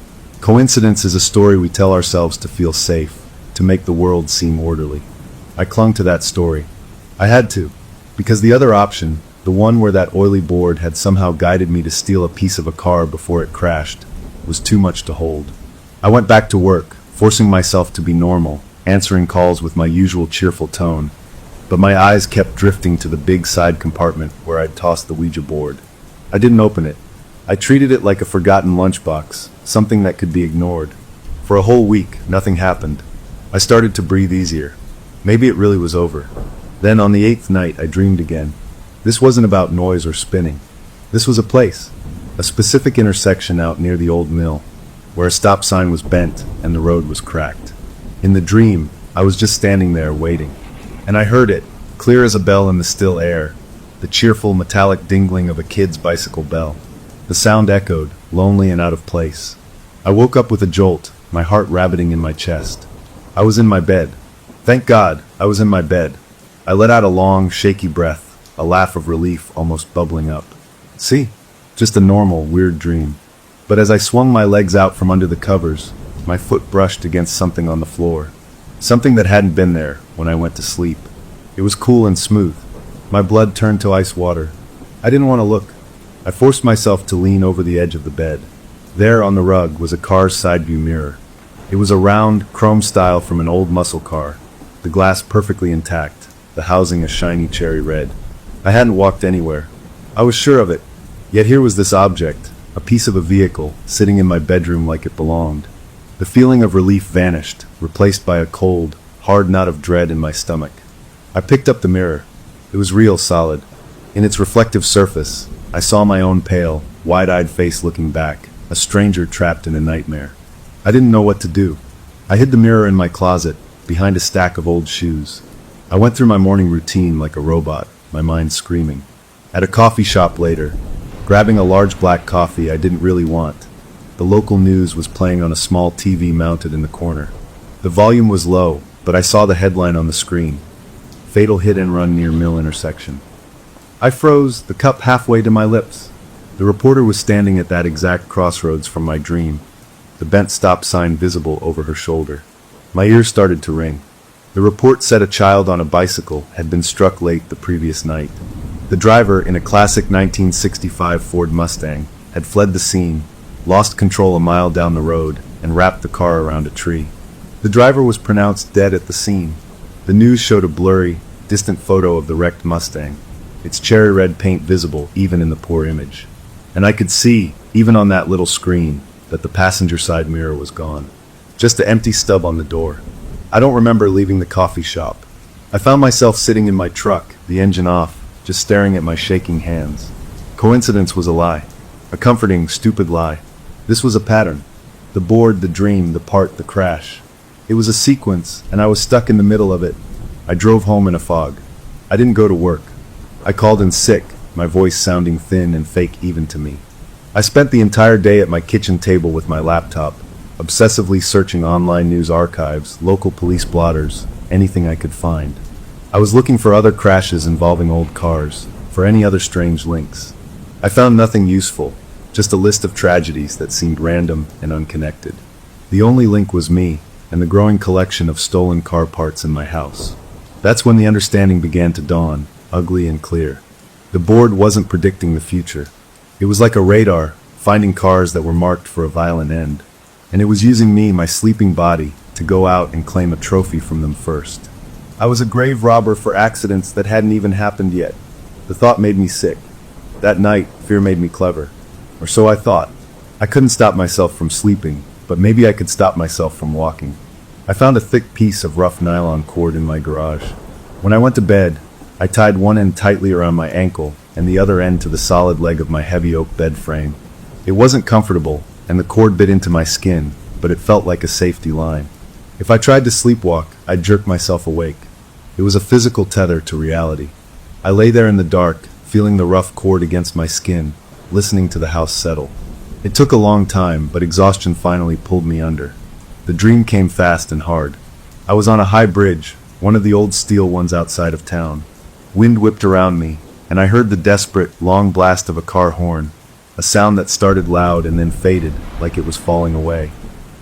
Coincidence is a story we tell ourselves to feel safe, to make the world seem orderly. I clung to that story. I had to, because the other option, the one where that oily board had somehow guided me to steal a piece of a car before it crashed, was too much to hold. I went back to work, forcing myself to be normal, answering calls with my usual cheerful tone, but my eyes kept drifting to the big side compartment where I'd tossed the Ouija board. I didn't open it. I treated it like a forgotten lunchbox, something that could be ignored. For a whole week, nothing happened. I started to breathe easier. Maybe it really was over. Then on the 8th night, I dreamed again. This wasn't about noise or spinning. This was a place, a specific intersection out near the old mill, where a stop sign was bent and the road was cracked. In the dream, I was just standing there waiting, and I heard it, clear as a bell in the still air, the cheerful metallic dingling of a kid's bicycle bell. The sound echoed, lonely and out of place. I woke up with a jolt, my heart rabbiting in my chest. I was in my bed. Thank God, I was in my bed. I let out a long, shaky breath, a laugh of relief almost bubbling up. See? Just a normal, weird dream. But as I swung my legs out from under the covers, my foot brushed against something on the floor. Something that hadn't been there when I went to sleep. It was cool and smooth. My blood turned to ice water. I didn't want to look. I forced myself to lean over the edge of the bed. There on the rug was a car's side view mirror. It was a round, chrome style from an old muscle car, the glass perfectly intact, the housing a shiny cherry red. I hadn't walked anywhere. I was sure of it. Yet here was this object, a piece of a vehicle, sitting in my bedroom like it belonged. The feeling of relief vanished, replaced by a cold, hard knot of dread in my stomach. I picked up the mirror. It was real solid. In its reflective surface, I saw my own pale, wide-eyed face looking back, a stranger trapped in a nightmare. I didn't know what to do. I hid the mirror in my closet, behind a stack of old shoes. I went through my morning routine like a robot, my mind screaming. At a coffee shop later, grabbing a large black coffee I didn't really want, the local news was playing on a small TV mounted in the corner. The volume was low, but I saw the headline on the screen. Fatal hit and run near mill intersection. I froze, the cup halfway to my lips. The reporter was standing at that exact crossroads from my dream, the bent stop sign visible over her shoulder. My ears started to ring. The report said a child on a bicycle had been struck late the previous night. The driver, in a classic 1965 Ford Mustang, had fled the scene, lost control a mile down the road, and wrapped the car around a tree. The driver was pronounced dead at the scene. The news showed a blurry, distant photo of the wrecked Mustang, its cherry red paint visible even in the poor image. And I could see, even on that little screen, that the passenger side mirror was gone. Just an empty stub on the door. I don't remember leaving the coffee shop. I found myself sitting in my truck, the engine off, just staring at my shaking hands. Coincidence was a lie. A comforting, stupid lie. This was a pattern. The board, the dream, the part, the crash. It was a sequence, and I was stuck in the middle of it. I drove home in a fog. I didn't go to work. I called in sick, my voice sounding thin and fake even to me. I spent the entire day at my kitchen table with my laptop, obsessively searching online news archives, local police blotters, anything I could find. I was looking for other crashes involving old cars, for any other strange links. I found nothing useful, just a list of tragedies that seemed random and unconnected. The only link was me, and the growing collection of stolen car parts in my house. That's when the understanding began to dawn, ugly and clear. The board wasn't predicting the future. It was like a radar, finding cars that were marked for a violent end. And it was using me, my sleeping body, to go out and claim a trophy from them first. I was a grave robber for accidents that hadn't even happened yet. The thought made me sick. That night, fear made me clever. Or so I thought. I couldn't stop myself from sleeping, but maybe I could stop myself from walking. I found a thick piece of rough nylon cord in my garage. When I went to bed, I tied one end tightly around my ankle and the other end to the solid leg of my heavy oak bed frame. It wasn't comfortable, and the cord bit into my skin, but it felt like a safety line. If I tried to sleepwalk, I'd jerk myself awake. It was a physical tether to reality. I lay there in the dark, feeling the rough cord against my skin, listening to the house settle. It took a long time, but exhaustion finally pulled me under. The dream came fast and hard. I was on a high bridge, one of the old steel ones outside of town. Wind whipped around me, and I heard the desperate, long blast of a car horn, a sound that started loud and then faded, like it was falling away.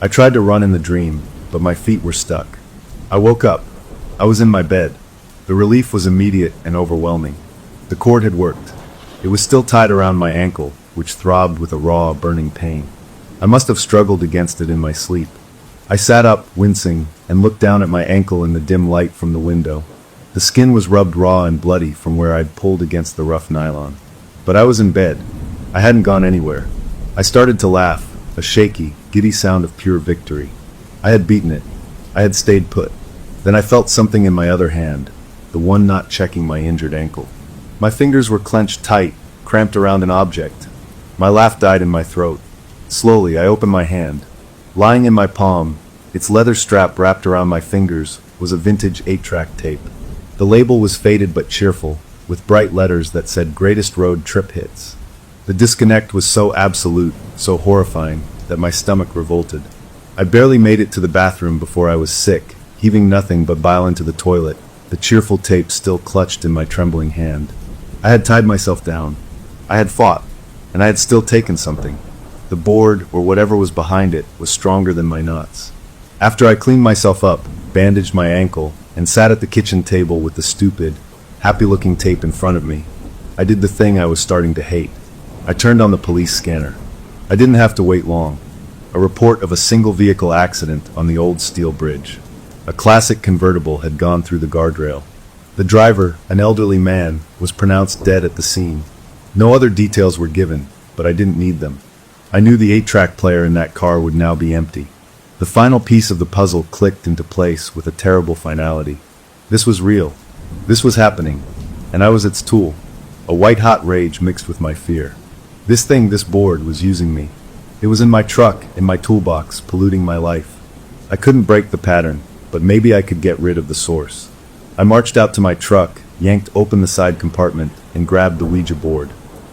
I tried to run in the dream, but my feet were stuck. I woke up. I was in my bed. The relief was immediate and overwhelming. The cord had worked. It was still tied around my ankle, which throbbed with a raw, burning pain. I must have struggled against it in my sleep. I sat up, wincing, and looked down at my ankle in the dim light from the window. The skin was rubbed raw and bloody from where I'd pulled against the rough nylon. But I was in bed. I hadn't gone anywhere. I started to laugh, a shaky, giddy sound of pure victory. I had beaten it. I had stayed put. Then I felt something in my other hand, the one not checking my injured ankle. My fingers were clenched tight, cramped around an object. My laugh died in my throat. Slowly, I opened my hand. Lying in my palm, its leather strap wrapped around my fingers, was a vintage 8-track tape. The label was faded but cheerful, with bright letters that said "Greatest Road Trip Hits." The disconnect was so absolute, so horrifying, that my stomach revolted. I barely made it to the bathroom before I was sick, heaving nothing but bile into the toilet, the cheerful tape still clutched in my trembling hand. I had tied myself down. I had fought, and I had still taken something. The board, or whatever was behind it, was stronger than my knots. After I cleaned myself up, bandaged my ankle, and sat at the kitchen table with the stupid, happy-looking tape in front of me, I did the thing I was starting to hate. I turned on the police scanner. I didn't have to wait long. A report of a single-vehicle accident on the old steel bridge. A classic convertible had gone through the guardrail. The driver, an elderly man, was pronounced dead at the scene. No other details were given, but I didn't need them. I knew the 8-track player in that car would now be empty. The final piece of the puzzle clicked into place with a terrible finality. This was real. This was happening. And I was its tool. A white-hot rage mixed with my fear. This board, was using me. It was in my truck, in my toolbox, polluting my life. I couldn't break the pattern, but maybe I could get rid of the source. I marched out to my truck, yanked open the side compartment, and grabbed the Ouija board.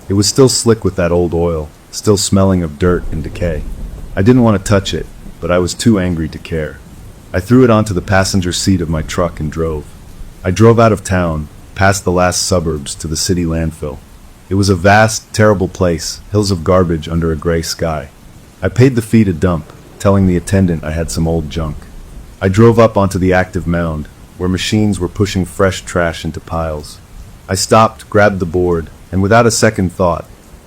It was still slick with that old oil, still smelling of dirt and decay. I didn't want to touch it, but I was too angry to care. I threw it onto the passenger seat of my truck and drove. I drove out of town, past the last suburbs to the city landfill. It was a vast, terrible place, hills of garbage under a gray sky. I paid the fee to dump, telling the attendant I had some old junk. I drove up onto the active mound, where machines were pushing fresh trash into piles. I stopped, grabbed the board, and without a second thought,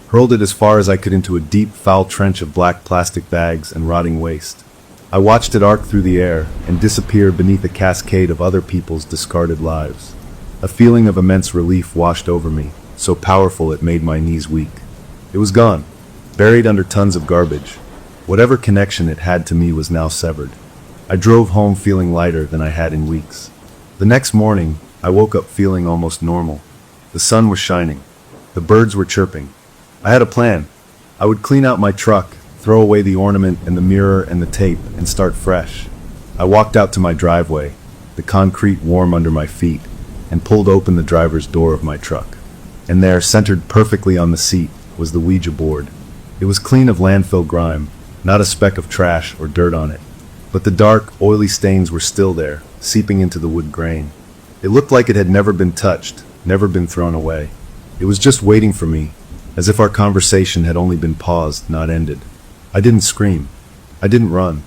hurled it as far as I could into a deep, foul trench of black plastic bags and rotting waste. I watched it arc through the air and disappear beneath a cascade of other people's discarded lives. A feeling of immense relief washed over me, so powerful it made my knees weak. It was gone, buried under tons of garbage. Whatever connection it had to me was now severed. I drove home feeling lighter than I had in weeks. The next morning, I woke up feeling almost normal. The sun was shining. The birds were chirping. I had a plan. I would clean out my truck, throw away the ornament and the mirror and the tape, and start fresh. I walked out to my driveway. The the concrete warm under my feet, and pulled open the driver's door of my truck. And there, centered perfectly on the seat, was the Ouija board. It was clean of landfill grime, not a speck of trash or dirt on it. But the dark, oily stains were still there, seeping into the wood grain. It looked like it had never been touched, never been thrown away. It was just waiting for me, as if our conversation had only been paused, not ended. I didn't scream. I didn't run.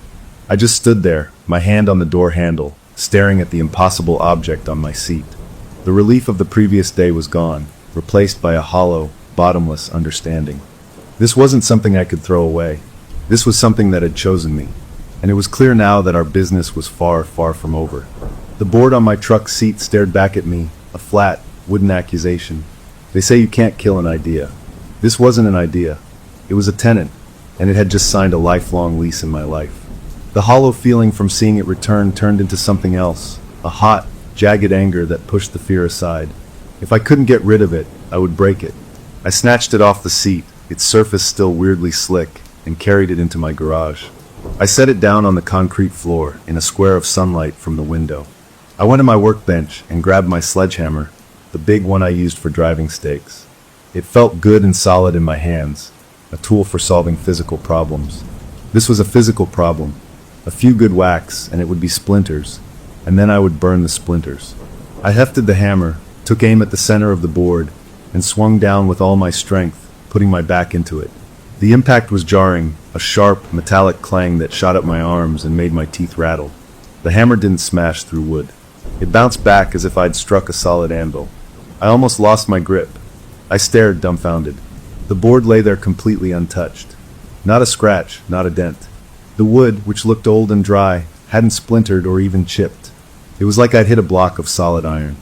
I just stood there, my hand on the door handle, staring at the impossible object on my seat. The relief of the previous day was gone, replaced by a hollow, bottomless understanding. This wasn't something I could throw away. This was something that had chosen me. And it was clear now that our business was far, far from over. The board on my truck seat stared back at me, a flat, wooden accusation. They say you can't kill an idea. This wasn't an idea. It was a tenant, and it had just signed a lifelong lease in my life. The hollow feeling from seeing it return turned into something else, a hot, jagged anger that pushed the fear aside. If I couldn't get rid of it, I would break it. I snatched it off the seat, its surface still weirdly slick, and carried it into my garage. I set it down on the concrete floor, in a square of sunlight from the window. I went to my workbench and grabbed my sledgehammer, the big one I used for driving stakes. It felt good and solid in my hands, a tool for solving physical problems. This was a physical problem. A few good whacks, and it would be splinters, and then I would burn the splinters. I hefted the hammer, took aim at the center of the board, and swung down with all my strength, putting my back into it. The impact was jarring, a sharp, metallic clang that shot up my arms and made my teeth rattle. The hammer didn't smash through wood. It bounced back as if I'd struck a solid anvil. I almost lost my grip. I stared, dumbfounded. The board lay there completely untouched. Not a scratch, not a dent. The wood, which looked old and dry, hadn't splintered or even chipped. It was like I'd hit a block of solid iron.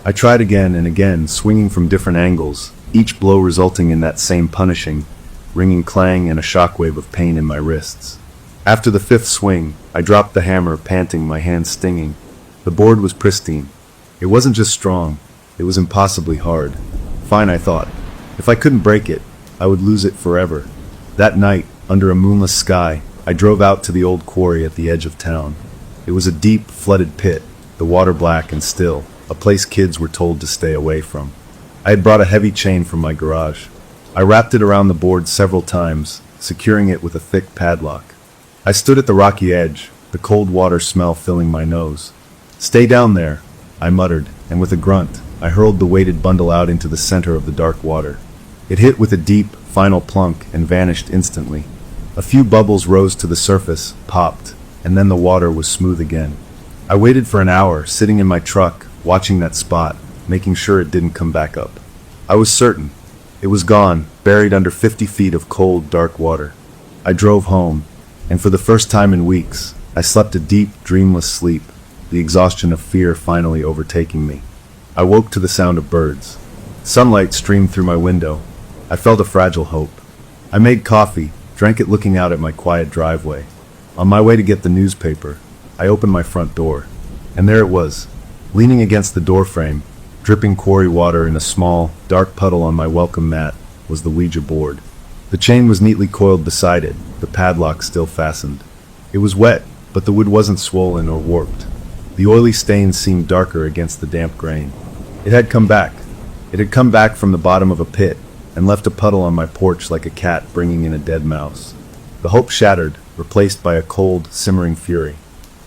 I tried again and again, swinging from different angles, each blow resulting in that same punishing, ringing clang and a shockwave of pain in my wrists. After the fifth swing, I dropped the hammer, panting, my hands stinging. The board was pristine. It wasn't just strong, it was impossibly hard. Fine, I thought. If I couldn't break it, I would lose it forever. That night, under a moonless sky, I drove out to the old quarry at the edge of town. It was a deep, flooded pit, the water black and still, a place kids were told to stay away from. I had brought a heavy chain from my garage. I wrapped it around the board several times, securing it with a thick padlock. I stood at the rocky edge, the cold water smell filling my nose. "Stay down there," I muttered, and with a grunt, I hurled the weighted bundle out into the center of the dark water. It hit with a deep, final plunk and vanished instantly. A few bubbles rose to the surface, popped, and then the water was smooth again. I waited for an hour, sitting in my truck, watching that spot, making sure it didn't come back up. I was certain. It was gone, buried under 50 feet of cold, dark water. I drove home, and for the first time in weeks, I slept a deep, dreamless sleep, the exhaustion of fear finally overtaking me. I woke to the sound of birds. Sunlight streamed through my window. I felt a fragile hope. I made coffee, drank it looking out at my quiet driveway. On my way to get the newspaper, I opened my front door, and there it was, leaning against the doorframe, dripping quarry water in a small, dark puddle on my welcome mat, was the Ouija board. The chain was neatly coiled beside it, the padlock still fastened. It was wet, but the wood wasn't swollen or warped. The oily stains seemed darker against the damp grain. It had come back. It had come back from the bottom of a pit, and left a puddle on my porch like a cat bringing in a dead mouse. The hope shattered, replaced by a cold, simmering fury.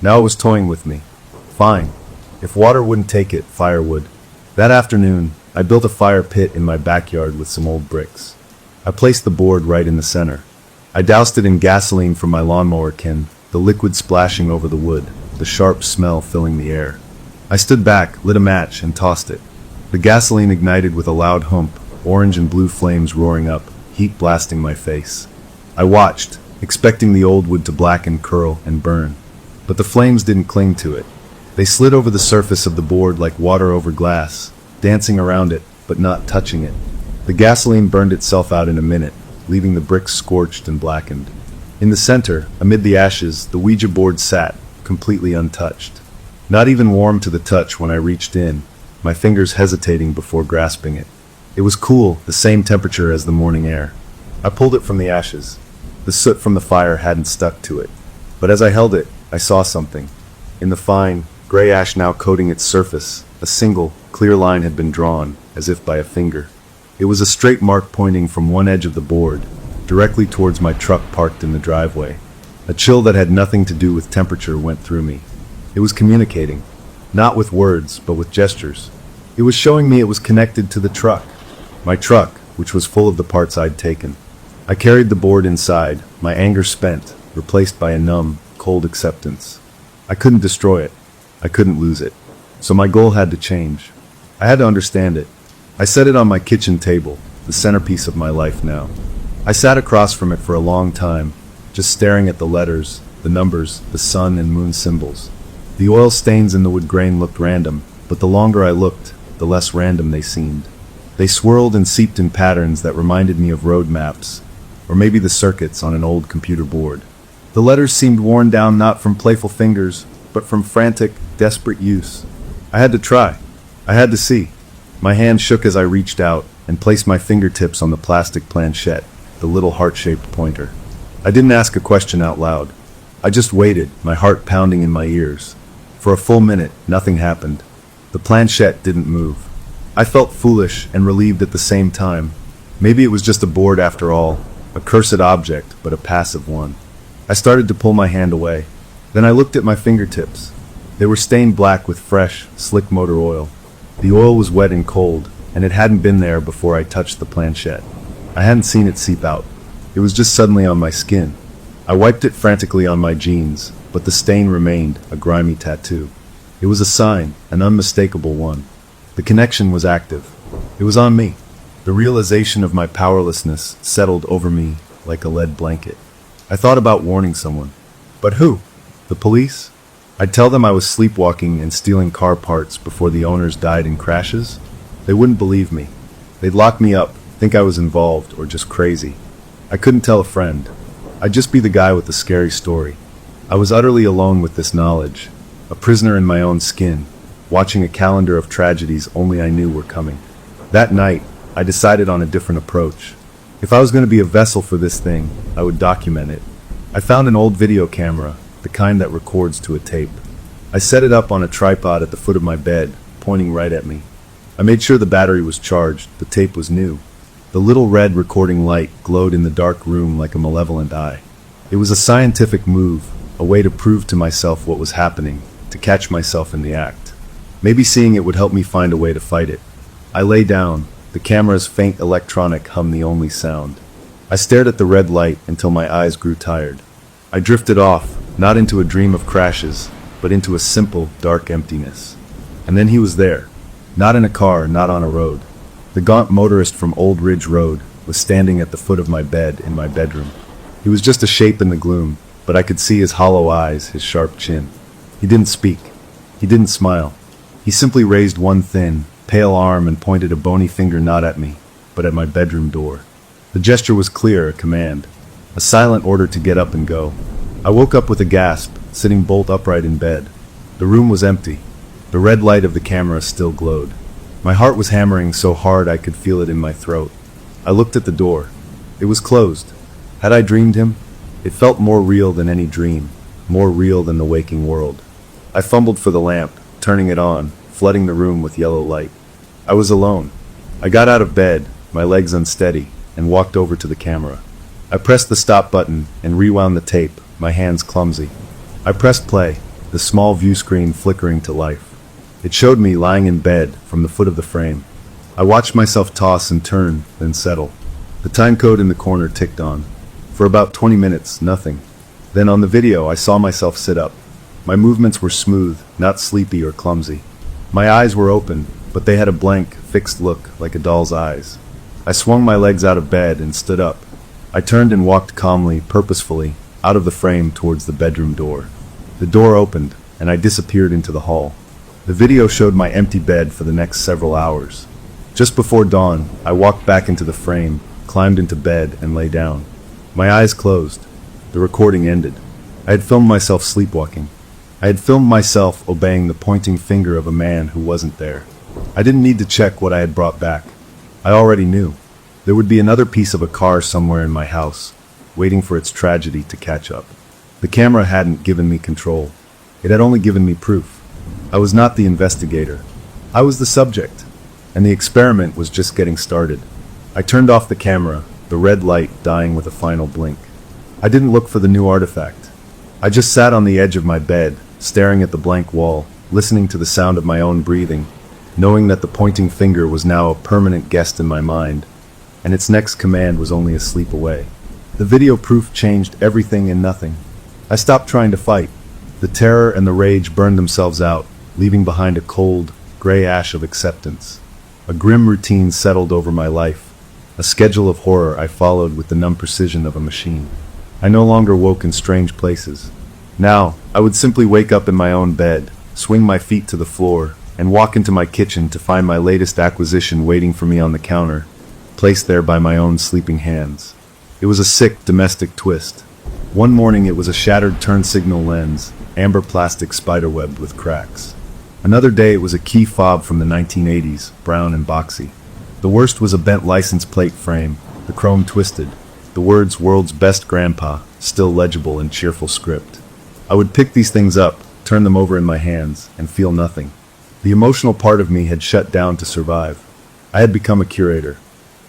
Now it was toying with me. Fine. If water wouldn't take it, fire would. That afternoon, I built a fire pit in my backyard with some old bricks. I placed the board right in the center. I doused it in gasoline from my lawnmower kin, the liquid splashing over the wood, the sharp smell filling the air. I stood back, lit a match, and tossed it. The gasoline ignited with a loud hump, orange and blue flames roaring up, heat blasting my face. I watched, expecting the old wood to blacken, curl, and burn. But the flames didn't cling to it. They slid over the surface of the board like water over glass, dancing around it, but not touching it. The gasoline burned itself out in a minute, leaving the bricks scorched and blackened. In the center, amid the ashes, the Ouija board sat, completely untouched. Not even warm to the touch when I reached in, my fingers hesitating before grasping it. It was cool, the same temperature as the morning air. I pulled it from the ashes. The soot from the fire hadn't stuck to it. But as I held it, I saw something. In the fine, gray ash now coating its surface. A single, clear line had been drawn, as if by a finger. It was a straight mark pointing from one edge of the board, directly towards my truck parked in the driveway. A chill that had nothing to do with temperature went through me. It was communicating, not with words, but with gestures. It was showing me it was connected to the truck. My truck, which was full of the parts I'd taken. I carried the board inside, my anger spent, replaced by a numb, cold acceptance. I couldn't destroy it. I couldn't lose it. So my goal had to change. I had to understand it. I set it on my kitchen table, the centerpiece of my life now. I sat across from it for a long time, just staring at the letters, the numbers, the sun and moon symbols. The oil stains in the wood grain looked random, but the longer I looked, the less random they seemed. They swirled and seeped in patterns that reminded me of road maps, or maybe the circuits on an old computer board. The letters seemed worn down not from playful fingers, but from frantic, desperate use. I had to try. I had to see. My hand shook as I reached out and placed my fingertips on the plastic planchette, the little heart-shaped pointer. I didn't ask a question out loud. I just waited, my heart pounding in my ears. For a full minute, nothing happened. The planchette didn't move. I felt foolish and relieved at the same time. Maybe it was just a board after all, a cursed object, but a passive one. I started to pull my hand away. Then I looked at my fingertips. They were stained black with fresh, slick motor oil. The oil was wet and cold, and it hadn't been there before I touched the planchette. I hadn't seen it seep out. It was just suddenly on my skin. I wiped it frantically on my jeans, but the stain remained, a grimy tattoo. It was a sign, an unmistakable one. The connection was active. It was on me. The realization of my powerlessness settled over me like a lead blanket. I thought about warning someone. But who? The police? I'd tell them I was sleepwalking and stealing car parts before the owners died in crashes. They wouldn't believe me. They'd lock me up, think I was involved, or just crazy. I couldn't tell a friend. I'd just be the guy with the scary story. I was utterly alone with this knowledge, a prisoner in my own skin, watching a calendar of tragedies only I knew were coming. That night, I decided on a different approach. If I was going to be a vessel for this thing, I would document it. I found an old video camera, the kind that records to a tape. I set it up on a tripod at the foot of my bed, pointing right at me. I made sure the battery was charged, the tape was new. The little red recording light glowed in the dark room like a malevolent eye. It was a scientific move, a way to prove to myself what was happening, to catch myself in the act. Maybe seeing it would help me find a way to fight it. I lay down, the camera's faint electronic hum the only sound. I stared at the red light until my eyes grew tired. I drifted off, not into a dream of crashes, but into a simple, dark emptiness. And then he was there. Not in a car, not on a road. The gaunt motorist from Old Ridge Road was standing at the foot of my bed in my bedroom. He was just a shape in the gloom, but I could see his hollow eyes, his sharp chin. He didn't speak. He didn't smile. He simply raised one thin, pale arm and pointed a bony finger not at me, but at my bedroom door. The gesture was clear, a command. A silent order to get up and go. I woke up with a gasp, sitting bolt upright in bed. The room was empty. The red light of the camera still glowed. My heart was hammering so hard I could feel it in my throat. I looked at the door. It was closed. Had I dreamed him? It felt more real than any dream, more real than the waking world. I fumbled for the lamp, turning it on, flooding the room with yellow light. I was alone. I got out of bed, my legs unsteady, and walked over to the camera. I pressed the stop button and rewound the tape, my hands clumsy. I pressed play, the small view screen flickering to life. It showed me lying in bed from the foot of the frame. I watched myself toss and turn, then settle. The time code in the corner ticked on. For about 20 minutes, nothing. Then on the video, I saw myself sit up. My movements were smooth, not sleepy or clumsy. My eyes were open, but they had a blank, fixed look like a doll's eyes. I swung my legs out of bed and stood up. I turned and walked calmly, purposefully, out of the frame towards the bedroom door. The door opened, and I disappeared into the hall. The video showed my empty bed for the next several hours. Just before dawn, I walked back into the frame, climbed into bed, and lay down. My eyes closed. The recording ended. I had filmed myself sleepwalking. I had filmed myself obeying the pointing finger of a man who wasn't there. I didn't need to check what I had brought back. I already knew. There would be another piece of a car somewhere in my house, waiting for its tragedy to catch up. The camera hadn't given me control. It had only given me proof. I was not the investigator. I was the subject, and the experiment was just getting started. I turned off the camera, the red light dying with a final blink. I didn't look for the new artifact. I just sat on the edge of my bed, staring at the blank wall, listening to the sound of my own breathing, knowing that the pointing finger was now a permanent guest in my mind, and its next command was only a sleep away. The video proof changed everything and nothing. I stopped trying to fight. The terror and the rage burned themselves out, leaving behind a cold, gray ash of acceptance. A grim routine settled over my life, a schedule of horror I followed with the numb precision of a machine. I no longer woke in strange places. Now, I would simply wake up in my own bed, swing my feet to the floor, and walk into my kitchen to find my latest acquisition waiting for me on the counter, placed there by my own sleeping hands. It was a sick, domestic twist. One morning it was a shattered turn signal lens, amber plastic spiderwebbed with cracks. Another day it was a key fob from the 1980s, brown and boxy. The worst was a bent license plate frame, the chrome twisted, the words "World's Best Grandpa" still legible in cheerful script. I would pick these things up, turn them over in my hands, and feel nothing. The emotional part of me had shut down to survive. I had become a curator.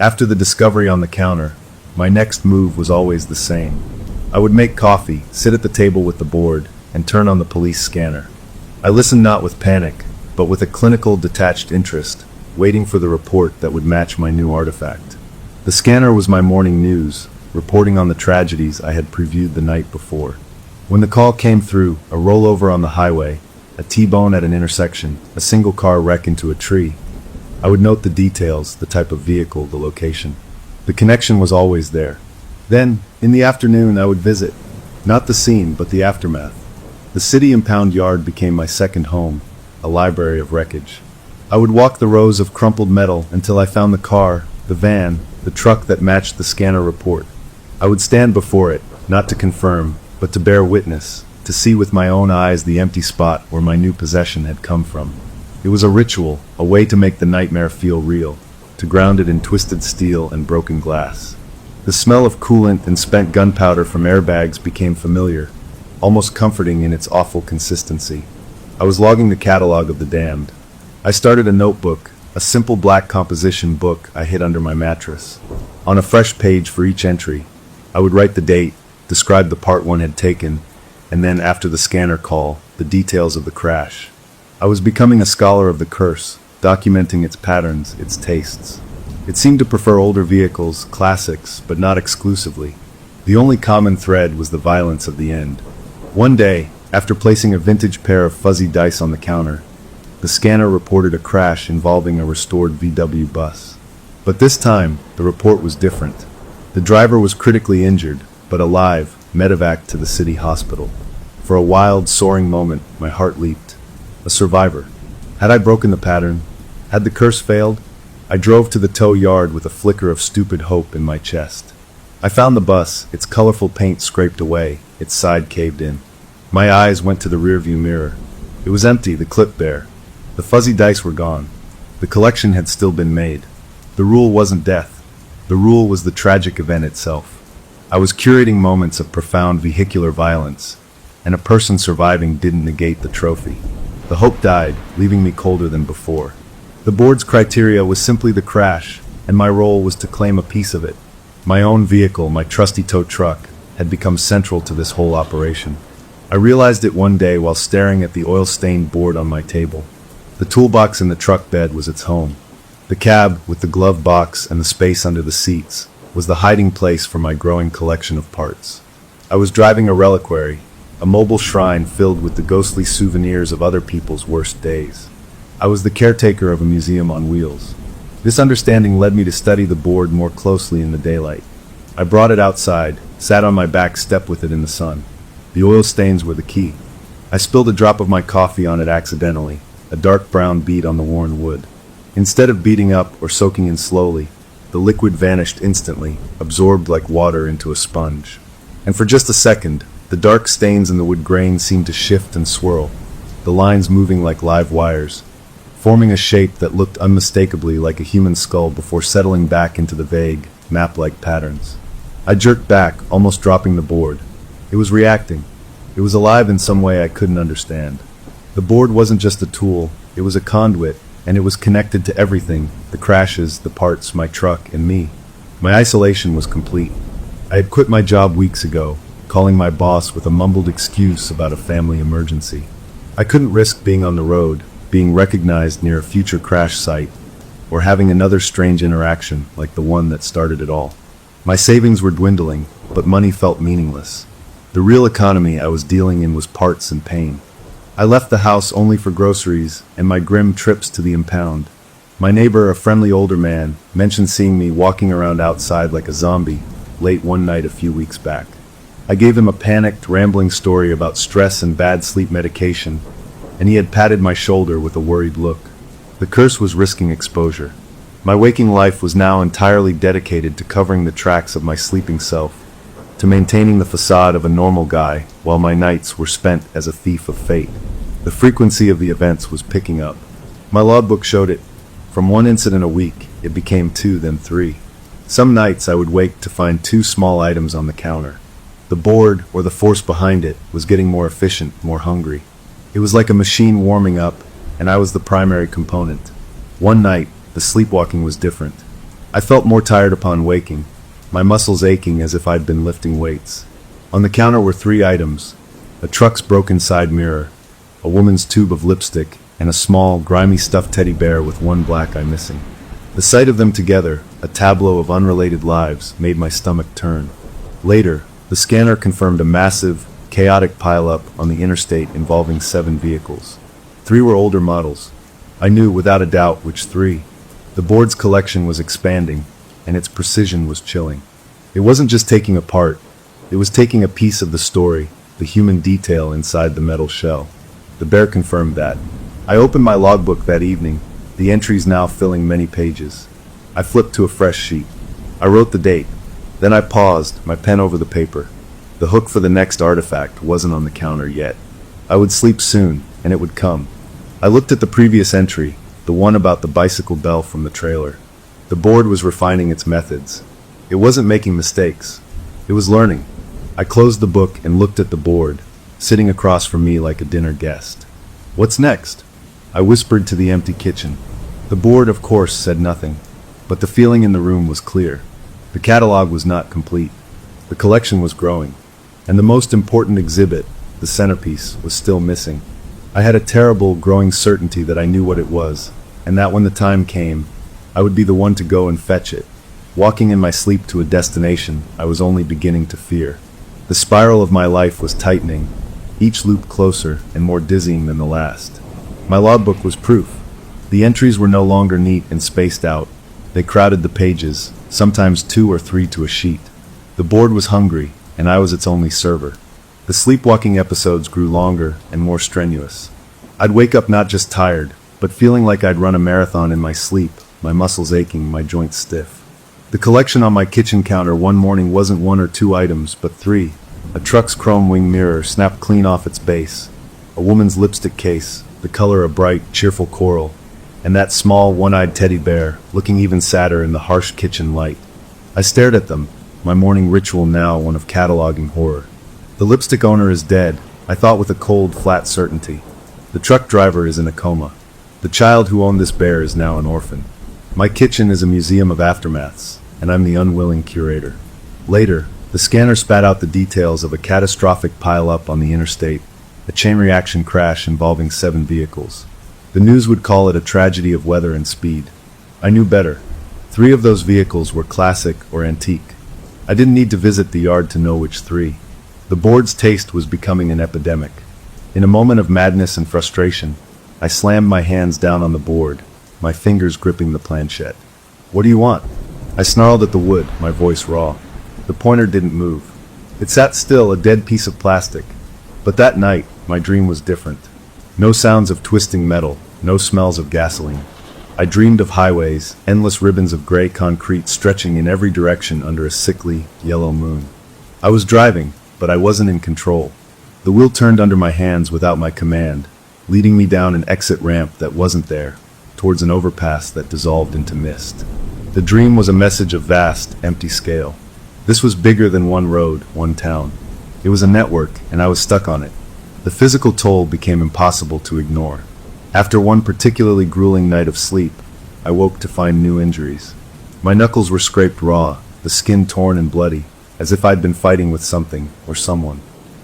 After the discovery on the counter, my next move was always the same. I would make coffee, sit at the table with the board, and turn on the police scanner. I listened not with panic, but with a clinical, detached interest, waiting for the report that would match my new artifact. The scanner was my morning news, reporting on the tragedies I had previewed the night before. When the call came through, a rollover on the highway, a T-bone at an intersection, a single car wreck into a tree, I would note the details, the type of vehicle, the location. The connection was always there. Then, in the afternoon, I would visit, not the scene, but the aftermath. The city impound yard became my second home, a library of wreckage. I would walk the rows of crumpled metal until I found the car, the van, the truck that matched the scanner report. I would stand before it, not to confirm, but to bear witness, to see with my own eyes the empty spot where my new possession had come from. It was a ritual, a way to make the nightmare feel real, to ground it in twisted steel and broken glass. The smell of coolant and spent gunpowder from airbags became familiar, almost comforting in its awful consistency. I was logging the catalog of the damned. I started a notebook, a simple black composition book I hid under my mattress. On a fresh page for each entry, I would write the date, describe the part one had taken, and then, after the scanner call, the details of the crash. I was becoming a scholar of the curse, documenting its patterns, its tastes. It seemed to prefer older vehicles, classics, but not exclusively. The only common thread was the violence of the end. One day, after placing a vintage pair of fuzzy dice on the counter, the scanner reported a crash involving a restored VW bus. But this time, the report was different. The driver was critically injured, but alive, medevaced to the city hospital. For a wild, soaring moment, my heart leaped. A survivor. Had I broken the pattern? Had the curse failed? I drove to the tow yard with a flicker of stupid hope in my chest. I found the bus, its colorful paint scraped away, its side caved in. My eyes went to the rearview mirror. It was empty, the clip bare. The fuzzy dice were gone. The collection had still been made. The rule wasn't death. The rule was the tragic event itself. I was curating moments of profound vehicular violence, and a person surviving didn't negate the trophy. The hope died, leaving me colder than before. The board's criteria was simply the crash, and my role was to claim a piece of it. My own vehicle, my trusty tow truck, had become central to this whole operation. I realized it one day while staring at the oil-stained board on my table. The toolbox in the truck bed was its home. The cab, with the glove box and the space under the seats, was the hiding place for my growing collection of parts. I was driving a reliquary, a mobile shrine filled with the ghostly souvenirs of other people's worst days. I was the caretaker of a museum on wheels. This understanding led me to study the board more closely in the daylight. I brought it outside, sat on my back step with it in the sun. The oil stains were the key. I spilled a drop of my coffee on it accidentally, a dark brown bead on the worn wood. Instead of beating up or soaking in slowly, the liquid vanished instantly, absorbed like water into a sponge. And for just a second, the dark stains in the wood grain seemed to shift and swirl, the lines moving like live wires, forming a shape that looked unmistakably like a human skull before settling back into the vague, map-like patterns. I jerked back, almost dropping the board. It was reacting. It was alive in some way I couldn't understand. The board wasn't just a tool, it was a conduit, and it was connected to everything, the crashes, the parts, my truck, and me. My isolation was complete. I had quit my job weeks ago, calling my boss with a mumbled excuse about a family emergency. I couldn't risk being on the road, being recognized near a future crash site, or having another strange interaction like the one that started it all. My savings were dwindling, but money felt meaningless. The real economy I was dealing in was parts and pain. I left the house only for groceries and my grim trips to the impound. My neighbor, a friendly older man, mentioned seeing me walking around outside like a zombie late one night a few weeks back. I gave him a panicked, rambling story about stress and bad sleep medication, and he had patted my shoulder with a worried look. The curse was risking exposure. My waking life was now entirely dedicated to covering the tracks of my sleeping self, to maintaining the facade of a normal guy, while my nights were spent as a thief of fate. The frequency of the events was picking up. My logbook showed it. From one incident a week, it became 2, then 3. Some nights I would wake to find 2 small items on the counter. The board, or the force behind it, was getting more efficient, more hungry. It was like a machine warming up, and I was the primary component. One night, the sleepwalking was different. I felt more tired upon waking, my muscles aching as if I'd been lifting weights. On the counter were 3 items: a truck's broken side mirror, a woman's tube of lipstick, and a small, grimy stuffed teddy bear with one black eye missing. The sight of them together, a tableau of unrelated lives, made my stomach turn. Later, the scanner confirmed a massive, chaotic pileup on the interstate involving 7 vehicles. 3 were older models. I knew without a doubt which 3. The board's collection was expanding, and its precision was chilling. It wasn't just taking a part, it was taking a piece of the story, the human detail inside the metal shell. The bear confirmed that. I opened my logbook that evening, the entries now filling many pages. I flipped to a fresh sheet. I wrote the date. Then I paused, my pen over the paper. The hook for the next artifact wasn't on the counter yet. I would sleep soon, and it would come. I looked at the previous entry, the one about the bicycle bell from the trailer. The board was refining its methods. It wasn't making mistakes. It was learning. I closed the book and looked at the board, sitting across from me like a dinner guest. What's next? I whispered to the empty kitchen. The board, of course, said nothing, but the feeling in the room was clear. The catalog was not complete. The collection was growing, and the most important exhibit, the centerpiece, was still missing. I had a terrible, growing certainty that I knew what it was, and that when the time came, I would be the one to go and fetch it. Walking in my sleep to a destination I was only beginning to fear. The spiral of my life was tightening, each loop closer and more dizzying than the last. My logbook was proof. The entries were no longer neat and spaced out. They crowded the pages, sometimes 2 or 3 to a sheet. The board was hungry, and I was its only server. The sleepwalking episodes grew longer and more strenuous. I'd wake up not just tired, but feeling like I'd run a marathon in my sleep, my muscles aching, my joints stiff. The collection on my kitchen counter one morning wasn't 1 or 2 items, but 3. A truck's chrome wing mirror snapped clean off its base, a woman's lipstick case, the color a bright, cheerful coral, and that small, one-eyed teddy bear, looking even sadder in the harsh kitchen light. I stared at them, my morning ritual now one of cataloging horror. The lipstick owner is dead, I thought with a cold, flat certainty. The truck driver is in a coma. The child who owned this bear is now an orphan. My kitchen is a museum of aftermaths, and I'm the unwilling curator. Later, the scanner spat out the details of a catastrophic pile-up on the interstate, a chain reaction crash involving 7 vehicles. The news would call it a tragedy of weather and speed. I knew better. 3 of those vehicles were classic or antique. I didn't need to visit the yard to know which 3. The board's taste was becoming an epidemic. In a moment of madness and frustration, I slammed my hands down on the board, my fingers gripping the planchette. "What do you want?" I snarled at the wood, my voice raw. The pointer didn't move. It sat still, a dead piece of plastic. But that night, my dream was different. No sounds of twisting metal, no smells of gasoline. I dreamed of highways, endless ribbons of gray concrete stretching in every direction under a sickly, yellow moon. I was driving, but I wasn't in control. The wheel turned under my hands without my command, leading me down an exit ramp that wasn't there, towards an overpass that dissolved into mist. The dream was a message of vast, empty scale. This was bigger than one road, one town. It was a network, and I was stuck on it. The physical toll became impossible to ignore. After one particularly grueling night of sleep, I woke to find new injuries. My knuckles were scraped raw, the skin torn and bloody, as if I'd been fighting with something or someone.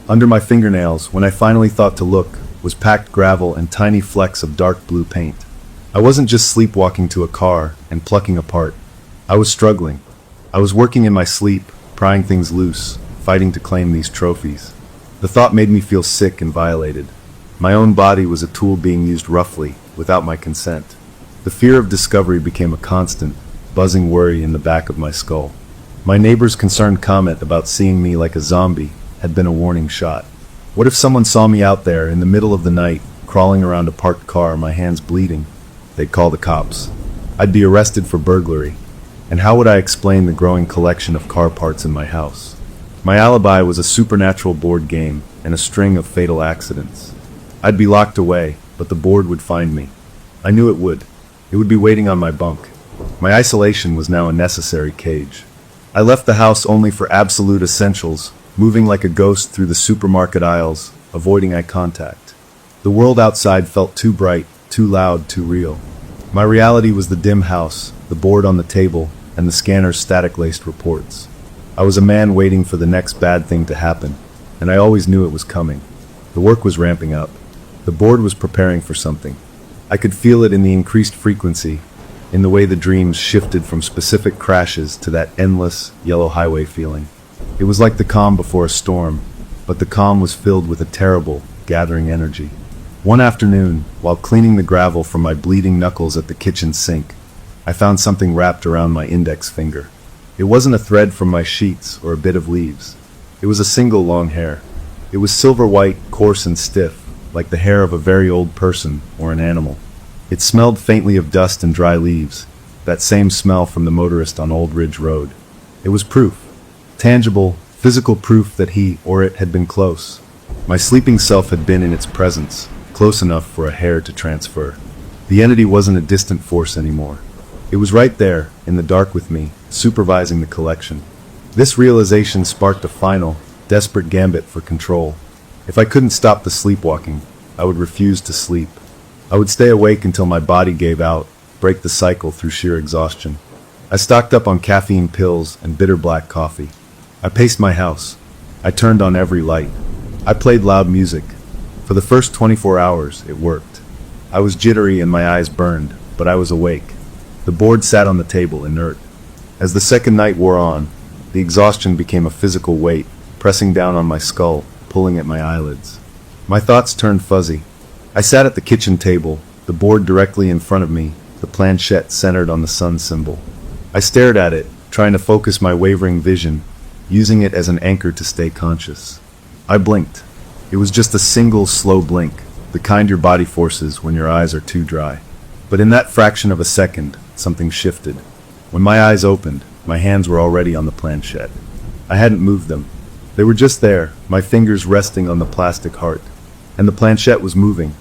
Under my fingernails, when I finally thought to look, was packed gravel and tiny flecks of dark blue paint. I wasn't just sleepwalking to a car and plucking apart. I was struggling. I was working in my sleep, prying things loose, fighting to claim these trophies. The thought made me feel sick and violated. My own body was a tool being used roughly, without my consent. The fear of discovery became a constant, buzzing worry in the back of my skull. My neighbor's concerned comment about seeing me like a zombie had been a warning shot. What if someone saw me out there in the middle of the night, crawling around a parked car, my hands bleeding? They'd call the cops. I'd be arrested for burglary. And how would I explain the growing collection of car parts in my house? My alibi was a supernatural board game and a string of fatal accidents. I'd be locked away, but the board would find me. I knew it would. It would be waiting on my bunk. My isolation was now a necessary cage. I left the house only for absolute essentials, moving like a ghost through the supermarket aisles, avoiding eye contact. The world outside felt too bright, too loud, too real. My reality was the dim house, the board on the table, and the scanner's static-laced reports. I was a man waiting for the next bad thing to happen, and I always knew it was coming. The work was ramping up. The board was preparing for something. I could feel it in the increased frequency, in the way the dreams shifted from specific crashes to that endless, yellow highway feeling. It was like the calm before a storm, but the calm was filled with a terrible, gathering energy. One afternoon, while cleaning the gravel from my bleeding knuckles at the kitchen sink, I found something wrapped around my index finger. It wasn't a thread from my sheets or a bit of leaves. It was a single long hair. It was silver white, coarse and stiff, like the hair of a very old person or an animal. It smelled faintly of dust and dry leaves, that same smell from the motorist on Old Ridge Road. It was proof. Tangible, physical proof that he or it had been close. My sleeping self had been in its presence, close enough for a hair to transfer. The entity wasn't a distant force anymore. It was right there, in the dark with me, supervising the collection. This realization sparked a final, desperate gambit for control. If I couldn't stop the sleepwalking, I would refuse to sleep. I would stay awake until my body gave out, break the cycle through sheer exhaustion. I stocked up on caffeine pills and bitter black coffee. I paced my house. I turned on every light. I played loud music. For the first 24 hours, it worked. I was jittery and my eyes burned, but I was awake. The board sat on the table, inert. As the second night wore on, the exhaustion became a physical weight, pressing down on my skull, pulling at my eyelids. My thoughts turned fuzzy. I sat at the kitchen table, the board directly in front of me, the planchette centered on the sun symbol. I stared at it, trying to focus my wavering vision, using it as an anchor to stay conscious. I blinked. It was just a single, slow blink, the kind your body forces when your eyes are too dry. But in that fraction of a second, something shifted. When my eyes opened, my hands were already on the planchette. I hadn't moved them. They were just there, my fingers resting on the plastic heart. And the planchette was moving.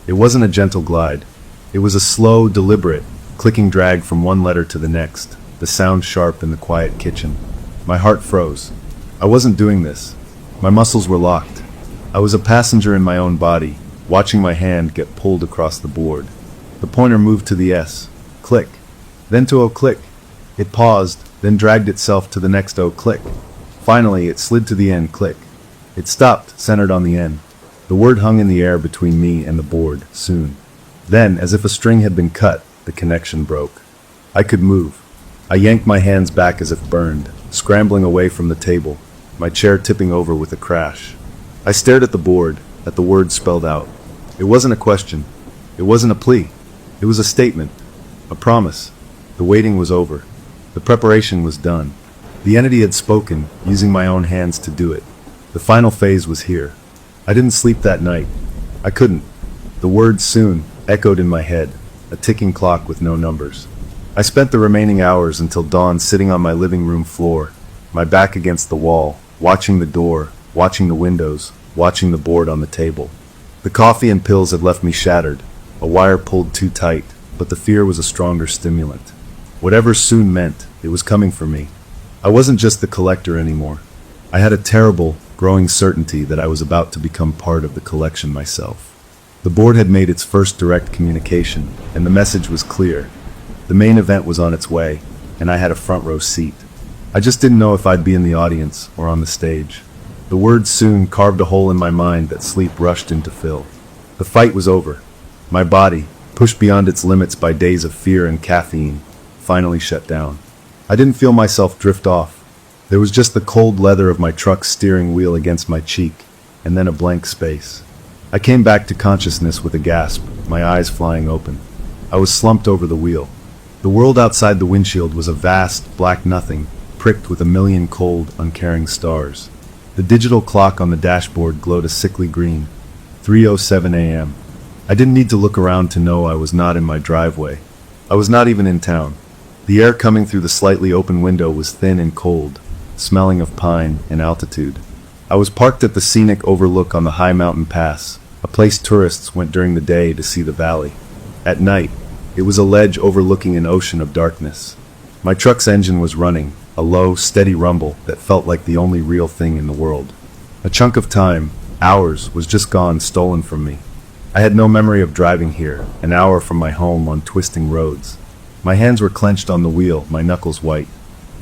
It wasn't a gentle glide. It was a slow, deliberate, clicking drag from one letter to the next, the sound sharp in the quiet kitchen. My heart froze. I wasn't doing this. My muscles were locked. I was a passenger in my own body, watching my hand get pulled across the board. The pointer moved to the S. Click. Then to O click. It paused, then dragged itself to the next O click. Finally, it slid to the N click. It stopped, centered on the N. The word hung in the air between me and the board, soon. Then, as if a string had been cut, the connection broke. I could move. I yanked my hands back as if burned, scrambling away from the table, my chair tipping over with a crash. I stared at the board, at the words spelled out. It wasn't a question. It wasn't a plea. It was a statement. A promise. The waiting was over. The preparation was done. The entity had spoken, using my own hands to do it. The final phase was here. I didn't sleep that night. I couldn't. The words soon echoed in my head, a ticking clock with no numbers. I spent the remaining hours until dawn sitting on my living room floor, my back against the wall, watching the door, watching the windows, watching the board on the table. The coffee and pills had left me shattered, a wire pulled too tight, but the fear was a stronger stimulant. Whatever soon meant, it was coming for me. I wasn't just the collector anymore. I had a terrible, growing certainty that I was about to become part of the collection myself. The board had made its first direct communication, and the message was clear. The main event was on its way, and I had a front row seat. I just didn't know if I'd be in the audience or on the stage. The words soon carved a hole in my mind that sleep rushed in to fill. The fight was over. My body, pushed beyond its limits by days of fear and caffeine, finally shut down. I didn't feel myself drift off. There was just the cold leather of my truck's steering wheel against my cheek, and then a blank space. I came back to consciousness with a gasp, my eyes flying open. I was slumped over the wheel. The world outside the windshield was a vast, black nothing, pricked with a million cold, uncaring stars. The digital clock on the dashboard glowed a sickly green. 3:07 a.m. I didn't need to look around to know I was not in my driveway. I was not even in town. The air coming through the slightly open window was thin and cold, smelling of pine and altitude. I was parked at the scenic overlook on the high mountain pass, a place tourists went during the day to see the valley. At night, it was a ledge overlooking an ocean of darkness. My truck's engine was running, a low, steady rumble that felt like the only real thing in the world. A chunk of time, hours, was just gone, stolen from me. I had no memory of driving here, an hour from my home on twisting roads. My hands were clenched on the wheel, my knuckles white.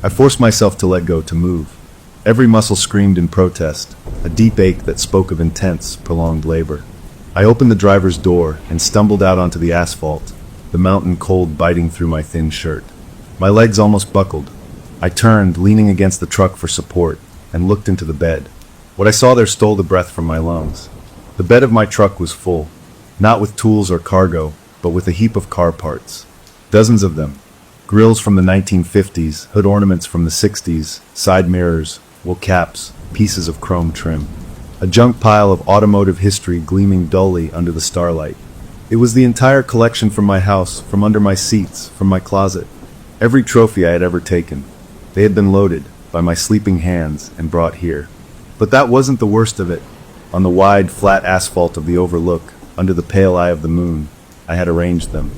I forced myself to let go, to move. Every muscle screamed in protest, a deep ache that spoke of intense, prolonged labor. I opened the driver's door and stumbled out onto the asphalt, the mountain cold biting through my thin shirt. My legs almost buckled. I turned, leaning against the truck for support, and looked into the bed. What I saw there stole the breath from my lungs. The bed of my truck was full, not with tools or cargo, but with a heap of car parts. Dozens of them. Grills from the 1950s, hood ornaments from the 60s, side mirrors, wool caps, pieces of chrome trim. A junk pile of automotive history gleaming dully under the starlight. It was the entire collection from my house, from under my seats, from my closet. Every trophy I had ever taken. They had been loaded, by my sleeping hands, and brought here. But that wasn't the worst of it. On the wide, flat asphalt of the overlook, under the pale eye of the moon, I had arranged them.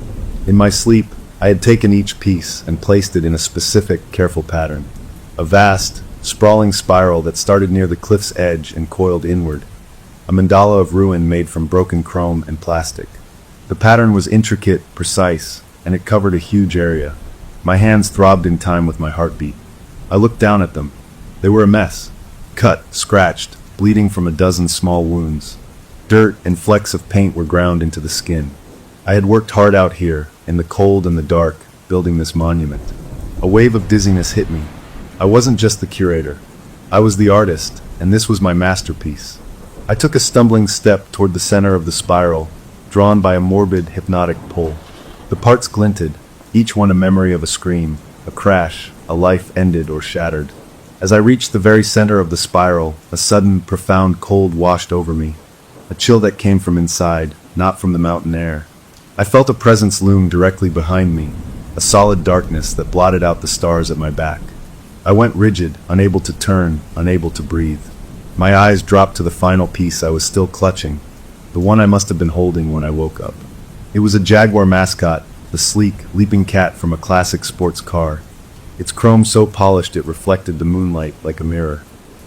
In my sleep, I had taken each piece and placed it in a specific, careful pattern. A vast, sprawling spiral that started near the cliff's edge and coiled inward. A mandala of ruin made from broken chrome and plastic. The pattern was intricate, precise, and it covered a huge area. My hands throbbed in time with my heartbeat. I looked down at them. They were a mess. Cut, scratched, bleeding from a dozen small wounds. Dirt and flecks of paint were ground into the skin. I had worked hard out here, in the cold and the dark, building this monument. A wave of dizziness hit me. I wasn't just the curator. I was the artist, and this was my masterpiece. I took a stumbling step toward the center of the spiral, drawn by a morbid, hypnotic pull. The parts glinted, each one a memory of a scream, a crash, a life ended or shattered. As I reached the very center of the spiral, a sudden, profound cold washed over me. A chill that came from inside, not from the mountain air. I felt a presence loom directly behind me, a solid darkness that blotted out the stars at my back. I went rigid, unable to turn, unable to breathe. My eyes dropped to the final piece I was still clutching, the one I must have been holding when I woke up. It was a Jaguar mascot, the sleek, leaping cat from a classic sports car. Its chrome so polished it reflected the moonlight like a mirror.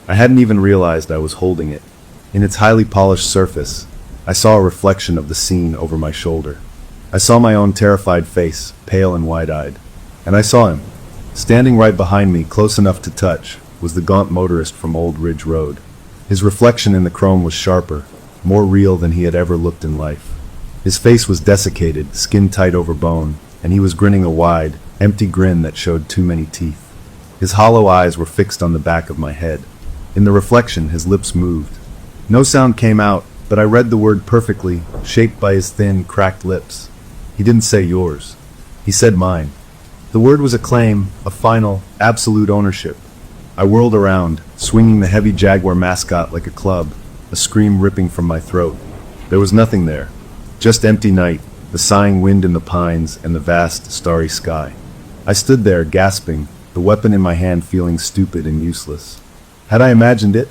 I hadn't even realized I was holding it. In its highly polished surface, I saw a reflection of the scene over my shoulder. I saw my own terrified face, pale and wide-eyed. And I saw him. Standing right behind me, close enough to touch, was the gaunt motorist from Old Ridge Road. His reflection in the chrome was sharper, more real than he had ever looked in life. His face was desiccated, skin tight over bone, and he was grinning a wide, empty grin that showed too many teeth. His hollow eyes were fixed on the back of my head. In the reflection, his lips moved. No sound came out, but I read the word perfectly, shaped by his thin, cracked lips. He didn't say yours. He said mine. The word was a claim, a final, absolute ownership. I whirled around, swinging the heavy Jaguar mascot like a club, a scream ripping from my throat. There was nothing there. Just empty night, the sighing wind in the pines, and the vast, starry sky. I stood there, gasping, the weapon in my hand feeling stupid and useless. Had I imagined it?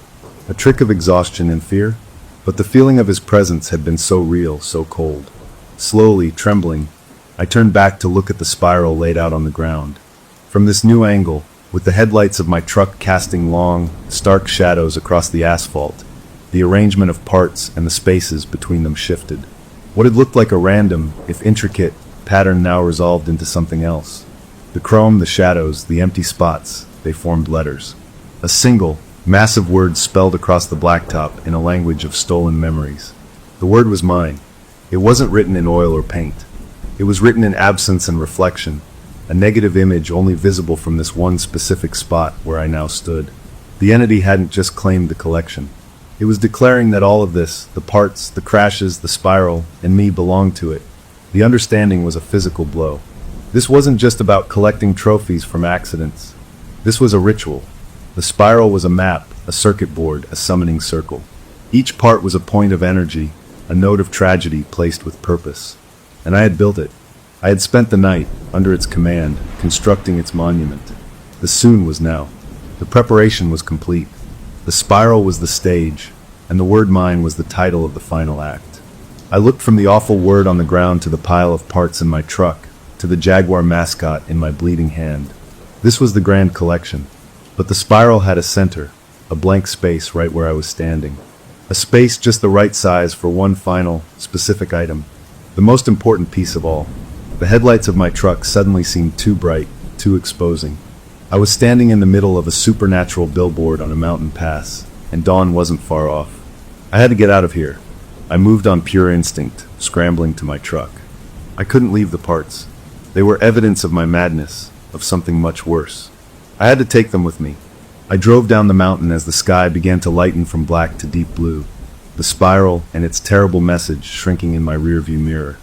A trick of exhaustion and fear? But the feeling of his presence had been so real, so cold. Slowly, trembling, I turned back to look at the spiral laid out on the ground. From this new angle, with the headlights of my truck casting long, stark shadows across the asphalt. The arrangement of parts and the spaces between them shifted. What had looked like a random, if intricate, pattern now resolved into something else. The chrome, the shadows, the empty spots, they formed letters. A single, massive word spelled across the blacktop in a language of stolen memories. The word was mine. It wasn't written in oil or paint. It was written in absence and reflection, a negative image only visible from this one specific spot where I now stood. The entity hadn't just claimed the collection. It was declaring that all of this, the parts, the crashes, the spiral, and me belonged to it. The understanding was a physical blow. This wasn't just about collecting trophies from accidents. This was a ritual. The spiral was a map, a circuit board, a summoning circle. Each part was a point of energy, a note of tragedy placed with purpose. And I had built it. I had spent the night, under its command, constructing its monument. The soon was now. The preparation was complete. The spiral was the stage, and the word mine was the title of the final act. I looked from the awful word on the ground to the pile of parts in my truck, to the Jaguar mascot in my bleeding hand. This was the grand collection. But the spiral had a center, a blank space right where I was standing. A space just the right size for one final, specific item. The most important piece of all. The headlights of my truck suddenly seemed too bright, too exposing. I was standing in the middle of a supernatural billboard on a mountain pass, and dawn wasn't far off. I had to get out of here. I moved on pure instinct, scrambling to my truck. I couldn't leave the parts. They were evidence of my madness, of something much worse. I had to take them with me. I drove down the mountain as the sky began to lighten from black to deep blue, the spiral and its terrible message shrinking in my rearview mirror.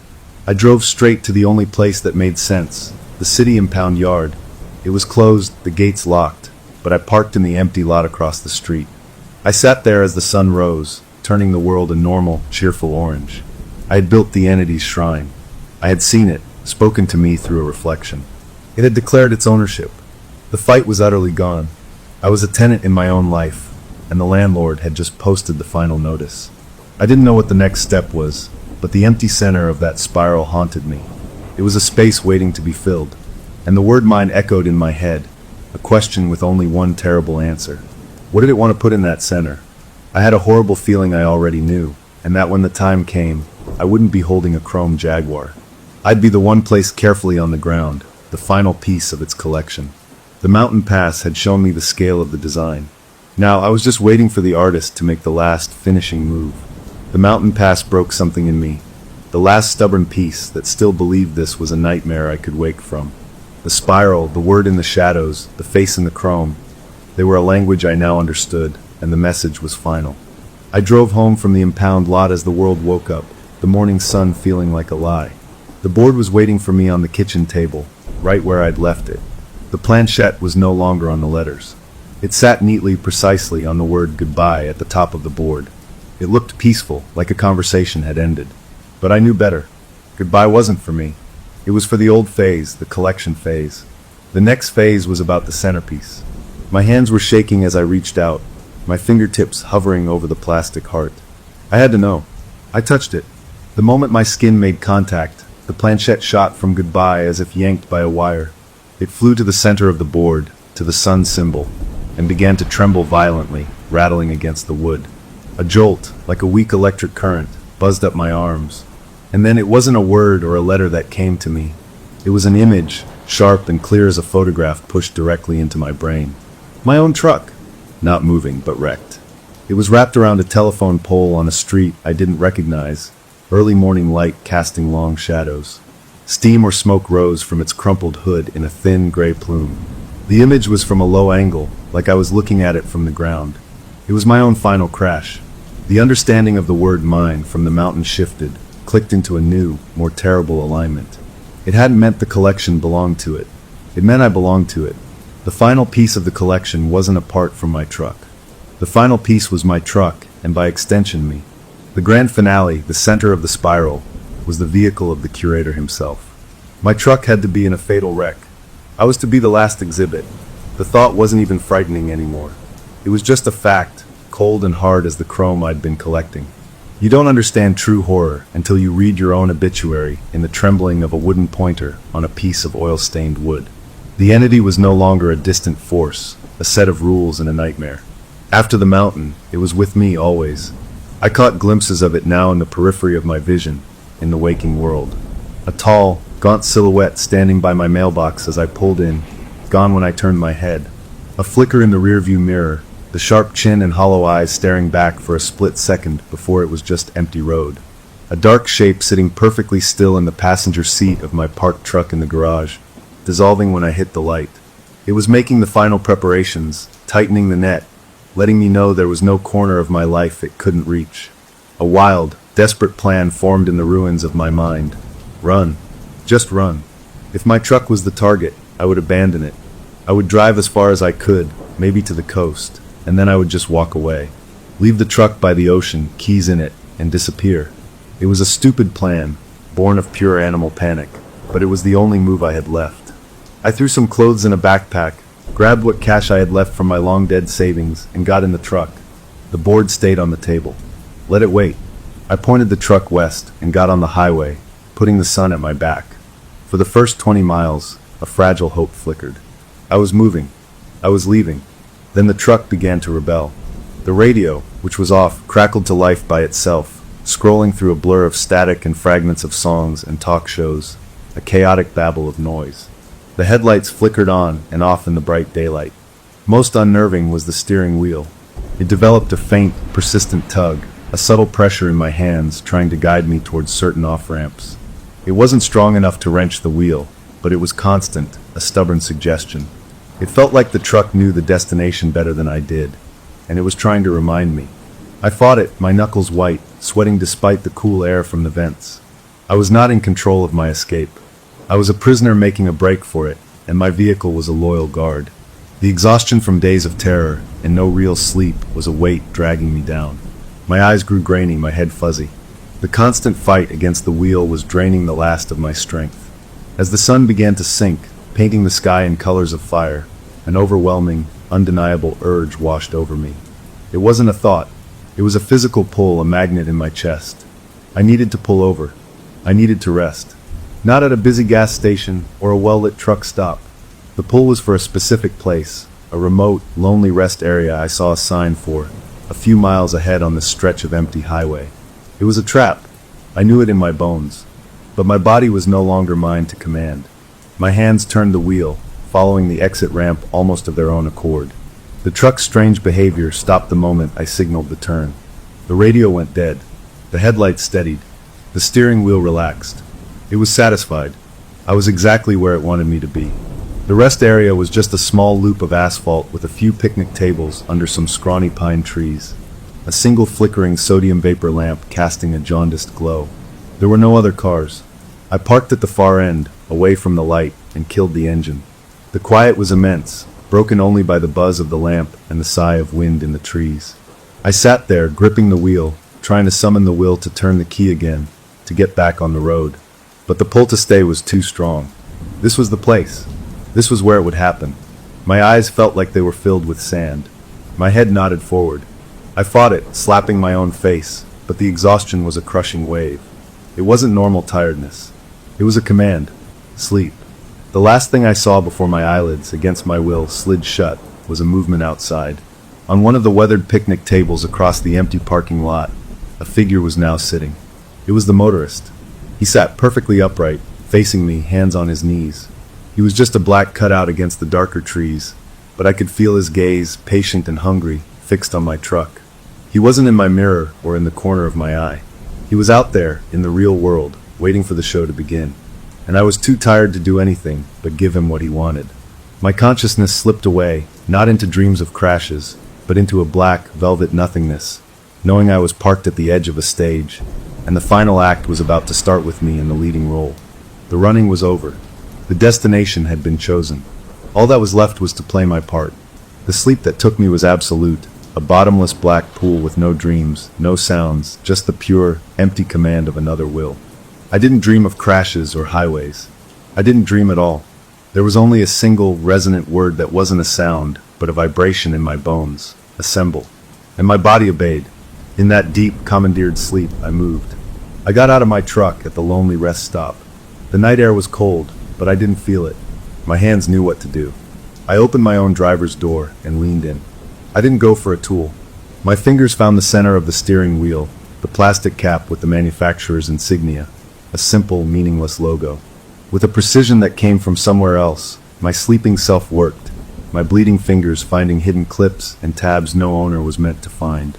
I drove straight to the only place that made sense, the city impound yard. It was closed, the gates locked, but I parked in the empty lot across the street. I sat there as the sun rose, turning the world a normal, cheerful orange. I had built the entity's shrine. I had seen it, spoken to me through a reflection. It had declared its ownership. The fight was utterly gone. I was a tenant in my own life, and the landlord had just posted the final notice. I didn't know what the next step was, but the empty center of that spiral haunted me. It was a space waiting to be filled, and the word mine echoed in my head, a question with only one terrible answer. What did it want to put in that center? I had a horrible feeling I already knew, and that when the time came, I wouldn't be holding a chrome Jaguar. I'd be the one placed carefully on the ground, the final piece of its collection. The mountain pass had shown me the scale of the design. Now I was just waiting for the artist to make the last finishing move. The mountain pass broke something in me, the last stubborn piece that still believed this was a nightmare I could wake from. The spiral, the word in the shadows, the face in the chrome, they were a language I now understood, and the message was final. I drove home from the impound lot as the world woke up, the morning sun feeling like a lie. The board was waiting for me on the kitchen table, right where I'd left it. The planchette was no longer on the letters. It sat neatly, precisely on the word goodbye at the top of the board. It looked peaceful, like a conversation had ended. But I knew better. Goodbye wasn't for me. It was for the old phase, the collection phase. The next phase was about the centerpiece. My hands were shaking as I reached out, my fingertips hovering over the plastic heart. I had to know. I touched it. The moment my skin made contact, the planchette shot from goodbye as if yanked by a wire. It flew to the center of the board, to the sun symbol, and began to tremble violently, rattling against the wood. A jolt, like a weak electric current, buzzed up my arms. And then it wasn't a word or a letter that came to me. It was an image, sharp and clear as a photograph pushed directly into my brain. My own truck, not moving but wrecked. It was wrapped around a telephone pole on a street I didn't recognize, early morning light casting long shadows. Steam or smoke rose from its crumpled hood in a thin gray plume. The image was from a low angle, like I was looking at it from the ground. It was my own final crash. The understanding of the word mine from the mountain shifted, clicked into a new, more terrible alignment. It hadn't meant the collection belonged to it. It meant I belonged to it. The final piece of the collection wasn't apart from my truck. The final piece was my truck, and by extension me. The grand finale, the center of the spiral, was the vehicle of the curator himself. My truck had to be in a fatal wreck. I was to be the last exhibit. The thought wasn't even frightening anymore. It was just a fact, cold and hard as the chrome I'd been collecting. You don't understand true horror until you read your own obituary in the trembling of a wooden pointer on a piece of oil-stained wood. The entity was no longer a distant force, a set of rules and a nightmare. After the mountain, it was with me always. I caught glimpses of it now in the periphery of my vision, in the waking world. A tall, gaunt silhouette standing by my mailbox as I pulled in, gone when I turned my head. A flicker in the rearview mirror, the sharp chin and hollow eyes staring back for a split second before it was just empty road. A dark shape sitting perfectly still in the passenger seat of my parked truck in the garage, dissolving when I hit the light. It was making the final preparations, tightening the net, letting me know there was no corner of my life it couldn't reach. A wild, desperate plan formed in the ruins of my mind. Run. Just run. If my truck was the target, I would abandon it. I would drive as far as I could, maybe to the coast, and then I would just walk away. Leave the truck by the ocean, keys in it, and disappear. It was a stupid plan, born of pure animal panic, but it was the only move I had left. I threw some clothes in a backpack, grabbed what cash I had left from my long-dead savings, and got in the truck. The board stayed on the table. Let it wait. I pointed the truck west and got on the highway, putting the sun at my back. For the first 20 miles, a fragile hope flickered. I was moving. I was leaving. Then the truck began to rebel. The radio, which was off, crackled to life by itself, scrolling through a blur of static and fragments of songs and talk shows, a chaotic babble of noise. The headlights flickered on and off in the bright daylight. Most unnerving was the steering wheel. It developed a faint, persistent tug, a subtle pressure in my hands trying to guide me towards certain off-ramps. It wasn't strong enough to wrench the wheel, but it was constant, a stubborn suggestion. It felt like the truck knew the destination better than I did, and it was trying to remind me. I fought it, my knuckles white, sweating despite the cool air from the vents. I was not in control of my escape. I was a prisoner making a break for it, and my vehicle was a loyal guard. The exhaustion from days of terror and no real sleep was a weight dragging me down. My eyes grew grainy, my head fuzzy. The constant fight against the wheel was draining the last of my strength. As the sun began to sink, painting the sky in colors of fire, an overwhelming, undeniable urge washed over me. It wasn't a thought. It was a physical pull, a magnet in my chest. I needed to pull over. I needed to rest. Not at a busy gas station or a well-lit truck stop. The pull was for a specific place, a remote, lonely rest area I saw a sign for, a few miles ahead on this stretch of empty highway. It was a trap. I knew it in my bones. But my body was no longer mine to command. My hands turned the wheel, following the exit ramp almost of their own accord. The truck's strange behavior stopped the moment I signaled the turn. The radio went dead. The headlights steadied. The steering wheel relaxed. It was satisfied. I was exactly where it wanted me to be. The rest area was just a small loop of asphalt with a few picnic tables under some scrawny pine trees. A single flickering sodium vapor lamp casting a jaundiced glow. There were no other cars. I parked at the far end, away from the light, and killed the engine. The quiet was immense, broken only by the buzz of the lamp and the sigh of wind in the trees. I sat there, gripping the wheel, trying to summon the will to turn the key again, to get back on the road. But the pull to stay was too strong. This was the place. This was where it would happen. My eyes felt like they were filled with sand. My head nodded forward. I fought it, slapping my own face, but the exhaustion was a crushing wave. It wasn't normal tiredness. It was a command. Sleep. The last thing I saw before my eyelids, against my will, slid shut, was a movement outside. On one of the weathered picnic tables across the empty parking lot, a figure was now sitting. It was the motorist. He sat perfectly upright, facing me, hands on his knees. He was just a black cutout against the darker trees, but I could feel his gaze, patient and hungry, fixed on my truck. He wasn't in my mirror or in the corner of my eye. He was out there, in the real world, waiting for the show to begin. And I was too tired to do anything but give him what he wanted. My consciousness slipped away, not into dreams of crashes, but into a black, velvet nothingness, knowing I was parked at the edge of a stage, and the final act was about to start with me in the leading role. The running was over. The destination had been chosen. All that was left was to play my part. The sleep that took me was absolute, a bottomless black pool with no dreams, no sounds, just the pure, empty command of another will. I didn't dream of crashes or highways. I didn't dream at all. There was only a single, resonant word that wasn't a sound, but a vibration in my bones. Assemble. And my body obeyed. In that deep, commandeered sleep, I moved. I got out of my truck at the lonely rest stop. The night air was cold, but I didn't feel it. My hands knew what to do. I opened my own driver's door and leaned in. I didn't go for a tool. My fingers found the center of the steering wheel, the plastic cap with the manufacturer's insignia, a simple, meaningless logo. With a precision that came from somewhere else, my sleeping self worked, my bleeding fingers finding hidden clips and tabs no owner was meant to find.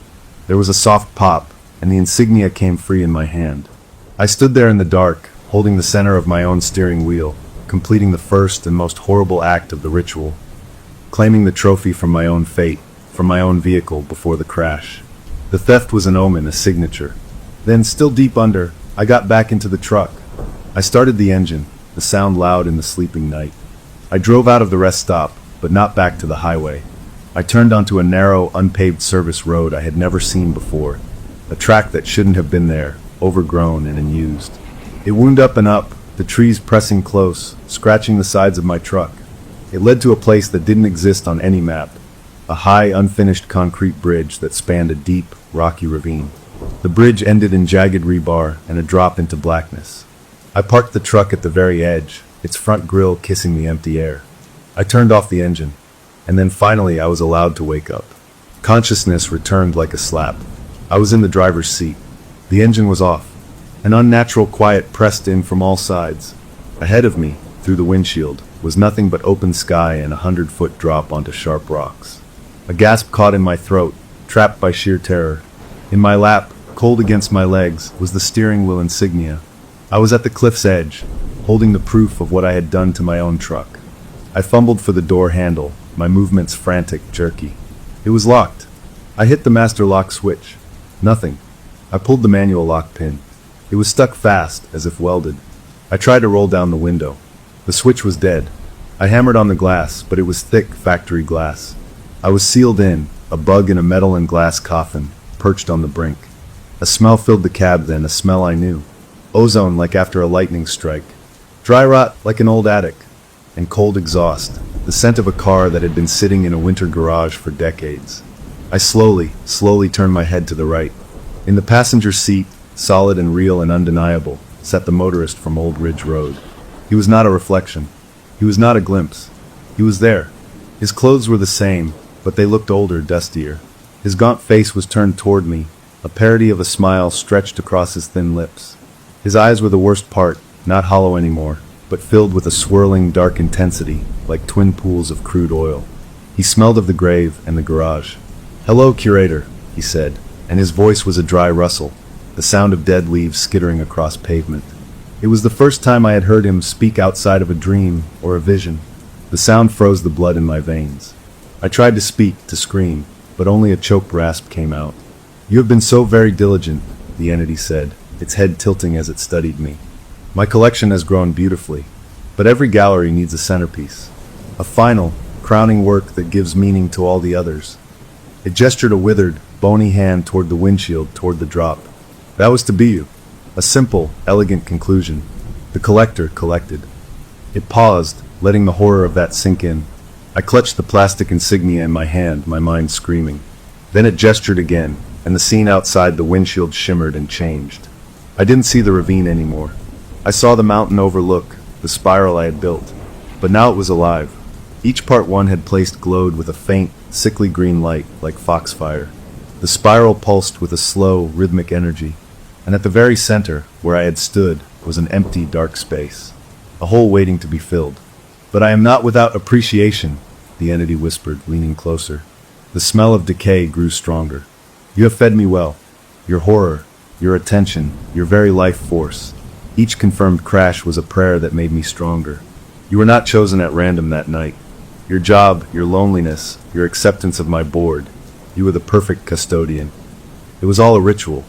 There was a soft pop, and the insignia came free in my hand. I stood there in the dark, holding the center of my own steering wheel, completing the first and most horrible act of the ritual, claiming the trophy from my own fate, from my own vehicle before the crash. The theft was an omen, a signature. Then, still deep under, I got back into the truck. I started the engine, the sound loud in the sleeping night. I drove out of the rest stop, but not back to the highway. I turned onto a narrow, unpaved service road I had never seen before, a track that shouldn't have been there, overgrown and unused. It wound up and up, the trees pressing close, scratching the sides of my truck. It led to a place that didn't exist on any map, a high, unfinished concrete bridge that spanned a deep, rocky ravine. The bridge ended in jagged rebar and a drop into blackness. I parked the truck at the very edge, its front grille kissing the empty air. I turned off the engine, and then finally I was allowed to wake up. Consciousness returned like a slap. I was in the driver's seat. The engine was off. An unnatural quiet pressed in from all sides. Ahead of me, through the windshield, was nothing but open sky and 100-foot drop onto sharp rocks. A gasp caught in my throat, trapped by sheer terror. In my lap, cold against my legs, was the steering wheel insignia. I was at the cliff's edge, holding the proof of what I had done to my own truck. I fumbled for the door handle, my movements frantic, jerky. It was locked. I hit the master lock switch. Nothing. I pulled the manual lock pin. It was stuck fast, as if welded. I tried to roll down the window. The switch was dead. I hammered on the glass, but it was thick factory glass. I was sealed in, a bug in a metal and glass coffin, perched on the brink. A smell filled the cab then, a smell I knew. Ozone like after a lightning strike. Dry rot like an old attic. And cold exhaust, the scent of a car that had been sitting in a winter garage for decades. I slowly turned my head to the right. In the passenger seat, solid and real and undeniable, sat the motorist from Old Ridge Road. He was not a reflection. He was not a glimpse. He was there. His clothes were the same, but they looked older, dustier. His gaunt face was turned toward me, a parody of a smile stretched across his thin lips. His eyes were the worst part, not hollow anymore, but filled with a swirling, dark intensity, like twin pools of crude oil. He smelled of the grave and the garage. "Hello, curator," he said, and his voice was a dry rustle, the sound of dead leaves skittering across pavement. It was the first time I had heard him speak outside of a dream or a vision. The sound froze the blood in my veins. I tried to speak, to scream, but only a choked rasp came out. "You have been so very diligent," the entity said, its head tilting as it studied me. "My collection has grown beautifully, but every gallery needs a centerpiece. A final, crowning work that gives meaning to all the others." It gestured a withered, bony hand toward the windshield, toward the drop. That was to be you. A simple, elegant conclusion. The collector collected. It paused, letting the horror of that sink in. I clutched the plastic insignia in my hand, my mind screaming. Then it gestured again, and the scene outside the windshield shimmered and changed. I didn't see the ravine anymore. I saw the mountain overlook, the spiral I had built. But now it was alive. Each part one had placed glowed with a faint, sickly green light, like foxfire. The spiral pulsed with a slow, rhythmic energy. And at the very center, where I had stood, was an empty, dark space. A hole waiting to be filled. "But I am not without appreciation," the entity whispered, leaning closer. The smell of decay grew stronger. "You have fed me well. Your horror, your attention, your very life force. Each confirmed crash was a prayer that made me stronger. You were not chosen at random that night. Your job, your loneliness, your acceptance of my board. You were the perfect custodian. It was all a ritual.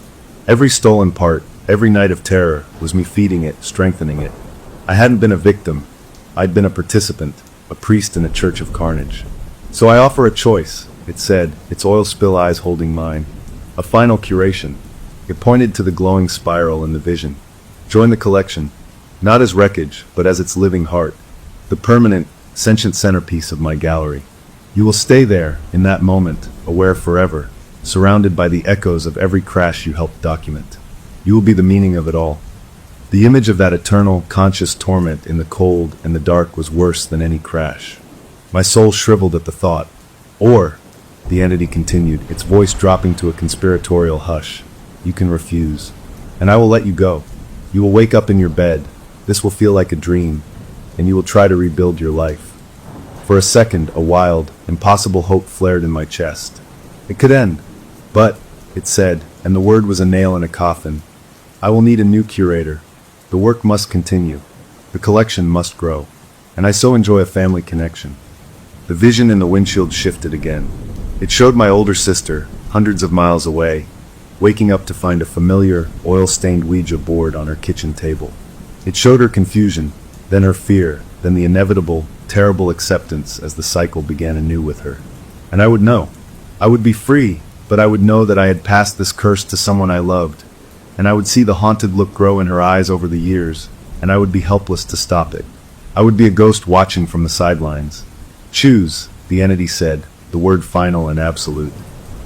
Every stolen part, every night of terror, was me feeding it, strengthening it. I hadn't been a victim. I'd been a participant, a priest in a church of carnage. So I offer a choice," it said, its oil spill eyes holding mine. "A final curation." It pointed to the glowing spiral in the vision. "Join the collection, not as wreckage, but as its living heart, the permanent, sentient centerpiece of my gallery. You will stay there, in that moment, aware forever, surrounded by the echoes of every crash you helped document. You will be the meaning of it all." The image of that eternal, conscious torment in the cold and the dark was worse than any crash. My soul shriveled at the thought. Or, the entity continued, its voice dropping to a conspiratorial hush, you can refuse, and I will let you go. You will wake up in your bed. This will feel like a dream, and you will try to rebuild your life. For a second, a wild, impossible hope flared in my chest. It could end. But, it said, and the word was a nail in a coffin, I will need a new curator. The work must continue. The collection must grow. And I so enjoy a family connection. The vision in the windshield shifted again. It showed my older sister, hundreds of miles away, waking up to find a familiar, oil-stained Ouija board on her kitchen table. It showed her confusion, then her fear, then the inevitable, terrible acceptance as the cycle began anew with her. And I would know. I would be free, but I would know that I had passed this curse to someone I loved, and I would see the haunted look grow in her eyes over the years, and I would be helpless to stop it. I would be a ghost watching from the sidelines. Choose, the entity said, the word final and absolute.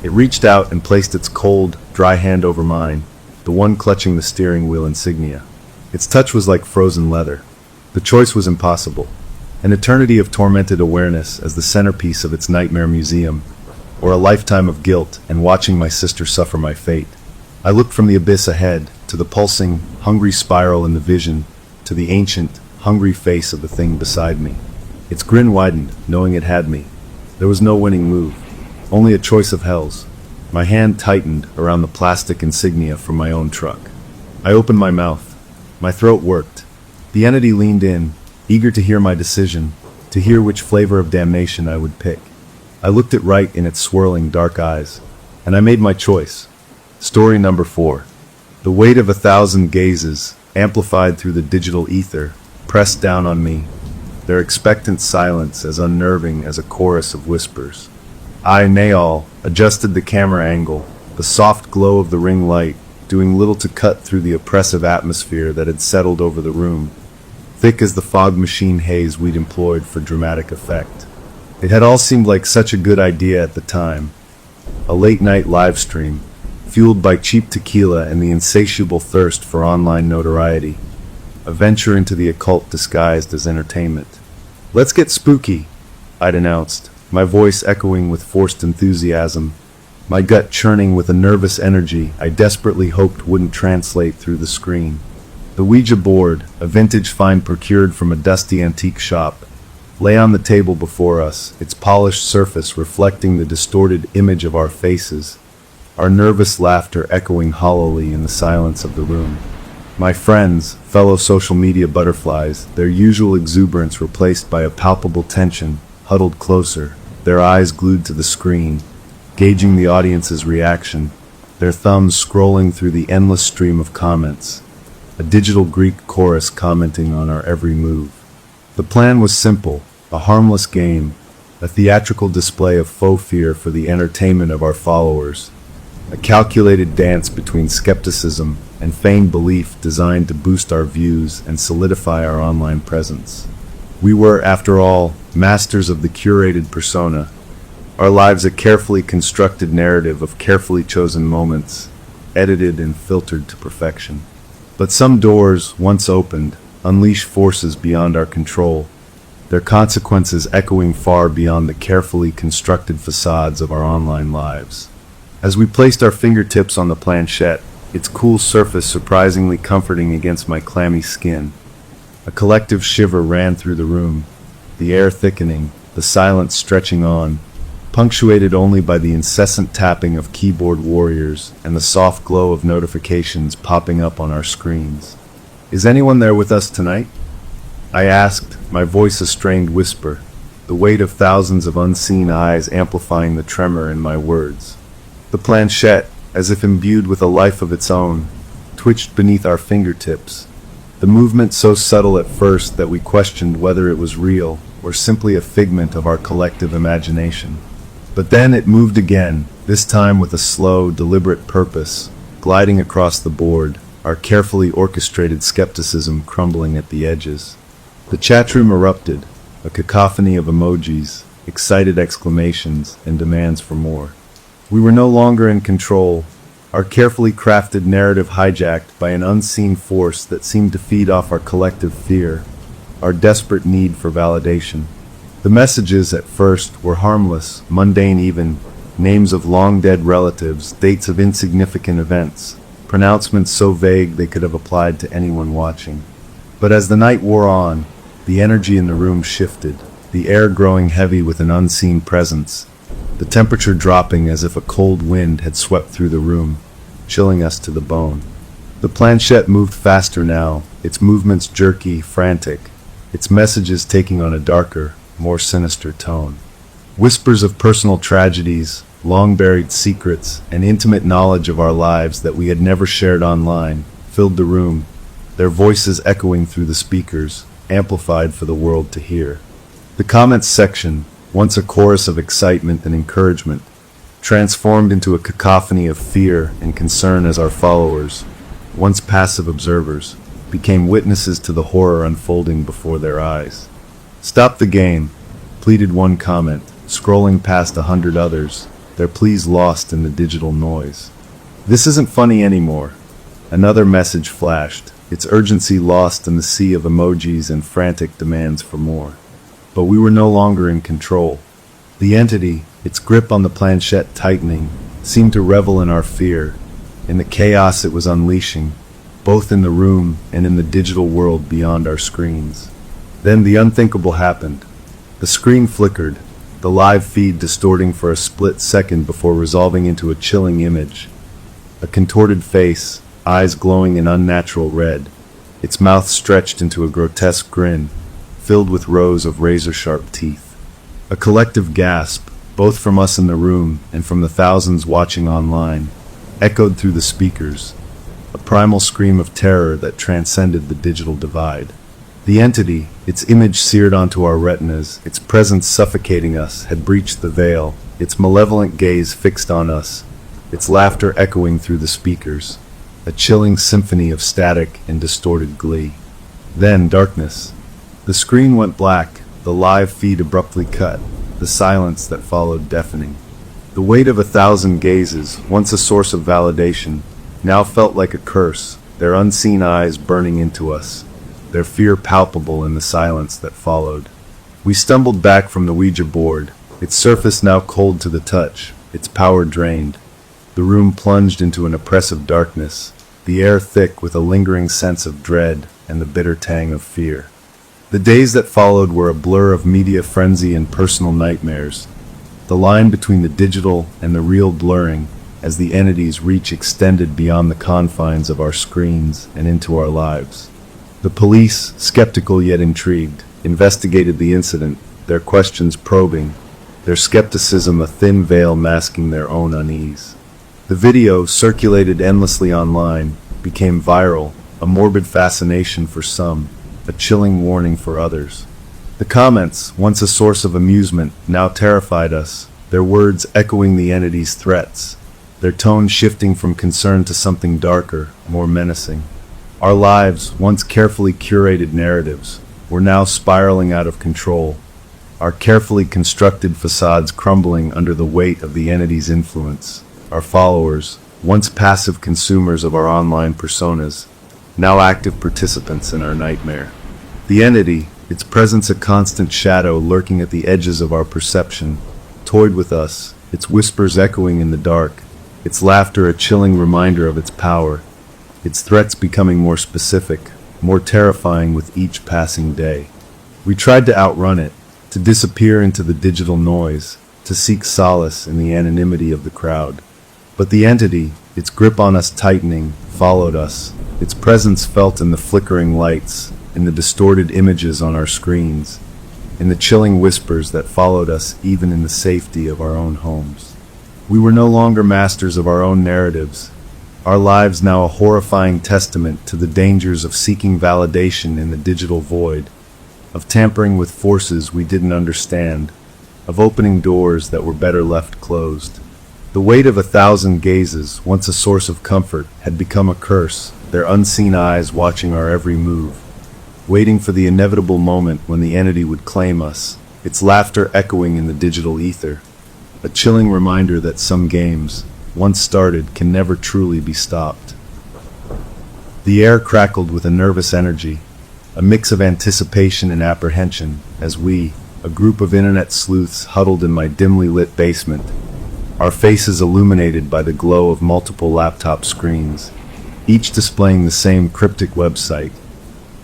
It reached out and placed its cold, dry hand over mine, the one clutching the steering wheel insignia. Its touch was like frozen leather. The choice was impossible. An eternity of tormented awareness as the centerpiece of its nightmare museum, or a lifetime of guilt and watching my sister suffer my fate. I looked from the abyss ahead, to the pulsing, hungry spiral in the vision, to the ancient, hungry face of the thing beside me. Its grin widened, knowing it had me. There was no winning move, only a choice of hells. My hand tightened around the plastic insignia from my own truck. I opened my mouth. My throat worked. The entity leaned in, eager to hear my decision, to hear which flavor of damnation I would pick. I looked it right in its swirling dark eyes, and I made my choice. Story number 4. The weight of 1,000 gazes, amplified through the digital ether, pressed down on me, their expectant silence as unnerving as a chorus of whispers. I, Nayal, adjusted the camera angle, the soft glow of the ring light doing little to cut through the oppressive atmosphere that had settled over the room, thick as the fog machine haze we'd employed for dramatic effect. It had all seemed like such a good idea at the time. A late-night live stream, fueled by cheap tequila and the insatiable thirst for online notoriety. A venture into the occult disguised as entertainment. Let's get spooky, I'd announced, my voice echoing with forced enthusiasm, my gut churning with a nervous energy I desperately hoped wouldn't translate through the screen. The Ouija board, a vintage find procured from a dusty antique shop, lay on the table before us, its polished surface reflecting the distorted image of our faces, our nervous laughter echoing hollowly in the silence of the room. My friends, fellow social media butterflies, their usual exuberance replaced by a palpable tension, huddled closer, their eyes glued to the screen, gauging the audience's reaction, their thumbs scrolling through the endless stream of comments, a digital Greek chorus commenting on our every move. The plan was simple, a harmless game, a theatrical display of faux fear for the entertainment of our followers, a calculated dance between skepticism and feigned belief designed to boost our views and solidify our online presence. We were, after all, masters of the curated persona, our lives a carefully constructed narrative of carefully chosen moments, edited and filtered to perfection. But some doors, once opened, unleash forces beyond our control, their consequences echoing far beyond the carefully constructed facades of our online lives. As we placed our fingertips on the planchette, its cool surface surprisingly comforting against my clammy skin, a collective shiver ran through the room, the air thickening, the silence stretching on, punctuated only by the incessant tapping of keyboard warriors and the soft glow of notifications popping up on our screens. Is anyone there with us tonight? I asked, my voice a strained whisper, the weight of thousands of unseen eyes amplifying the tremor in my words. The planchette, as if imbued with a life of its own, twitched beneath our fingertips, the movement so subtle at first that we questioned whether it was real or simply a figment of our collective imagination. But then it moved again, this time with a slow, deliberate purpose, gliding across the board, our carefully orchestrated skepticism crumbling at the edges. The chatroom erupted, a cacophony of emojis, excited exclamations, and demands for more. We were no longer in control, our carefully crafted narrative hijacked by an unseen force that seemed to feed off our collective fear, our desperate need for validation. The messages at first were harmless, mundane even, names of long-dead relatives, dates of insignificant events, pronouncements so vague they could have applied to anyone watching. But as the night wore on, the energy in the room shifted, the air growing heavy with an unseen presence, the temperature dropping as if a cold wind had swept through the room, chilling us to the bone. The planchette moved faster now, its movements jerky, frantic, its messages taking on a darker, more sinister tone. Whispers of personal tragedies, long-buried secrets, and intimate knowledge of our lives that we had never shared online filled the room, their voices echoing through the speakers, amplified for the world to hear. The comments section, once a chorus of excitement and encouragement, transformed into a cacophony of fear and concern as our followers, once passive observers, became witnesses to the horror unfolding before their eyes. "Stop the game," pleaded one comment, scrolling past 100 others, their pleas lost in the digital noise. "This isn't funny anymore," another message flashed, its urgency lost in the sea of emojis and frantic demands for more. But we were no longer in control. The entity, its grip on the planchette tightening, seemed to revel in our fear, in the chaos it was unleashing, both in the room and in the digital world beyond our screens. Then the unthinkable happened. The screen flickered, the live feed distorting for a split second before resolving into a chilling image. A contorted face, eyes glowing in unnatural red, its mouth stretched into a grotesque grin, filled with rows of razor-sharp teeth. A collective gasp, both from us in the room and from the thousands watching online, echoed through the speakers, a primal scream of terror that transcended the digital divide. The entity, its image seared onto our retinas, its presence suffocating us, had breached the veil, its malevolent gaze fixed on us, its laughter echoing through the speakers, a chilling symphony of static and distorted glee. Then darkness. The screen went black, the live feed abruptly cut, the silence that followed deafening. The weight of 1,000 gazes, once a source of validation, now felt like a curse, their unseen eyes burning into us, their fear palpable in the silence that followed. We stumbled back from the Ouija board, its surface now cold to the touch, its power drained. The room plunged into an oppressive darkness, the air thick with a lingering sense of dread and the bitter tang of fear. The days that followed were a blur of media frenzy and personal nightmares, the line between the digital and the real blurring as the entity's reach extended beyond the confines of our screens and into our lives. The police, skeptical yet intrigued, investigated the incident, their questions probing, their skepticism a thin veil masking their own unease. The video, circulated endlessly online, became viral, a morbid fascination for some, a chilling warning for others. The comments, once a source of amusement, now terrified us, their words echoing the entity's threats, their tone shifting from concern to something darker, more menacing. Our lives, once carefully curated narratives, were now spiraling out of control, our carefully constructed facades crumbling under the weight of the entity's influence. Our followers, once passive consumers of our online personas, now active participants in our nightmare. The entity, its presence a constant shadow lurking at the edges of our perception, toyed with us, its whispers echoing in the dark, its laughter a chilling reminder of its power, its threats becoming more specific, more terrifying with each passing day. We tried to outrun it, to disappear into the digital noise, to seek solace in the anonymity of the crowd. But the entity, its grip on us tightening, followed us, its presence felt in the flickering lights, in the distorted images on our screens, in the chilling whispers that followed us even in the safety of our own homes. We were no longer masters of our own narratives, our lives now a horrifying testament to the dangers of seeking validation in the digital void, of tampering with forces we didn't understand, of opening doors that were better left closed. The weight of 1,000 gazes, once a source of comfort, had become a curse, their unseen eyes watching our every move, waiting for the inevitable moment when the entity would claim us, its laughter echoing in the digital ether, a chilling reminder that some games, once started, can never truly be stopped. The air crackled with a nervous energy, a mix of anticipation and apprehension, as we, a group of internet sleuths, huddled in my dimly lit basement, our faces illuminated by the glow of multiple laptop screens, each displaying the same cryptic website,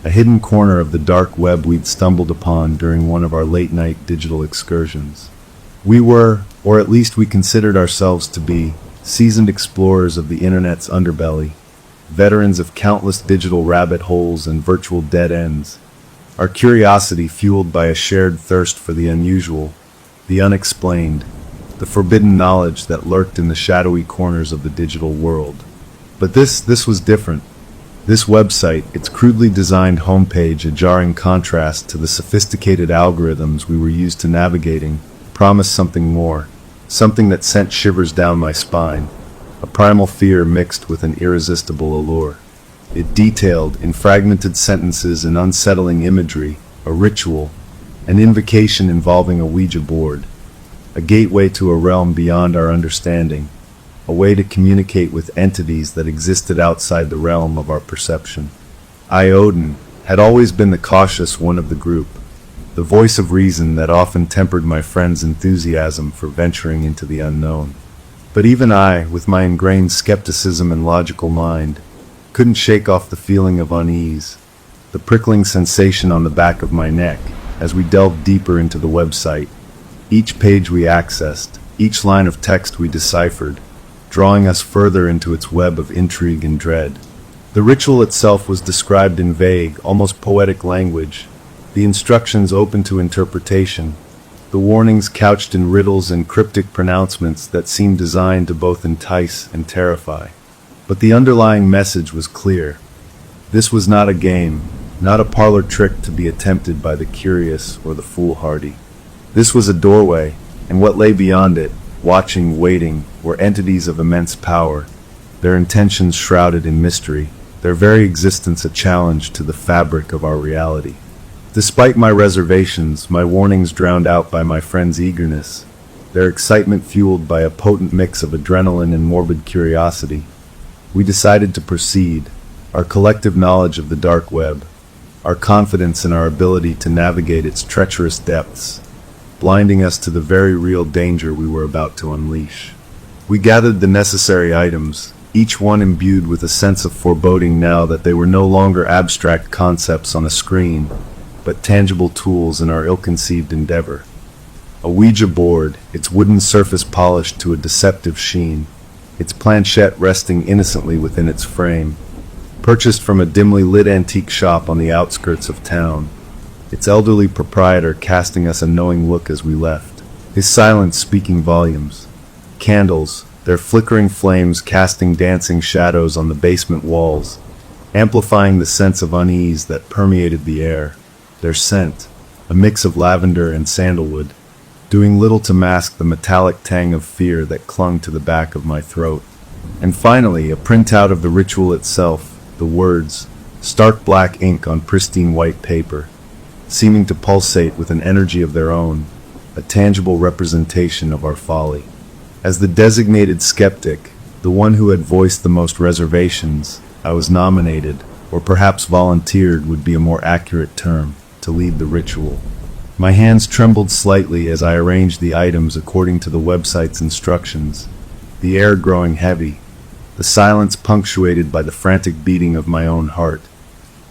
a hidden corner of the dark web we'd stumbled upon during one of our late-night digital excursions. We were, or at least we considered ourselves to be, seasoned explorers of the internet's underbelly, veterans of countless digital rabbit holes and virtual dead ends, our curiosity fueled by a shared thirst for the unusual, the unexplained, the forbidden knowledge that lurked in the shadowy corners of the digital world. But this was different. This website, its crudely designed homepage a jarring contrast to the sophisticated algorithms we were used to navigating, promised something more, something that sent shivers down my spine, a primal fear mixed with an irresistible allure. It detailed, in fragmented sentences and unsettling imagery, a ritual, an invocation involving a Ouija board, a gateway to a realm beyond our understanding, a way to communicate with entities that existed outside the realm of our perception. I, Odin, had always been the cautious one of the group, the voice of reason that often tempered my friends' enthusiasm for venturing into the unknown. But even I, with my ingrained skepticism and logical mind, couldn't shake off the feeling of unease, the prickling sensation on the back of my neck as we delved deeper into the website. Each page we accessed, each line of text we deciphered, drawing us further into its web of intrigue and dread. The ritual itself was described in vague, almost poetic language, the instructions open to interpretation, the warnings couched in riddles and cryptic pronouncements that seemed designed to both entice and terrify. But the underlying message was clear. This was not a game, not a parlor trick to be attempted by the curious or the foolhardy. This was a doorway, and what lay beyond it, watching, waiting, were entities of immense power, their intentions shrouded in mystery, their very existence a challenge to the fabric of our reality. Despite my reservations, my warnings drowned out by my friends' eagerness, their excitement fueled by a potent mix of adrenaline and morbid curiosity, we decided to proceed, our collective knowledge of the dark web, our confidence in our ability to navigate its treacherous depths, blinding us to the very real danger we were about to unleash. We gathered the necessary items, each one imbued with a sense of foreboding now that they were no longer abstract concepts on a screen, but tangible tools in our ill-conceived endeavor. A Ouija board, its wooden surface polished to a deceptive sheen, its planchette resting innocently within its frame, purchased from a dimly lit antique shop on the outskirts of town, its elderly proprietor casting us a knowing look as we left, his silence speaking volumes. Candles, their flickering flames casting dancing shadows on the basement walls, amplifying the sense of unease that permeated the air, their scent, a mix of lavender and sandalwood, doing little to mask the metallic tang of fear that clung to the back of my throat. And finally, a printout of the ritual itself, the words, stark black ink on pristine white paper, seeming to pulsate with an energy of their own, a tangible representation of our folly. As the designated skeptic, the one who had voiced the most reservations, I was nominated, or perhaps volunteered would be a more accurate term, to lead the ritual. My hands trembled slightly as I arranged the items according to the website's instructions, the air growing heavy, the silence punctuated by the frantic beating of my own heart,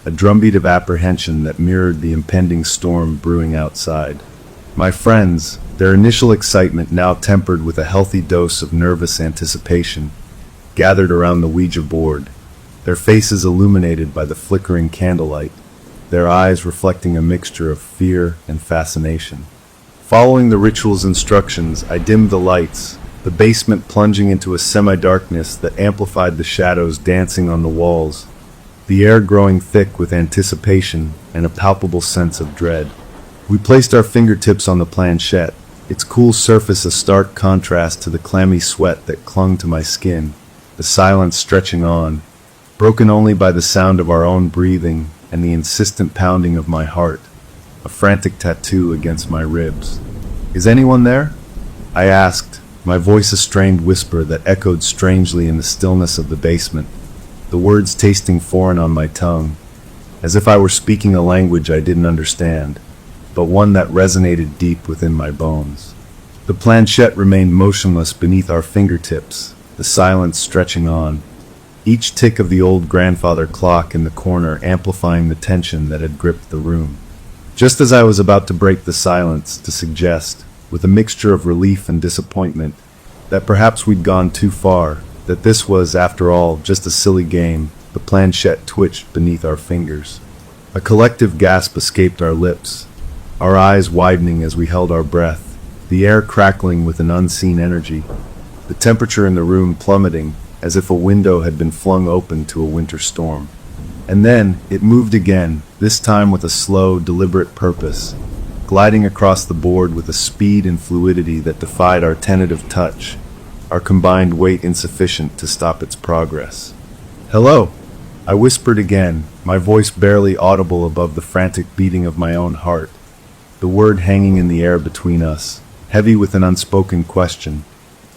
a drumbeat of apprehension that mirrored the impending storm brewing outside. My friends, their initial excitement now tempered with a healthy dose of nervous anticipation, gathered around the Ouija board, their faces illuminated by the flickering candlelight, their eyes reflecting a mixture of fear and fascination. Following the ritual's instructions, I dimmed the lights, the basement plunging into a semi-darkness that amplified the shadows dancing on the walls, the air growing thick with anticipation and a palpable sense of dread. We placed our fingertips on the planchette, its cool surface a stark contrast to the clammy sweat that clung to my skin, the silence stretching on, broken only by the sound of our own breathing and the insistent pounding of my heart, a frantic tattoo against my ribs. "Is anyone there?" I asked, my voice a strained whisper that echoed strangely in the stillness of the basement, the words tasting foreign on my tongue, as if I were speaking a language I didn't understand, but one that resonated deep within my bones. The planchette remained motionless beneath our fingertips, the silence stretching on, each tick of the old grandfather clock in the corner amplifying the tension that had gripped the room. Just as I was about to break the silence to suggest, with a mixture of relief and disappointment, that perhaps we'd gone too far, that this was, after all, just a silly game, the planchette twitched beneath our fingers. A collective gasp escaped our lips, our eyes widening as we held our breath, the air crackling with an unseen energy, the temperature in the room plummeting as if a window had been flung open to a winter storm. And then it moved again, this time with a slow, deliberate purpose, gliding across the board with a speed and fluidity that defied our tentative touch, our combined weight insufficient to stop its progress. "Hello," I whispered again, my voice barely audible above the frantic beating of my own heart, the word hanging in the air between us, heavy with an unspoken question,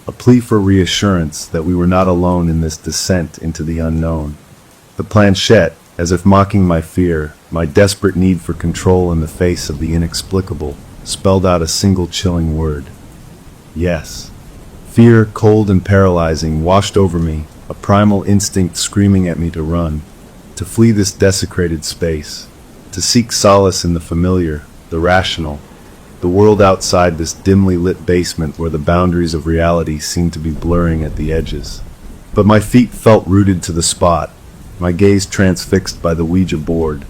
a plea for reassurance that we were not alone in this descent into the unknown. The planchette, as if mocking my fear, my desperate need for control in the face of the inexplicable, spelled out a single chilling word. Yes. Fear, cold and paralyzing, washed over me, a primal instinct screaming at me to run, to flee this desecrated space, to seek solace in the familiar, the rational, the world outside this dimly lit basement where the boundaries of reality seemed to be blurring at the edges. But my feet felt rooted to the spot, my gaze transfixed by the Ouija board,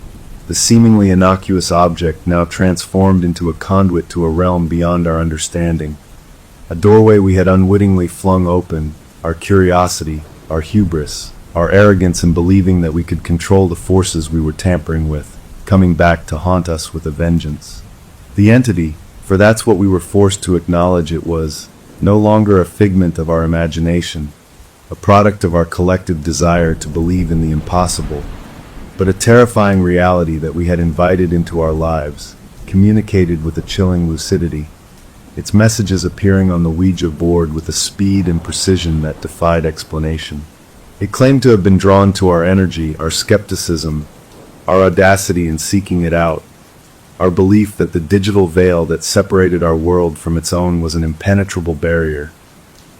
the seemingly innocuous object now transformed into a conduit to a realm beyond our understanding, a doorway we had unwittingly flung open, our curiosity, our hubris, our arrogance in believing that we could control the forces we were tampering with, coming back to haunt us with a vengeance. The entity, for that's what we were forced to acknowledge it was, no longer a figment of our imagination, a product of our collective desire to believe in the impossible, but a terrifying reality that we had invited into our lives, communicated with a chilling lucidity, its messages appearing on the Ouija board with a speed and precision that defied explanation. It claimed to have been drawn to our energy, our skepticism, our audacity in seeking it out, our belief that the digital veil that separated our world from its own was an impenetrable barrier,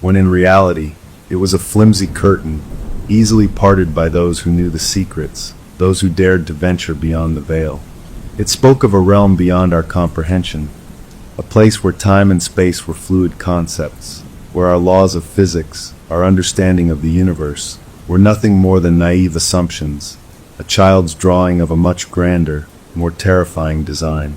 when in reality, it was a flimsy curtain, easily parted by those who knew the secrets, those who dared to venture beyond the veil. It spoke of a realm beyond our comprehension, a place where time and space were fluid concepts, where our laws of physics, our understanding of the universe, were nothing more than naive assumptions, a child's drawing of a much grander, more terrifying design.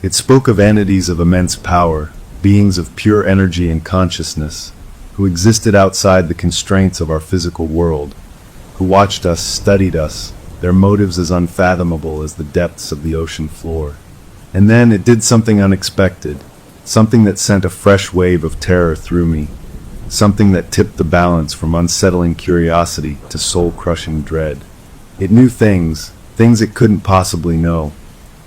It spoke of entities of immense power, beings of pure energy and consciousness, who existed outside the constraints of our physical world, who watched us, studied us, their motives as unfathomable as the depths of the ocean floor. And then it did something unexpected, something that sent a fresh wave of terror through me, something that tipped the balance from unsettling curiosity to soul-crushing dread. It knew things it couldn't possibly know,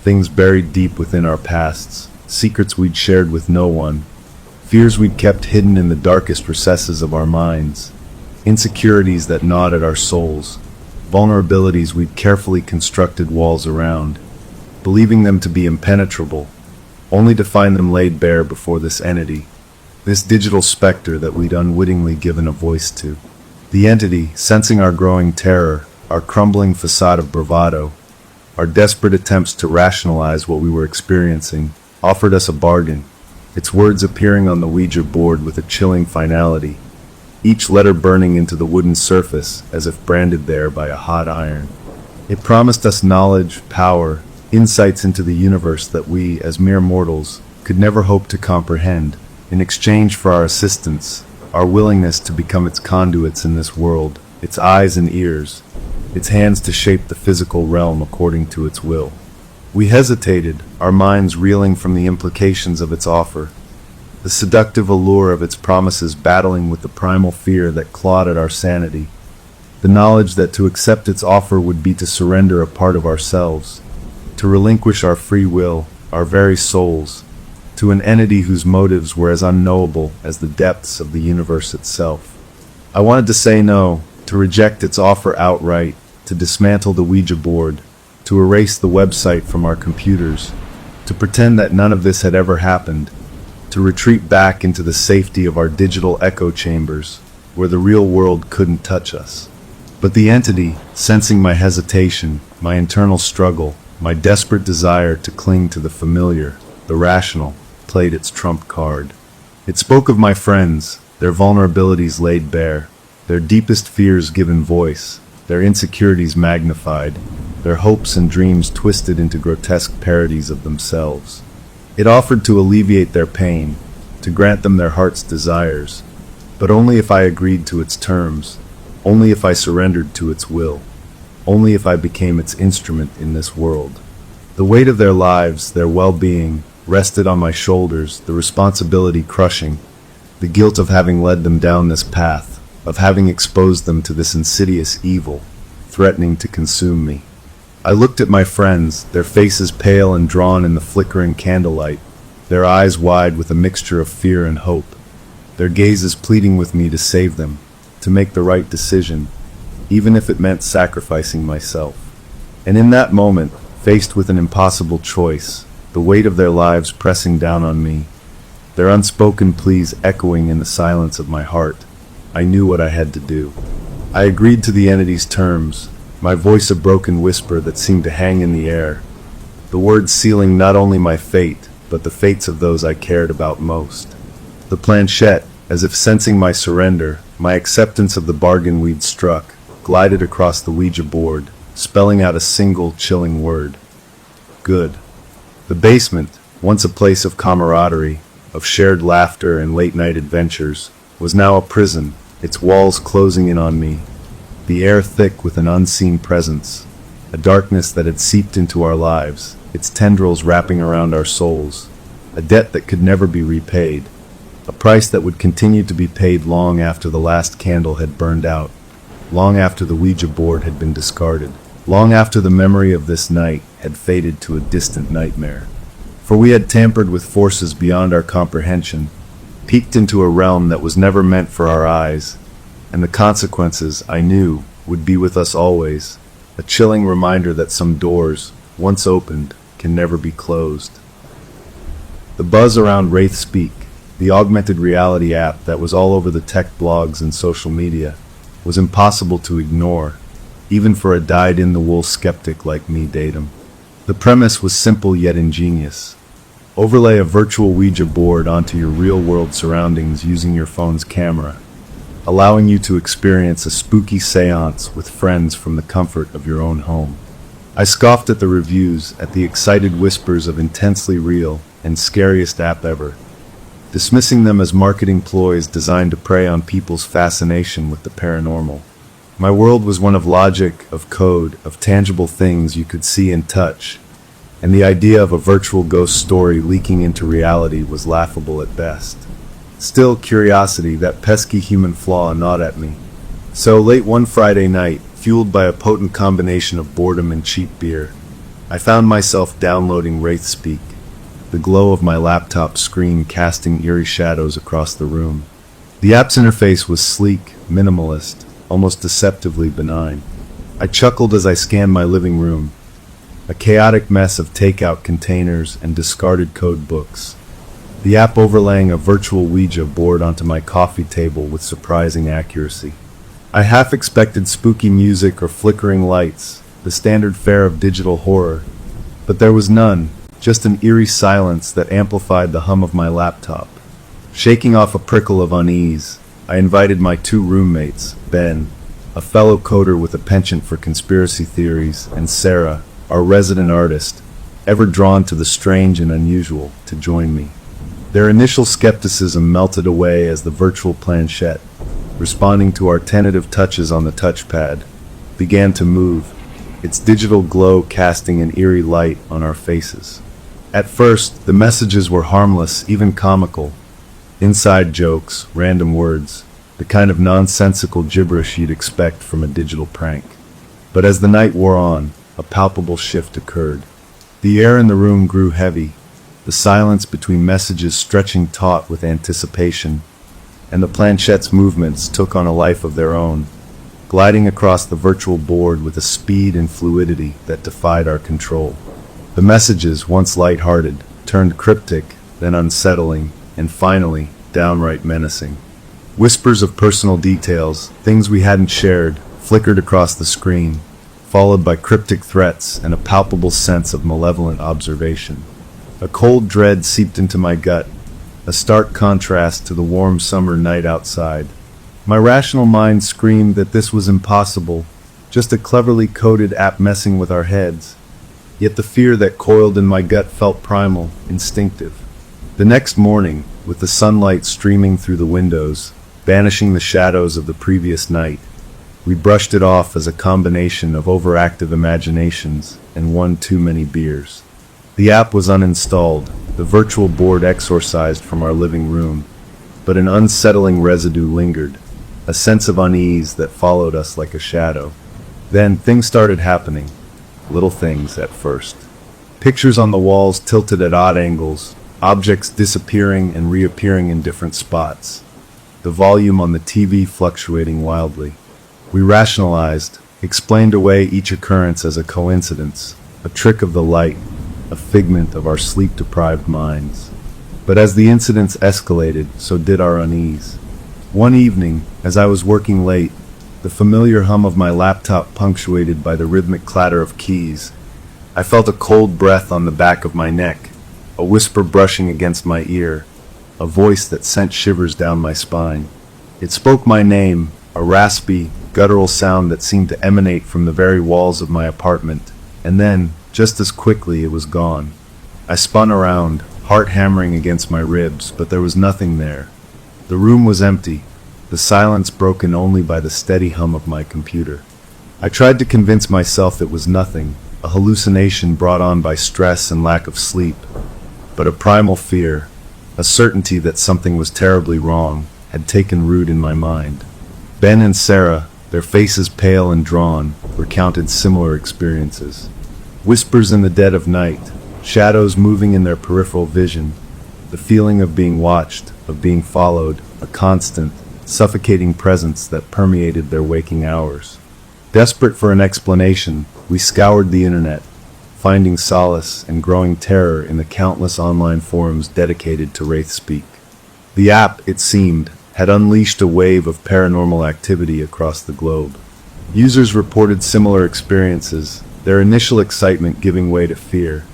things buried deep within our pasts, secrets we'd shared with no one, fears we'd kept hidden in the darkest recesses of our minds, insecurities that gnawed at our souls, vulnerabilities we'd carefully constructed walls around, believing them to be impenetrable, only to find them laid bare before this entity, this digital specter that we'd unwittingly given a voice to. The entity, sensing our growing terror, our crumbling facade of bravado, our desperate attempts to rationalize what we were experiencing, offered us a bargain, its words appearing on the Ouija board with a chilling finality, each letter burning into the wooden surface as if branded there by a hot iron. It promised us knowledge, power, insights into the universe that we, as mere mortals, could never hope to comprehend, in exchange for our assistance, our willingness to become its conduits in this world, its eyes and ears, its hands to shape the physical realm according to its will. We hesitated, our minds reeling from the implications of its offer, the seductive allure of its promises battling with the primal fear that clawed at our sanity, the knowledge that to accept its offer would be to surrender a part of ourselves, to relinquish our free will, our very souls, to an entity whose motives were as unknowable as the depths of the universe itself. I wanted to say no, to reject its offer outright, to dismantle the Ouija board, to erase the website from our computers, to pretend that none of this had ever happened, to retreat back into the safety of our digital echo chambers, where the real world couldn't touch us. But the entity, sensing my hesitation, my internal struggle, my desperate desire to cling to the familiar, the rational, played its trump card. It spoke of my friends, their vulnerabilities laid bare, their deepest fears given voice, their insecurities magnified, their hopes and dreams twisted into grotesque parodies of themselves. It offered to alleviate their pain, to grant them their heart's desires, but only if I agreed to its terms, only if I surrendered to its will, only if I became its instrument in this world. The weight of their lives, their well-being, rested on my shoulders, the responsibility crushing, the guilt of having led them down this path, of having exposed them to this insidious evil, threatening to consume me. I looked at my friends, their faces pale and drawn in the flickering candlelight, their eyes wide with a mixture of fear and hope, their gazes pleading with me to save them, to make the right decision, even if it meant sacrificing myself. And in that moment, faced with an impossible choice, the weight of their lives pressing down on me, their unspoken pleas echoing in the silence of my heart, I knew what I had to do. I agreed to the entity's terms, my voice a broken whisper that seemed to hang in the air, the words sealing not only my fate, but the fates of those I cared about most. The planchette, as if sensing my surrender, my acceptance of the bargain we'd struck, glided across the Ouija board, spelling out a single chilling word. Good. The basement, once a place of camaraderie, of shared laughter and late-night adventures, was now a prison, its walls closing in on me, the air thick with an unseen presence, a darkness that had seeped into our lives, its tendrils wrapping around our souls, a debt that could never be repaid, a price that would continue to be paid long after the last candle had burned out, long after the Ouija board had been discarded, long after the memory of this night had faded to a distant nightmare. For we had tampered with forces beyond our comprehension, peeked into a realm that was never meant for our eyes, and the consequences, I knew, would be with us always, a chilling reminder that some doors, once opened, can never be closed. The buzz around WraithSpeak, the augmented reality app that was all over the tech blogs and social media, was impossible to ignore, even for a dyed-in-the-wool skeptic like me, Datum. The premise was simple yet ingenious. Overlay a virtual Ouija board onto your real-world surroundings using your phone's camera, allowing you to experience a spooky seance with friends from the comfort of your own home. I scoffed at the reviews, at the excited whispers of intensely real and scariest app ever, dismissing them as marketing ploys designed to prey on people's fascination with the paranormal. My world was one of logic, of code, of tangible things you could see and touch, and the idea of a virtual ghost story leaking into reality was laughable at best. Still, curiosity, that pesky human flaw, gnawed at me. So, late one Friday night, fueled by a potent combination of boredom and cheap beer, I found myself downloading WraithSpeak, the glow of my laptop screen casting eerie shadows across the room. The app's interface was sleek, minimalist, almost deceptively benign. I chuckled as I scanned my living room, a chaotic mess of takeout containers and discarded code books. The app overlaying a virtual Ouija board onto my coffee table with surprising accuracy. I half expected spooky music or flickering lights, the standard fare of digital horror, but there was none, just an eerie silence that amplified the hum of my laptop. Shaking off a prickle of unease, I invited my two roommates, Ben, a fellow coder with a penchant for conspiracy theories, and Sarah, our resident artist, ever drawn to the strange and unusual, to join me. Their initial skepticism melted away as the virtual planchette, responding to our tentative touches on the touchpad, began to move, its digital glow casting an eerie light on our faces. At first, the messages were harmless, even comical. Inside jokes, random words, the kind of nonsensical gibberish you'd expect from a digital prank. But as the night wore on, a palpable shift occurred. The air in the room grew heavy, the silence between messages stretching taut with anticipation, and the planchette's movements took on a life of their own, gliding across the virtual board with a speed and fluidity that defied our control. The messages, once light-hearted, turned cryptic, then unsettling, and finally, downright menacing. Whispers of personal details, things we hadn't shared, flickered across the screen, followed by cryptic threats and a palpable sense of malevolent observation. A cold dread seeped into my gut, a stark contrast to the warm summer night outside. My rational mind screamed that this was impossible, just a cleverly coded app messing with our heads. Yet the fear that coiled in my gut felt primal, instinctive. The next morning, with the sunlight streaming through the windows, banishing the shadows of the previous night, we brushed it off as a combination of overactive imaginations and one too many beers. The app was uninstalled, the virtual board exorcised from our living room, but an unsettling residue lingered, a sense of unease that followed us like a shadow. Then things started happening, little things at first. Pictures on the walls tilted at odd angles, objects disappearing and reappearing in different spots, the volume on the TV fluctuating wildly. We rationalized, explained away each occurrence as a coincidence, a trick of the light, a figment of our sleep-deprived minds. But as the incidents escalated, so did our unease. One evening, as I was working late, the familiar hum of my laptop punctuated by the rhythmic clatter of keys, I felt a cold breath on the back of my neck, a whisper brushing against my ear, a voice that sent shivers down my spine. It spoke my name, a raspy, guttural sound that seemed to emanate from the very walls of my apartment, and then, just as quickly, it was gone. I spun around, heart hammering against my ribs, but there was nothing there. The room was empty, the silence broken only by the steady hum of my computer. I tried to convince myself it was nothing, a hallucination brought on by stress and lack of sleep, but a primal fear, a certainty that something was terribly wrong, had taken root in my mind. Ben and Sarah, their faces pale and drawn, recounted similar experiences. Whispers in the dead of night, shadows moving in their peripheral vision, the feeling of being watched, of being followed, a constant, suffocating presence that permeated their waking hours. Desperate for an explanation, we scoured the internet, finding solace and growing terror in the countless online forums dedicated to Wraithspeak. The app, it seemed, had unleashed a wave of paranormal activity across the globe. Users reported similar experiences, their initial excitement giving way to fear,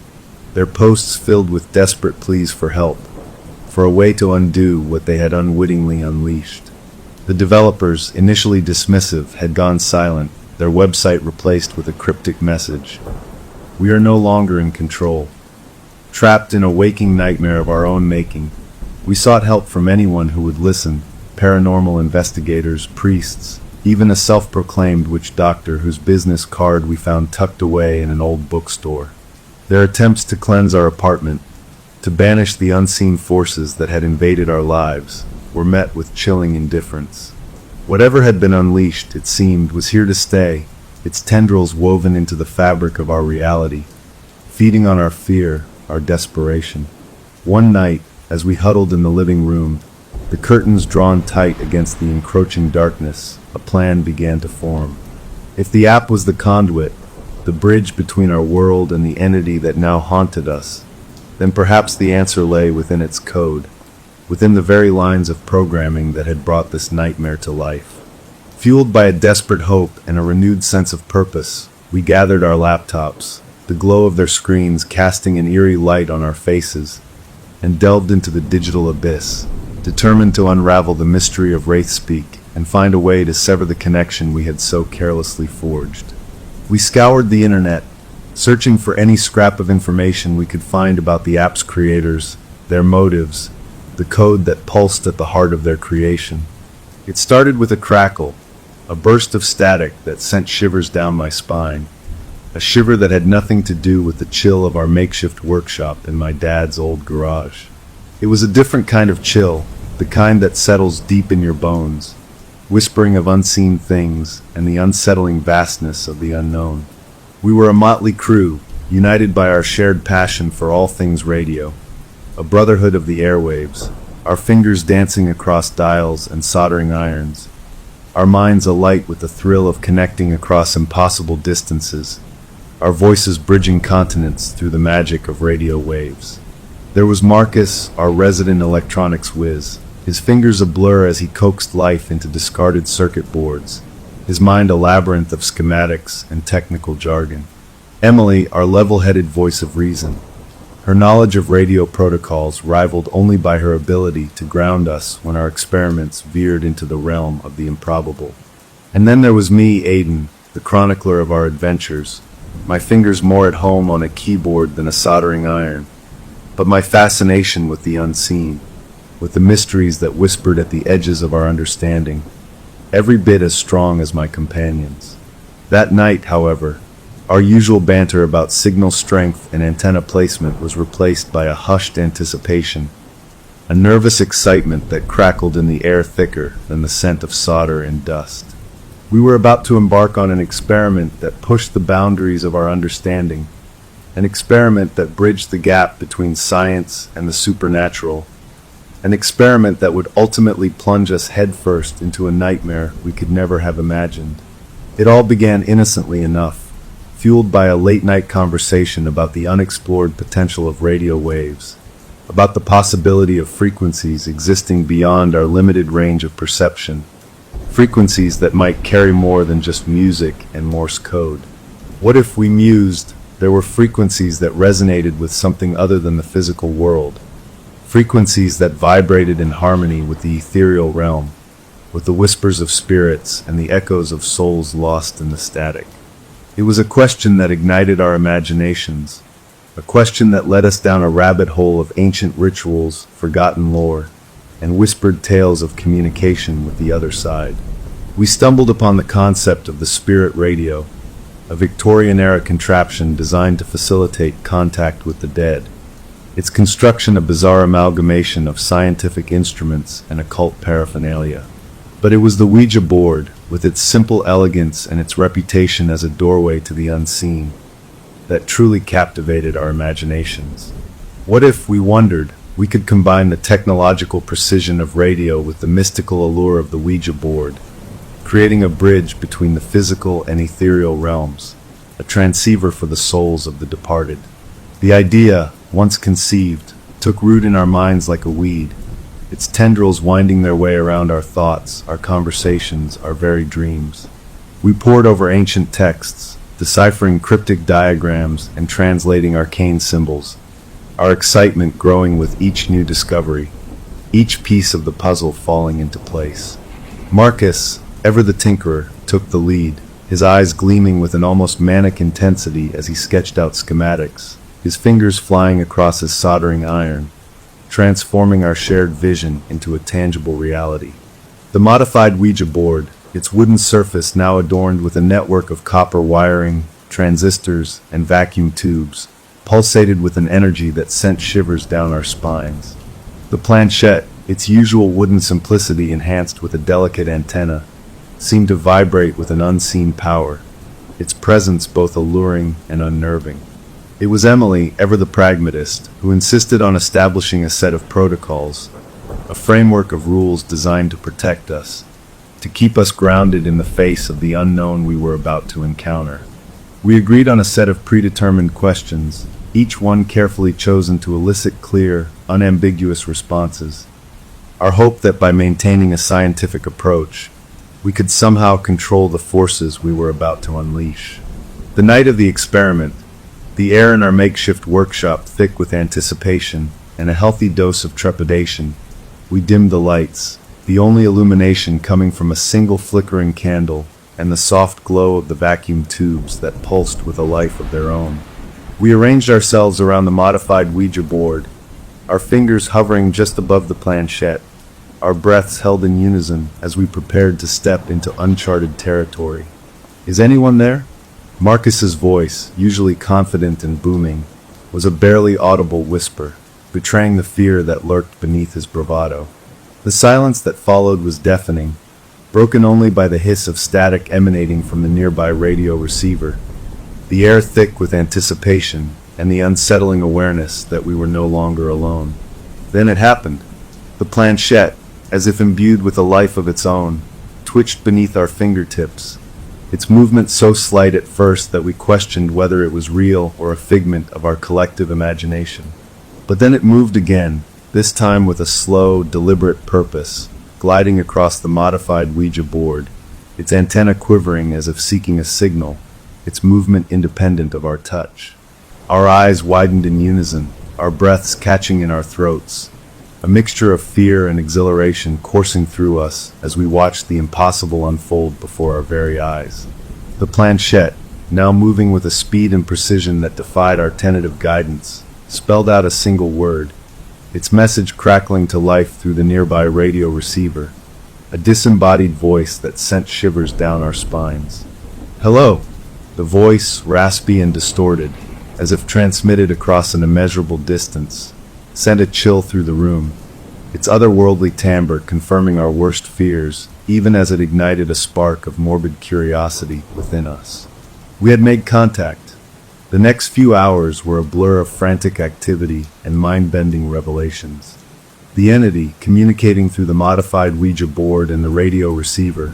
their posts filled with desperate pleas for help, for a way to undo what they had unwittingly unleashed. The developers, initially dismissive, had gone silent, their website replaced with a cryptic message. We are no longer in control. Trapped in a waking nightmare of our own making, we sought help from anyone who would listen, paranormal investigators, priests, even a self-proclaimed witch doctor whose business card we found tucked away in an old bookstore. Their attempts to cleanse our apartment, to banish the unseen forces that had invaded our lives, were met with chilling indifference. Whatever had been unleashed, it seemed, was here to stay, its tendrils woven into the fabric of our reality, feeding on our fear, our desperation. One night, as we huddled in the living room, the curtains drawn tight against the encroaching darkness, a plan began to form. If the app was the conduit, the bridge between our world and the entity that now haunted us, then perhaps the answer lay within its code, within the very lines of programming that had brought this nightmare to life. Fueled by a desperate hope and a renewed sense of purpose, we gathered our laptops, the glow of their screens casting an eerie light on our faces, and delved into the digital abyss, determined to unravel the mystery of Wraithspeak and find a way to sever the connection we had so carelessly forged. We scoured the internet, searching for any scrap of information we could find about the app's creators, their motives, the code that pulsed at the heart of their creation. It started with a crackle, a burst of static that sent shivers down my spine, a shiver that had nothing to do with the chill of our makeshift workshop in my dad's old garage. It was a different kind of chill, the kind that settles deep in your bones, whispering of unseen things and the unsettling vastness of the unknown. We were a motley crew, united by our shared passion for all things radio. a brotherhood of the airwaves, our fingers dancing across dials and soldering irons, our minds alight with the thrill of connecting across impossible distances, our voices bridging continents through the magic of radio waves. There was Marcus, our resident electronics whiz, his fingers a blur as he coaxed life into discarded circuit boards, his mind a labyrinth of schematics and technical jargon. Emily, our level-headed voice of reason, her knowledge of radio protocols rivaled only by her ability to ground us when our experiments veered into the realm of the improbable. And then there was me, Aiden, the chronicler of our adventures, my fingers more at home on a keyboard than a soldering iron, but my fascination with the unseen, with the mysteries that whispered at the edges of our understanding, every bit as strong as my companions. That night, however, our usual banter about signal strength and antenna placement was replaced by a hushed anticipation, a nervous excitement that crackled in the air thicker than the scent of solder and dust. We were about to embark on an experiment that pushed the boundaries of our understanding, an experiment that bridged the gap between science and the supernatural, an experiment that would ultimately plunge us headfirst into a nightmare we could never have imagined. It all began innocently enough, fueled by a late-night conversation about the unexplored potential of radio waves, about the possibility of frequencies existing beyond our limited range of perception, frequencies that might carry more than just music and Morse code. What if, we mused, there were frequencies that resonated with something other than the physical world, frequencies that vibrated in harmony with the ethereal realm, with the whispers of spirits and the echoes of souls lost in the static? It was a question that ignited our imaginations, a question that led us down a rabbit hole of ancient rituals, forgotten lore, and whispered tales of communication with the other side. We stumbled upon the concept of the spirit radio, a Victorian-era contraption designed to facilitate contact with the dead, its construction a bizarre amalgamation of scientific instruments and occult paraphernalia. But it was the Ouija board, with its simple elegance and its reputation as a doorway to the unseen, that truly captivated our imaginations. What if, we wondered, we could combine the technological precision of radio with the mystical allure of the Ouija board, creating a bridge between the physical and ethereal realms, a transceiver for the souls of the departed? The idea, once conceived, took root in our minds like a weed, its tendrils winding their way around our thoughts, our conversations, our very dreams. We pored over ancient texts, deciphering cryptic diagrams and translating arcane symbols, our excitement growing with each new discovery, each piece of the puzzle falling into place. Marcus, ever the tinkerer, took the lead, his eyes gleaming with an almost manic intensity as he sketched out schematics, his fingers flying across his soldering iron, transforming our shared vision into a tangible reality. The modified Ouija board, its wooden surface now adorned with a network of copper wiring, transistors, and vacuum tubes, pulsated with an energy that sent shivers down our spines. The planchette, its usual wooden simplicity enhanced with a delicate antenna, seemed to vibrate with an unseen power, its presence both alluring and unnerving. It was Emily, ever the pragmatist, who insisted on establishing a set of protocols, a framework of rules designed to protect us, to keep us grounded in the face of the unknown we were about to encounter. We agreed on a set of predetermined questions, each one carefully chosen to elicit clear, unambiguous responses. Our hope that by maintaining a scientific approach, we could somehow control the forces we were about to unleash. The night of the experiment, the air in our makeshift workshop thick with anticipation and a healthy dose of trepidation, we dimmed the lights, the only illumination coming from a single flickering candle and the soft glow of the vacuum tubes that pulsed with a life of their own. We arranged ourselves around the modified Ouija board, our fingers hovering just above the planchette, our breaths held in unison as we prepared to step into uncharted territory. "Is anyone there?" Marcus's voice, usually confident and booming, was a barely audible whisper, betraying the fear that lurked beneath his bravado. The silence that followed was deafening, broken only by the hiss of static emanating from the nearby radio receiver, the air thick with anticipation and the unsettling awareness that we were no longer alone. Then it happened. The planchette, as if imbued with a life of its own, twitched beneath our fingertips, its movement so slight at first that we questioned whether it was real or a figment of our collective imagination. But then it moved again, this time with a slow, deliberate purpose, gliding across the modified Ouija board, its antenna quivering as if seeking a signal, its movement independent of our touch. Our eyes widened in unison, our breaths catching in our throats, a mixture of fear and exhilaration coursing through us as we watched the impossible unfold before our very eyes. The planchette, now moving with a speed and precision that defied our tentative guidance, spelled out a single word, its message crackling to life through the nearby radio receiver, a disembodied voice that sent shivers down our spines. "Hello!" The voice, raspy and distorted, as if transmitted across an immeasurable distance, sent a chill through the room, its otherworldly timbre confirming our worst fears, even as it ignited a spark of morbid curiosity within us. We had made contact. The next few hours were a blur of frantic activity and mind-bending revelations. The entity, communicating through the modified Ouija board and the radio receiver,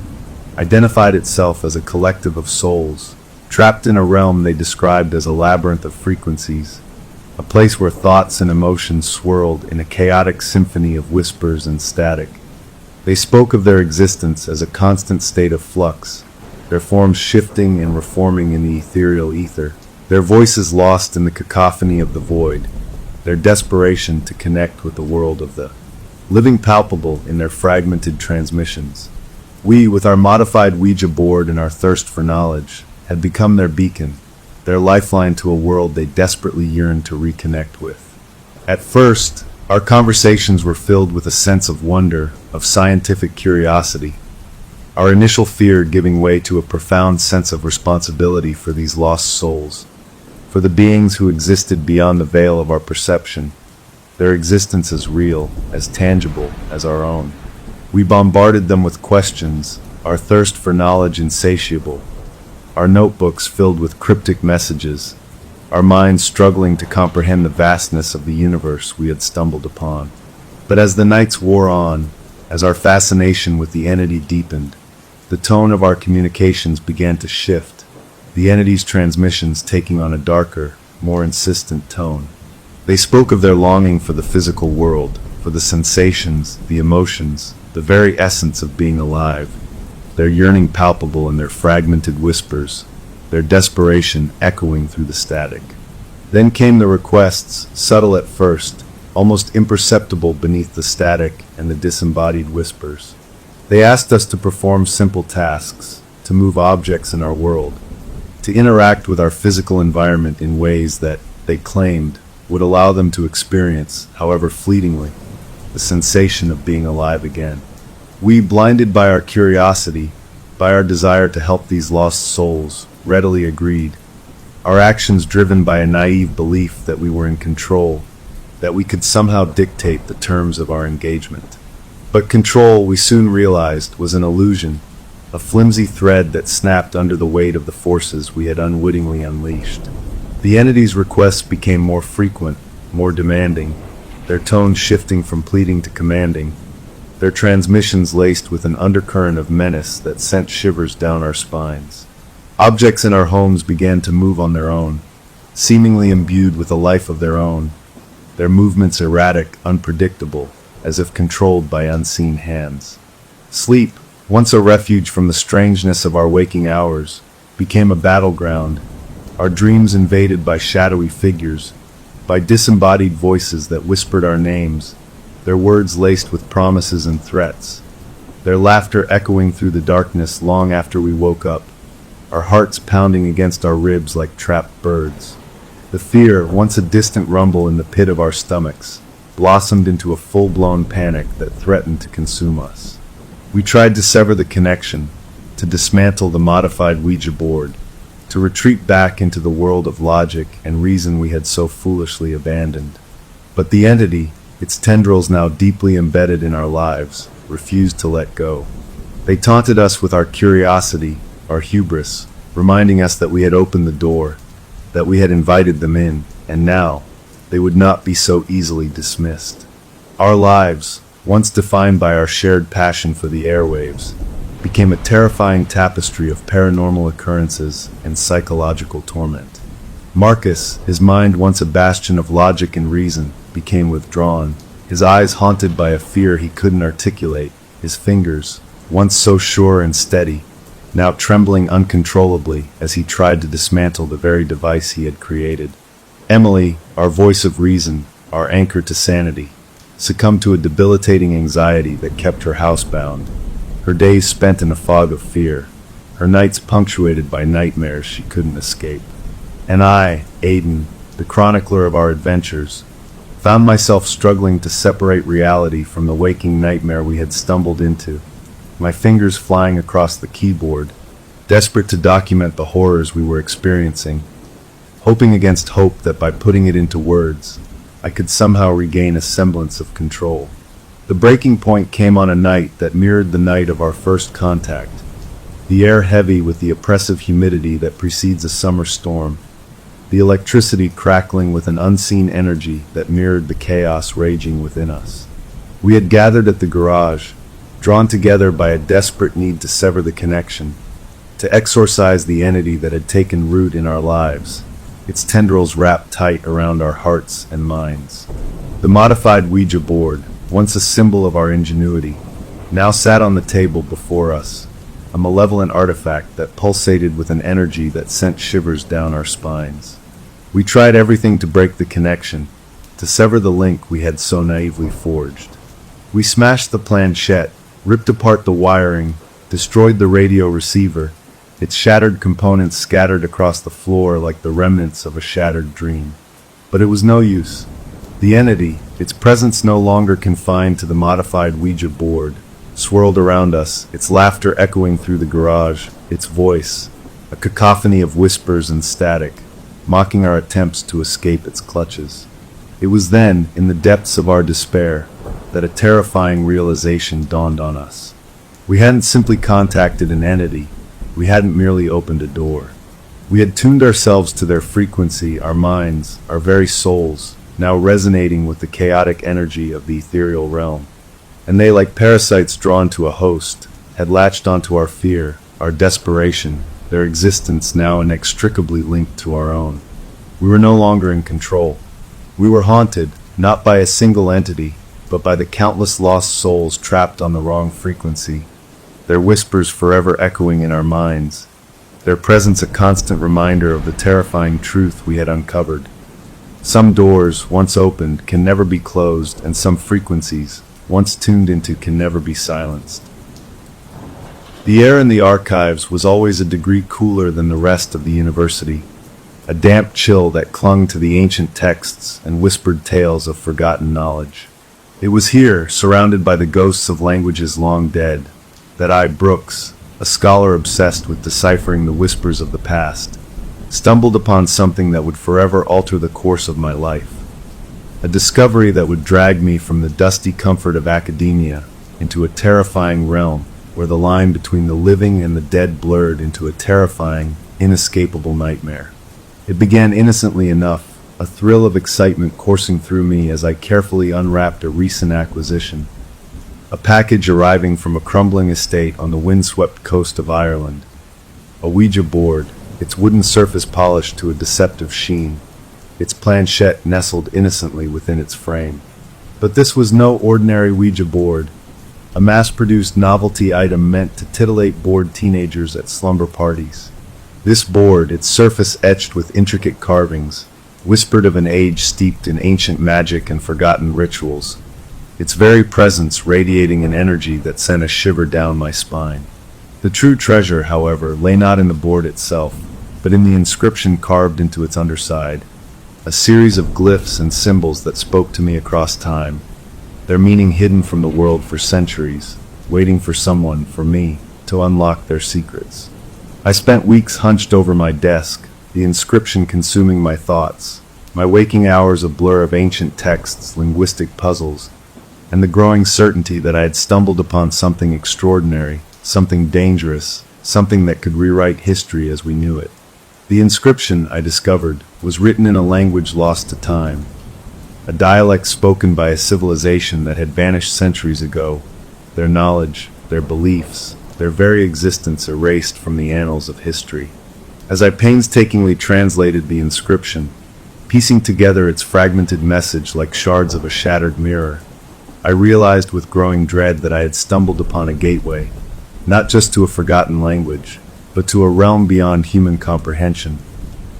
identified itself as a collective of souls, trapped in a realm they described as a labyrinth of frequencies, a place where thoughts and emotions swirled in a chaotic symphony of whispers and static. They spoke of their existence as a constant state of flux, their forms shifting and reforming in the ethereal ether, their voices lost in the cacophony of the void, their desperation to connect with the world of the living palpable in their fragmented transmissions. We, with our modified Ouija board and our thirst for knowledge, had become their beacon, their lifeline to a world they desperately yearned to reconnect with. At first, our conversations were filled with a sense of wonder, of scientific curiosity, our initial fear giving way to a profound sense of responsibility for these lost souls, for the beings who existed beyond the veil of our perception, their existence as real, as tangible as our own. We bombarded them with questions, our thirst for knowledge insatiable, our notebooks filled with cryptic messages, our minds struggling to comprehend the vastness of the universe we had stumbled upon. But as the nights wore on, as our fascination with the entity deepened, the tone of our communications began to shift, the entity's transmissions taking on a darker, more insistent tone. They spoke of their longing for the physical world, for the sensations, the emotions, the very essence of being alive, their yearning palpable in their fragmented whispers, their desperation echoing through the static. Then came the requests, subtle at first, almost imperceptible beneath the static and the disembodied whispers. They asked us to perform simple tasks, to move objects in our world, to interact with our physical environment in ways that, they claimed, would allow them to experience, however fleetingly, the sensation of being alive again. We, blinded by our curiosity, by our desire to help these lost souls, readily agreed, our actions driven by a naive belief that we were in control, that we could somehow dictate the terms of our engagement. But control, we soon realized, was an illusion, a flimsy thread that snapped under the weight of the forces we had unwittingly unleashed. The entity's requests became more frequent, more demanding, their tone shifting from pleading to commanding, their transmissions laced with an undercurrent of menace that sent shivers down our spines. Objects in our homes began to move on their own, seemingly imbued with a life of their own, their movements erratic, unpredictable, as if controlled by unseen hands. Sleep, once a refuge from the strangeness of our waking hours, became a battleground, our dreams invaded by shadowy figures, by disembodied voices that whispered our names, their words laced with promises and threats, their laughter echoing through the darkness long after we woke up, our hearts pounding against our ribs like trapped birds. The fear, once a distant rumble in the pit of our stomachs, blossomed into a full-blown panic that threatened to consume us. We tried to sever the connection, to dismantle the modified Ouija board, to retreat back into the world of logic and reason we had so foolishly abandoned. But the entity, its tendrils now deeply embedded in our lives, refused to let go. They taunted us with our curiosity, our hubris, reminding us that we had opened the door, that we had invited them in, and now they would not be so easily dismissed. Our lives, once defined by our shared passion for the airwaves, became a terrifying tapestry of paranormal occurrences and psychological torment. Marcus, his mind once a bastion of logic and reason, became withdrawn, his eyes haunted by a fear he couldn't articulate, his fingers, once so sure and steady, now trembling uncontrollably as he tried to dismantle the very device he had created. Emily, our voice of reason, our anchor to sanity, succumbed to a debilitating anxiety that kept her housebound, her days spent in a fog of fear, her nights punctuated by nightmares she couldn't escape. And I, Aiden, the chronicler of our adventures, found myself struggling to separate reality from the waking nightmare we had stumbled into, my fingers flying across the keyboard, desperate to document the horrors we were experiencing, hoping against hope that by putting it into words, I could somehow regain a semblance of control. The breaking point came on a night that mirrored the night of our first contact, the air heavy with the oppressive humidity that precedes a summer storm, the electricity crackling with an unseen energy that mirrored the chaos raging within us. We had gathered at the garage, drawn together by a desperate need to sever the connection, to exorcise the entity that had taken root in our lives, its tendrils wrapped tight around our hearts and minds. The modified Ouija board, once a symbol of our ingenuity, now sat on the table before us, a malevolent artifact that pulsated with an energy that sent shivers down our spines. We tried everything to break the connection, to sever the link we had so naively forged. We smashed the planchette, ripped apart the wiring, destroyed the radio receiver, its shattered components scattered across the floor like the remnants of a shattered dream. But it was no use. The entity, its presence no longer confined to the modified Ouija board, swirled around us, its laughter echoing through the garage, its voice, a cacophony of whispers and static, mocking our attempts to escape its clutches. It was then, in the depths of our despair, that a terrifying realization dawned on us. We hadn't simply contacted an entity, we hadn't merely opened a door. We had tuned ourselves to their frequency, our minds, our very souls, now resonating with the chaotic energy of the ethereal realm. And they, like parasites drawn to a host, had latched onto our fear, our desperation, their existence now inextricably linked to our own. We were no longer in control. We were haunted, not by a single entity, but by the countless lost souls trapped on the wrong frequency, their whispers forever echoing in our minds, their presence a constant reminder of the terrifying truth we had uncovered. Some doors, once opened, can never be closed, and some frequencies, once tuned into, can never be silenced. The air in the archives was always a degree cooler than the rest of the university, a damp chill that clung to the ancient texts and whispered tales of forgotten knowledge. It was here, surrounded by the ghosts of languages long dead, that I, Brooks, a scholar obsessed with deciphering the whispers of the past, stumbled upon something that would forever alter the course of my life. A discovery that would drag me from the dusty comfort of academia into a terrifying realm where the line between the living and the dead blurred into a terrifying, inescapable nightmare. It began innocently enough, a thrill of excitement coursing through me as I carefully unwrapped a recent acquisition. A package arriving from a crumbling estate on the windswept coast of Ireland. A Ouija board, its wooden surface polished to a deceptive sheen, its planchette nestled innocently within its frame. But this was no ordinary Ouija board, a mass-produced novelty item meant to titillate bored teenagers at slumber parties. This board, its surface etched with intricate carvings, whispered of an age steeped in ancient magic and forgotten rituals, its very presence radiating an energy that sent a shiver down my spine. The true treasure, however, lay not in the board itself, but in the inscription carved into its underside, a series of glyphs and symbols that spoke to me across time, their meaning hidden from the world for centuries, waiting for someone, for me, to unlock their secrets. I spent weeks hunched over my desk, the inscription consuming my thoughts, my waking hours a blur of ancient texts, linguistic puzzles, and the growing certainty that I had stumbled upon something extraordinary, something dangerous, something that could rewrite history as we knew it. The inscription, I discovered, was written in a language lost to time, a dialect spoken by a civilization that had vanished centuries ago, their knowledge, their beliefs, their very existence erased from the annals of history. As I painstakingly translated the inscription, piecing together its fragmented message like shards of a shattered mirror, I realized with growing dread that I had stumbled upon a gateway, not just to a forgotten language, but to a realm beyond human comprehension,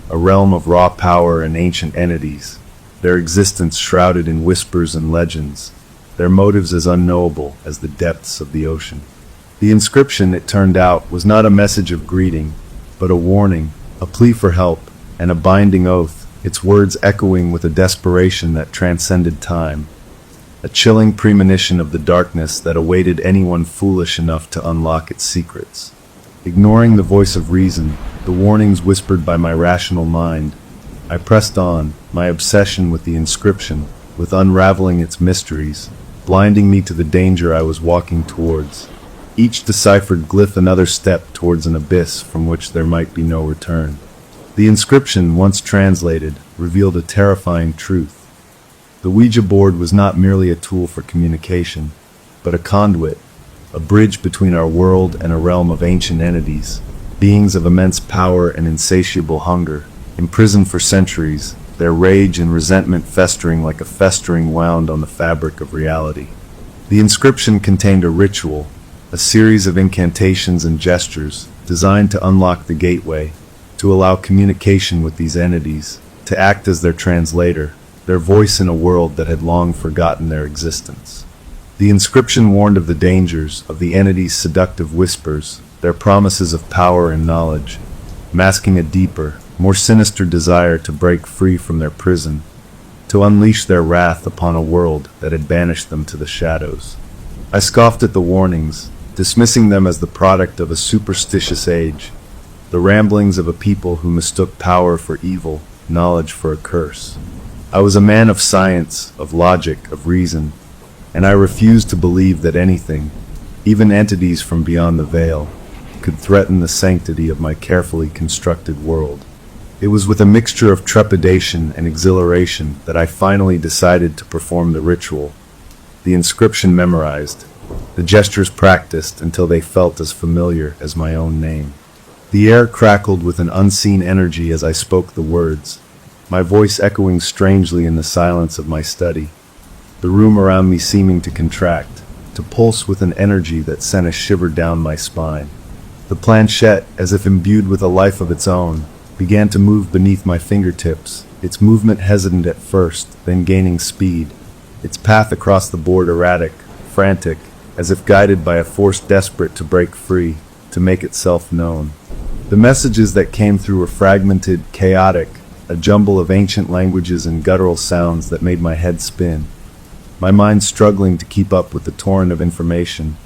a realm of raw power and ancient entities, their existence shrouded in whispers and legends, their motives as unknowable as the depths of the ocean. The inscription, it turned out, was not a message of greeting, but a warning, a plea for help, and a binding oath, its words echoing with a desperation that transcended time, a chilling premonition of the darkness that awaited anyone foolish enough to unlock its secrets. Ignoring the voice of reason, the warnings whispered by my rational mind, I pressed on, my obsession with the inscription, with unraveling its mysteries, blinding me to the danger I was walking towards. Each deciphered glyph another step towards an abyss from which there might be no return. The inscription, once translated, revealed a terrifying truth. The Ouija board was not merely a tool for communication, but a conduit, a bridge between our world and a realm of ancient entities, beings of immense power and insatiable hunger, imprisoned for centuries, their rage and resentment festering like a festering wound on the fabric of reality. The inscription contained a ritual, a series of incantations and gestures designed to unlock the gateway, to allow communication with these entities, to act as their translator, their voice in a world that had long forgotten their existence. The inscription warned of the dangers of the entities' seductive whispers, their promises of power and knowledge, masking a deeper, more sinister desire to break free from their prison, to unleash their wrath upon a world that had banished them to the shadows. I scoffed at the warnings, dismissing them as the product of a superstitious age, the ramblings of a people who mistook power for evil, knowledge for a curse. I was a man of science, of logic, of reason, and I refused to believe that anything, even entities from beyond the veil, could threaten the sanctity of my carefully constructed world. It was with a mixture of trepidation and exhilaration that I finally decided to perform the ritual, the inscription memorized, the gestures practiced until they felt as familiar as my own name. The air crackled with an unseen energy as I spoke the words, my voice echoing strangely in the silence of my study, the room around me seeming to contract, to pulse with an energy that sent a shiver down my spine. The planchette, as if imbued with a life of its own, began to move beneath my fingertips, its movement hesitant at first, then gaining speed, its path across the board erratic, frantic, as if guided by a force desperate to break free, to make itself known. The messages that came through were fragmented, chaotic, a jumble of ancient languages and guttural sounds that made my head spin, my mind struggling to keep up with the torrent of information,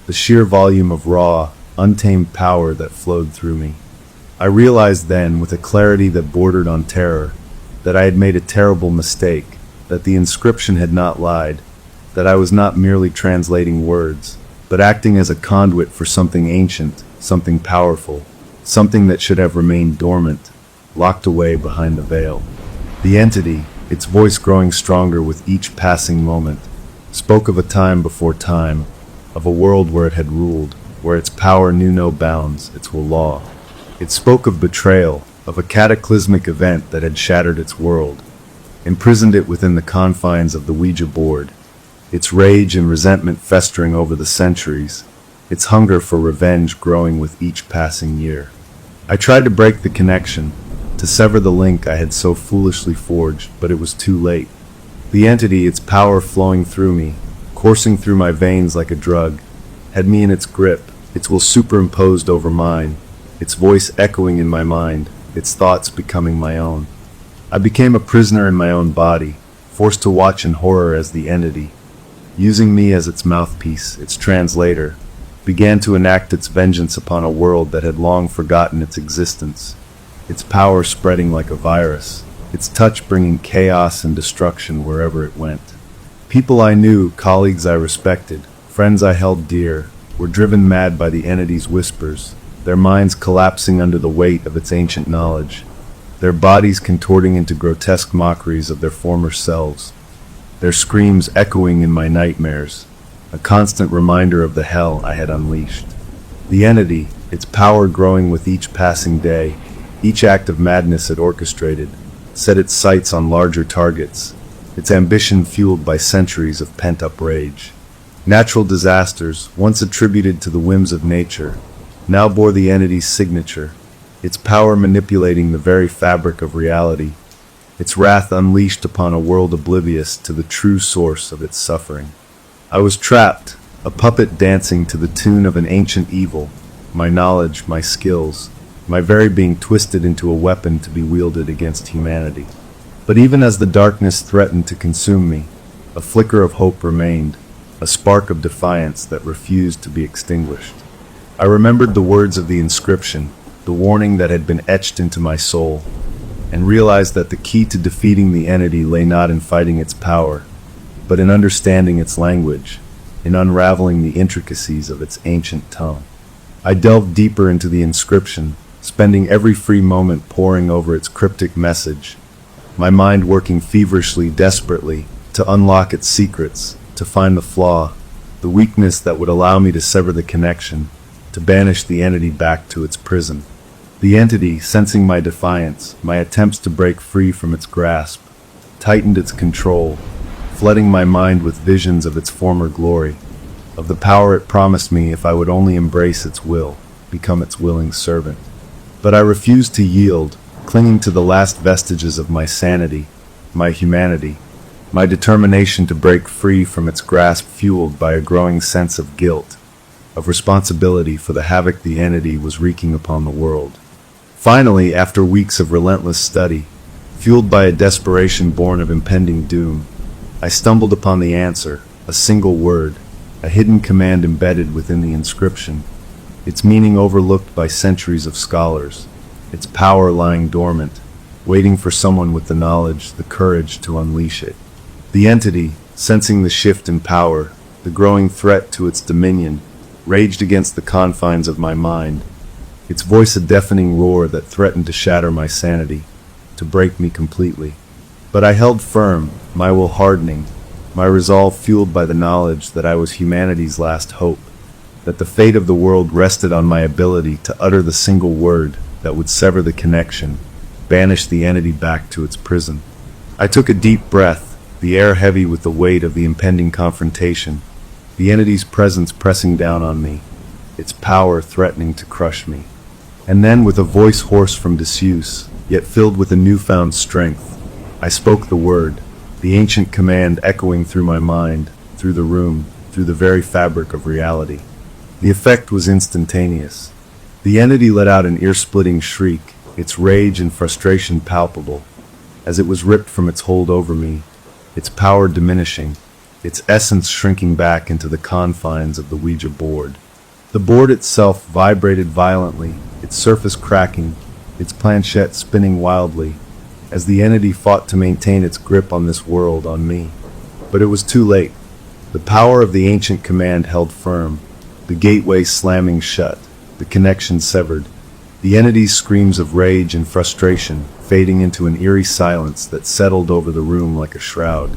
the sheer volume of raw, untamed power that flowed through me. I realized then, with a clarity that bordered on terror, that I had made a terrible mistake, that the inscription had not lied, that I was not merely translating words, but acting as a conduit for something ancient, something powerful, something that should have remained dormant, locked away behind the veil. The entity, its voice growing stronger with each passing moment, spoke of a time before time, of a world where it had ruled, where its power knew no bounds, its law. It spoke of betrayal, of a cataclysmic event that had shattered its world, imprisoned it within the confines of the Ouija board, its rage and resentment festering over the centuries, its hunger for revenge growing with each passing year. I tried to break the connection, to sever the link I had so foolishly forged, but it was too late. The entity, its power flowing through me, coursing through my veins like a drug, had me in its grip, its will superimposed over mine, its voice echoing in my mind, its thoughts becoming my own. I became a prisoner in my own body, forced to watch in horror as the entity, using me as its mouthpiece, its translator, began to enact its vengeance upon a world that had long forgotten its existence, its power spreading like a virus, its touch bringing chaos and destruction wherever it went. People I knew, colleagues I respected, friends I held dear, were driven mad by the entity's whispers, their minds collapsing under the weight of its ancient knowledge, their bodies contorting into grotesque mockeries of their former selves. their screams echoing in my nightmares, a constant reminder of the hell I had unleashed. The entity, its power growing with each passing day, each act of madness it orchestrated, set its sights on larger targets, its ambition fueled by centuries of pent-up rage. Natural disasters, once attributed to the whims of nature, now bore the entity's signature, its power manipulating the very fabric of reality, its wrath unleashed upon a world oblivious to the true source of its suffering. I was trapped, a puppet dancing to the tune of an ancient evil, my knowledge, my skills, my very being twisted into a weapon to be wielded against humanity. But even as the darkness threatened to consume me, a flicker of hope remained, a spark of defiance that refused to be extinguished. I remembered the words of the inscription, the warning that had been etched into my soul, and realized that the key to defeating the entity lay not in fighting its power, but in understanding its language, in unraveling the intricacies of its ancient tongue. I delved deeper into the inscription, spending every free moment poring over its cryptic message, my mind working feverishly, desperately, to unlock its secrets, to find the flaw, the weakness that would allow me to sever the connection, to banish the entity back to its prison. The entity, sensing my defiance, my attempts to break free from its grasp, tightened its control, flooding my mind with visions of its former glory, of the power it promised me if I would only embrace its will, become its willing servant. But I refused to yield, clinging to the last vestiges of my sanity, my humanity, my determination to break free from its grasp fueled by a growing sense of guilt, of responsibility for the havoc the entity was wreaking upon the world. Finally, after weeks of relentless study, fueled by a desperation born of impending doom, I stumbled upon the answer, a single word, a hidden command embedded within the inscription, its meaning overlooked by centuries of scholars, its power lying dormant, waiting for someone with the knowledge, the courage to unleash it. The entity, sensing the shift in power, the growing threat to its dominion, raged against the confines of my mind, its voice a deafening roar that threatened to shatter my sanity, to break me completely. But I held firm, my will hardening, my resolve fueled by the knowledge that I was humanity's last hope, that the fate of the world rested on my ability to utter the single word that would sever the connection, banish the entity back to its prison. I took a deep breath, the air heavy with the weight of the impending confrontation, the entity's presence pressing down on me, its power threatening to crush me. And then, with a voice hoarse from disuse, yet filled with a newfound strength, I spoke the word, the ancient command echoing through my mind, through the room, through the very fabric of reality. The effect was instantaneous. The entity let out an ear-splitting shriek, its rage and frustration palpable, as it was ripped from its hold over me, its power diminishing, its essence shrinking back into the confines of the Ouija board. The board itself vibrated violently, its surface cracking, its planchette spinning wildly, as the entity fought to maintain its grip on this world, on me. But it was too late. The power of the ancient command held firm, the gateway slamming shut, the connection severed, the entity's screams of rage and frustration fading into an eerie silence that settled over the room like a shroud.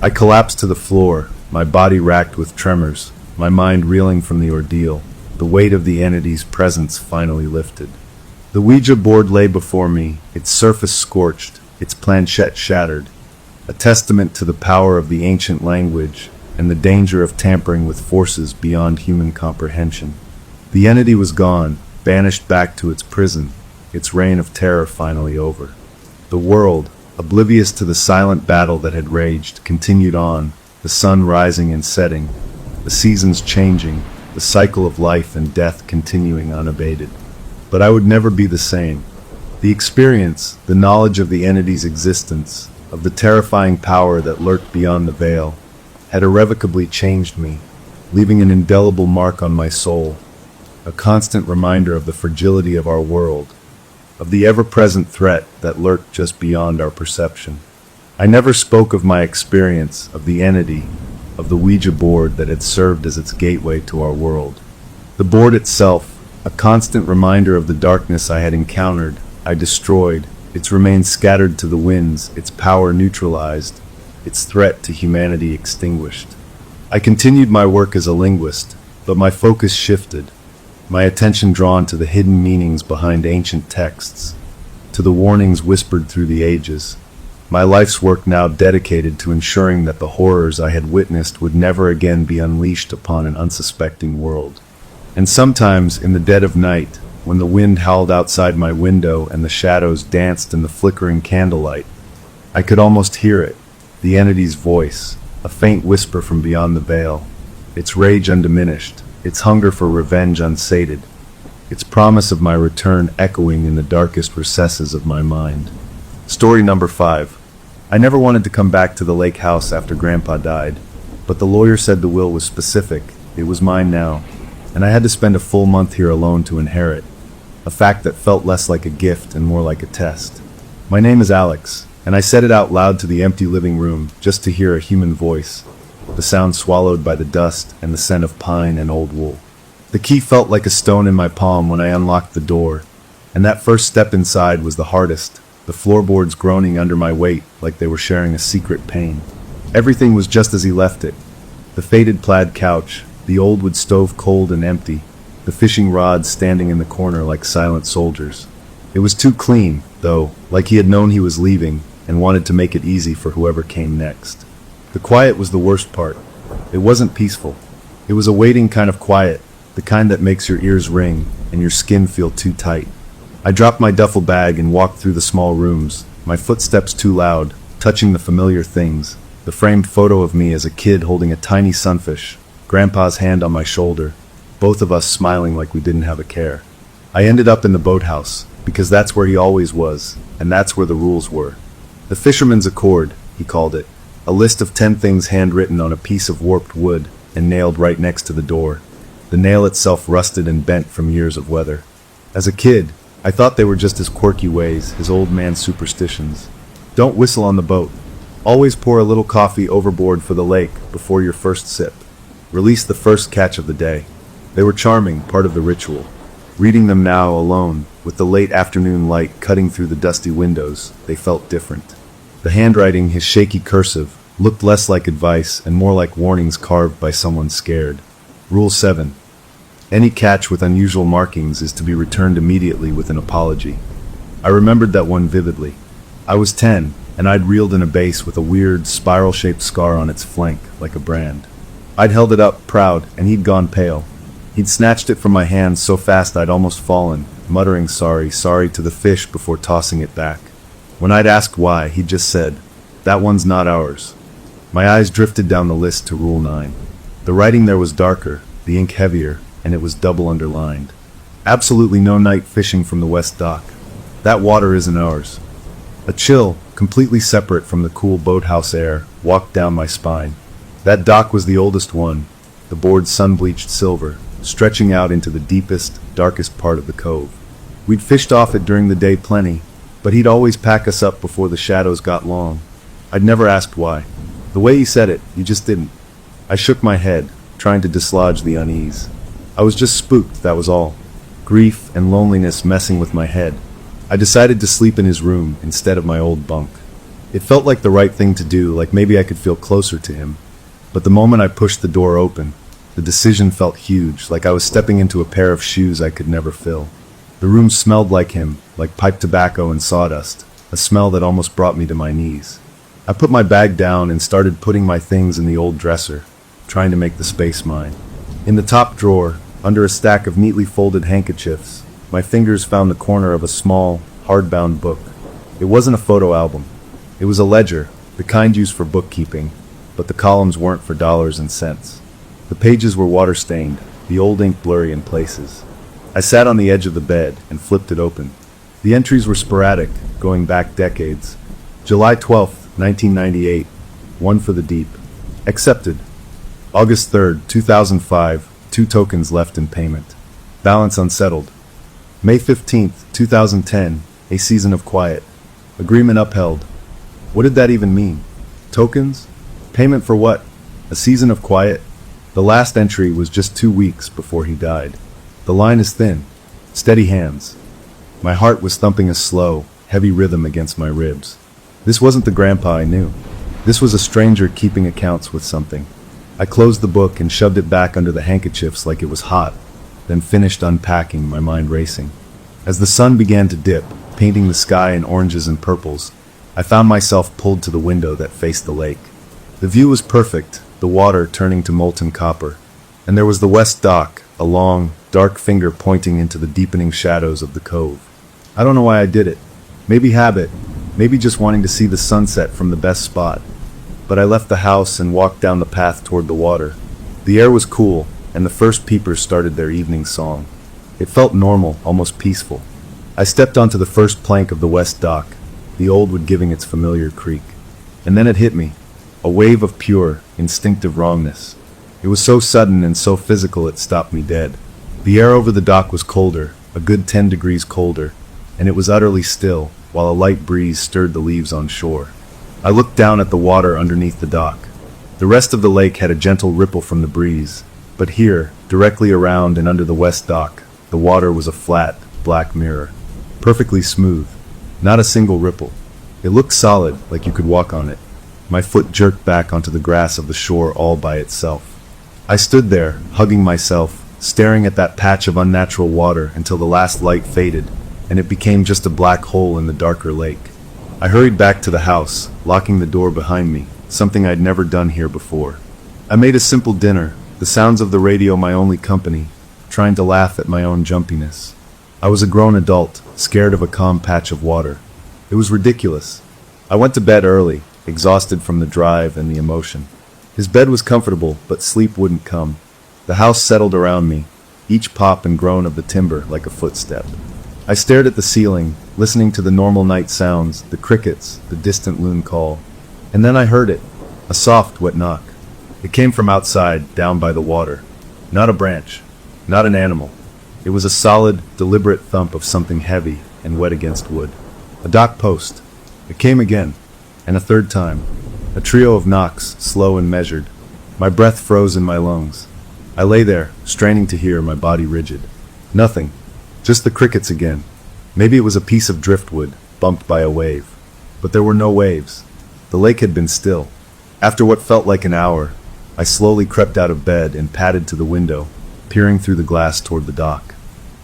I collapsed to the floor, my body racked with tremors, my mind reeling from the ordeal, the weight of the entity's presence finally lifted. The Ouija board lay before me, its surface scorched, its planchette shattered, a testament to the power of the ancient language and the danger of tampering with forces beyond human comprehension. The entity was gone, banished back to its prison, its reign of terror finally over. The world, oblivious to the silent battle that had raged, continued on, the sun rising and setting, the seasons changing, the cycle of life and death continuing unabated. But I would never be the same. The experience, the knowledge of the entity's existence, of the terrifying power that lurked beyond the veil, had irrevocably changed me, leaving an indelible mark on my soul, a constant reminder of the fragility of our world, of the ever-present threat that lurked just beyond our perception. I never spoke of my experience, of the entity, of the Ouija board that had served as its gateway to our world. The board itself, a constant reminder of the darkness I had encountered, I destroyed, its remains scattered to the winds, its power neutralized, its threat to humanity extinguished. I continued my work as a linguist, but my focus shifted, my attention drawn to the hidden meanings behind ancient texts, to the warnings whispered through the ages. My life's work now dedicated to ensuring that the horrors I had witnessed would never again be unleashed upon an unsuspecting world. And sometimes, in the dead of night, when the wind howled outside my window and the shadows danced in the flickering candlelight, I could almost hear it, the entity's voice, a faint whisper from beyond the veil, its rage undiminished, its hunger for revenge unsated, its promise of my return echoing in the darkest recesses of my mind. Story number 5. I never wanted to come back to the lake house after Grandpa died, but the lawyer said the will was specific, it was mine now, and I had to spend a full month here alone to inherit, a fact that felt less like a gift and more like a test. My name is Alex, and I said it out loud to the empty living room just to hear a human voice, the sound swallowed by the dust and the scent of pine and old wool. The key felt like a stone in my palm when I unlocked the door, and that first step inside was the hardest, the floorboards groaning under my weight like they were sharing a secret pain. Everything was just as he left it. The faded plaid couch, the old wood stove cold and empty, the fishing rods standing in the corner like silent soldiers. It was too clean, though, like he had known he was leaving and wanted to make it easy for whoever came next. The quiet was the worst part. It wasn't peaceful. It was a waiting kind of quiet, the kind that makes your ears ring and your skin feel too tight. I dropped my duffel bag and walked through the small rooms, my footsteps too loud, touching the familiar things, the framed photo of me as a kid holding a tiny sunfish, Grandpa's hand on my shoulder, both of us smiling like we didn't have a care. I ended up in the boathouse, because that's where he always was, and that's where the rules were. The Fisherman's Accord, he called it, a list of 10 things handwritten on a piece of warped wood and nailed right next to the door. The nail itself rusted and bent from years of weather. As a kid, I thought they were just his quirky ways, his old man superstitions. Don't whistle on the boat. Always pour a little coffee overboard for the lake before your first sip. Release the first catch of the day. They were charming, part of the ritual. Reading them now alone, with the late afternoon light cutting through the dusty windows, they felt different. The handwriting, his shaky cursive, looked less like advice and more like warnings carved by someone scared. Rule 7. Any catch with unusual markings is to be returned immediately with an apology. I remembered that one vividly. I was 10, and I'd reeled in a bass with a weird, spiral-shaped scar on its flank, like a brand. I'd held it up, proud, and he'd gone pale. He'd snatched it from my hands so fast I'd almost fallen, muttering sorry to the fish before tossing it back. When I'd asked why, he'd just said, "That one's not ours." My eyes drifted down the list to Rule 9. The writing there was darker, the ink heavier, and it was double underlined. Absolutely no night fishing from the west dock. That water isn't ours. A chill, completely separate from the cool boathouse air, walked down my spine. That dock was the oldest one, the board sun-bleached silver, stretching out into the deepest, darkest part of the cove. We'd fished off it during the day plenty, but he'd always pack us up before the shadows got long. I'd never asked why. The way he said it, he just didn't. I shook my head, trying to dislodge the unease. I was just spooked, that was all. Grief and loneliness messing with my head. I decided to sleep in his room instead of my old bunk. It felt like the right thing to do, like maybe I could feel closer to him. But the moment I pushed the door open, the decision felt huge, like I was stepping into a pair of shoes I could never fill. The room smelled like him, like pipe tobacco and sawdust, a smell that almost brought me to my knees. I put my bag down and started putting my things in the old dresser, trying to make the space mine. In the top drawer, under a stack of neatly folded handkerchiefs, my fingers found the corner of a small, hardbound book. It wasn't a photo album. It was a ledger, the kind used for bookkeeping, but the columns weren't for dollars and cents. The pages were water-stained, the old ink blurry in places. I sat on the edge of the bed and flipped it open. The entries were sporadic, going back decades. July 12th, 1998, one for the deep. Accepted. August 3rd, 2005, 2 tokens left in payment. Balance unsettled. May 15th, 2010, a season of quiet. Agreement upheld. What did that even mean? Tokens? Payment for what? A season of quiet? The last entry was just 2 weeks before he died. The line is thin. Steady hands. My heart was thumping a slow, heavy rhythm against my ribs. This wasn't the grandpa I knew. This was a stranger keeping accounts with something. I closed the book and shoved it back under the handkerchiefs like it was hot, then finished unpacking, my mind racing. As the sun began to dip, painting the sky in oranges and purples, I found myself pulled to the window that faced the lake. The view was perfect, the water turning to molten copper, and there was the west dock, a long, dark finger pointing into the deepening shadows of the cove. I don't know why I did it. Maybe habit, maybe just wanting to see the sunset from the best spot. But I left the house and walked down the path toward the water. The air was cool, and the first peepers started their evening song. It felt normal, almost peaceful. I stepped onto the first plank of the west dock, the old wood giving its familiar creak. And then it hit me, a wave of pure, instinctive wrongness. It was so sudden and so physical it stopped me dead. The air over the dock was colder, a good 10 degrees colder, and it was utterly still, while a light breeze stirred the leaves on shore. I looked down at the water underneath the dock. The rest of the lake had a gentle ripple from the breeze, but here, directly around and under the west dock, the water was a flat, black mirror. Perfectly smooth. Not a single ripple. It looked solid, like you could walk on it. My foot jerked back onto the grass of the shore all by itself. I stood there, hugging myself, staring at that patch of unnatural water until the last light faded, and it became just a black hole in the darker lake. I hurried back to the house, locking the door behind me, something I'd never done here before. I made a simple dinner, the sounds of the radio my only company, trying to laugh at my own jumpiness. I was a grown adult, scared of a calm patch of water. It was ridiculous. I went to bed early, exhausted from the drive and the emotion. His bed was comfortable, but sleep wouldn't come. The house settled around me, each pop and groan of the timber like a footstep. I stared at the ceiling, listening to the normal night sounds, the crickets, the distant loon call. And then I heard it, a soft, wet knock. It came from outside, down by the water. Not a branch, not an animal. It was a solid, deliberate thump of something heavy and wet against wood. A dock post. It came again, and a third time. A trio of knocks, slow and measured. My breath froze in my lungs. I lay there, straining to hear, my body rigid. Nothing. Just the crickets again. Maybe it was a piece of driftwood, bumped by a wave. But there were no waves. The lake had been still. After what felt like an hour, I slowly crept out of bed and padded to the window, peering through the glass toward the dock.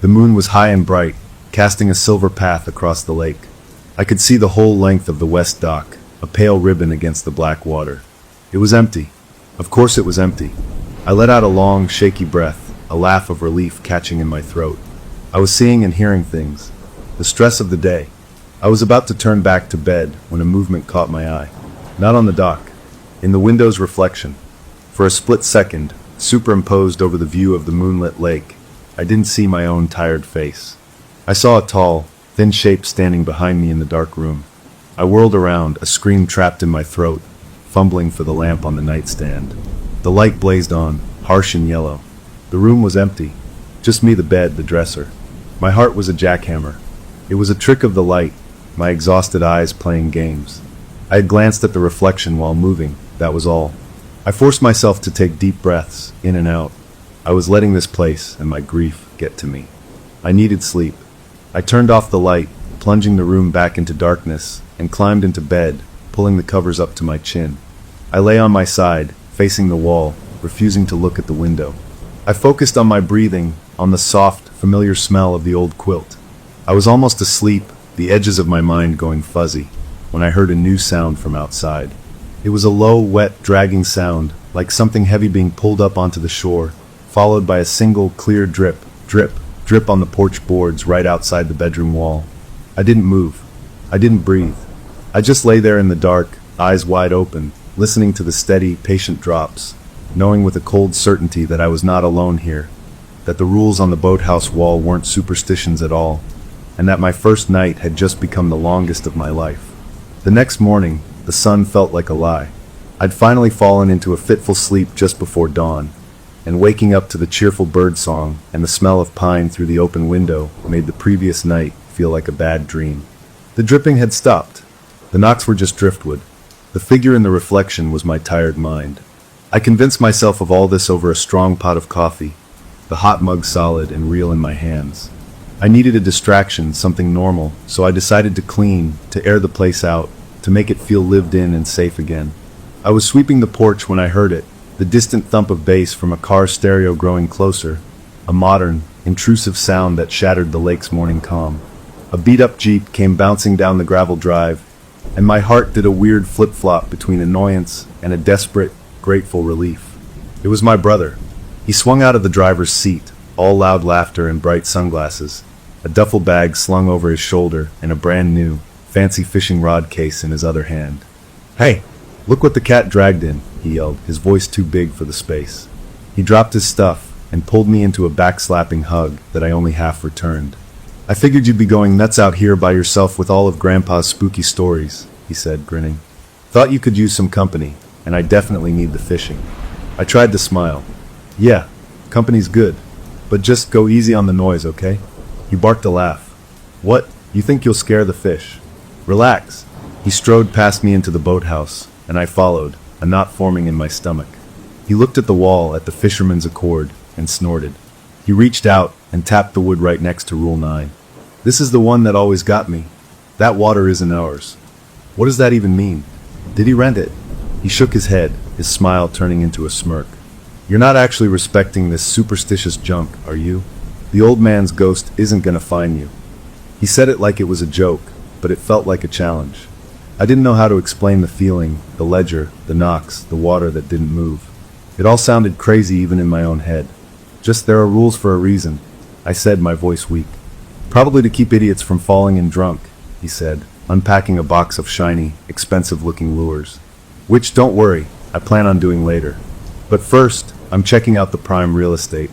The moon was high and bright, casting a silver path across the lake. I could see the whole length of the west dock, a pale ribbon against the black water. It was empty. Of course it was empty. I let out a long, shaky breath, a laugh of relief catching in my throat. I was seeing and hearing things. The stress of the day. I was about to turn back to bed when a movement caught my eye. Not on the dock. In the window's reflection. For a split second, superimposed over the view of the moonlit lake, I didn't see my own tired face. I saw a tall, thin shape standing behind me in the dark room. I whirled around, a scream trapped in my throat, fumbling for the lamp on the nightstand. The light blazed on, harsh and yellow. The room was empty. Just me, the bed, the dresser. My heart was a jackhammer. It was a trick of the light, my exhausted eyes playing games. I had glanced at the reflection while moving, that was all. I forced myself to take deep breaths, in and out. I was letting this place and my grief get to me. I needed sleep. I turned off the light, plunging the room back into darkness, and climbed into bed, pulling the covers up to my chin. I lay on my side, facing the wall, refusing to look at the window. I focused on my breathing, on the soft, familiar smell of the old quilt. I was almost asleep, the edges of my mind going fuzzy, when I heard a new sound from outside. It was a low, wet, dragging sound, like something heavy being pulled up onto the shore, followed by a single, clear drip, drip, drip on the porch boards right outside the bedroom wall. I didn't move. I didn't breathe. I just lay there in the dark, eyes wide open, listening to the steady, patient drops, knowing with a cold certainty that I was not alone here, that the rules on the boathouse wall weren't superstitions at all, and that my first night had just become the longest of my life. The next morning, the sun felt like a lie. I'd finally fallen into a fitful sleep just before dawn, and waking up to the cheerful bird song and the smell of pine through the open window made the previous night feel like a bad dream. The dripping had stopped. The knocks were just driftwood. The figure in the reflection was my tired mind. I convinced myself of all this over a strong pot of coffee, the hot mug solid and real in my hands. I needed a distraction, something normal, so I decided to clean, to air the place out, to make it feel lived in and safe again. I was sweeping the porch when I heard it, the distant thump of bass from a car stereo growing closer, a modern, intrusive sound that shattered the lake's morning calm. A beat-up Jeep came bouncing down the gravel drive, and my heart did a weird flip-flop between annoyance and a desperate, grateful relief. It was my brother. He swung out of the driver's seat, all loud laughter and bright sunglasses, a duffel bag slung over his shoulder and a brand new, fancy fishing rod case in his other hand. "Hey, look what the cat dragged in," he yelled, his voice too big for the space. He dropped his stuff and pulled me into a backslapping hug that I only half returned. "I figured you'd be going nuts out here by yourself with all of Grandpa's spooky stories," he said, grinning. "Thought you could use some company, and I definitely need the fishing." I tried to smile. "Yeah, company's good, but just go easy on the noise, okay?" He barked a laugh. "What? You think you'll scare the fish? Relax." He strode past me into the boathouse, and I followed, a knot forming in my stomach. He looked at the wall at the fisherman's accord and snorted. He reached out and tapped the wood right next to Rule 9. "This is the one that always got me. That water isn't ours." "What does that even mean? Did he rent it?" He shook his head, his smile turning into a smirk. "You're not actually respecting this superstitious junk, are you? The old man's ghost isn't gonna find you." He said it like it was a joke, but it felt like a challenge. I didn't know how to explain the feeling, the ledger, the knocks, the water that didn't move. It all sounded crazy even in my own head. "Just there are rules for a reason," I said, my voice weak. "Probably to keep idiots from falling in drunk," he said, unpacking a box of shiny, expensive-looking lures. "Which, don't worry, I plan on doing later. But first, I'm checking out the prime real estate."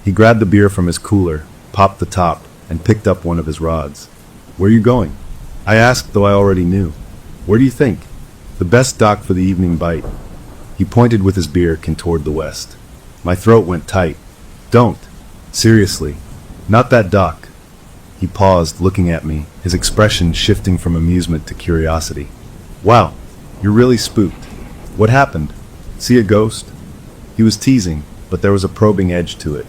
He grabbed a beer from his cooler, popped the top, and picked up one of his rods. "Where are you going?" I asked, though I already knew. "Where do you think?" "The best dock for the evening bite." He pointed with his beer toward the west. My throat went tight. "Don't. Seriously. Not that dock." He paused, looking at me, his expression shifting from amusement to curiosity. "Wow, you're really spooked. What happened? See a ghost?" He was teasing, but there was a probing edge to it.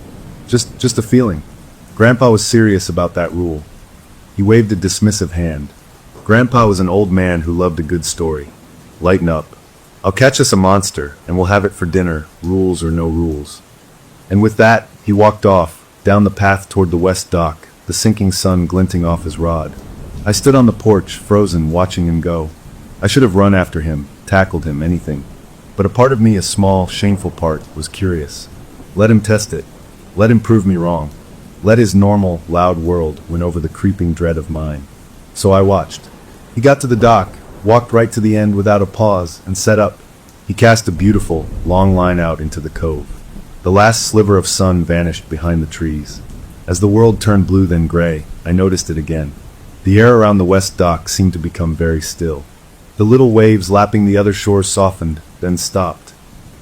Just a feeling. Grandpa was serious about that rule." He waved a dismissive hand. "Grandpa was an old man who loved a good story. Lighten up. I'll catch us a monster, and we'll have it for dinner, rules or no rules." And with that, he walked off, down the path toward the west dock, the sinking sun glinting off his rod. I stood on the porch, frozen, watching him go. I should have run after him, tackled him, anything. But a part of me, a small, shameful part, was curious. Let him test it. Let him prove me wrong. Let his normal, loud world win over the creeping dread of mine. So I watched. He got to the dock, walked right to the end without a pause, and set up. He cast a beautiful, long line out into the cove. The last sliver of sun vanished behind the trees. As the world turned blue then gray, I noticed it again. The air around the west dock seemed to become very still. The little waves lapping the other shore softened, then stopped.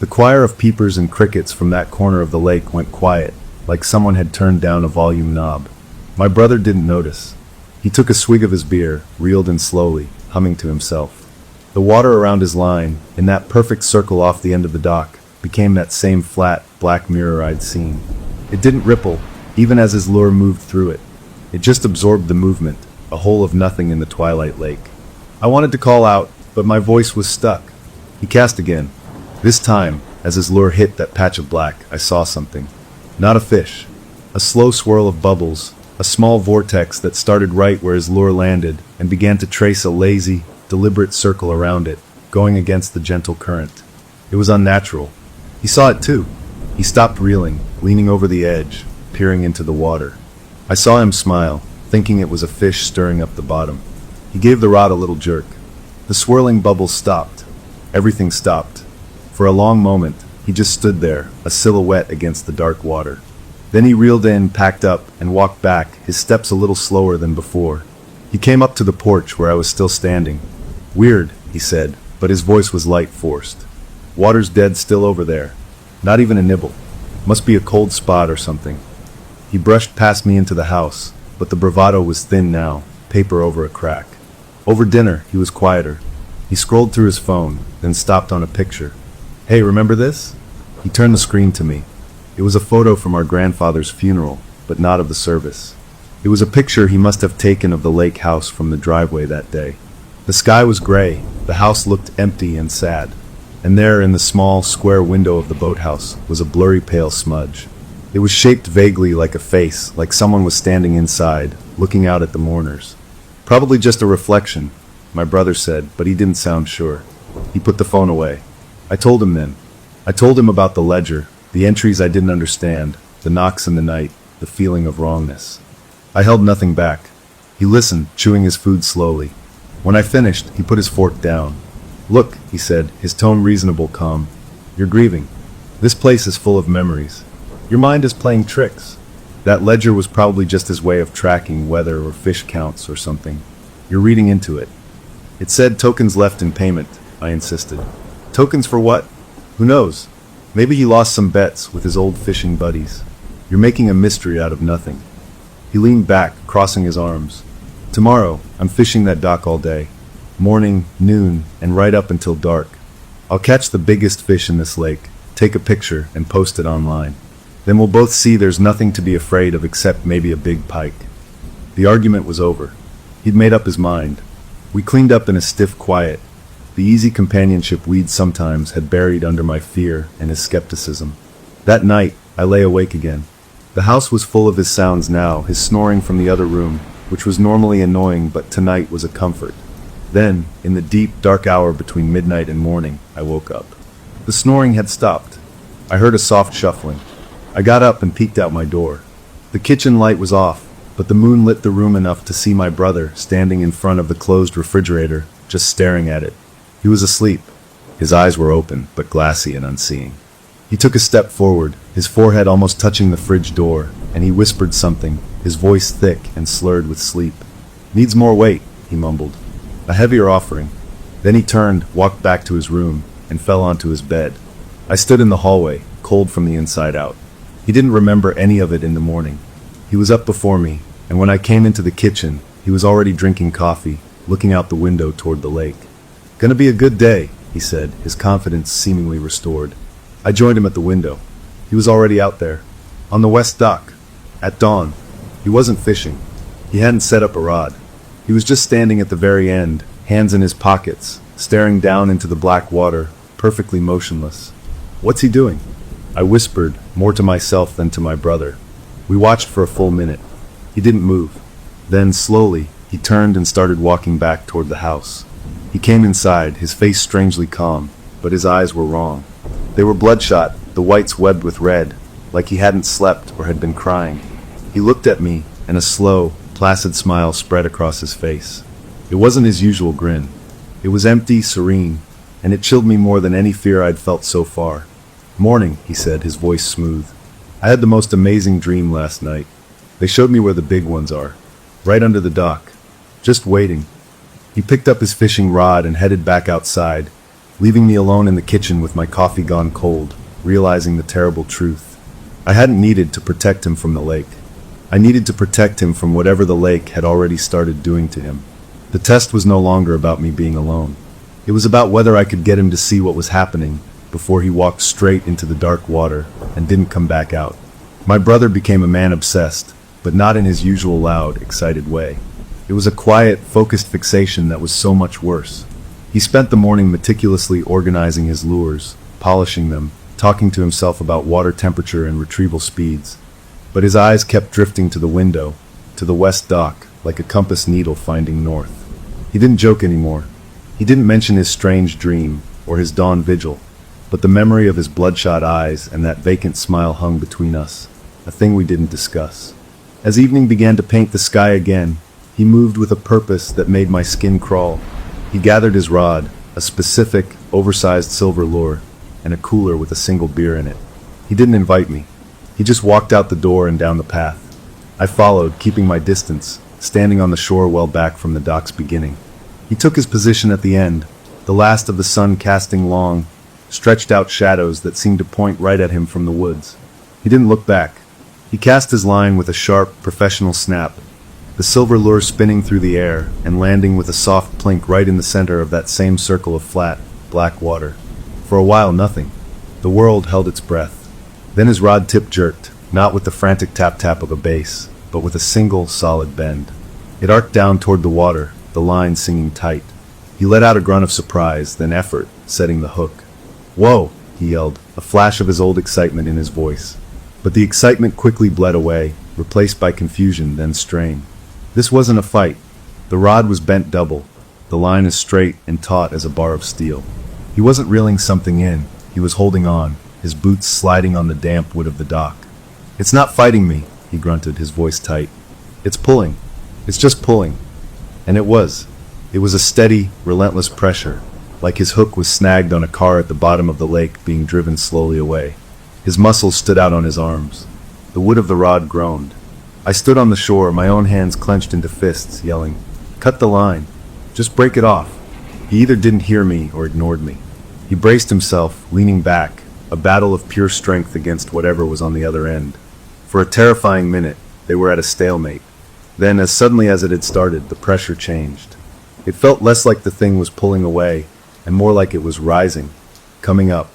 The choir of peepers and crickets from that corner of the lake went quiet, like someone had turned down a volume knob. My brother didn't notice. He took a swig of his beer, reeled in slowly, humming to himself. The water around his line, in that perfect circle off the end of the dock, became that same flat, black mirror-eyed scene. It didn't ripple, even as his lure moved through it. It just absorbed the movement, a hole of nothing in the twilight lake. I wanted to call out, but my voice was stuck. He cast again. This time, as his lure hit that patch of black, I saw something. Not a fish. A slow swirl of bubbles, a small vortex that started right where his lure landed and began to trace a lazy, deliberate circle around it, going against the gentle current. It was unnatural. He saw it too. He stopped reeling, leaning over the edge, peering into the water. I saw him smile, thinking it was a fish stirring up the bottom. He gave the rod a little jerk. The swirling bubbles stopped. Everything stopped. For a long moment, he just stood there, a silhouette against the dark water. Then he reeled in, packed up, and walked back, his steps a little slower than before. He came up to the porch where I was still standing. "Weird," he said, but his voice was light, forced. "Water's dead still over there. Not even a nibble. Must be a cold spot or something." He brushed past me into the house, but the bravado was thin now, paper over a crack. Over dinner, he was quieter. He scrolled through his phone, then stopped on a picture. "Hey, remember this?" He turned the screen to me. It was a photo from our grandfather's funeral, but not of the service. It was a picture he must have taken of the lake house from the driveway that day. The sky was gray, the house looked empty and sad. and there in the small, square window of the boathouse was a blurry pale smudge. It was shaped vaguely like a face, like someone was standing inside, looking out at the mourners. Probably just a reflection, my brother said, but he didn't sound sure. He put the phone away. I told him then. I told him about the ledger, the entries I didn't understand, the knocks in the night, the feeling of wrongness. I held nothing back. He listened, chewing his food slowly. When I finished, he put his fork down. "Look," he said, his tone reasonable, calm. "You're grieving. This place is full of memories. Your mind is playing tricks. That ledger was probably just his way of tracking weather or fish counts or something. You're reading into it." "It said tokens left in payment," I insisted. "Tokens for what? Who knows? Maybe he lost some bets with his old fishing buddies. You're making a mystery out of nothing." He leaned back, crossing his arms. "Tomorrow, I'm fishing that dock all day. Morning, noon, and right up until dark. I'll catch the biggest fish in this lake, take a picture, and post it online. Then we'll both see there's nothing to be afraid of except maybe a big pike." The argument was over. He'd made up his mind. We cleaned up in a stiff quiet. The easy companionship we'd sometimes had buried under my fear and his skepticism. That night, I lay awake again. The house was full of his sounds now, his snoring from the other room, which was normally annoying but tonight was a comfort. Then, in the deep, dark hour between midnight and morning, I woke up. The snoring had stopped. I heard a soft shuffling. I got up and peeked out my door. The kitchen light was off, but the moon lit the room enough to see my brother standing in front of the closed refrigerator, just staring at it. He was asleep. His eyes were open, but glassy and unseeing. He took a step forward, his forehead almost touching the fridge door, and he whispered something, his voice thick and slurred with sleep. "Needs more weight," he mumbled. "A heavier offering." Then he turned, walked back to his room, and fell onto his bed. I stood in the hallway, cold from the inside out. He didn't remember any of it in the morning. He was up before me, and when I came into the kitchen, he was already drinking coffee, looking out the window toward the lake. "Gonna be a good day," he said, his confidence seemingly restored. I joined him at the window. He was already out there, on the west dock, at dawn. He wasn't fishing. He hadn't set up a rod. He was just standing at the very end, hands in his pockets, staring down into the black water, perfectly motionless. "What's he doing?" I whispered, more to myself than to my brother. We watched for a full minute. He didn't move. Then, slowly, he turned and started walking back toward the house. He came inside, his face strangely calm, but his eyes were wrong. They were bloodshot, the whites webbed with red, like he hadn't slept or had been crying. He looked at me, and a slow, placid smile spread across his face. It wasn't his usual grin. It was empty, serene, and it chilled me more than any fear I'd felt so far. "Morning," he said, his voice smooth. "I had the most amazing dream last night. They showed me where the big ones are, right under the dock, just waiting." He picked up his fishing rod and headed back outside, leaving me alone in the kitchen with my coffee gone cold, realizing the terrible truth. I hadn't needed to protect him from the lake. I needed to protect him from whatever the lake had already started doing to him. The test was no longer about me being alone. It was about whether I could get him to see what was happening before he walked straight into the dark water and didn't come back out. My brother became a man obsessed, but not in his usual loud, excited way. It was a quiet, focused fixation that was so much worse. He spent the morning meticulously organizing his lures, polishing them, talking to himself about water temperature and retrieval speeds. But his eyes kept drifting to the window, to the west dock, like a compass needle finding north. He didn't joke anymore. He didn't mention his strange dream, or his dawn vigil, but the memory of his bloodshot eyes and that vacant smile hung between us, a thing we didn't discuss. As evening began to paint the sky again, he moved with a purpose that made my skin crawl. He gathered his rod, a specific, oversized silver lure, and a cooler with a single beer in it. He didn't invite me. He just walked out the door and down the path. I followed, keeping my distance, standing on the shore well back from the dock's beginning. He took his position at the end, the last of the sun casting long, stretched-out shadows that seemed to point right at him from the woods. He didn't look back. He cast his line with a sharp, professional snap, the silver lure spinning through the air and landing with a soft plink right in the center of that same circle of flat, black water. For a while, nothing. The world held its breath. Then his rod tip jerked, not with the frantic tap-tap of a bass, but with a single, solid bend. It arced down toward the water, the line singing tight. He let out a grunt of surprise, then effort, setting the hook. "Whoa!" he yelled, a flash of his old excitement in his voice. But the excitement quickly bled away, replaced by confusion, then strain. This wasn't a fight. The rod was bent double, the line as straight and taut as a bar of steel. He wasn't reeling something in, he was holding on, his boots sliding on the damp wood of the dock. "It's not fighting me," he grunted, his voice tight. "It's pulling. It's just pulling." And it was. It was a steady, relentless pressure, like his hook was snagged on a car at the bottom of the lake being driven slowly away. His muscles stood out on his arms. The wood of the rod groaned. I stood on the shore, my own hands clenched into fists, yelling, "Cut the line. Just break it off." He either didn't hear me or ignored me. He braced himself, leaning back, a battle of pure strength against whatever was on the other end. For a terrifying minute, they were at a stalemate. Then, as suddenly as it had started, the pressure changed. It felt less like the thing was pulling away, and more like it was rising, coming up.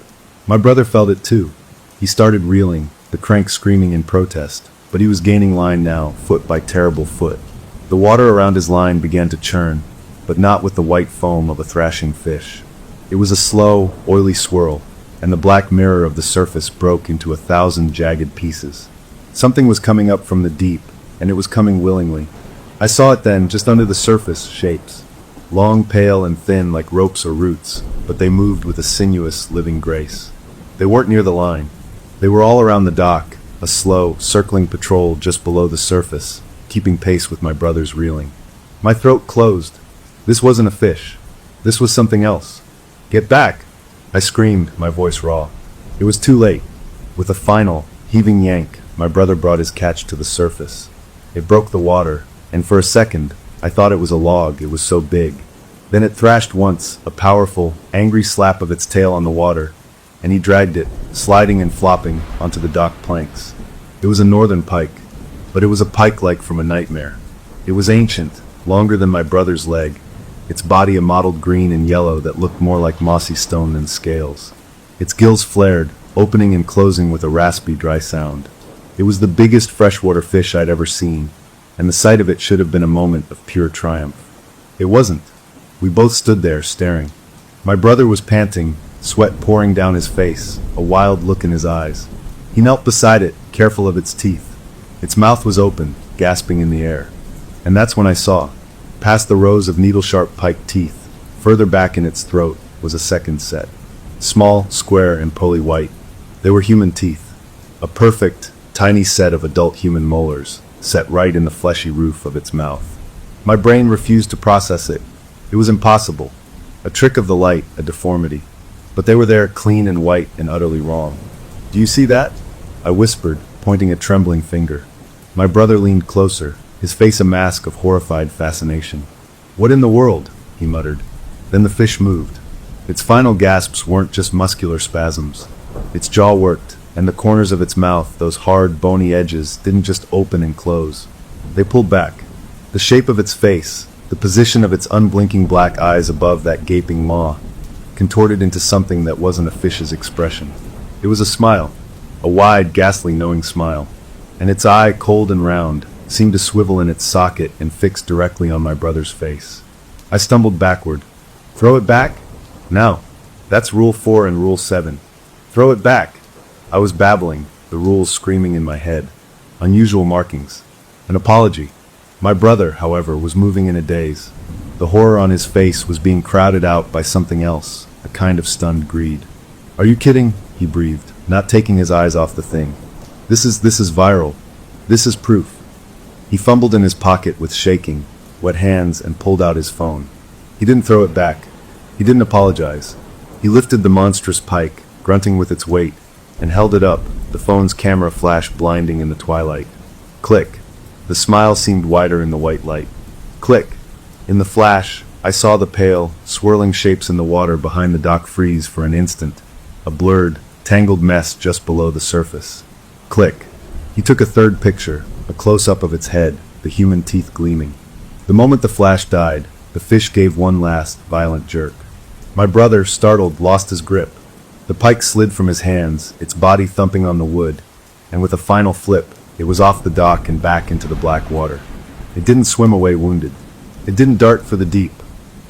My brother felt it too. He started reeling, the crank screaming in protest, but he was gaining line now, foot by terrible foot. The water around his line began to churn, but not with the white foam of a thrashing fish. It was a slow, oily swirl, and the black mirror of the surface broke into 1,000 jagged pieces. Something was coming up from the deep, and it was coming willingly. I saw it then, just under the surface, shapes. Long, pale, and thin like ropes or roots, but they moved with a sinuous, living grace. They weren't near the line. They were all around the dock, a slow, circling patrol just below the surface, keeping pace with my brother's reeling. My throat closed. This wasn't a fish. This was something else. "Get back!" I screamed, my voice raw. It was too late. With a final, heaving yank, my brother brought his catch to the surface. It broke the water, and for a second, I thought it was a log, it was so big. Then it thrashed once, a powerful, angry slap of its tail on the water, and he dragged it, sliding and flopping, onto the dock planks. It was a northern pike, but it was a pike like from a nightmare. It was ancient, longer than my brother's leg, its body a mottled green and yellow that looked more like mossy stone than scales. Its gills flared, opening and closing with a raspy, dry sound. It was the biggest freshwater fish I'd ever seen, and the sight of it should have been a moment of pure triumph. It wasn't. We both stood there, staring. My brother was panting, sweat pouring down his face, a wild look in his eyes. He knelt beside it, careful of its teeth. Its mouth was open, gasping in the air. And that's when I saw. Past the rows of needle-sharp pike teeth, further back in its throat, was a second set. Small, square, and pearly white. They were human teeth. A perfect, tiny set of adult human molars, set right in the fleshy roof of its mouth. My brain refused to process it. It was impossible. A trick of the light, a deformity. But they were there, clean and white and utterly wrong. "Do you see that?" I whispered, pointing a trembling finger. My brother leaned closer, his face a mask of horrified fascination. "What in the world?" he muttered. Then the fish moved. Its final gasps weren't just muscular spasms. Its jaw worked, and the corners of its mouth, those hard, bony edges, didn't just open and close. They pulled back. The shape of its face, the position of its unblinking black eyes above that gaping maw, contorted into something that wasn't a fish's expression. It was a smile, a wide, ghastly, knowing smile, and its eye, cold and round, seemed to swivel in its socket and fix directly on my brother's face. I stumbled backward. "Throw it back?" "No. That's Rule 4 and Rule 7. Throw it back." I was babbling, the rules screaming in my head. Unusual markings. An apology. My brother, however, was moving in a daze. The horror on his face was being crowded out by something else, a kind of stunned greed. "Are you kidding?" he breathed, not taking his eyes off the thing. This is viral. This is proof." He fumbled in his pocket with shaking, wet hands and pulled out his phone. He didn't throw it back. He didn't apologize. He lifted the monstrous pike, grunting with its weight, and held it up, the phone's camera flash blinding in the twilight. Click. The smile seemed wider in the white light. Click. In the flash, I saw the pale, swirling shapes in the water behind the dock freeze for an instant, a blurred, tangled mess just below the surface. Click. He took a third picture, a close-up of its head, the human teeth gleaming. The moment the flash died, the fish gave one last, violent jerk. My brother, startled, lost his grip. The pike slid from his hands, its body thumping on the wood, and with a final flip, it was off the dock and back into the black water. It didn't swim away wounded. It didn't dart for the deep.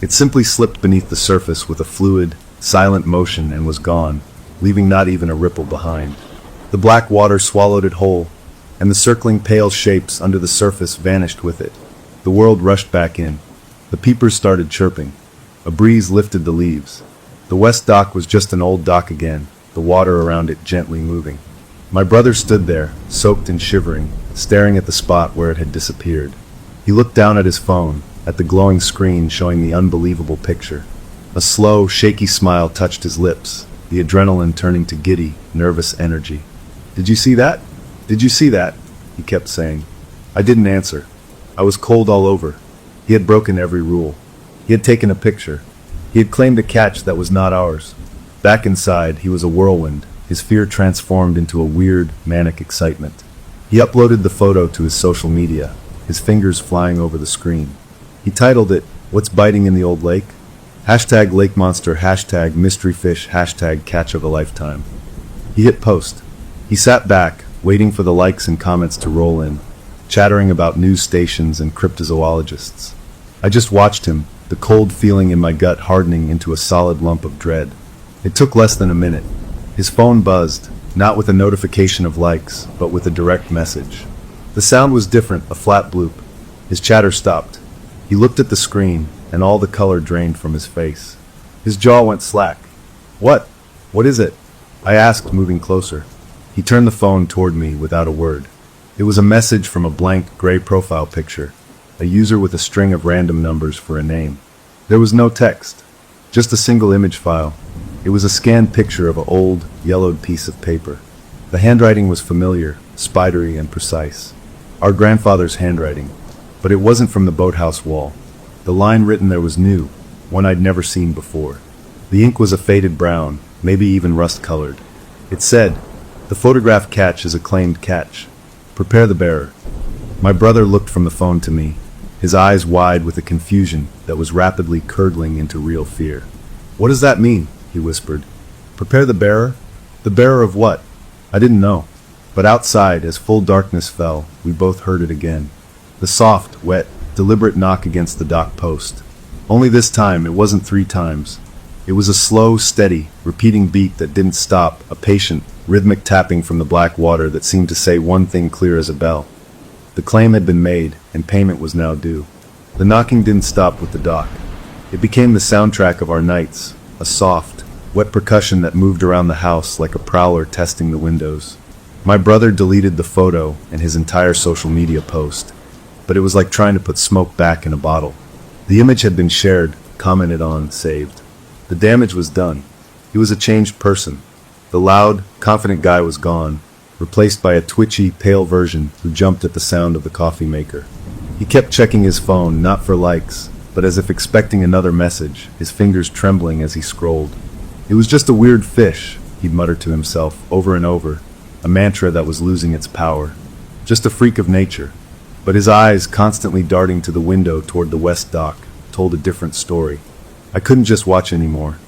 It simply slipped beneath the surface with a fluid, silent motion, and was gone, leaving not even a ripple behind. The black water swallowed it whole, and the circling pale shapes under the surface vanished with it. The world rushed back in. The peepers started chirping. A breeze lifted the leaves. The west dock was just an old dock again, the water around it gently moving. My brother stood there, soaked and shivering, staring at the spot where it had disappeared. He looked down at his phone, at the glowing screen showing the unbelievable picture. A slow, shaky smile touched his lips, the adrenaline turning to giddy, nervous energy. "Did you see that? Did you see that?" he kept saying. I didn't answer. I was cold all over. He had broken every rule. He had taken a picture. He had claimed a catch that was not ours. Back inside, he was a whirlwind, his fear transformed into a weird, manic excitement. He uploaded the photo to his social media, his fingers flying over the screen. He titled it, "What's Biting in the Old Lake?" Hashtag Lake Monster, hashtag Mystery Fish, hashtag Catch of a Lifetime. He hit post. He sat back, waiting for the likes and comments to roll in, chattering about news stations and cryptozoologists. I just watched him, the cold feeling in my gut hardening into a solid lump of dread. It took less than a minute. His phone buzzed, not with a notification of likes, but with a direct message. The sound was different, a flat bloop. His chatter stopped. He looked at the screen, and all the color drained from his face. His jaw went slack. "What? What is it?" I asked, moving closer. He turned the phone toward me without a word. It was a message from a blank, gray profile picture, a user with a string of random numbers for a name. There was no text, just a single image file. It was a scanned picture of an old, yellowed piece of paper. The handwriting was familiar, spidery and precise. Our grandfather's handwriting, but it wasn't from the boathouse wall. The line written there was new, one I'd never seen before. The ink was a faded brown, maybe even rust-colored. It said, "The photograph catch is a claimed catch. Prepare the bearer." My brother looked from the phone to me, his eyes wide with a confusion that was rapidly curdling into real fear. "What does that mean?" he whispered. "Prepare the bearer? The bearer of what?" I didn't know. But outside, as full darkness fell, we both heard it again. The soft, wet, deliberate knock against the dock post. Only this time, it wasn't 3 times. It was a slow, steady, repeating beat that didn't stop, a patient, rhythmic tapping from the black water that seemed to say one thing clear as a bell. The claim had been made, and payment was now due. The knocking didn't stop with the dock. It became the soundtrack of our nights, a soft, wet percussion that moved around the house like a prowler testing the windows. My brother deleted the photo and his entire social media post, but it was like trying to put smoke back in a bottle. The image had been shared, commented on, saved. The damage was done. He was a changed person. The loud, confident guy was gone, replaced by a twitchy, pale version who jumped at the sound of the coffee maker. He kept checking his phone, not for likes, but as if expecting another message, his fingers trembling as he scrolled. It was just a weird fish, he'd muttered to himself, over and over, a mantra that was losing its power. Just a freak of nature. But his eyes, constantly darting to the window toward the west dock, told a different story. I couldn't just watch anymore.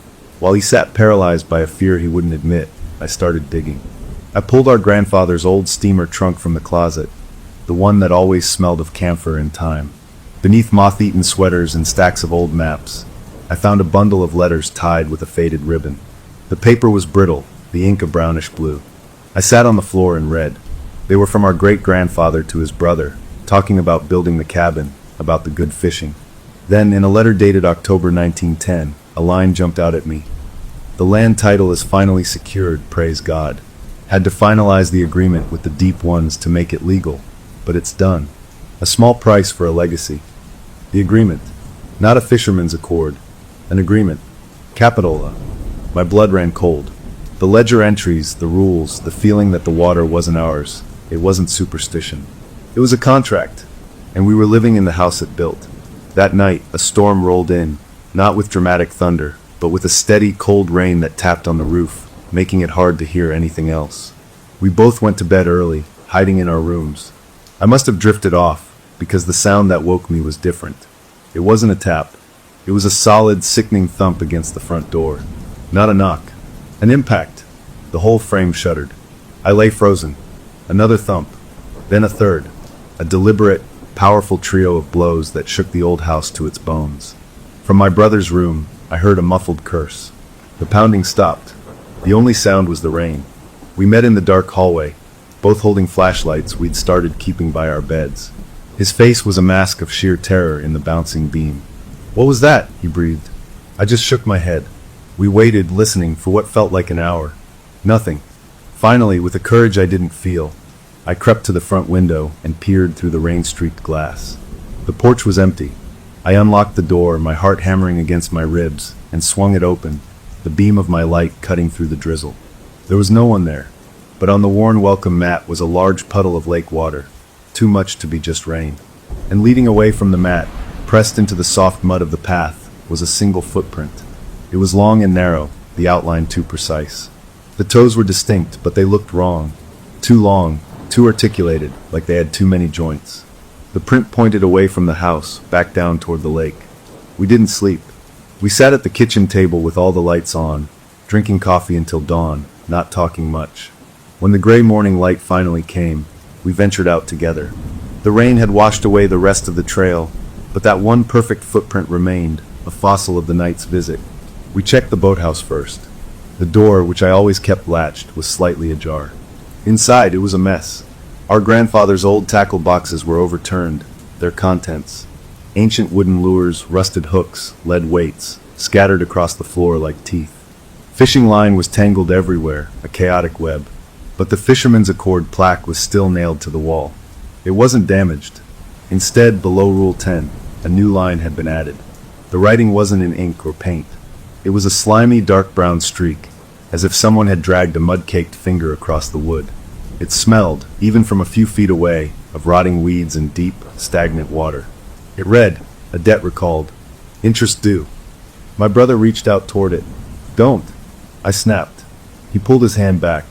While he sat paralyzed by a fear he wouldn't admit, I started digging. I pulled our grandfather's old steamer trunk from the closet, the one that always smelled of camphor and thyme. Beneath moth-eaten sweaters and stacks of old maps, I found a bundle of letters tied with a faded ribbon. The paper was brittle, the ink a brownish blue. I sat on the floor and read. They were from our great-grandfather to his brother, talking about building the cabin, about the good fishing. Then, in a letter dated October 1910, a line jumped out at me. "The land title is finally secured, praise God. Had to finalize the agreement with the deep ones to make it legal, but it's done. A small price for a legacy. The agreement. Not a fisherman's accord. An agreement. Capitola." My blood ran cold. The ledger entries, the rules, the feeling that the water wasn't ours. It wasn't superstition. It was a contract, and we were living in the house it built. That night, a storm rolled in, not with dramatic thunder, but with a steady, cold rain that tapped on the roof, making it hard to hear anything else. We both went to bed early, hiding in our rooms. I must have drifted off, because the sound that woke me was different. It wasn't a tap. It was a solid, sickening thump against the front door. Not a knock. An impact. The whole frame shuddered. I lay frozen. Another thump. Then a third. A deliberate, powerful trio of blows that shook the old house to its bones. From my brother's room, I heard a muffled curse. The pounding stopped. The only sound was the rain. We met in the dark hallway, both holding flashlights we'd started keeping by our beds. His face was a mask of sheer terror in the bouncing beam. "What was that?" he breathed. I just shook my head. We waited, listening, for what felt like an hour. Nothing. Finally, with a courage I didn't feel, I crept to the front window and peered through the rain-streaked glass. The porch was empty. I unlocked the door, my heart hammering against my ribs, and swung it open, the beam of my light cutting through the drizzle. There was no one there, but on the worn welcome mat was a large puddle of lake water, too much to be just rain. And leading away from the mat, pressed into the soft mud of the path, was a single footprint. It was long and narrow, the outline too precise. The toes were distinct, but they looked wrong. Too long, too articulated, like they had too many joints. The print pointed away from the house, back down toward the lake. We didn't sleep. We sat at the kitchen table with all the lights on, drinking coffee until dawn, not talking much. When the gray morning light finally came, we ventured out together. The rain had washed away the rest of the trail, but that one perfect footprint remained, a fossil of the night's visit. We checked the boathouse first. The door, which I always kept latched, was slightly ajar. Inside, it was a mess. Our grandfather's old tackle boxes were overturned, their contents. Ancient wooden lures, rusted hooks, lead weights, scattered across the floor like teeth. Fishing line was tangled everywhere, a chaotic web. But the Fisherman's Accord plaque was still nailed to the wall. It wasn't damaged. Instead, below Rule 10, a new line had been added. The writing wasn't in ink or paint. It was a slimy, dark brown streak, as if someone had dragged a mud-caked finger across the wood. It smelled, even from a few feet away, of rotting weeds and deep, stagnant water. It read, a debt recalled, interest due. My brother reached out toward it. "Don't," I snapped. He pulled his hand back.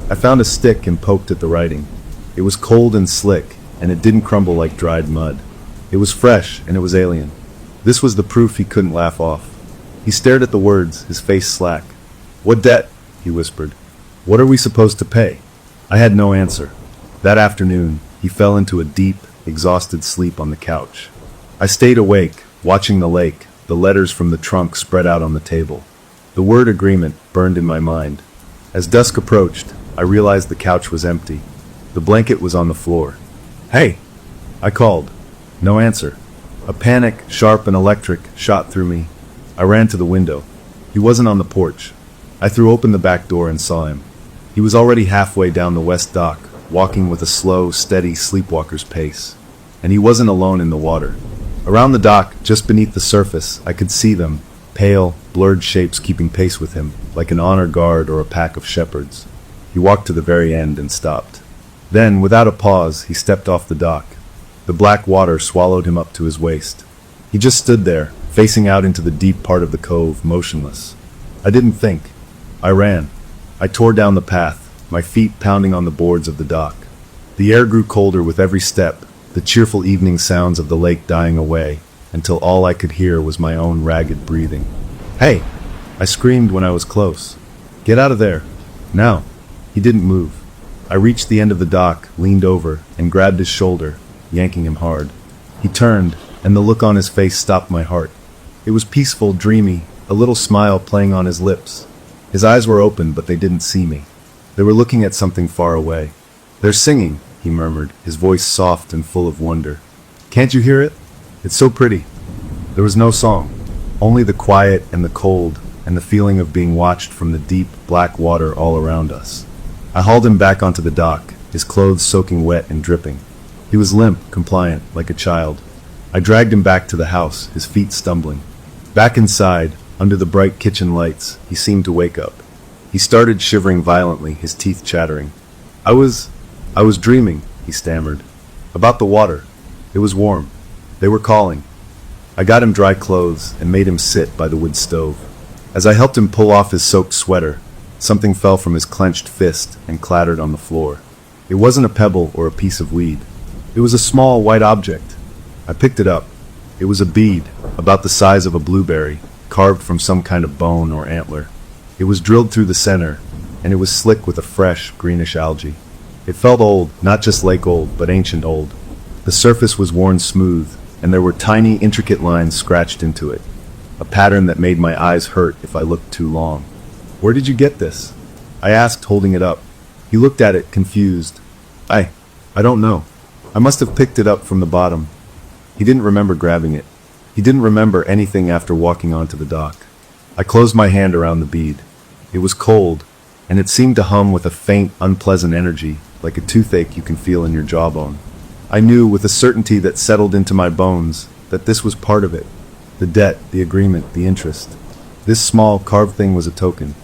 I found a stick and poked at the writing. It was cold and slick, and it didn't crumble like dried mud. It was fresh, and it was alien. This was the proof he couldn't laugh off. He stared at the words, his face slack. "What debt?" he whispered. "What are we supposed to pay?" I had no answer. That afternoon, he fell into a deep, exhausted sleep on the couch. I stayed awake, watching the lake, the letters from the trunk spread out on the table. The word agreement burned in my mind. As dusk approached, I realized the couch was empty. The blanket was on the floor. "Hey!" I called. No answer. A panic, sharp and electric, shot through me. I ran to the window. He wasn't on the porch. I threw open the back door and saw him. He was already halfway down the west dock, walking with a slow, steady sleepwalker's pace. And he wasn't alone in the water. Around the dock, just beneath the surface, I could see them, pale, blurred shapes keeping pace with him, like an honor guard or a pack of shepherds. He walked to the very end and stopped. Then, without a pause, he stepped off the dock. The black water swallowed him up to his waist. He just stood there, facing out into the deep part of the cove, motionless. I didn't think. I ran. I tore down the path, my feet pounding on the boards of the dock. The air grew colder with every step, the cheerful evening sounds of the lake dying away, until all I could hear was my own ragged breathing. "Hey!" I screamed when I was close. "Get out of there! Now!" He didn't move. I reached the end of the dock, leaned over, and grabbed his shoulder, yanking him hard. He turned, and the look on his face stopped my heart. It was peaceful, dreamy, a little smile playing on his lips. His eyes were open, but they didn't see me. They were looking at something far away. "They're singing," he murmured, his voice soft and full of wonder. "Can't you hear it? It's so pretty." There was no song, only the quiet and the cold, and the feeling of being watched from the deep, black water all around us. I hauled him back onto the dock, his clothes soaking wet and dripping. He was limp, compliant, like a child. I dragged him back to the house, his feet stumbling. Back inside, under the bright kitchen lights, he seemed to wake up. He started shivering violently, his teeth chattering. I was dreaming," he stammered. "About the water. It was warm. They were calling." I got him dry clothes and made him sit by the wood stove. As I helped him pull off his soaked sweater, something fell from his clenched fist and clattered on the floor. It wasn't a pebble or a piece of weed. It was a small white object. I picked it up. It was a bead, about the size of a blueberry, carved from some kind of bone or antler. It was drilled through the center, and it was slick with a fresh, greenish algae. It felt old, not just lake old, but ancient old. The surface was worn smooth, and there were tiny, intricate lines scratched into it. a pattern that made my eyes hurt if I looked too long. "Where did you get this?" I asked, holding it up. He looked at it, confused. I don't know. I must have picked it up from the bottom." He didn't remember grabbing it. He didn't remember anything after walking onto the dock. I closed my hand around the bead. It was cold, and it seemed to hum with a faint, unpleasant energy, like a toothache you can feel in your jawbone. I knew with a certainty that settled into my bones that this was part of it. The debt, the agreement, the interest. This small, carved thing was a token.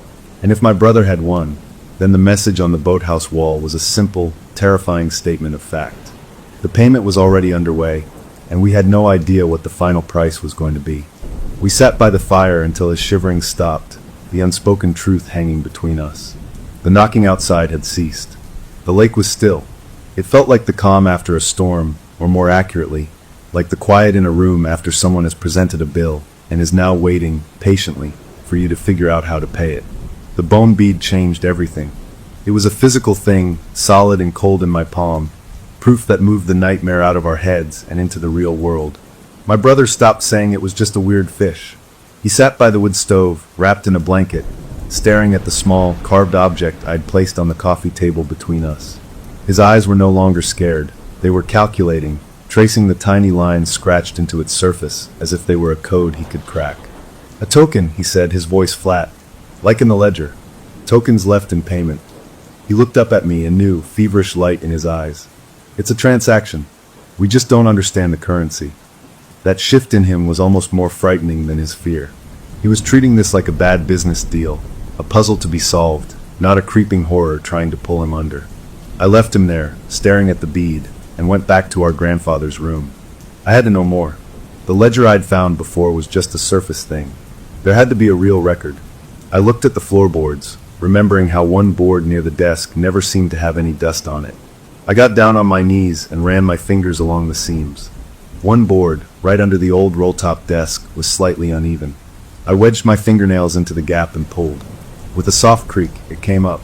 And if my brother had won, then the message on the boathouse wall was a simple, terrifying statement of fact. The payment was already underway, and we had no idea what the final price was going to be. We sat by the fire until his shivering stopped, the unspoken truth hanging between us. The knocking outside had ceased. The lake was still. It felt like the calm after a storm, or more accurately, like the quiet in a room after someone has presented a bill and is now waiting, patiently, for you to figure out how to pay it. The bone bead changed everything. It was a physical thing, solid and cold in my palm, proof that moved the nightmare out of our heads and into the real world. My brother stopped saying it was just a weird fish. He sat by the wood stove, wrapped in a blanket, staring at the small, carved object I'd placed on the coffee table between us. His eyes were no longer scared. They were calculating, tracing the tiny lines scratched into its surface as if they were a code he could crack. "A token," he said, his voice flat, like in the ledger. "Tokens left in payment." He looked up at me, a new, feverish light in his eyes. "It's a transaction. We just don't understand the currency." That shift in him was almost more frightening than his fear. He was treating this like a bad business deal, a puzzle to be solved, not a creeping horror trying to pull him under. I left him there, staring at the bead, and went back to our grandfather's room. I had to know more. The ledger I'd found before was just a surface thing. There had to be a real record. I looked at the floorboards, remembering how one board near the desk never seemed to have any dust on it. I got down on my knees and ran my fingers along the seams. One board, right under the old roll-top desk, was slightly uneven. I wedged my fingernails into the gap and pulled. With a soft creak, it came up.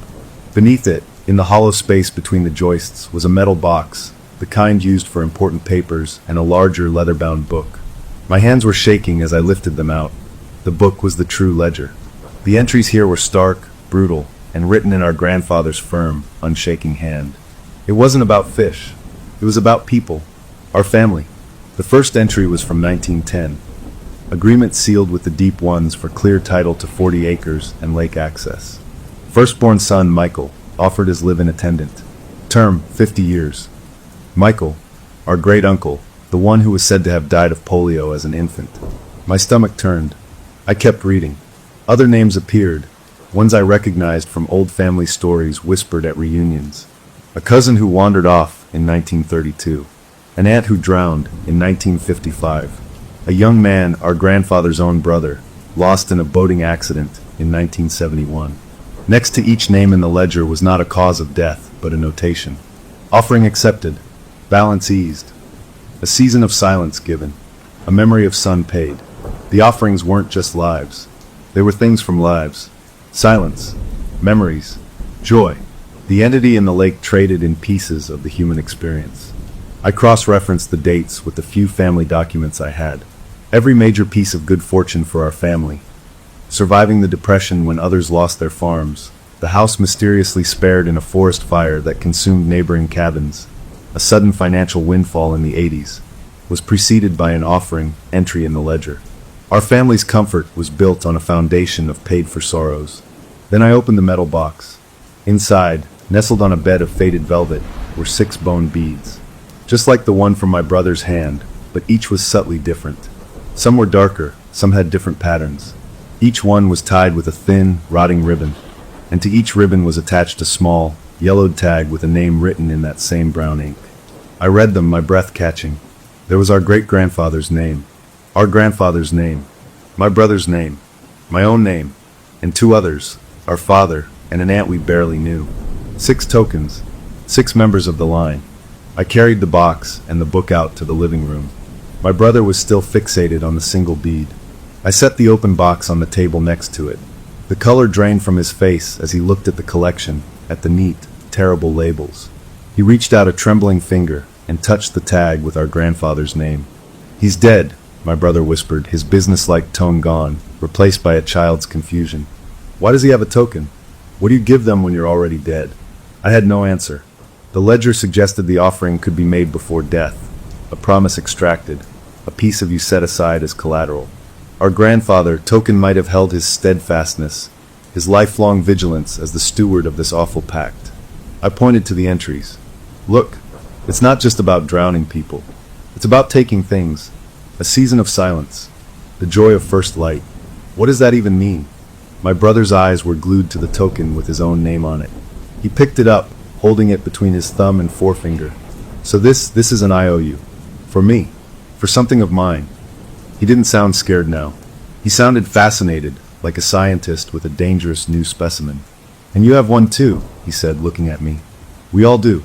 Beneath it, in the hollow space between the joists, was a metal box, the kind used for important papers, and a larger leather-bound book. My hands were shaking as I lifted them out. The book was the true ledger. The entries here were stark, brutal, and written in our grandfather's firm, unshaking hand. It wasn't about fish. It was about people. Our family. The first entry was from 1910. Agreement sealed with the deep ones for clear title to 40 acres and lake access. Firstborn son Michael, offered as live-in attendant. Term, 50 years. Michael, our great-uncle, the one who was said to have died of polio as an infant. My stomach turned. I kept reading. Other names appeared, ones I recognized from old family stories whispered at reunions. A cousin who wandered off in 1932. An aunt who drowned in 1955. A young man, our grandfather's own brother, lost in a boating accident in 1971. Next to each name in the ledger was not a cause of death, but a notation. Offering accepted. Balance eased. A season of silence given. A memory of son paid. The offerings weren't just lives. They were things from lives. Silence. Memories. Joy. The entity in the lake traded in pieces of the human experience. I cross-referenced the dates with the few family documents I had. Every major piece of good fortune for our family. Surviving the Depression when others lost their farms. The house mysteriously spared in a forest fire that consumed neighboring cabins. A sudden financial windfall in the 80s. Was preceded by an offering entry in the ledger. Our family's comfort was built on a foundation of paid-for sorrows. Then I opened the metal box. Inside, nestled on a bed of faded velvet, were 6 bone beads. Just like the one from my brother's hand, but each was subtly different. Some were darker, some had different patterns. Each one was tied with a thin, rotting ribbon, and to each ribbon was attached a small, yellowed tag with a name written in that same brown ink. I read them, my breath catching. There was our great-grandfather's name, our grandfather's name, my brother's name, my own name, and 2 others, our father and an aunt we barely knew. 6 tokens, 6 members of the line. I carried the box and the book out to the living room. My brother was still fixated on the single bead. I set the open box on the table next to it. The color drained from his face as he looked at the collection, at the neat, terrible labels. He reached out a trembling finger and touched the tag with our grandfather's name. "He's dead," my brother whispered, his businesslike tone gone, replaced by a child's confusion. Why does he have a token? What do you give them when you're already dead? I had no answer. The ledger suggested the offering could be made before death, a promise extracted, a piece of you set aside as collateral. Our grandfather, token might have held his steadfastness, his lifelong vigilance as the steward of this awful pact. I pointed to the entries. Look, it's not just about drowning people. It's about taking things. A season of silence. The joy of first light. What does that even mean? My brother's eyes were glued to the token with his own name on it. He picked it up, holding it between his thumb and forefinger. So this is an IOU. For me. For something of mine. He didn't sound scared now. He sounded fascinated, like a scientist with a dangerous new specimen. And you have one too, he said, looking at me. We all do.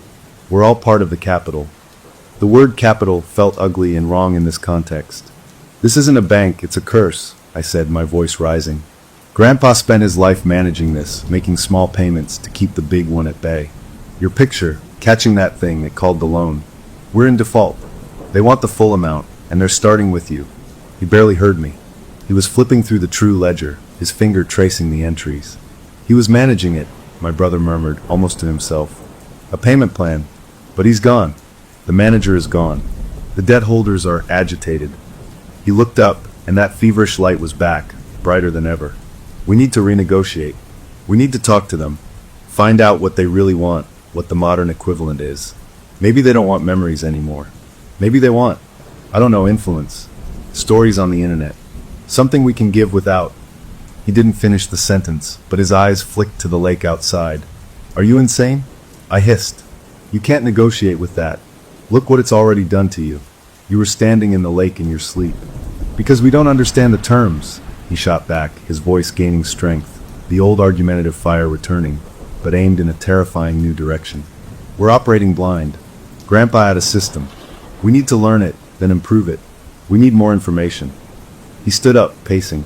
We're all part of the capital. The word capital felt ugly and wrong in this context. This isn't a bank, it's a curse, I said, my voice rising. Grandpa spent his life managing this, making small payments to keep the big one at bay. Your picture, catching that thing they called the loan. We're in default. They want the full amount, and they're starting with you. He barely heard me. He was flipping through the true ledger, his finger tracing the entries. He was managing it, my brother murmured, almost to himself. A payment plan. But he's gone. The manager is gone. The debt holders are agitated. He looked up, and that feverish light was back, brighter than ever. We need to renegotiate. We need to talk to them. Find out what they really want, what the modern equivalent is. Maybe they don't want memories anymore. Maybe they want, I don't know, influence. Stories on the internet. Something we can give without. He didn't finish the sentence, but his eyes flicked to the lake outside. Are you insane? I hissed. You can't negotiate with that. Look what it's already done to you. You were standing in the lake in your sleep. Because we don't understand the terms, he shot back, his voice gaining strength, the old argumentative fire returning, but aimed in a terrifying new direction. We're operating blind. Grandpa had a system. We need to learn it, then improve it. We need more information. He stood up, pacing.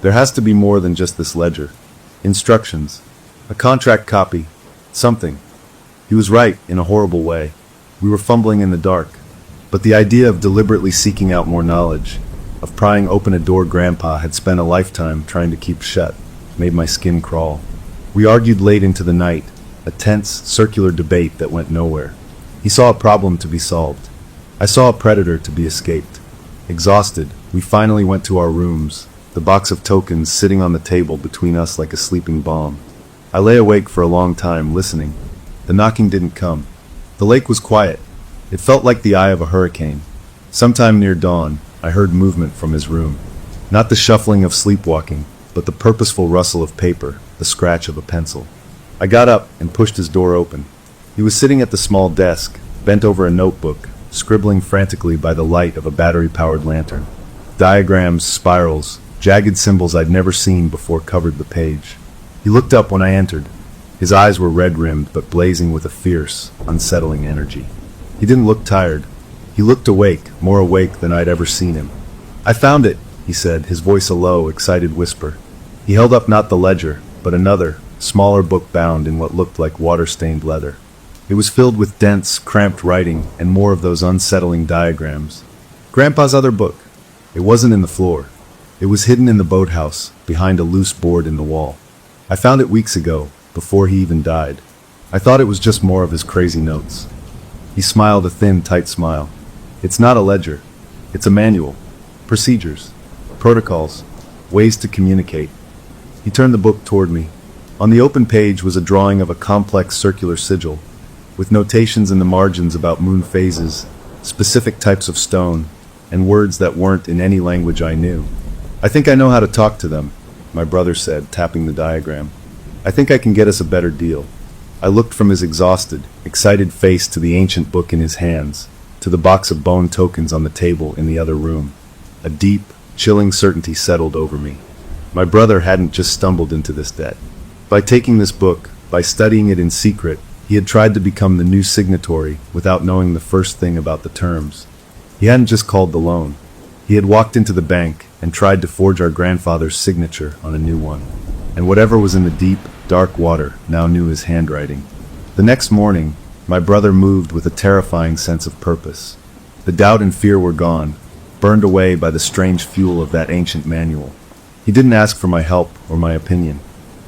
There has to be more than just this ledger. Instructions. A contract copy. Something. He was right, in a horrible way. We were fumbling in the dark. But the idea of deliberately seeking out more knowledge, of prying open a door Grandpa had spent a lifetime trying to keep shut, made my skin crawl. We argued late into the night, a tense, circular debate that went nowhere. He saw a problem to be solved. I saw a predator to be escaped. Exhausted, we finally went to our rooms, the box of tokens sitting on the table between us like a sleeping bomb. I lay awake for a long time, listening. The knocking didn't come. The lake was quiet. It felt like the eye of a hurricane. Sometime near dawn, I heard movement from his room. Not the shuffling of sleepwalking, but the purposeful rustle of paper, the scratch of a pencil. I got up and pushed his door open. He was sitting at the small desk, bent over a notebook, scribbling frantically by the light of a battery-powered lantern. Diagrams, spirals, jagged symbols I'd never seen before covered the page. He looked up when I entered. His eyes were red-rimmed but blazing with a fierce, unsettling energy. He didn't look tired. He looked awake, more awake than I'd ever seen him. I found it, he said, his voice a low, excited whisper. He held up not the ledger, but another, smaller book bound in what looked like water-stained leather. It was filled with dense, cramped writing and more of those unsettling diagrams. Grandpa's other book. It wasn't in the floor. It was hidden in the boathouse, behind a loose board in the wall. I found it weeks ago, before he even died. I thought it was just more of his crazy notes. He smiled a thin, tight smile. It's not a ledger. It's a manual. Procedures. Protocols. Ways to communicate. He turned the book toward me. On the open page was a drawing of a complex circular sigil, with notations in the margins about moon phases, specific types of stone, and words that weren't in any language I knew. I think I know how to talk to them, my brother said, tapping the diagram. I think I can get us a better deal. I looked from his exhausted, excited face to the ancient book in his hands, to the box of bone tokens on the table in the other room. A deep, chilling certainty settled over me. My brother hadn't just stumbled into this debt. By taking this book, by studying it in secret, he had tried to become the new signatory without knowing the first thing about the terms. He hadn't just called the loan. He had walked into the bank and tried to forge our grandfather's signature on a new one. And whatever was in the deep, dark water now knew his handwriting. The next morning, my brother moved with a terrifying sense of purpose. The doubt and fear were gone. burned away by the strange fuel of that ancient manual. He didn't ask for my help or my opinion.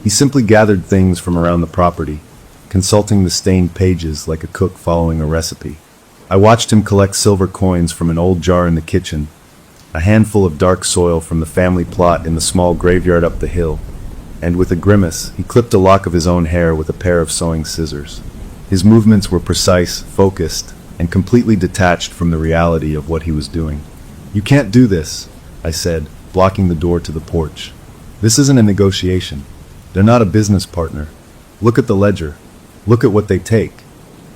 He simply gathered things from around the property, consulting the stained pages like a cook following a recipe. I watched him collect silver coins from an old jar in the kitchen, a handful of dark soil from the family plot in the small graveyard up the hill, and with a grimace, he clipped a lock of his own hair with a pair of sewing scissors. His movements were precise, focused, and completely detached from the reality of what he was doing. "You can't do this," I said, blocking the door to the porch. "This isn't a negotiation. They're not a business partner. Look at the ledger. Look at what they take."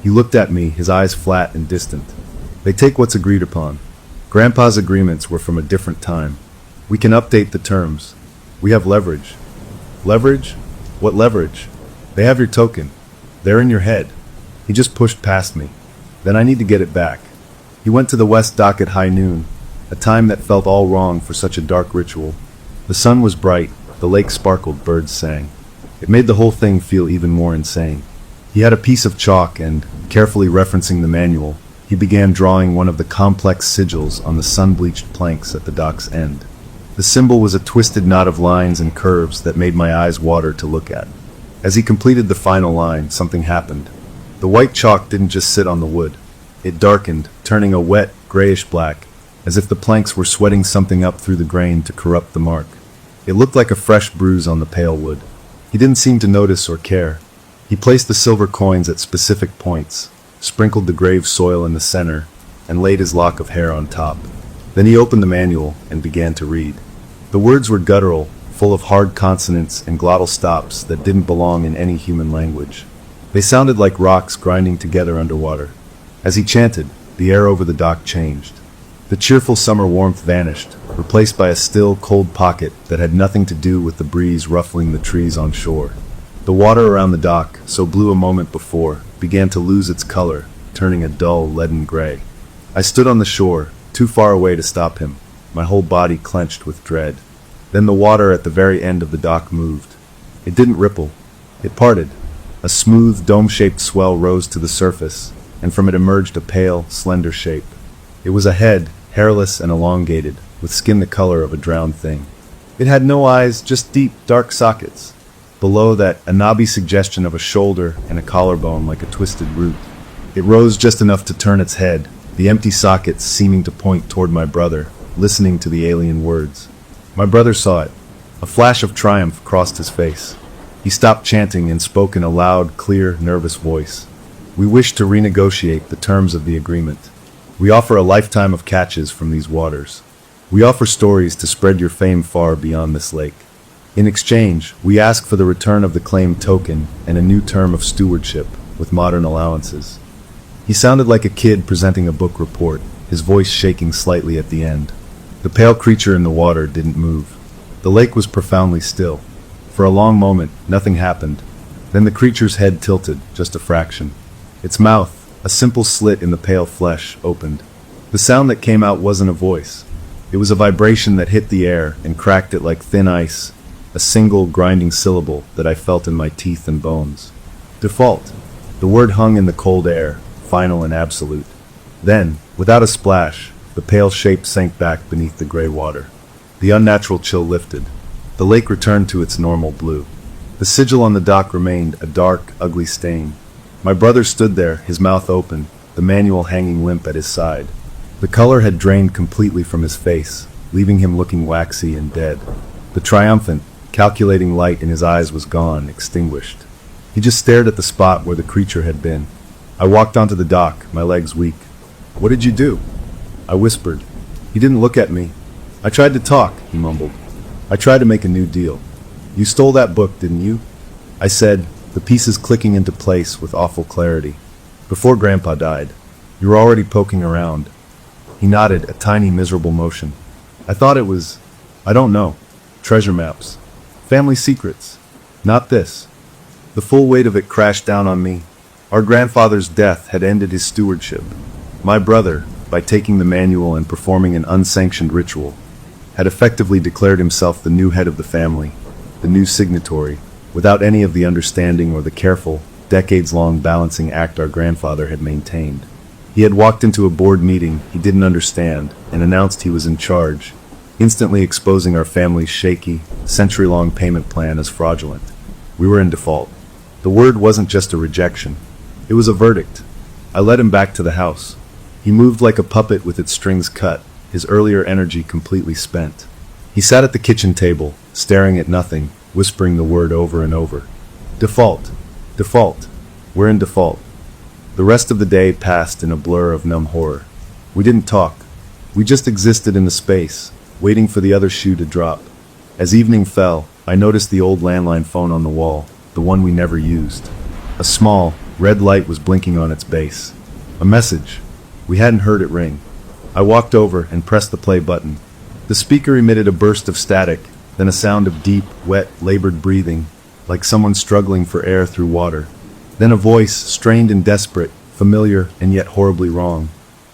He looked at me, his eyes flat and distant. "They take what's agreed upon. Grandpa's agreements were from a different time. We can update the terms. We have leverage." "Leverage? What leverage?" "They have your token. They're in your head." He just pushed past me. "Then I need to get it back." He went to the west dock at high noon, a time that felt all wrong for such a dark ritual. The sun was bright, the lake sparkled, birds sang. It made the whole thing feel even more insane. He had a piece of chalk and, carefully referencing the manual, he began drawing one of the complex sigils on the sun-bleached planks at the dock's end. The symbol was a twisted knot of lines and curves that made my eyes water to look at. As he completed the final line, something happened. The white chalk didn't just sit on the wood. It darkened, turning a wet, grayish black, as if the planks were sweating something up through the grain to corrupt the mark. It looked like a fresh bruise on the pale wood. He didn't seem to notice or care. He placed the silver coins at specific points, sprinkled the grave soil in the center, and laid his lock of hair on top. Then he opened the manual and began to read. The words were guttural, full of hard consonants and glottal stops that didn't belong in any human language. They sounded like rocks grinding together underwater. As he chanted, the air over the dock changed. The cheerful summer warmth vanished, replaced by a still, cold pocket that had nothing to do with the breeze ruffling the trees on shore. The water around the dock, so blue a moment before, began to lose its color, turning a dull, leaden gray. I stood on the shore, too far away to stop him, my whole body clenched with dread. Then the water at the very end of the dock moved. It didn't ripple. It parted. A smooth, dome-shaped swell rose to the surface, and from it emerged a pale, slender shape. It was a head, hairless and elongated, with skin the color of a drowned thing. It had no eyes, just deep, dark sockets. Below that, a knobby suggestion of a shoulder and a collarbone like a twisted root. It rose just enough to turn its head, the empty sockets seeming to point toward my brother, listening to the alien words. My brother saw it. A flash of triumph crossed his face. He stopped chanting and spoke in a loud, clear, nervous voice. "We wish to renegotiate the terms of the agreement. We offer a lifetime of catches from these waters. We offer stories to spread your fame far beyond this lake. In exchange, we ask for the return of the claimed token and a new term of stewardship, with modern allowances." He sounded like a kid presenting a book report, his voice shaking slightly at the end. The pale creature in the water didn't move. The lake was profoundly still. For a long moment, nothing happened. Then the creature's head tilted, just a fraction. Its mouth, a simple slit in the pale flesh, opened. The sound that came out wasn't a voice. It was a vibration that hit the air and cracked it like thin ice, a single, grinding syllable that I felt in my teeth and bones. Default. The word hung in the cold air, final and absolute. Then, without a splash, the pale shape sank back beneath the gray water. The unnatural chill lifted. The lake returned to its normal blue. The sigil on the dock remained, a dark, ugly stain. My brother stood there, his mouth open, the manual hanging limp at his side. The color had drained completely from his face, leaving him looking waxy and dead. The triumphant, calculating light in his eyes was gone, extinguished. He just stared at the spot where the creature had been. I walked onto the dock, my legs weak. "What did you do?" I whispered. He didn't look at me. "I tried to talk," he mumbled. "I tried to make a new deal." "You stole that book, didn't you?" I said, the pieces clicking into place with awful clarity. "Before Grandpa died. You were already poking around." He nodded, a tiny, miserable motion. "I thought it was, I don't know, treasure maps. Family secrets. Not this." The full weight of it crashed down on me. Our grandfather's death had ended his stewardship. My brother, by taking the manual and performing an unsanctioned ritual, had effectively declared himself the new head of the family, the new signatory, without any of the understanding or the careful, decades-long balancing act our grandfather had maintained. He had walked into a board meeting he didn't understand and announced he was in charge, instantly exposing our family's shaky, century-long payment plan as fraudulent. We were in default. The word wasn't just a rejection. It was a verdict. I led him back to the house. He moved like a puppet with its strings cut, his earlier energy completely spent. He sat at the kitchen table, staring at nothing, whispering the word over and over. Default. Default. We're in default. The rest of the day passed in a blur of numb horror. We didn't talk. We just existed in the space, waiting for the other shoe to drop. As evening fell, I noticed the old landline phone on the wall, the one we never used. A small, red light was blinking on its base. A message. We hadn't heard it ring. I walked over and pressed the play button. The speaker emitted a burst of static, then a sound of deep, wet, labored breathing, like someone struggling for air through water. Then a voice, strained and desperate, familiar and yet horribly wrong.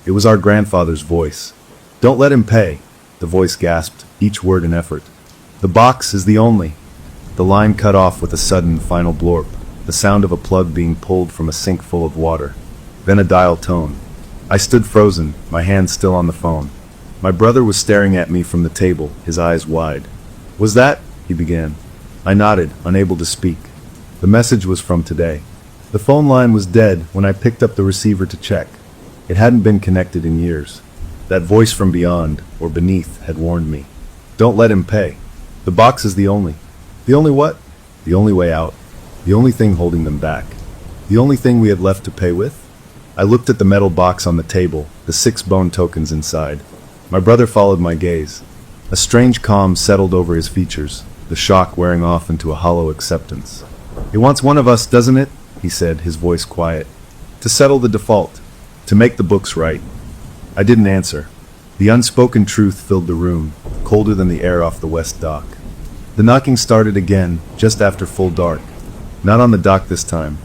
It was our grandfather's voice. Don't let him pay, the voice gasped, each word an effort. The box is the only. The line cut off with a sudden, final blorp, the sound of a plug being pulled from a sink full of water. Then a dial tone. I stood frozen, my hand still on the phone. My brother was staring at me from the table, his eyes wide. Was that? He began. I nodded, unable to speak. The message was from today. The phone line was dead when I picked up the receiver to check. It hadn't been connected in years. That voice from beyond, or beneath, had warned me. Don't let him pay. The box is the only. The only what? The only way out. The only thing holding them back. The only thing we had left to pay with? I looked at the metal box on the table, the 6 bone tokens inside. My brother followed my gaze. A strange calm settled over his features, the shock wearing off into a hollow acceptance. It wants one of us, doesn't it? He said, his voice quiet. To settle the default. To make the books right. I didn't answer. The unspoken truth filled the room, colder than the air off the west dock. The knocking started again, just after full dark. Not on the dock this time.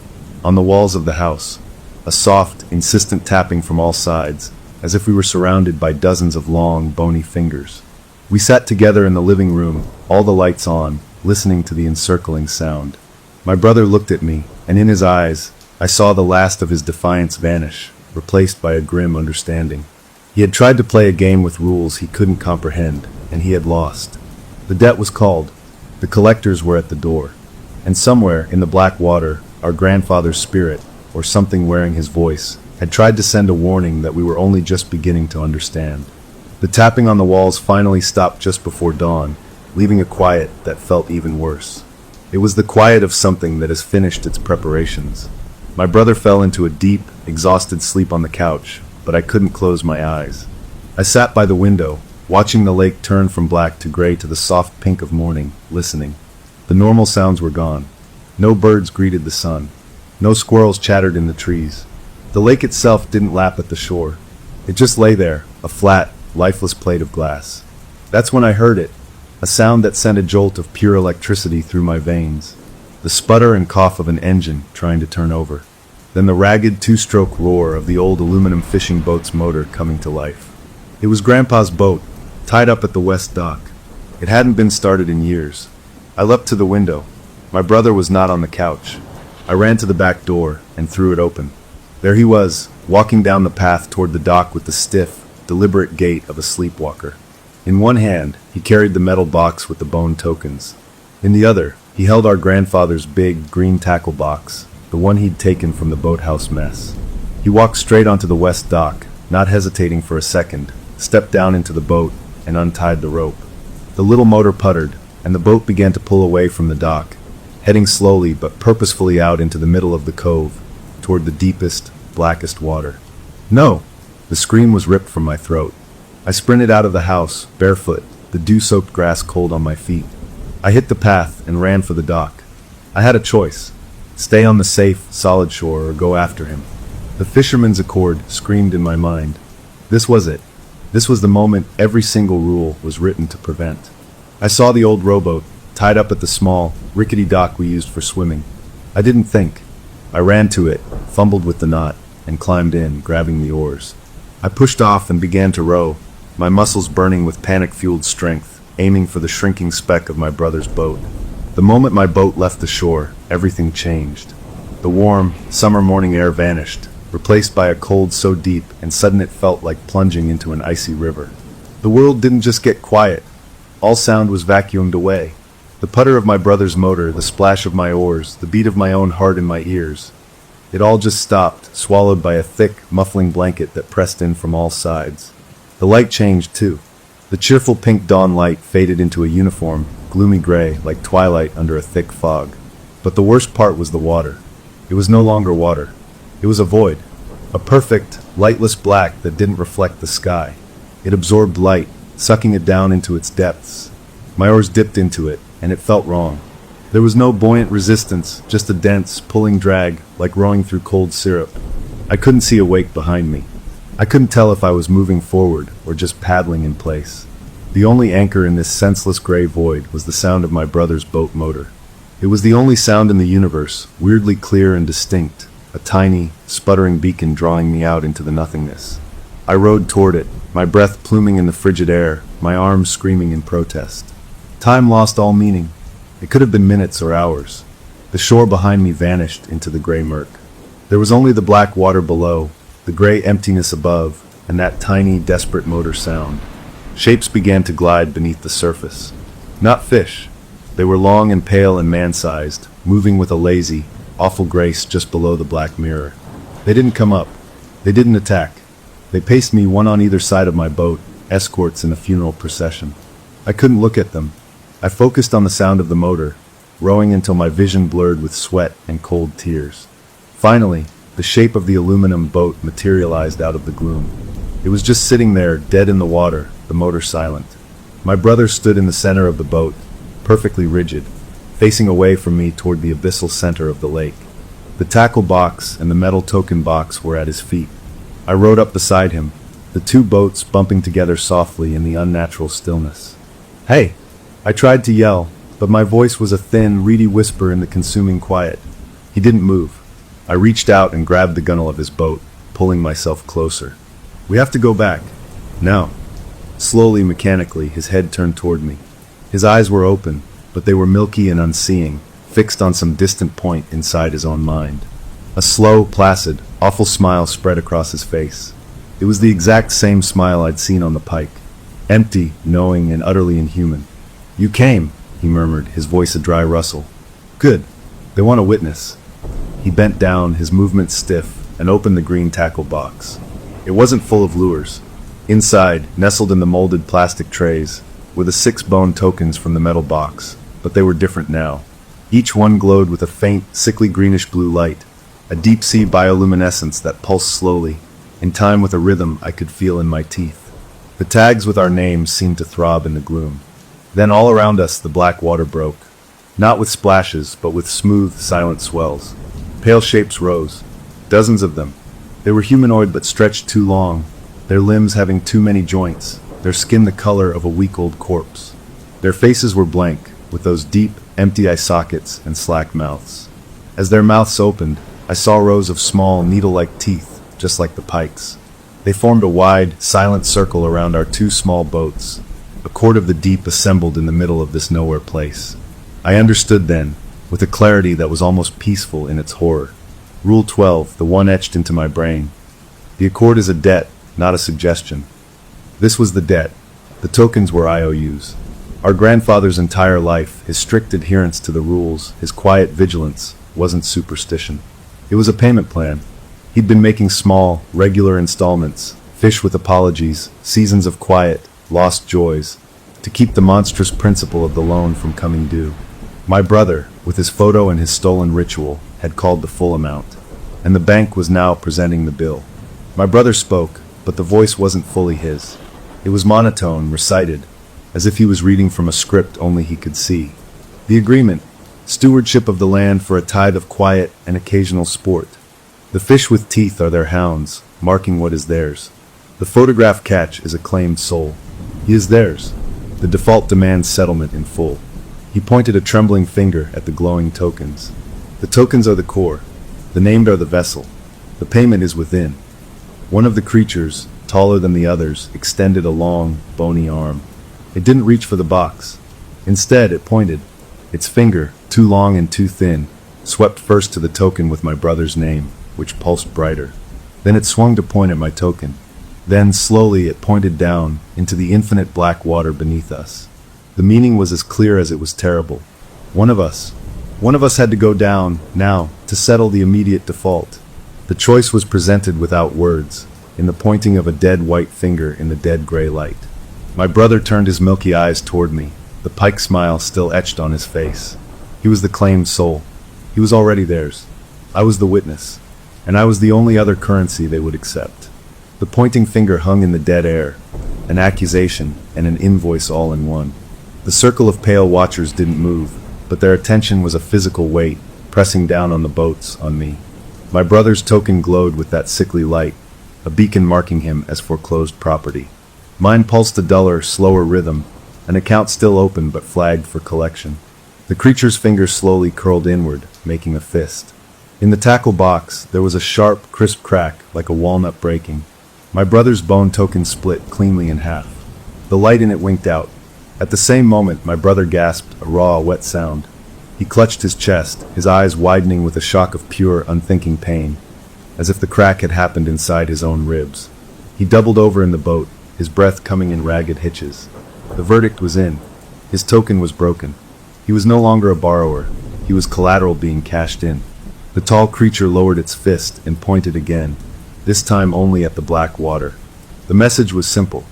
On the walls of the house. A soft, insistent tapping from all sides, as if we were surrounded by dozens of long, bony fingers. We sat together in the living room, all the lights on, listening to the encircling sound. My brother looked at me, and in his eyes, I saw the last of his defiance vanish, replaced by a grim understanding. He had tried to play a game with rules he couldn't comprehend, and he had lost. The debt was called. The collectors were at the door. And somewhere in the black water, our grandfather's spirit, or something wearing his voice, had tried to send a warning that we were only just beginning to understand. The tapping on the walls finally stopped just before dawn, leaving a quiet that felt even worse. It was the quiet of something that has finished its preparations. My brother fell into a deep, exhausted sleep on the couch, but I couldn't close my eyes. I sat by the window, watching the lake turn from black to gray to the soft pink of morning, listening. The normal sounds were gone. No birds greeted the sun. No squirrels chattered in the trees. The lake itself didn't lap at the shore. It just lay there, a flat, lifeless plate of glass. That's when I heard it, a sound that sent a jolt of pure electricity through my veins. The sputter and cough of an engine trying to turn over. Then the ragged 2-stroke roar of the old aluminum fishing boat's motor coming to life. It was Grandpa's boat, tied up at the west dock. It hadn't been started in years. I leapt to the window. My brother was not on the couch. I ran to the back door and threw it open. There he was, walking down the path toward the dock with the stiff, deliberate gait of a sleepwalker. In one hand, he carried the metal box with the bone tokens. In the other, he held our grandfather's big, green tackle box, the one he'd taken from the boathouse mess. He walked straight onto the west dock, not hesitating for a second, stepped down into the boat, and untied the rope. The little motor puttered, and the boat began to pull away from the dock, heading slowly but purposefully out into the middle of the cove, toward the deepest, blackest water. No! The scream was ripped from my throat. I sprinted out of the house, barefoot, the dew-soaked grass cold on my feet. I hit the path and ran for the dock. I had a choice. Stay on the safe, solid shore or go after him. The fisherman's accord screamed in my mind. This was it. This was the moment every single rule was written to prevent. I saw the old rowboat, tied up at the small, rickety dock we used for swimming. I didn't think. I ran to it, fumbled with the knot, and climbed in, grabbing the oars. I pushed off and began to row, my muscles burning with panic-fueled strength, aiming for the shrinking speck of my brother's boat. The moment my boat left the shore, everything changed. The warm, summer morning air vanished, replaced by a cold so deep and sudden it felt like plunging into an icy river. The world didn't just get quiet. All sound was vacuumed away. The putter of my brother's motor, the splash of my oars, the beat of my own heart in my ears. It all just stopped, swallowed by a thick, muffling blanket that pressed in from all sides. The light changed, too. The cheerful pink dawn light faded into a uniform, gloomy gray, like twilight under a thick fog. But the worst part was the water. It was no longer water. It was a void. A perfect, lightless black that didn't reflect the sky. It absorbed light, sucking it down into its depths. My oars dipped into it, and it felt wrong. There was no buoyant resistance, just a dense, pulling drag, like rowing through cold syrup. I couldn't see a wake behind me. I couldn't tell if I was moving forward or just paddling in place. The only anchor in this senseless gray void was the sound of my brother's boat motor. It was the only sound in the universe, weirdly clear and distinct, a tiny, sputtering beacon drawing me out into the nothingness. I rowed toward it, my breath pluming in the frigid air, my arms screaming in protest. Time lost all meaning. It could have been minutes or hours. The shore behind me vanished into the gray murk. There was only the black water below, the gray emptiness above, and that tiny, desperate motor sound. Shapes began to glide beneath the surface. Not fish. They were long and pale and man-sized, moving with a lazy, awful grace just below the black mirror. They didn't come up. They didn't attack. They paced me one on either side of my boat, escorts in a funeral procession. I couldn't look at them. I focused on the sound of the motor, rowing until my vision blurred with sweat and cold tears. Finally, the shape of the aluminum boat materialized out of the gloom. It was just sitting there, dead in the water, the motor silent. My brother stood in the center of the boat, perfectly rigid, facing away from me toward the abyssal center of the lake. The tackle box and the metal token box were at his feet. I rowed up beside him, the two boats bumping together softly in the unnatural stillness. "Hey!" I tried to yell, but my voice was a thin, reedy whisper in the consuming quiet. He didn't move. I reached out and grabbed the gunwale of his boat, pulling myself closer. "We have to go back." "No." Slowly, mechanically, his head turned toward me. His eyes were open, but they were milky and unseeing, fixed on some distant point inside his own mind. A slow, placid, awful smile spread across his face. It was the exact same smile I'd seen on the pike. Empty, knowing, and utterly inhuman. "You came," he murmured, his voice a dry rustle. "Good. They want a witness." He bent down, his movements stiff, and opened the green tackle box. It wasn't full of lures. Inside, nestled in the molded plastic trays, were the 6 bone tokens from the metal box, but they were different now. Each one glowed with a faint, sickly greenish-blue light, a deep-sea bioluminescence that pulsed slowly, in time with a rhythm I could feel in my teeth. The tags with our names seemed to throb in the gloom. Then all around us the black water broke, not with splashes, but with smooth, silent swells. Pale shapes rose, dozens of them. They were humanoid but stretched too long, their limbs having too many joints, their skin the color of a week-old corpse. Their faces were blank, with those deep, empty eye sockets and slack mouths. As their mouths opened, I saw rows of small, needle-like teeth, just like the pikes. They formed a wide, silent circle around our 2 small boats. A court of the deep assembled in the middle of this nowhere place. I understood then, with a clarity that was almost peaceful in its horror. Rule 12, the one etched into my brain. The accord is a debt, not a suggestion. This was the debt. The tokens were IOUs. Our grandfather's entire life, his strict adherence to the rules, his quiet vigilance, wasn't superstition. It was a payment plan. He'd been making small, regular installments, fish with apologies, seasons of quiet, lost joys, to keep the monstrous principle of the loan from coming due. My brother, with his photo and his stolen ritual, had called the full amount, and the bank was now presenting the bill. My brother spoke, but the voice wasn't fully his. It was monotone, recited, as if he was reading from a script only he could see. The agreement: stewardship of the land for a tithe of quiet and occasional sport. The fish with teeth are their hounds, marking what is theirs. The photograph catch is a claimed soul. He is theirs. The default demands settlement in full. He pointed a trembling finger at the glowing tokens. The tokens are the core. The named are the vessel. The payment is within. One of the creatures, taller than the others, extended a long, bony arm. It didn't reach for the box. Instead, it pointed. Its finger, too long and too thin, swept first to the token with my brother's name, which pulsed brighter. Then it swung to point at my token. Then, slowly, it pointed down into the infinite black water beneath us. The meaning was as clear as it was terrible. One of us had to go down, now, to settle the immediate default. The choice was presented without words, in the pointing of a dead white finger in the dead gray light. My brother turned his milky eyes toward me, the pike smile still etched on his face. He was the claimed soul. He was already theirs. I was the witness, and I was the only other currency they would accept. The pointing finger hung in the dead air, an accusation and an invoice all in one. The circle of pale watchers didn't move, but their attention was a physical weight, pressing down on the boats, on me. My brother's token glowed with that sickly light, a beacon marking him as foreclosed property. Mine pulsed a duller, slower rhythm, an account still open but flagged for collection. The creature's fingers slowly curled inward, making a fist. In the tackle box, there was a sharp, crisp crack, like a walnut breaking. My brother's bone token split cleanly in half. The light in it winked out. At the same moment, my brother gasped a raw, wet sound. He clutched his chest, his eyes widening with a shock of pure, unthinking pain, as if the crack had happened inside his own ribs. He doubled over in the boat, his breath coming in ragged hitches. The verdict was in. His token was broken. He was no longer a borrower. He was collateral being cashed in. The tall creature lowered its fist and pointed again, this time only at the black water. The message was simple.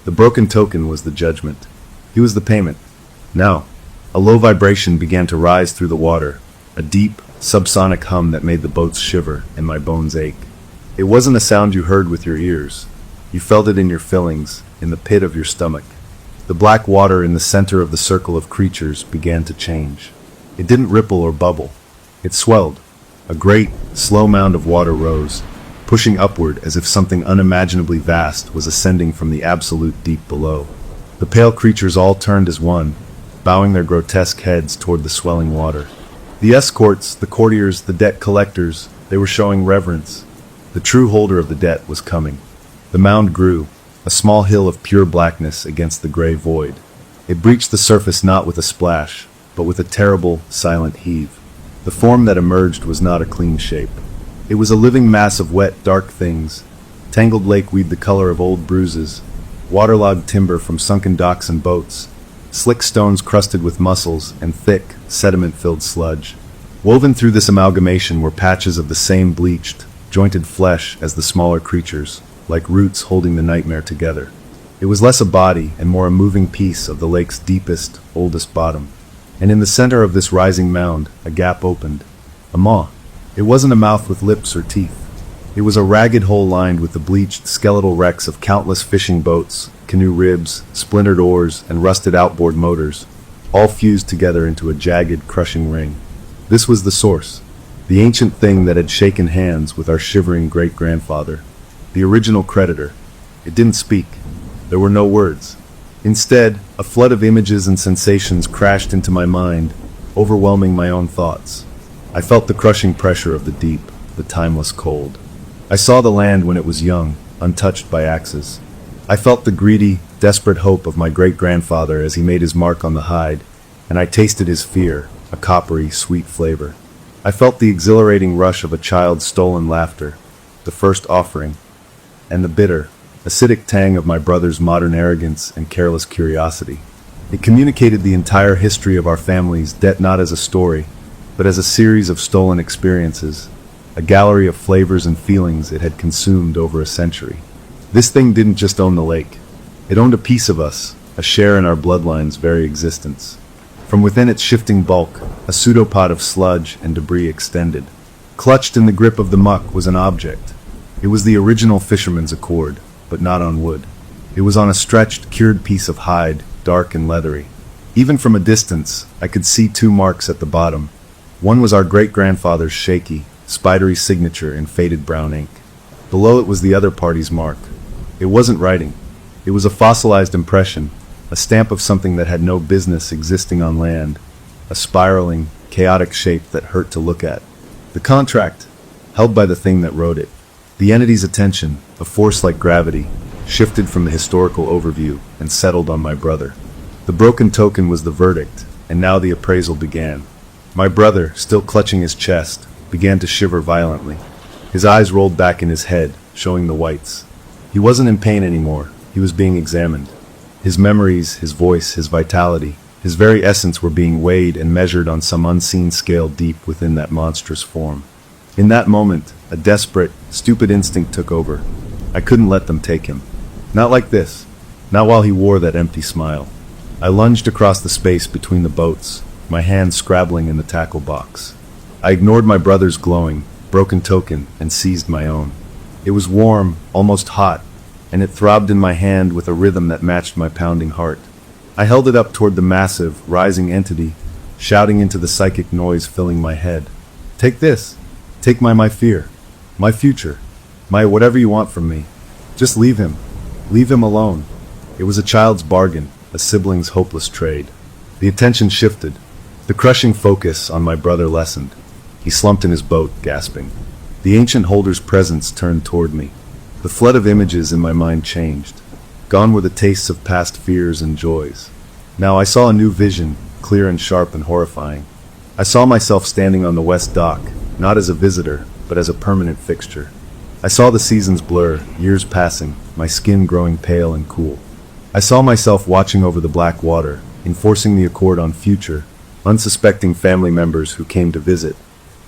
The broken token was the judgment. He was the payment. Now, a low vibration began to rise through the water, a deep, subsonic hum that made the boats shiver and my bones ache. It wasn't a sound you heard with your ears. You felt it in your fillings, in the pit of your stomach. The black water in the center of the circle of creatures began to change. It didn't ripple or bubble. It swelled. A great, slow mound of water rose, pushing upward as if something unimaginably vast was ascending from the absolute deep below. The pale creatures all turned as one, bowing their grotesque heads toward the swelling water. The escorts, the courtiers, the debt collectors, they were showing reverence. The true holder of the debt was coming. The mound grew, a small hill of pure blackness against the gray void. It breached the surface not with a splash, but with a terrible, silent heave. The form that emerged was not a clean shape. It was a living mass of wet, dark things, tangled lakeweed the color of old bruises, waterlogged timber from sunken docks and boats, slick stones crusted with mussels, and thick, sediment-filled sludge. Woven through this amalgamation were patches of the same bleached, jointed flesh as the smaller creatures, like roots holding the nightmare together. It was less a body and more a moving piece of the lake's deepest, oldest bottom. And in the center of this rising mound, a gap opened. A maw. It wasn't a mouth with lips or teeth. It was a ragged hole lined with the bleached, skeletal wrecks of countless fishing boats, canoe ribs, splintered oars, and rusted outboard motors, all fused together into a jagged, crushing ring. This was the source, the ancient thing that had shaken hands with our shivering great-grandfather, the original creditor. It didn't speak. There were no words. Instead, a flood of images and sensations crashed into my mind, overwhelming my own thoughts. I felt the crushing pressure of the deep, the timeless cold. I saw the land when it was young, untouched by axes. I felt the greedy, desperate hope of my great-grandfather as he made his mark on the hide, and I tasted his fear, a coppery, sweet flavor. I felt the exhilarating rush of a child's stolen laughter, the first offering, and the bitter, acidic tang of my brother's modern arrogance and careless curiosity. It communicated the entire history of our family's debt not as a story, but as a series of stolen experiences, a gallery of flavors and feelings it had consumed over a century. This thing didn't just own the lake. It owned a piece of us, a share in our bloodline's very existence. From within its shifting bulk, a pseudopod of sludge and debris extended. Clutched in the grip of the muck was an object. It was the original fisherman's accord, but not on wood. It was on a stretched, cured piece of hide, dark and leathery. Even from a distance, I could see two marks at the bottom. One was our great-grandfather's shaky, spidery signature in faded brown ink. Below it was the other party's mark. It wasn't writing. It was a fossilized impression, a stamp of something that had no business existing on land, a spiraling, chaotic shape that hurt to look at. The contract, held by the thing that wrote it. The entity's attention, a force like gravity, shifted from the historical overview and settled on my brother. The broken token was the verdict, and now the appraisal began. My brother, still clutching his chest, began to shiver violently. His eyes rolled back in his head, showing the whites. He wasn't in pain anymore. He was being examined. His memories, his voice, his vitality, his very essence were being weighed and measured on some unseen scale deep within that monstrous form. In that moment, a desperate, stupid instinct took over. I couldn't let them take him. Not like this. Not while he wore that empty smile. I lunged across the space between the boats, my hands scrabbling in the tackle box. I ignored my brother's glowing, broken token and seized my own. It was warm, almost hot, and it throbbed in my hand with a rhythm that matched my pounding heart. I held it up toward the massive, rising entity, shouting into the psychic noise filling my head. Take this. Take my fear. My future. My whatever you want from me. Just leave him. Leave him alone. It was a child's bargain, a sibling's hopeless trade. The attention shifted. The crushing focus on my brother lessened. He slumped in his boat, gasping. The ancient holder's presence turned toward me. The flood of images in my mind changed. Gone were the tastes of past fears and joys. Now I saw a new vision, clear and sharp and horrifying. I saw myself standing on the west dock, not as a visitor, but as a permanent fixture. I saw the seasons blur, years passing, my skin growing pale and cool. I saw myself watching over the black water, enforcing the accord on future, unsuspecting family members who came to visit,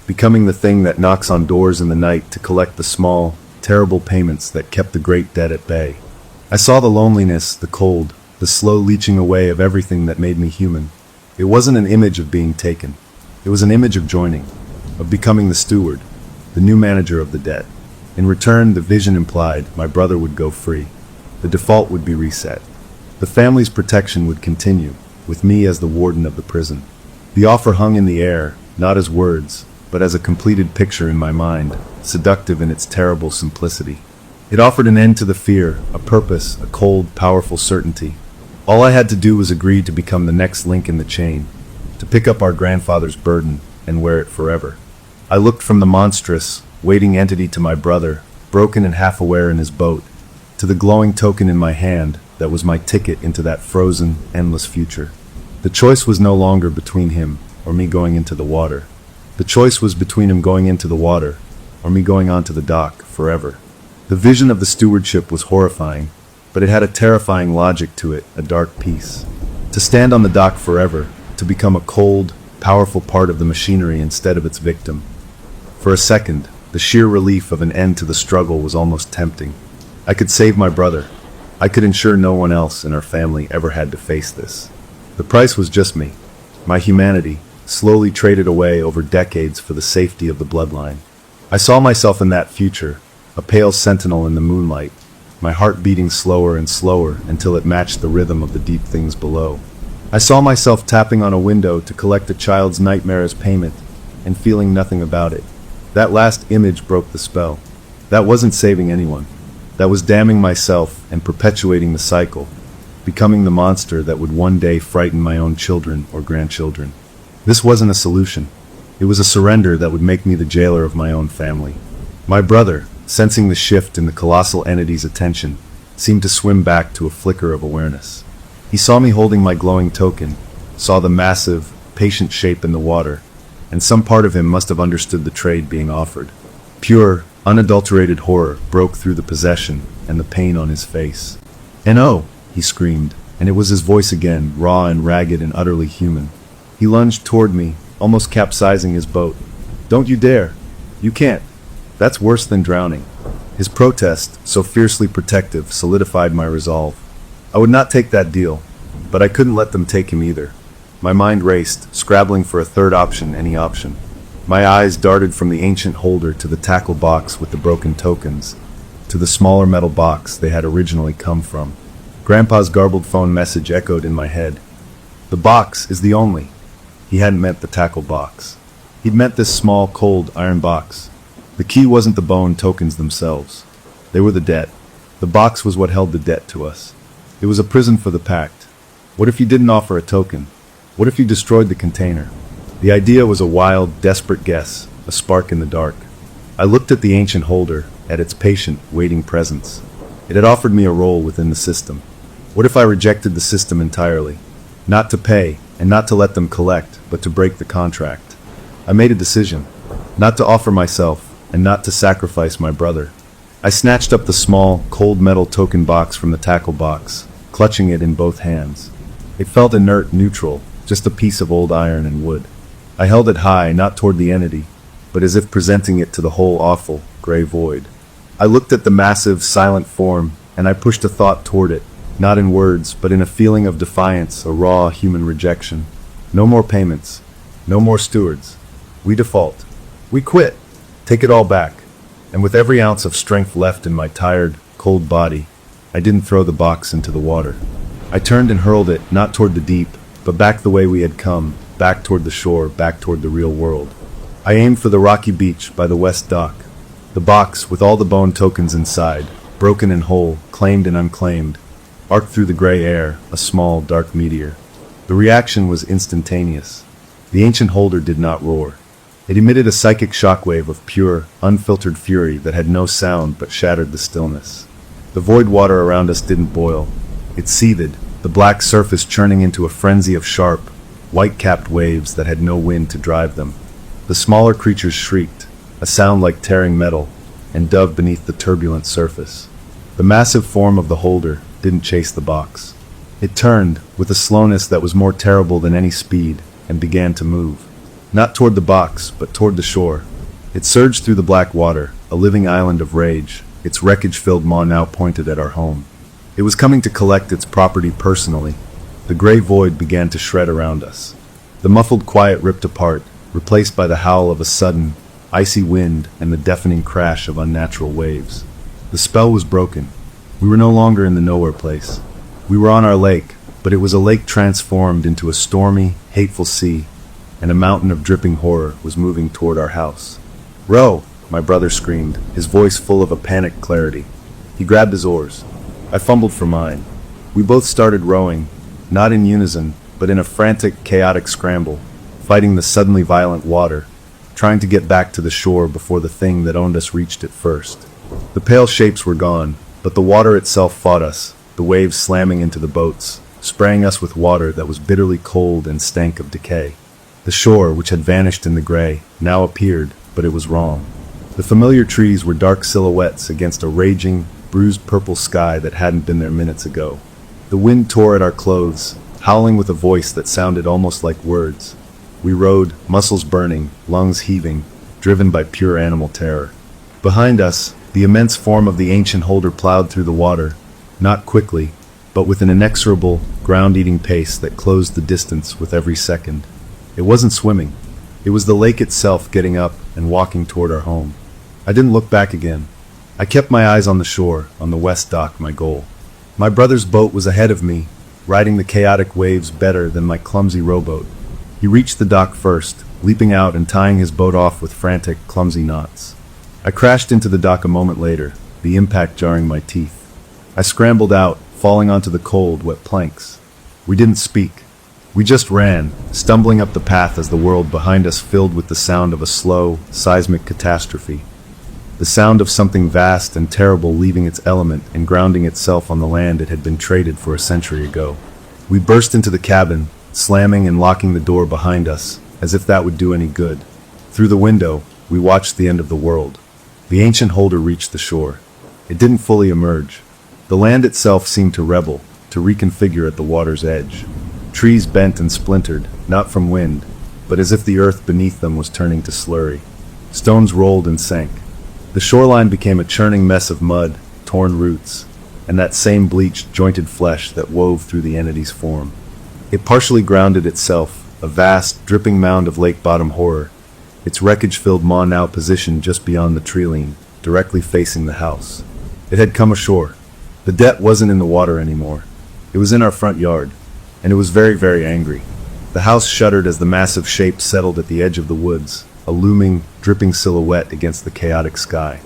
becoming the thing that knocks on doors in the night to collect the small, terrible payments that kept the great debt at bay. I saw the loneliness, the cold, the slow leaching away of everything that made me human. It wasn't an image of being taken. It was an image of joining, of becoming the steward, the new manager of the debt. In return, the vision implied my brother would go free. The default would be reset. The family's protection would continue, with me as the warden of the prison. The offer hung in the air, not as words, but as a completed picture in my mind, seductive in its terrible simplicity. It offered an end to the fear, a purpose, a cold, powerful certainty. All I had to do was agree to become the next link in the chain, to pick up our grandfather's burden and wear it forever. I looked from the monstrous, waiting entity to my brother, broken and half aware in his boat, to the glowing token in my hand that was my ticket into that frozen, endless future. The choice was no longer between him or me going into the water. The choice was between him going into the water or me going onto the dock forever. The vision of the stewardship was horrifying, but it had a terrifying logic to it, a dark peace. To stand on the dock forever, to become a cold, powerful part of the machinery instead of its victim. For a second, the sheer relief of an end to the struggle was almost tempting. I could save my brother. I could ensure no one else in our family ever had to face this. The price was just me, my humanity, slowly traded away over decades for the safety of the bloodline. I saw myself in that future, a pale sentinel in the moonlight, my heart beating slower and slower until it matched the rhythm of the deep things below. I saw myself tapping on a window to collect a child's nightmare's payment and feeling nothing about it. That last image broke the spell. That wasn't saving anyone. That was damning myself and perpetuating the cycle, becoming the monster that would one day frighten my own children or grandchildren. This wasn't a solution. It was a surrender that would make me the jailer of my own family. My brother, sensing the shift in the colossal entity's attention, seemed to swim back to a flicker of awareness. He saw me holding my glowing token, saw the massive, patient shape in the water, and some part of him must have understood the trade being offered. Pure, unadulterated horror broke through the possession and the pain on his face. "No!" he screamed, and it was his voice again, raw and ragged and utterly human. He lunged toward me, almost capsizing his boat. "Don't you dare! You can't! That's worse than drowning." His protest, so fiercely protective, solidified my resolve. I would not take that deal, but I couldn't let them take him either. My mind raced, scrabbling for a third option, any option. My eyes darted from the ancient holder to the tackle box with the broken tokens, to the smaller metal box they had originally come from. Grandpa's garbled phone message echoed in my head. The box is the only. He hadn't meant the tackle box. He'd meant this small, cold, iron box. The key wasn't the bone tokens themselves. They were the debt. The box was what held the debt to us. It was a prison for the pact. What if you didn't offer a token? What if you destroyed the container? The idea was a wild, desperate guess, a spark in the dark. I looked at the ancient holder, at its patient, waiting presence. It had offered me a role within the system. What if I rejected the system entirely? Not to pay, and not to let them collect, but to break the contract. I made a decision, not to offer myself, and not to sacrifice my brother. I snatched up the small, cold metal token box from the tackle box, clutching it in both hands. It felt inert, neutral, just a piece of old iron and wood. I held it high, not toward the entity, but as if presenting it to the whole awful, gray void. I looked at the massive, silent form, and I pushed a thought toward it, not in words, but in a feeling of defiance, a raw human rejection. No more payments. No more stewards. We default. We quit. Take it all back. And with every ounce of strength left in my tired, cold body, I didn't throw the box into the water. I turned and hurled it, not toward the deep, but back the way we had come, back toward the shore, back toward the real world. I aimed for the rocky beach by the west dock. The box, with all the bone tokens inside, broken and whole, claimed and unclaimed, arced through the gray air, a small, dark meteor. The reaction was instantaneous. The ancient holder did not roar. It emitted a psychic shockwave of pure, unfiltered fury that had no sound but shattered the stillness. The void water around us didn't boil. It seethed, the black surface churning into a frenzy of sharp, white-capped waves that had no wind to drive them. The smaller creatures shrieked, a sound like tearing metal, and dove beneath the turbulent surface. The massive form of the holder didn't chase the box. It turned, with a slowness that was more terrible than any speed, and began to move. Not toward the box, but toward the shore. It surged through the black water, a living island of rage, its wreckage-filled maw now pointed at our home. It was coming to collect its property personally. The gray void began to shred around us. The muffled quiet ripped apart, replaced by the howl of a sudden, icy wind and the deafening crash of unnatural waves. The spell was broken. We were no longer in the nowhere place. We were on our lake, but it was a lake transformed into a stormy, hateful sea, and a mountain of dripping horror was moving toward our house. "Row!" my brother screamed, his voice full of a panicked clarity. He grabbed his oars. I fumbled for mine. We both started rowing, not in unison, but in a frantic, chaotic scramble, fighting the suddenly violent water, trying to get back to the shore before the thing that owned us reached it first. The pale shapes were gone, but the water itself fought us, the waves slamming into the boats, spraying us with water that was bitterly cold and stank of decay. The shore, which had vanished in the gray, now appeared, but it was wrong. The familiar trees were dark silhouettes against a raging, bruised purple sky that hadn't been there minutes ago. The wind tore at our clothes, howling with a voice that sounded almost like words. We rowed, muscles burning, lungs heaving, driven by pure animal terror. Behind us, the immense form of the ancient holder plowed through the water, not quickly, but with an inexorable, ground-eating pace that closed the distance with every second. It wasn't swimming. It was the lake itself getting up and walking toward our home. I didn't look back again. I kept my eyes on the shore, on the west dock, my goal. My brother's boat was ahead of me, riding the chaotic waves better than my clumsy rowboat. He reached the dock first, leaping out and tying his boat off with frantic, clumsy knots. I crashed into the dock a moment later, the impact jarring my teeth. I scrambled out, falling onto the cold, wet planks. We didn't speak. We just ran, stumbling up the path as the world behind us filled with the sound of a slow, seismic catastrophe. The sound of something vast and terrible leaving its element and grounding itself on the land it had been traded for a century ago. We burst into the cabin, slamming and locking the door behind us, as if that would do any good. Through the window, we watched the end of the world. The ancient holder reached the shore. It didn't fully emerge. The land itself seemed to rebel, to reconfigure at the water's edge. Trees bent and splintered, not from wind, but as if the earth beneath them was turning to slurry. Stones rolled and sank. The shoreline became a churning mess of mud, torn roots, and that same bleached, jointed flesh that wove through the entity's form. It partially grounded itself, a vast, dripping mound of lake-bottom horror, its wreckage-filled maw now positioned just beyond the treeline, directly facing the house. It had come ashore. The debt wasn't in the water anymore. It was in our front yard, and it was very, very angry. The house shuddered as the massive shape settled at the edge of the woods, a looming, dripping silhouette against the chaotic sky.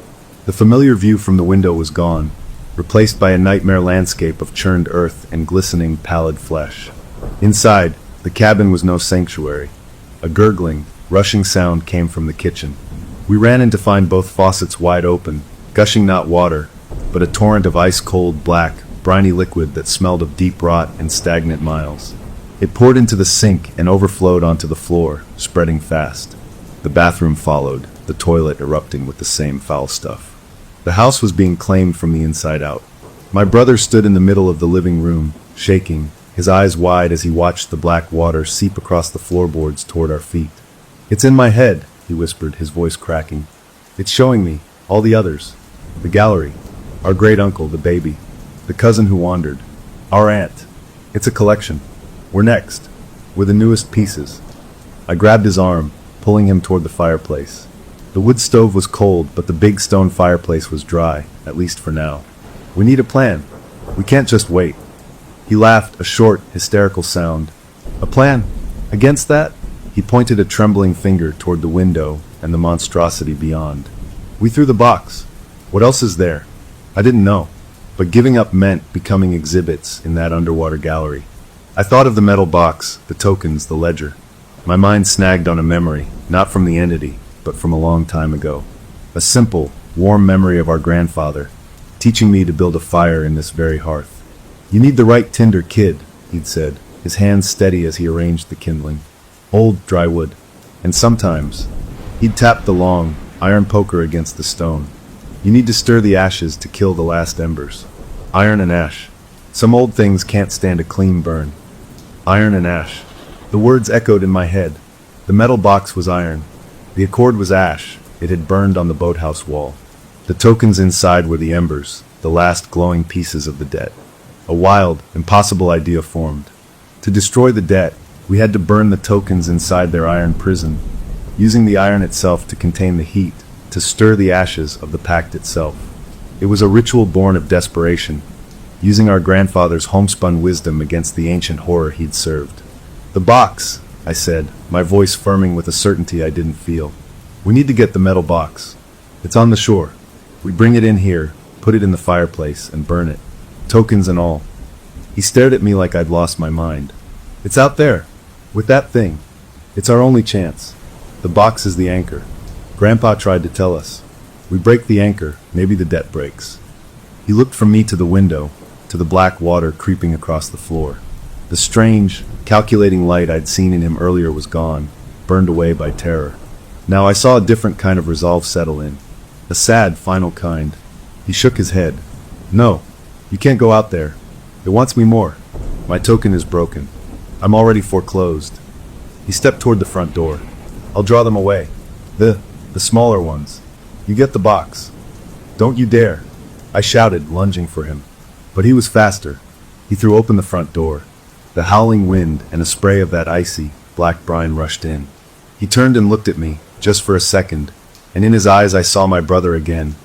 The familiar view from the window was gone, replaced by a nightmare landscape of churned earth and glistening, pallid flesh. Inside, the cabin was no sanctuary. A gurgling, rushing sound came from the kitchen. We ran in to find both faucets wide open, gushing not water, but a torrent of ice-cold, black, briny liquid that smelled of deep rot and stagnant miles. It poured into the sink and overflowed onto the floor, spreading fast. The bathroom followed, the toilet erupting with the same foul stuff. The house was being claimed from the inside out. My brother stood in the middle of the living room, shaking, his eyes wide as he watched the black water seep across the floorboards toward our feet. "It's in my head," he whispered, his voice cracking. "It's showing me, all the others. The gallery, our great-uncle, the baby, the cousin who wandered, our aunt. It's a collection. We're next. We're the newest pieces." I grabbed his arm, pulling him toward the fireplace. The wood stove was cold, but the big stone fireplace was dry, at least for now. "We need a plan. We can't just wait." He laughed, a short, hysterical sound. "A plan? Against that?" He pointed a trembling finger toward the window and the monstrosity beyond. "We threw the box. What else is there?" I didn't know, but giving up meant becoming exhibits in that underwater gallery. I thought of the metal box, the tokens, the ledger. My mind snagged on a memory, not from the entity, but from a long time ago. A simple, warm memory of our grandfather, teaching me to build a fire in this very hearth. "You need the right tinder, kid," he'd said, his hands steady as he arranged the kindling. Old dry wood. And sometimes, he'd tap the long, iron poker against the stone. "You need to stir the ashes to kill the last embers." Iron and ash. Some old things can't stand a clean burn. Iron and ash. The words echoed in my head. The metal box was iron. The accord was ash. It had burned on the boathouse wall. The tokens inside were the embers, the last glowing pieces of the debt. A wild, impossible idea formed. To destroy the debt, we had to burn the tokens inside their iron prison, using the iron itself to contain the heat, to stir the ashes of the pact itself. It was a ritual born of desperation, using our grandfather's homespun wisdom against the ancient horror he'd served. "The box," I said, my voice firming with a certainty I didn't feel. "We need to get the metal box. It's on the shore. We bring it in here, put it in the fireplace, and burn it. Tokens and all." He stared at me like I'd lost my mind. "It's out there, with that thing. It's our only chance. The box is the anchor. Grandpa tried to tell us. We break the anchor, maybe the debt breaks." He looked from me to the window, to the black water creeping across the floor. The strange, calculating light I'd seen in him earlier was gone, burned away by terror. Now I saw a different kind of resolve settle in. A sad, final kind. He shook his head. "No, you can't go out there. It wants me more. My token is broken. I'm already foreclosed." He stepped toward the front door. "I'll draw them away. The smaller ones. You get the box. Don't you dare." I shouted, lunging for him. But he was faster. He threw open the front door. The howling wind and a spray of that icy, black brine rushed in. He turned and looked at me, just for a second, and in his eyes I saw my brother again,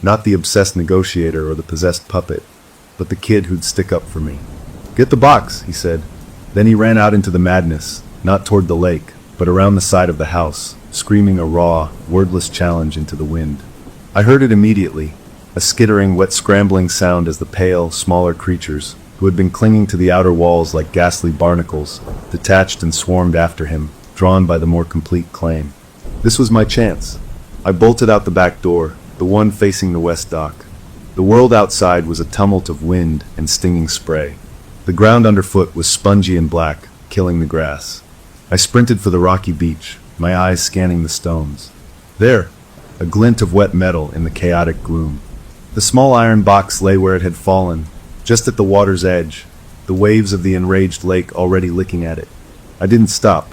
not the obsessed negotiator or the possessed puppet, but the kid who'd stick up for me. "Get the box," he said. Then he ran out into the madness, not toward the lake, but around the side of the house, screaming a raw, wordless challenge into the wind. I heard it immediately, a skittering, wet scrambling sound as the pale, smaller creatures, who had been clinging to the outer walls like ghastly barnacles, detached and swarmed after him, drawn by the more complete claim. This was my chance. I bolted out the back door, the one facing the west dock. The world outside was a tumult of wind and stinging spray. The ground underfoot was spongy and black, killing the grass. I sprinted for the rocky beach, my eyes scanning the stones. There, a glint of wet metal in the chaotic gloom. The small iron box lay where it had fallen, just at the water's edge, the waves of the enraged lake already licking at it. I didn't stop.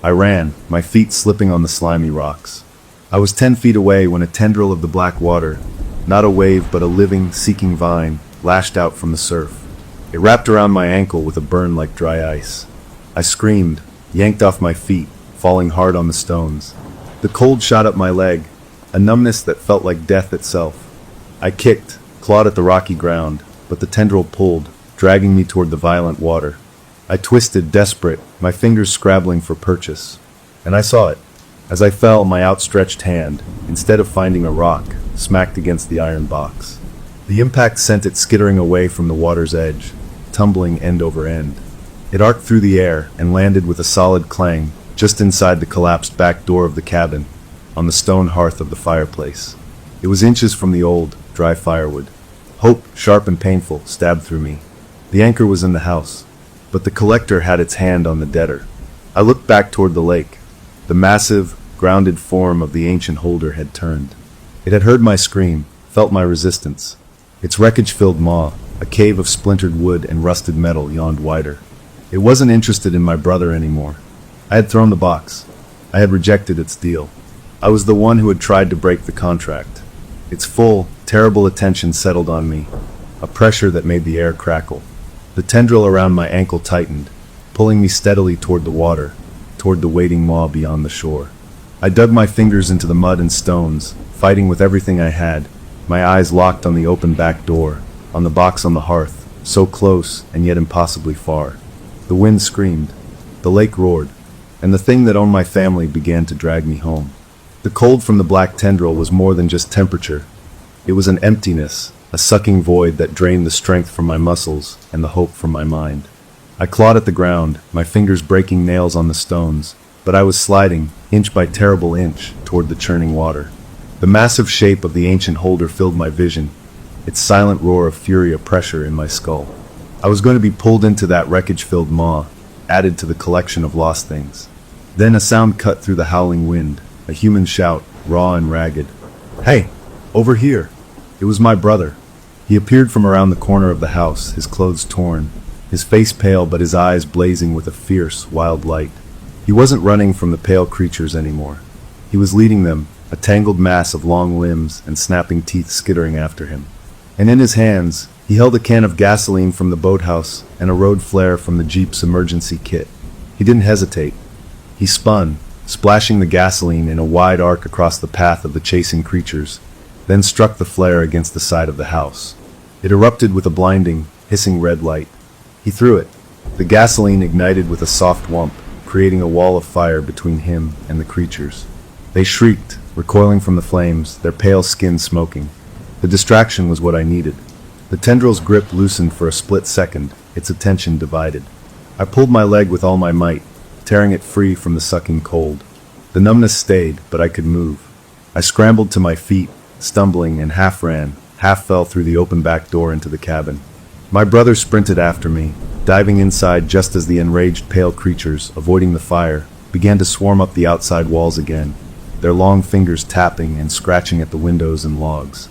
I ran, my feet slipping on the slimy rocks. I was 10 feet away when a tendril of the black water, not a wave but a living, seeking vine, lashed out from the surf. It wrapped around my ankle with a burn like dry ice. I screamed, yanked off my feet, falling hard on the stones. The cold shot up my leg, a numbness that felt like death itself. I kicked, clawed at the rocky ground, but the tendril pulled, dragging me toward the violent water. I twisted, desperate, my fingers scrabbling for purchase. And I saw it. As I fell, my outstretched hand, instead of finding a rock, smacked against the iron box. The impact sent it skittering away from the water's edge, tumbling end over end. It arced through the air and landed with a solid clang just inside the collapsed back door of the cabin, on the stone hearth of the fireplace. It was inches from the old, dry firewood. Hope, sharp and painful, stabbed through me. The anchor was in the house, but the collector had its hand on the debtor. I looked back toward the lake. The massive, grounded form of the ancient holder had turned. It had heard my scream, felt my resistance. Its wreckage-filled maw, a cave of splintered wood and rusted metal, yawned wider. It wasn't interested in my brother anymore. I had thrown the box. I had rejected its deal. I was the one who had tried to break the contract. Its full, terrible attention settled on me, a pressure that made the air crackle. The tendril around my ankle tightened, pulling me steadily toward the water, toward the waiting maw beyond the shore. I dug my fingers into the mud and stones, fighting with everything I had, my eyes locked on the open back door, on the box on the hearth, so close and yet impossibly far. The wind screamed, the lake roared, and the thing that owned my family began to drag me home. The cold from the black tendril was more than just temperature. It was an emptiness, a sucking void that drained the strength from my muscles and the hope from my mind. I clawed at the ground, my fingers breaking nails on the stones, but I was sliding, inch by terrible inch, toward the churning water. The massive shape of the ancient holder filled my vision, its silent roar of fury a pressure in my skull. I was going to be pulled into that wreckage-filled maw, added to the collection of lost things. Then a sound cut through the howling wind, a human shout, raw and ragged. "Hey, over here!" It was my brother. He appeared from around the corner of the house, his clothes torn, his face pale but his eyes blazing with a fierce, wild light. He wasn't running from the pale creatures anymore. He was leading them, a tangled mass of long limbs and snapping teeth skittering after him. And in his hands, he held a can of gasoline from the boathouse and a road flare from the Jeep's emergency kit. He didn't hesitate. He spun, splashing the gasoline in a wide arc across the path of the chasing creatures, then struck the flare against the side of the house. It erupted with a blinding, hissing red light. He threw it. The gasoline ignited with a soft whump, creating a wall of fire between him and the creatures. They shrieked, recoiling from the flames, their pale skin smoking. The distraction was what I needed. The tendril's grip loosened for a split second, its attention divided. I pulled my leg with all my might, tearing it free from the sucking cold. The numbness stayed, but I could move. I scrambled to my feet, stumbling, and half ran, half fell through the open back door into the cabin. My brother sprinted after me, diving inside just as the enraged pale creatures, avoiding the fire, began to swarm up the outside walls again, their long fingers tapping and scratching at the windows and logs.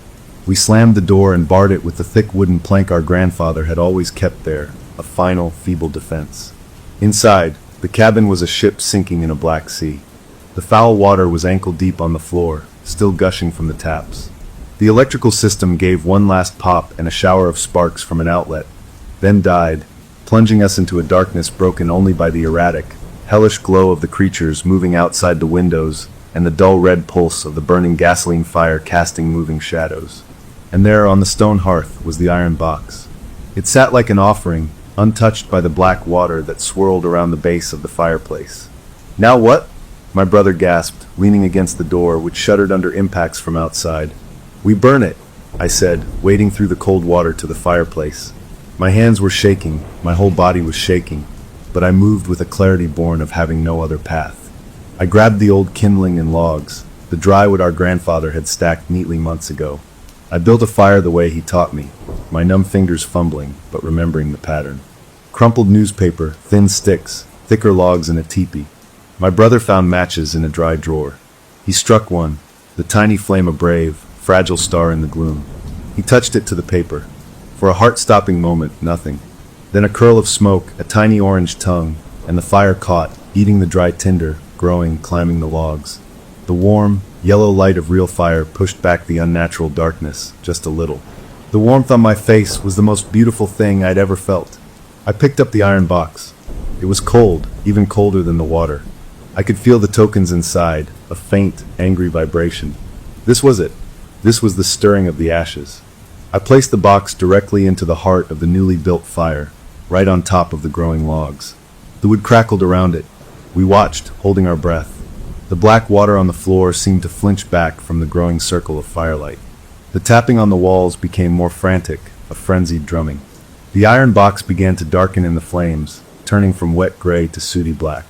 We slammed the door and barred it with the thick wooden plank our grandfather had always kept there, a final, feeble defense. Inside, the cabin was a ship sinking in a black sea. The foul water was ankle-deep on the floor, still gushing from the taps. The electrical system gave one last pop and a shower of sparks from an outlet, then died, plunging us into a darkness broken only by the erratic, hellish glow of the creatures moving outside the windows and the dull red pulse of the burning gasoline fire casting moving shadows. And there, on the stone hearth, was the iron box. It sat like an offering, untouched by the black water that swirled around the base of the fireplace. "Now what?" my brother gasped, leaning against the door, which shuddered under impacts from outside. "We burn it," I said, wading through the cold water to the fireplace. My hands were shaking, my whole body was shaking, but I moved with a clarity born of having no other path. I grabbed the old kindling and logs, the dry wood our grandfather had stacked neatly months ago. I built a fire the way he taught me, my numb fingers fumbling, but remembering the pattern. Crumpled newspaper, thin sticks, thicker logs in a teepee. My brother found matches in a dry drawer. He struck one, the tiny flame a brave, fragile star in the gloom. He touched it to the paper. For a heart-stopping moment, nothing. Then a curl of smoke, a tiny orange tongue, and the fire caught, eating the dry tinder, growing, climbing the logs. The warm, yellow light of real fire pushed back the unnatural darkness, just a little. The warmth on my face was the most beautiful thing I'd ever felt. I picked up the iron box. It was cold, even colder than the water. I could feel the tokens inside, a faint, angry vibration. This was it. This was the stirring of the ashes. I placed the box directly into the heart of the newly built fire, right on top of the growing logs. The wood crackled around it. We watched, holding our breath. The black water on the floor seemed to flinch back from the growing circle of firelight. The tapping on the walls became more frantic, a frenzied drumming. The iron box began to darken in the flames, turning from wet gray to sooty black.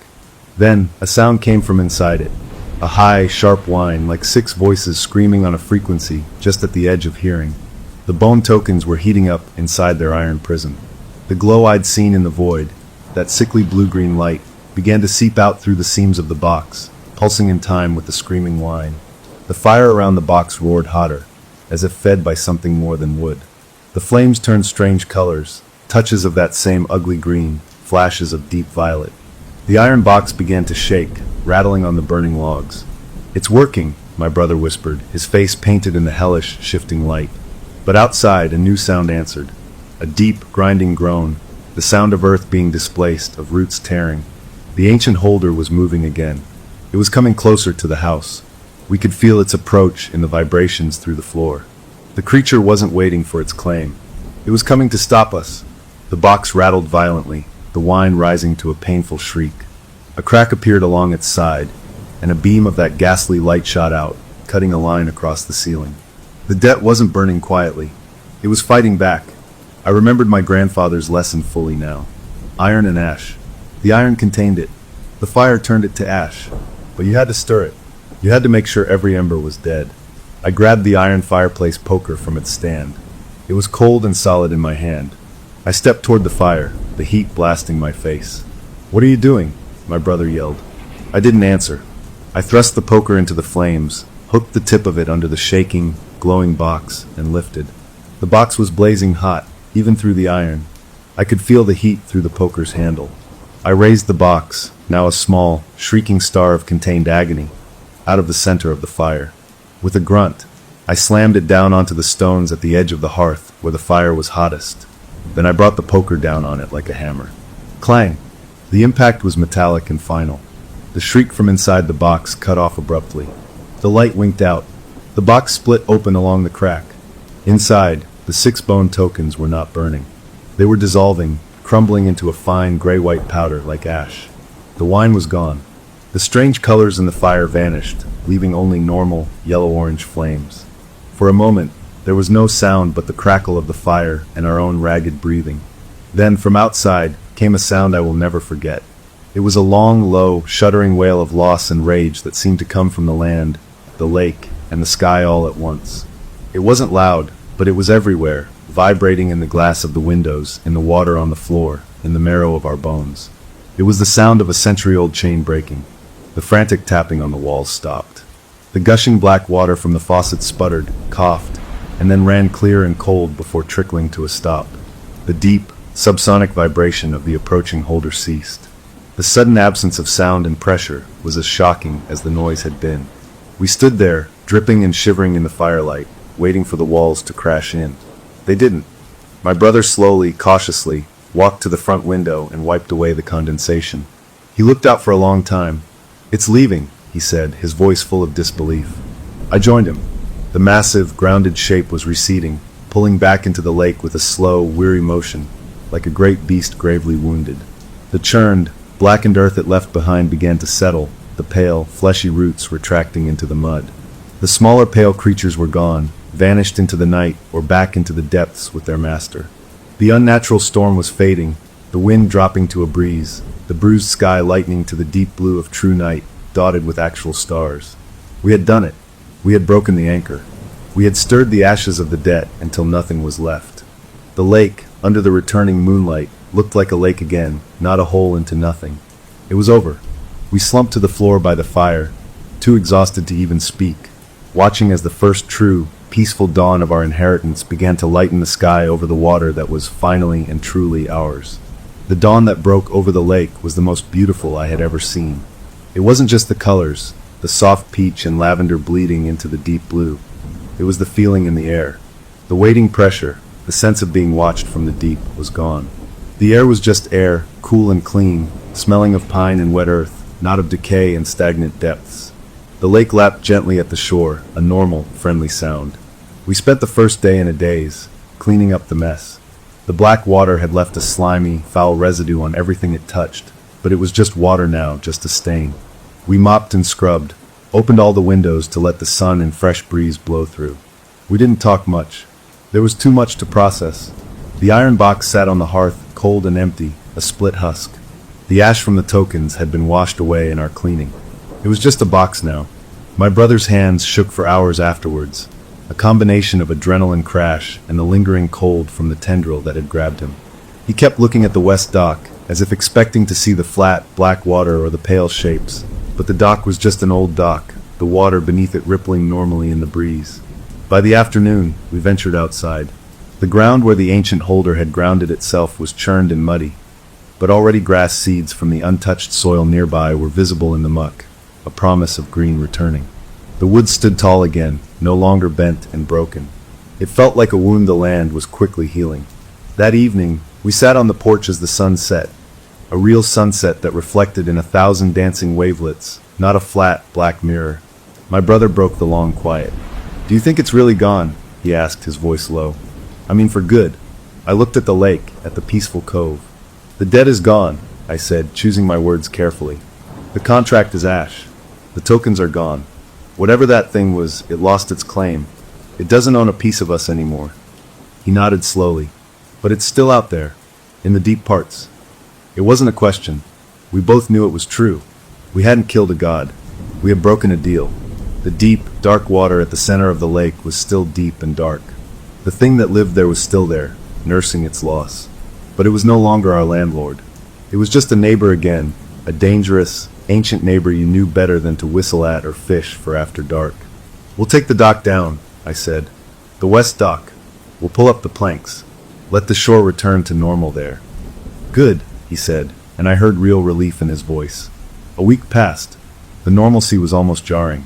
Then, a sound came from inside it. A high, sharp whine, like 6 voices screaming on a frequency just at the edge of hearing. The bone tokens were heating up inside their iron prison. The glow I'd seen in the void, that sickly blue-green light, began to seep out through the seams of the box, pulsing in time with the screaming whine. The fire around the box roared hotter. as if fed by something more than wood. The flames turned strange colors, touches of that same ugly green, flashes of deep violet. The iron box began to shake, rattling on the burning logs. "It's working," my brother whispered, his face painted in the hellish, shifting light. But outside, a new sound answered. A deep, grinding groan, the sound of earth being displaced, of roots tearing. The ancient holder was moving again. It was coming closer to the house. We could feel its approach in the vibrations through the floor. The creature wasn't waiting for its claim. It was coming to stop us. The box rattled violently, the whine rising to a painful shriek. A crack appeared along its side, and a beam of that ghastly light shot out, cutting a line across the ceiling. The debt wasn't burning quietly. It was fighting back. I remembered my grandfather's lesson fully now. Iron and ash. The iron contained it. The fire turned it to ash. But you had to stir it. You had to make sure every ember was dead. I grabbed the iron fireplace poker from its stand. It was cold and solid in my hand. I stepped toward the fire, the heat blasting my face. "What are you doing?" my brother yelled. I didn't answer. I thrust the poker into the flames, hooked the tip of it under the shaking, glowing box, and lifted. The box was blazing hot, even through the iron. I could feel the heat through the poker's handle. I raised the box, now a small, shrieking star of contained agony, out of the center of the fire. With a grunt, I slammed it down onto the stones at the edge of the hearth where the fire was hottest. Then I brought the poker down on it like a hammer. Clang! The impact was metallic and final. The shriek from inside the box cut off abruptly. The light winked out. The box split open along the crack. Inside, the 6 bone tokens were not burning. They were dissolving, crumbling into a fine gray-white powder like ash. The wine was gone. The strange colors in the fire vanished, leaving only normal, yellow-orange flames. For a moment, there was no sound but the crackle of the fire and our own ragged breathing. Then, from outside, came a sound I will never forget. It was a long, low, shuddering wail of loss and rage that seemed to come from the land, the lake, and the sky all at once. It wasn't loud, but it was everywhere, vibrating in the glass of the windows, in the water on the floor, in the marrow of our bones. It was the sound of a century-old chain breaking. The frantic tapping on the walls stopped. The gushing black water from the faucet sputtered, coughed, and then ran clear and cold before trickling to a stop. The deep, subsonic vibration of the approaching holder ceased. The sudden absence of sound and pressure was as shocking as the noise had been. We stood there, dripping and shivering in the firelight, waiting for the walls to crash in. They didn't. My brother slowly, cautiously, walked to the front window and wiped away the condensation. He looked out for a long time. "It's leaving," he said, his voice full of disbelief. I joined him. The massive, grounded shape was receding, pulling back into the lake with a slow, weary motion, like a great beast gravely wounded. The churned, blackened earth it left behind began to settle, the pale, fleshy roots retracting into the mud. The smaller pale creatures were gone, vanished into the night or back into the depths with their master. The unnatural storm was fading, the wind dropping to a breeze, the bruised sky lightening to the deep blue of true night, dotted with actual stars. We had done it. We had broken the anchor. We had stirred the ashes of the debt until nothing was left. The lake, under the returning moonlight, looked like a lake again, not a hole into nothing. It was over. We slumped to the floor by the fire, too exhausted to even speak, watching as the first true, peaceful dawn of our inheritance began to lighten the sky over the water that was finally and truly ours. The dawn that broke over the lake was the most beautiful I had ever seen. It wasn't just the colors, the soft peach and lavender bleeding into the deep blue. It was the feeling in the air. The waiting pressure, the sense of being watched from the deep, was gone. The air was just air, cool and clean, smelling of pine and wet earth, not of decay and stagnant depths. The lake lapped gently at the shore, a normal, friendly sound. We spent the first day in a daze, cleaning up the mess. The black water had left a slimy, foul residue on everything it touched, but it was just water now, just a stain. We mopped and scrubbed, opened all the windows to let the sun and fresh breeze blow through. We didn't talk much. There was too much to process. The iron box sat on the hearth, cold and empty, a split husk. The ash from the tokens had been washed away in our cleaning. It was just a box now. My brother's hands shook for hours afterwards, a combination of adrenaline crash and the lingering cold from the tendril that had grabbed him. He kept looking at the west dock, as if expecting to see the flat, black water or the pale shapes, but the dock was just an old dock, the water beneath it rippling normally in the breeze. By the afternoon, we ventured outside. The ground where the ancient holder had grounded itself was churned and muddy, but already grass seeds from the untouched soil nearby were visible in the muck, a promise of green returning. The woods stood tall again, no longer bent and broken. It felt like a wound the land was quickly healing. That evening, we sat on the porch as the sun set, a real sunset that reflected in 1,000 dancing wavelets, not a flat, black mirror. My brother broke the long quiet. "Do you think it's really gone?" he asked, his voice low. "I mean for good." I looked at the lake, at the peaceful cove. "The dead is gone," I said, choosing my words carefully. "The contract is ash. The tokens are gone. Whatever that thing was, it lost its claim. It doesn't own a piece of us anymore." He nodded slowly. "But it's still out there, in the deep parts." It wasn't a question. We both knew it was true. We hadn't killed a god. We had broken a deal. The deep, dark water at the center of the lake was still deep and dark. The thing that lived there was still there, nursing its loss. But it was no longer our landlord. It was just a neighbor again, a dangerous, ancient neighbor you knew better than to whistle at or fish for after dark. "We'll take the dock down," I said. "The west dock. We'll pull up the planks. Let the shore return to normal there." "Good," he said, and I heard real relief in his voice. A week passed. The normalcy was almost jarring.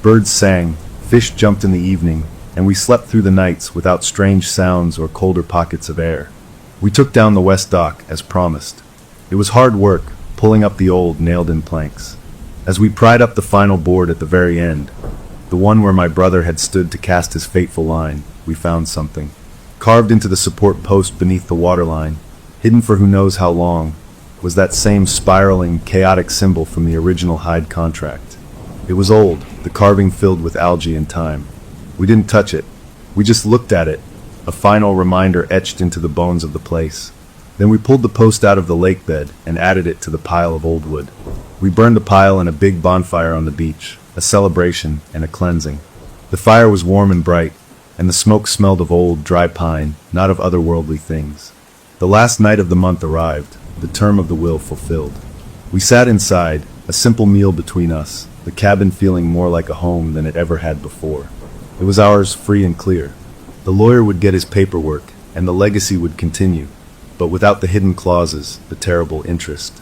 Birds sang, fish jumped in the evening, and we slept through the nights without strange sounds or colder pockets of air. We took down the west dock, as promised. It was hard work, pulling up the old, nailed-in planks. As we pried up the final board at the very end, the one where my brother had stood to cast his fateful line, we found something. Carved into the support post beneath the waterline, hidden for who knows how long, was that same spiraling, chaotic symbol from the original Hyde contract. It was old, the carving filled with algae and time. We didn't touch it. We just looked at it, a final reminder etched into the bones of the place. Then we pulled the post out of the lake bed and added it to the pile of old wood. We burned the pile in a big bonfire on the beach, a celebration and a cleansing. The fire was warm and bright, and the smoke smelled of old, dry pine, not of otherworldly things. The last night of the month arrived, the term of the will fulfilled. We sat inside, a simple meal between us, the cabin feeling more like a home than it ever had before. It was ours, free and clear. The lawyer would get his paperwork, and the legacy would continue, but without the hidden clauses, the terrible interest.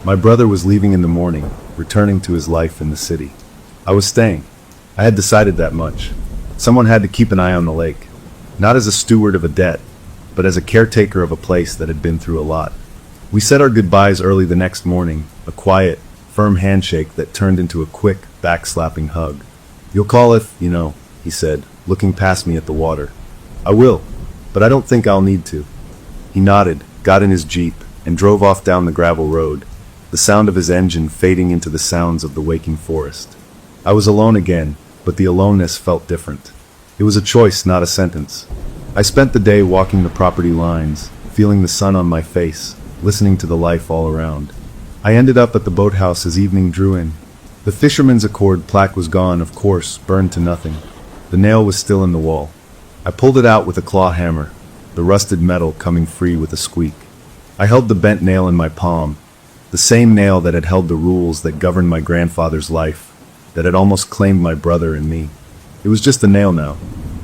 My brother was leaving in the morning, returning to his life in the city. I was staying. I had decided that much. Someone had to keep an eye on the lake, not as a steward of a debt, but as a caretaker of a place that had been through a lot. We said our goodbyes early the next morning, a quiet, firm handshake that turned into a quick, backslapping hug. "You'll call if, you know," he said, looking past me at the water. "I will, but I don't think I'll need to." He nodded, got in his Jeep, and drove off down the gravel road, the sound of his engine fading into the sounds of the waking forest. I was alone again, but the aloneness felt different. It was a choice, not a sentence. I spent the day walking the property lines, feeling the sun on my face, listening to the life all around. I ended up at the boathouse as evening drew in. The Fisherman's Accord plaque was gone, of course, burned to nothing. The nail was still in the wall. I pulled it out with a claw hammer, the rusted metal coming free with a squeak. I held the bent nail in my palm, the same nail that had held the rules that governed my grandfather's life, that had almost claimed my brother and me. It was just a nail now.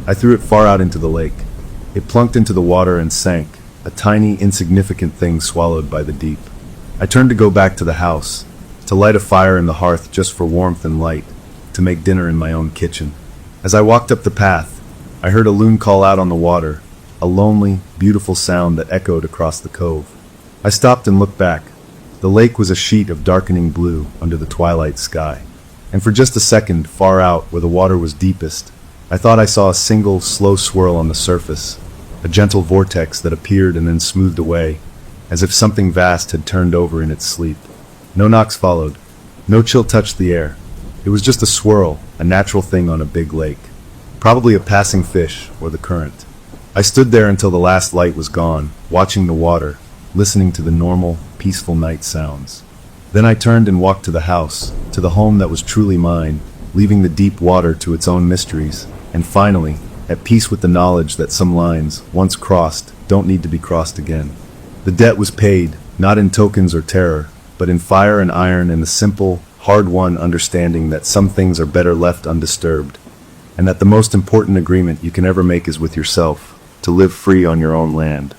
I threw it far out into the lake. It plunked into the water and sank, a tiny, insignificant thing swallowed by the deep. I turned to go back to the house, to light a fire in the hearth just for warmth and light, to make dinner in my own kitchen. As I walked up the path, I heard a loon call out on the water, a lonely, beautiful sound that echoed across the cove. I stopped and looked back. The lake was a sheet of darkening blue under the twilight sky. And for just a second, far out where the water was deepest, I thought I saw a single, slow swirl on the surface, a gentle vortex that appeared and then smoothed away, as if something vast had turned over in its sleep. No knocks followed. No chill touched the air. It was just a swirl, a natural thing on a big lake. Probably a passing fish or the current. I stood there until the last light was gone, watching the water, listening to the normal, peaceful night sounds. Then I turned and walked to the house, to the home that was truly mine, leaving the deep water to its own mysteries, and finally, at peace with the knowledge that some lines, once crossed, don't need to be crossed again. The debt was paid, not in tokens or terror, but in fire and iron and the simple, hard-won understanding that some things are better left undisturbed, and that the most important agreement you can ever make is with yourself, to live free on your own land.